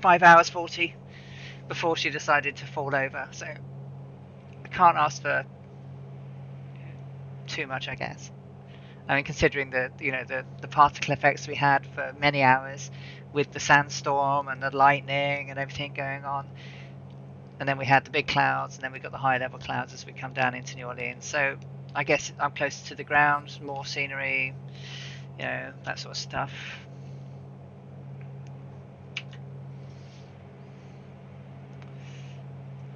5 hours 40 before she decided to fall over. So I can't ask for too much, I guess. I mean, considering the particle effects we had for many hours with the sandstorm and the lightning and everything going on, and then we had the big clouds, and then we got the high level clouds as we come down into New Orleans. So I guess I'm closer to the ground, more scenery, you know, that sort of stuff.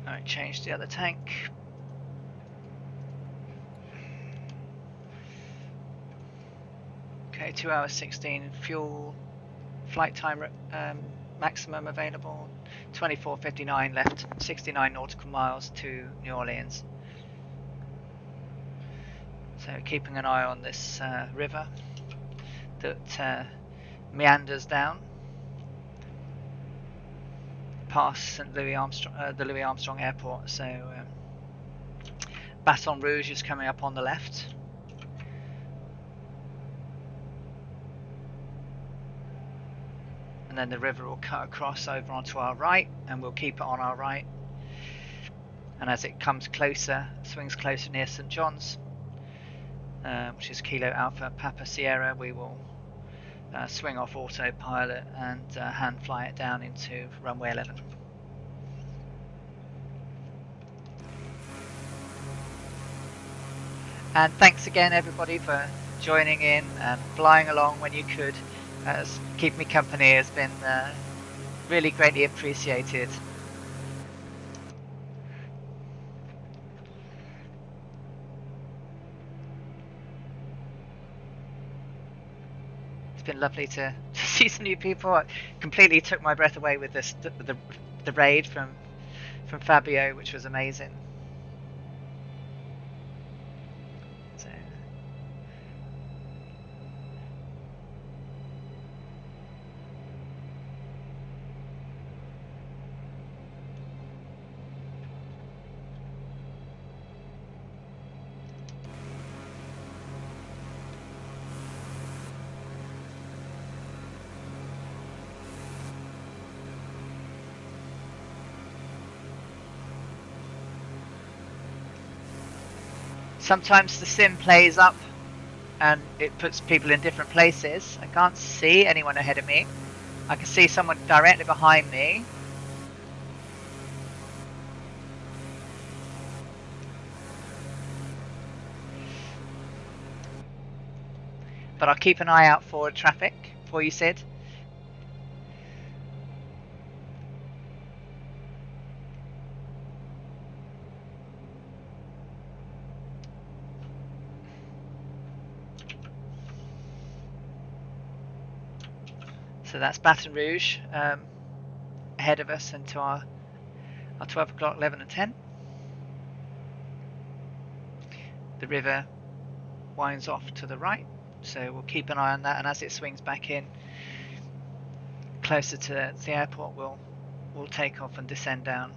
Alright, change the other tank. Okay, 2 hours 16 fuel, flight time maximum available, 24:59 left, 69 nautical miles to New Orleans. So keeping an eye on this river that meanders down past St. Louis Armstrong, the Louis Armstrong Airport. So Baton Rouge is coming up on the left. And then the river will cut across over onto our right, and we'll keep it on our right. And as it comes closer, swings closer near St. John's, which is Kilo Alpha Papa Sierra, we will swing off autopilot and hand fly it down into runway 11. And thanks again everybody for joining in and flying along when you could. Keep me company has been really greatly appreciated. It's been lovely to see some new people. It completely took my breath away with this the raid from Fabio, which was amazing. So. Sometimes the sim plays up and it puts people in different places. I can't see anyone ahead of me. I can see someone directly behind me. But I'll keep an eye out for traffic for you, Sid. So that's Baton Rouge ahead of us into our 12 o'clock, 11 and 10. The river winds off to the right, so we'll keep an eye on that, and as it swings back in closer to the airport, we'll take off and descend down.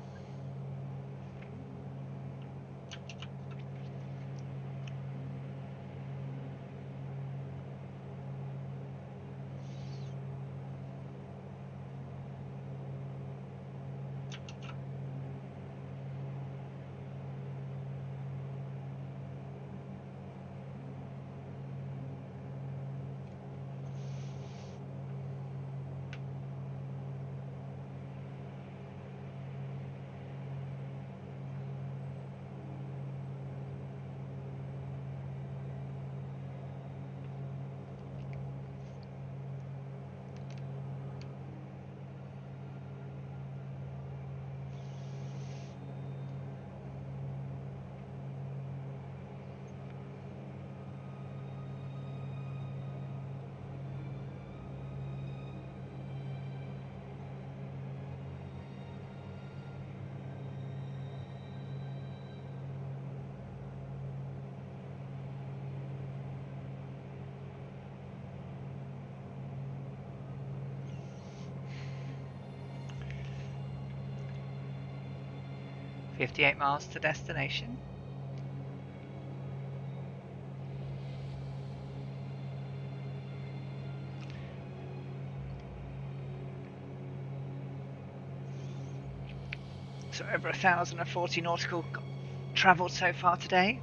.58 miles to destination. So over 1,040 nautical travelled so far today.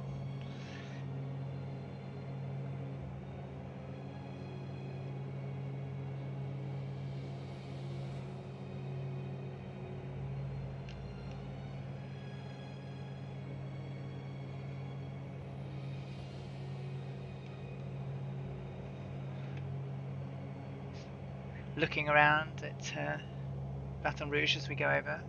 Looking around at Baton Rouge as we go over.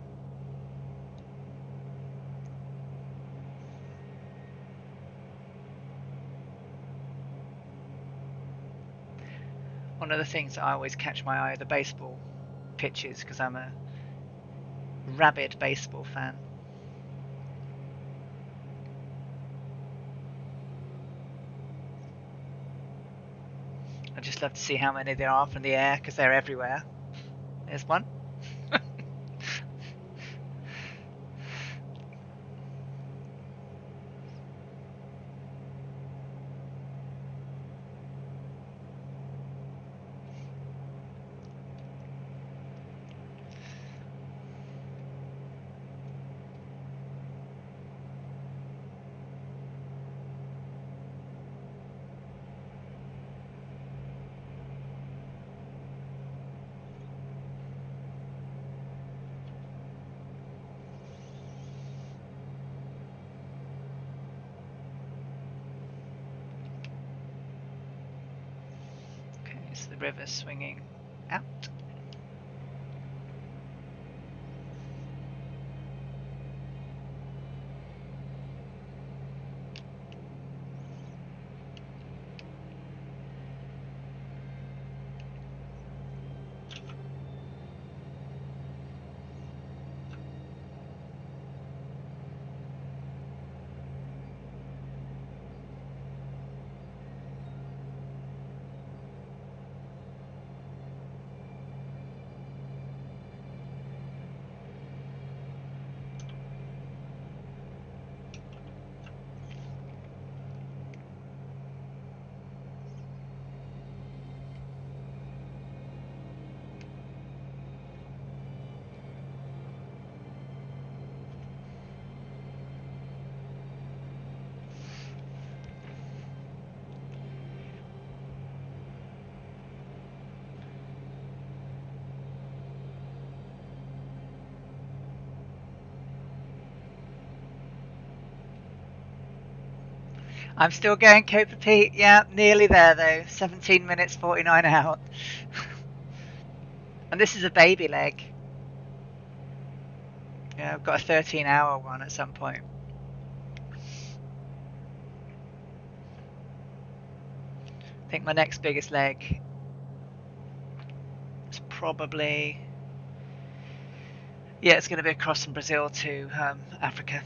One of the things that I always catch my eye are the baseball pitches, because I'm a rabid baseball fan. I just love to see how many there are from the air, because they're everywhere. There's one. The river swinging out. I'm still going, Cooper Pete. Yeah, nearly there though. 17 minutes 49 out. And this is a baby leg. Yeah, I've got a 13-hour one at some point. I think my next biggest leg is probably... Yeah, it's going to be across from Brazil to Africa.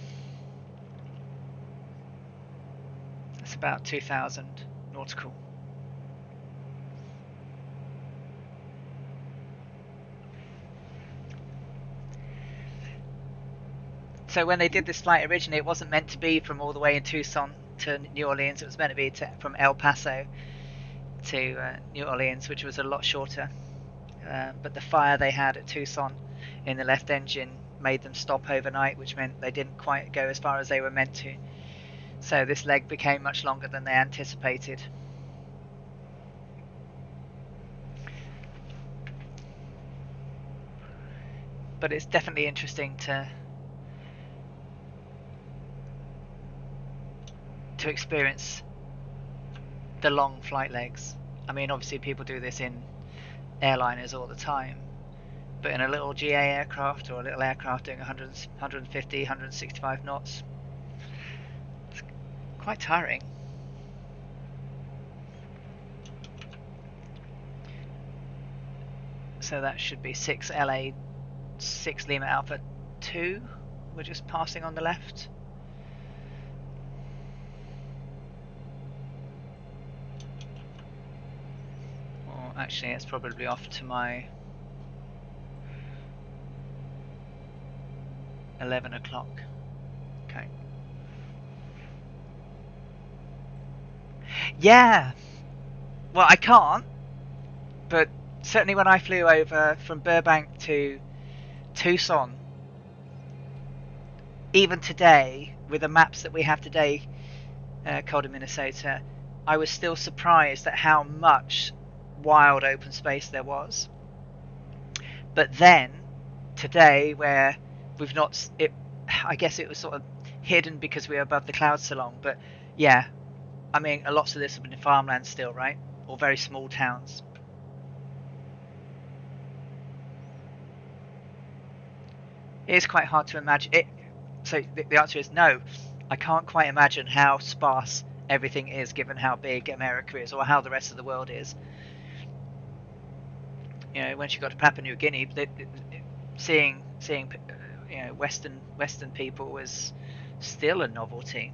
It's about 2,000 nautical. So when they did this flight originally, it wasn't meant to be from all the way in Tucson to New Orleans. It was meant to be from El Paso to New Orleans, which was a lot shorter. But the fire they had at Tucson in the left engine made them stop overnight, which meant they didn't quite go as far as they were meant to. So this leg became much longer than they anticipated. But it's definitely interesting to experience the long flight legs. I mean, obviously people do this in airliners all the time, but in a little GA aircraft or a little aircraft doing 100, 150, 165 knots, it's quite tiring. So that should be 6 LA, 6 Lima Alpha 2. We're just passing on the left. Or actually, it's probably off to my 11 o'clock. Okay. Yeah. Well, I can't, but certainly when I flew over from Burbank to Tucson, even today, with the maps that we have today, Calder, Minnesota, I was still surprised at how much wild open space there was. But then, today, where we've not, I guess it was sort of hidden because we were above the clouds so long. But yeah, I mean, lots of this have been farmland still, right? Or very small towns. It is quite hard to imagine it. So the answer is no. I can't quite imagine how sparse everything is, given how big America is, or how the rest of the world is. You know, once you got to Papua New Guinea, seeing you know, Western people was still a novelty.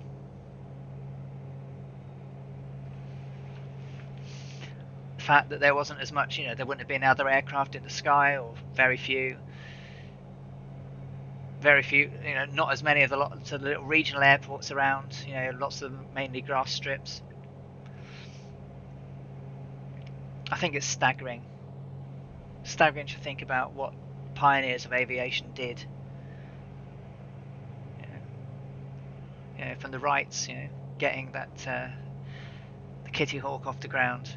The fact that there wasn't as much, you know, there wouldn't have been other aircraft in the sky, or very few, you know, not as many of the lots of little regional airports around, you know, lots of them mainly grass strips. I think it's staggering to think about what pioneers of aviation did. You know, from the Wrights, you know, getting that the Kitty Hawk off the ground,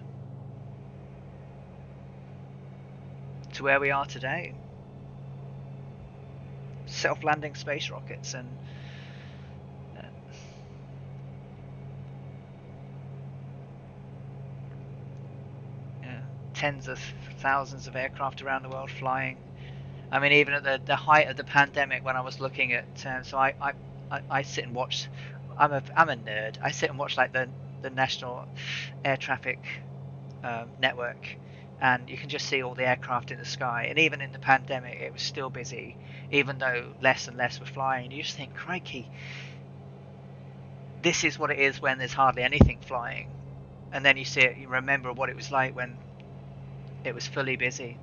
to where we are today. Self-landing space rockets and tens of thousands of aircraft around the world flying. I mean, even at the height of the pandemic, when I was looking at, so I sit and watch. I'm a nerd. I sit and watch like the National Air Traffic Network, and you can just see all the aircraft in the sky. And even in the pandemic, it was still busy, even though less and less were flying. You just think, crikey, this is what it is when there's hardly anything flying. And then you see it, you remember what it was like when it was fully busy.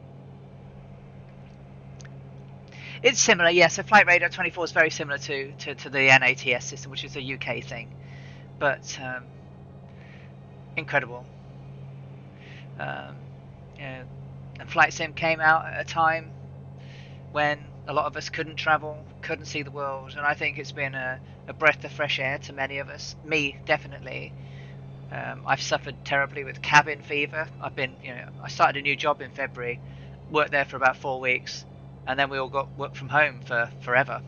It's similar, yes. So Flight Radar 24 is very similar to the NATS system, which is a UK thing, but incredible. You know, and Flight Sim came out at a time when a lot of us couldn't travel, couldn't see the world, and I think it's been a breath of fresh air to many of us. Me, definitely. I've suffered terribly with cabin fever. I started a new job in February, worked there for about 4 weeks, and then we all got work from home for forever.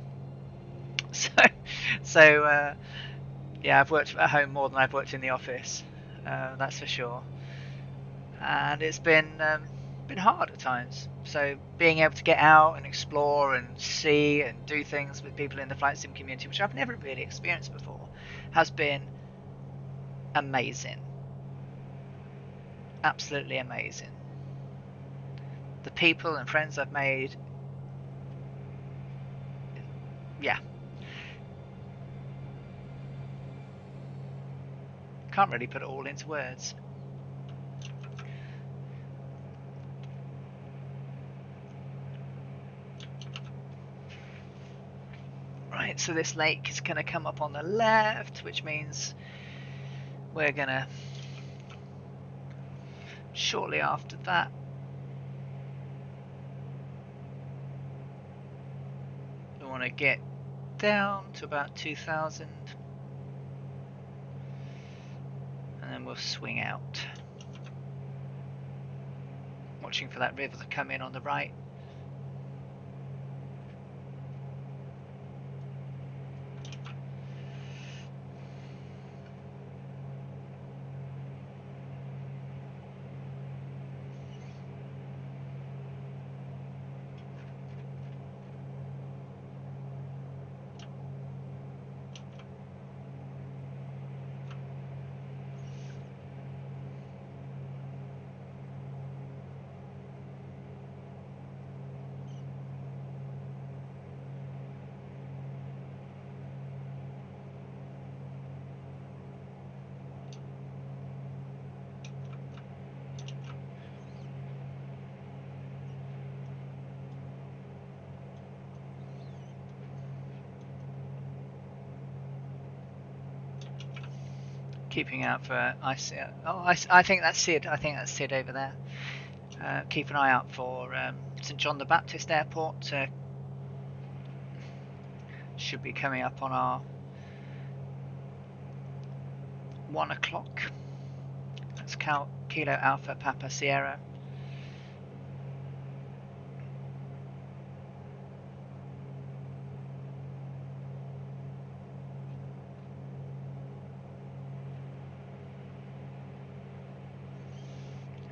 So yeah, I've worked at home more than I've worked in the office. That's for sure. And it's been hard at times. So being able to get out and explore and see and do things with people in the flight sim community, which I've never really experienced before, has been amazing. Absolutely amazing. The people and friends I've made, yeah. Can't really put it all into words. Right, so this lake is going to come up on the left, which means we're going to, shortly after that, we want to get down to about 2,000, and then we'll swing out, watching for that river to come in on the right. Keeping out for I think that's Sid. I think that's Sid over there. Keep an eye out for St John the Baptist Airport. should be coming up on our 1 o'clock. That's Kilo Alpha Papa Sierra.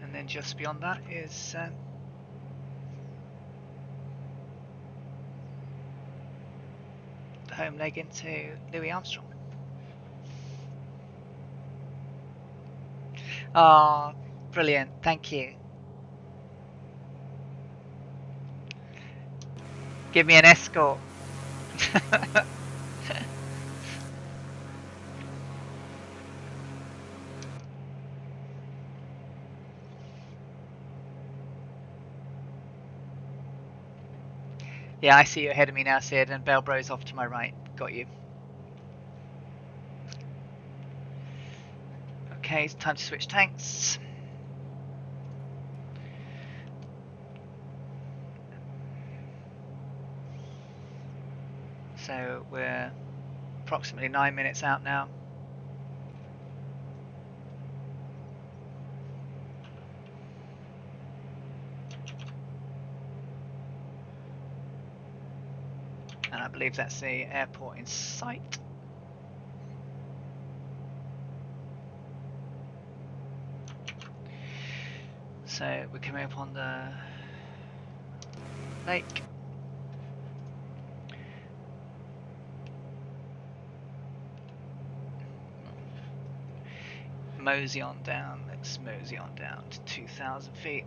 And then just beyond that is the home leg into Louis Armstrong. Oh, brilliant. Thank you. Give me an escort. Yeah, I see you ahead of me now, Sid, and Bellbro's off to my right. Got you. Okay, it's time to switch tanks. So we're approximately 9 minutes out now. And I believe that's the airport in sight. So we're coming up on the lake. Mosey on down. Let's mosey on down to 2,000 feet.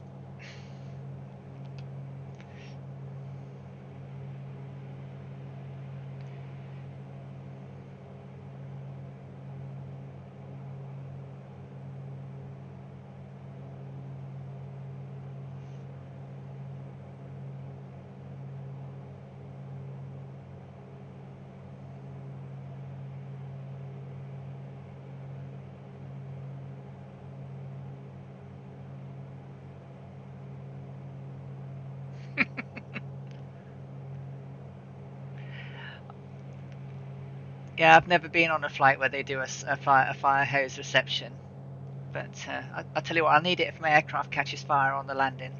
Yeah, I've never been on a flight where they do a fire hose reception. But I'll tell you what, I'll need it if my aircraft catches fire on the landing.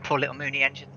Poor little Mooney engine.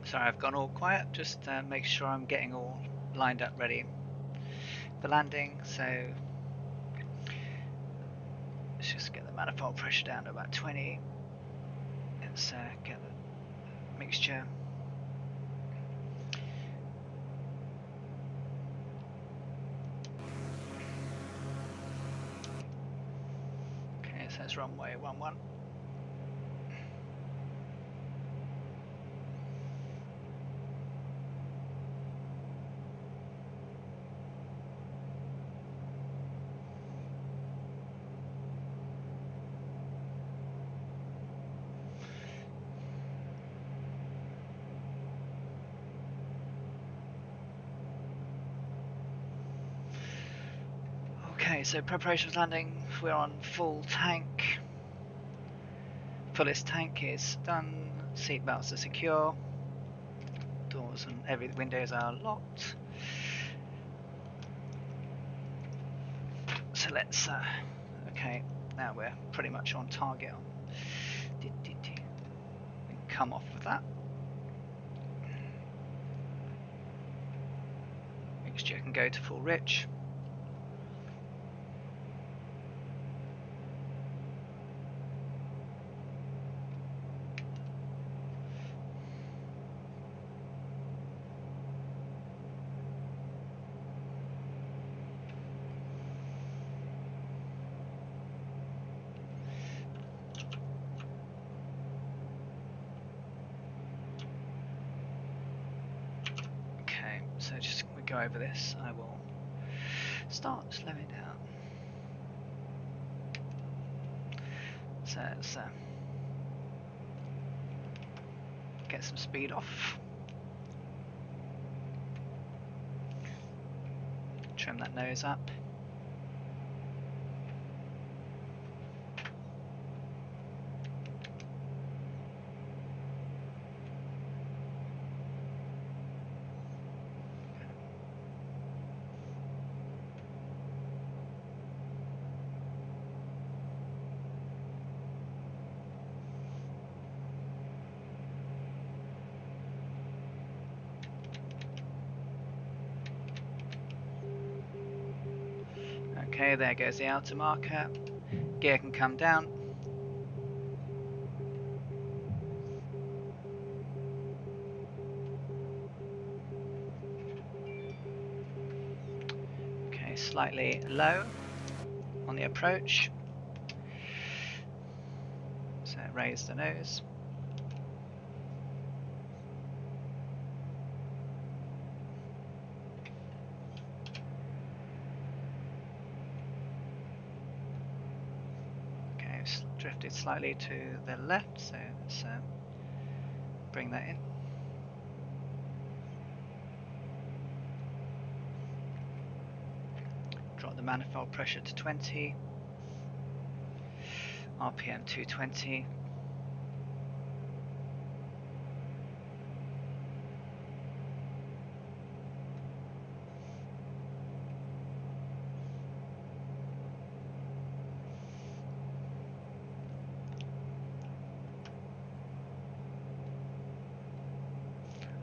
Sorry, I've gone all quiet. Just make sure I'm getting all lined up ready for landing. So let's just get the manifold pressure down to about 20. Let's get the mixture. Okay, so it's runway 11. Okay, so preparations landing. We're on full tank. Fullest tank is done. Seatbelts are secure. Doors and every windows are locked. So let's. Okay, now we're pretty much on target. We can come off with that. Mixture can go to full rich. So just we go over this. I will start slowing down. So let's get some speed off. Trim that nose up. Okay, there goes the outer marker. Gear can come down. Okay, slightly low on the approach. So raise the nose. Drifted slightly to the left, so let's bring that in. Drop the manifold pressure to 20, RPM 220.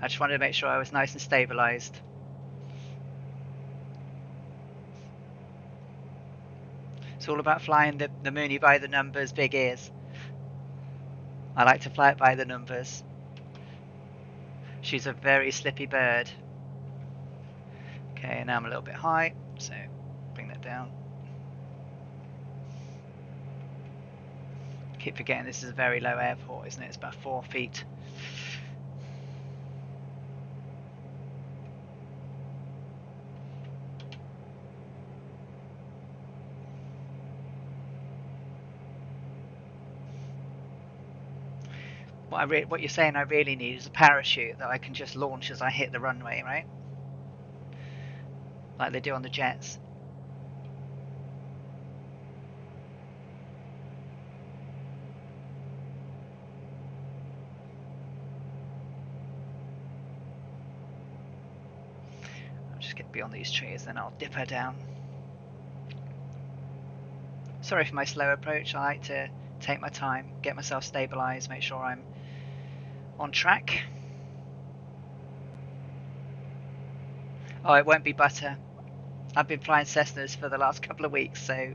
I just wanted to make sure I was nice and stabilized. It's all about flying the Mooney by the numbers, big ears. I like to fly it by the numbers. She's a very slippy bird. Okay, now I'm a little bit high, so bring that down. Keep forgetting this is a very low airport, isn't it? It's about 4 feet. What you're saying I really need is a parachute that I can just launch as I hit the runway, right? Like they do on the jets. I'll just get beyond these trees, then I'll dip her down. Sorry for my slow approach. I like to take my time, get myself stabilized, make sure I'm on track. Oh, it won't be butter. I've been flying Cessnas for the last couple of weeks, so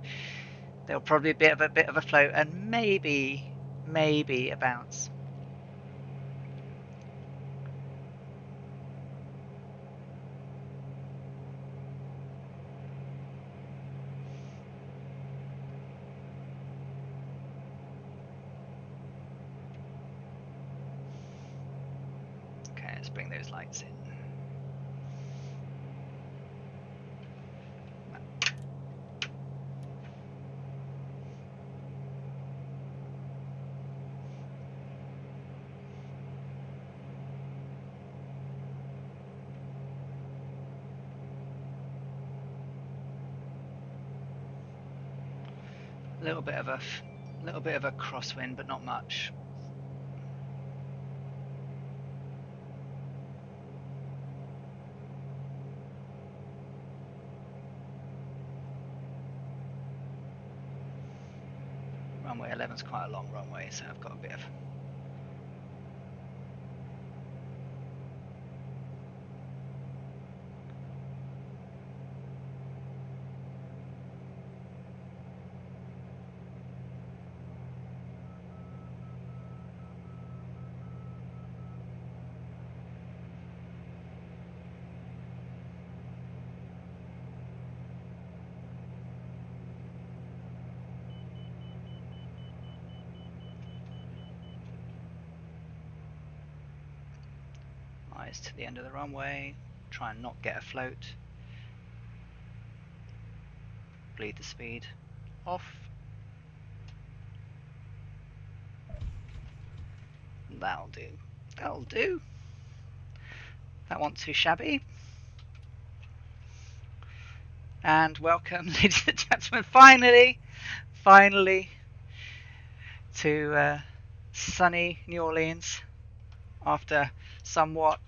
there'll probably be a bit of a float and maybe a bounce. Okay, let's bring those lights in. A little bit of a crosswind, but not much. Runway 11's quite a long runway, so I've got a bit of eyes to the end of the runway. Try and not get a float. Bleed the speed off. That'll do. That'll do. That wasn't too shabby. And welcome, ladies and gentlemen, finally to sunny New Orleans after somewhat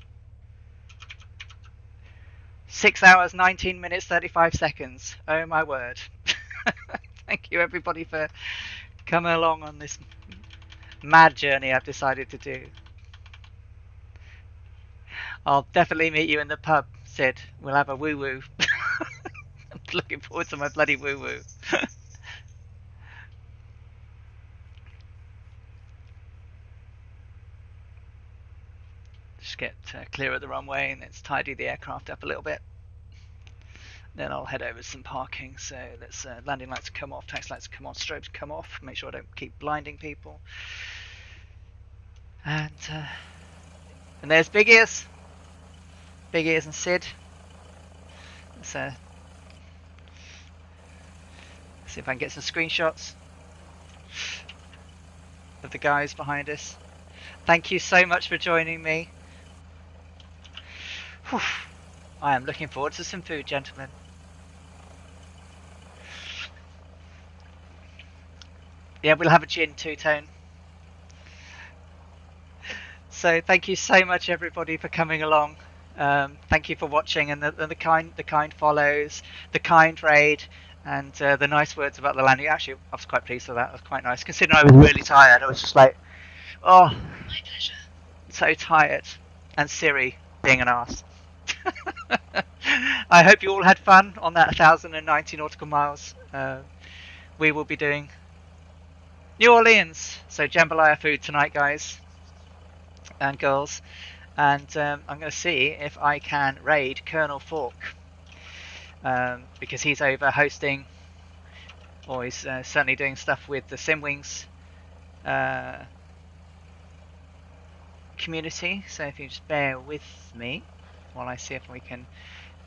6 hours, 19 minutes, 35 seconds. Oh my word. Thank you everybody for coming along on this mad journey I've decided to do. I'll definitely meet you in the pub, Sid. We'll have a woo-woo. I'm looking forward to my bloody woo-woo. Just get clear of the runway and let's tidy the aircraft up a little bit. Then I'll head over to some parking. So let's landing lights come off, taxi lights come on, strobes come off. Make sure I don't keep blinding people. And there's Big Ears and Sid. Let's see if I can get some screenshots of the guys behind us. Thank you so much for joining me. Whew. I am looking forward to some food, gentlemen. Yeah, we'll have a gin two-tone. So thank you so much, everybody, for coming along. Thank you for watching and the kind follows, the kind raid, and the nice words about the landing. Actually, I was quite pleased with that. It was quite nice, considering I was really tired. I was just like, oh, My pleasure. so tired. And Siri being an arse. I hope you all had fun on that 1,090 nautical miles. We will be doing New Orleans, so jambalaya food tonight, guys and girls. And I'm going to see if I can raid Colonel Falk, because he's over hosting, or he's certainly doing stuff with the Simwings community. So if you just bear with me while I see if we can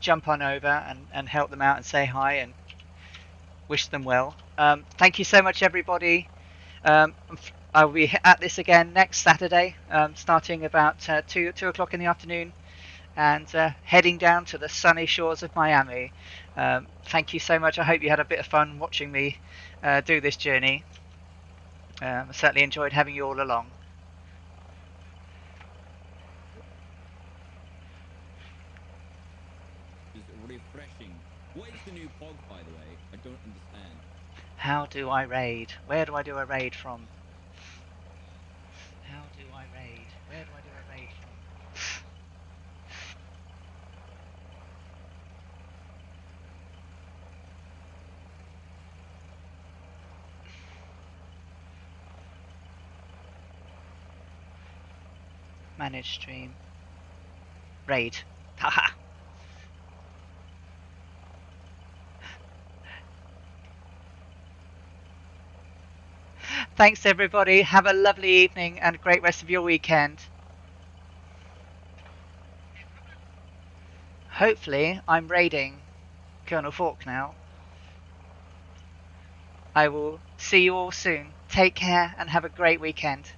jump on over and help them out and say hi and wish them well. Thank you so much, everybody. I'll be at this again next Saturday, starting about 2 o'clock in the afternoon, and heading down to the sunny shores of Miami. Thank you so much. I hope you had a bit of fun watching me do this journey. I certainly enjoyed having you all along. Refreshing. What is the new POG, by the way? I don't understand. How do I raid? Where do I do a raid from? How do I raid? Where do I do a raid from? Manage stream. Raid. Haha. Thanks everybody. Have a lovely evening and a great rest of your weekend. Hopefully I'm raiding Colonel Falk now. I will see you all soon. Take care and have a great weekend.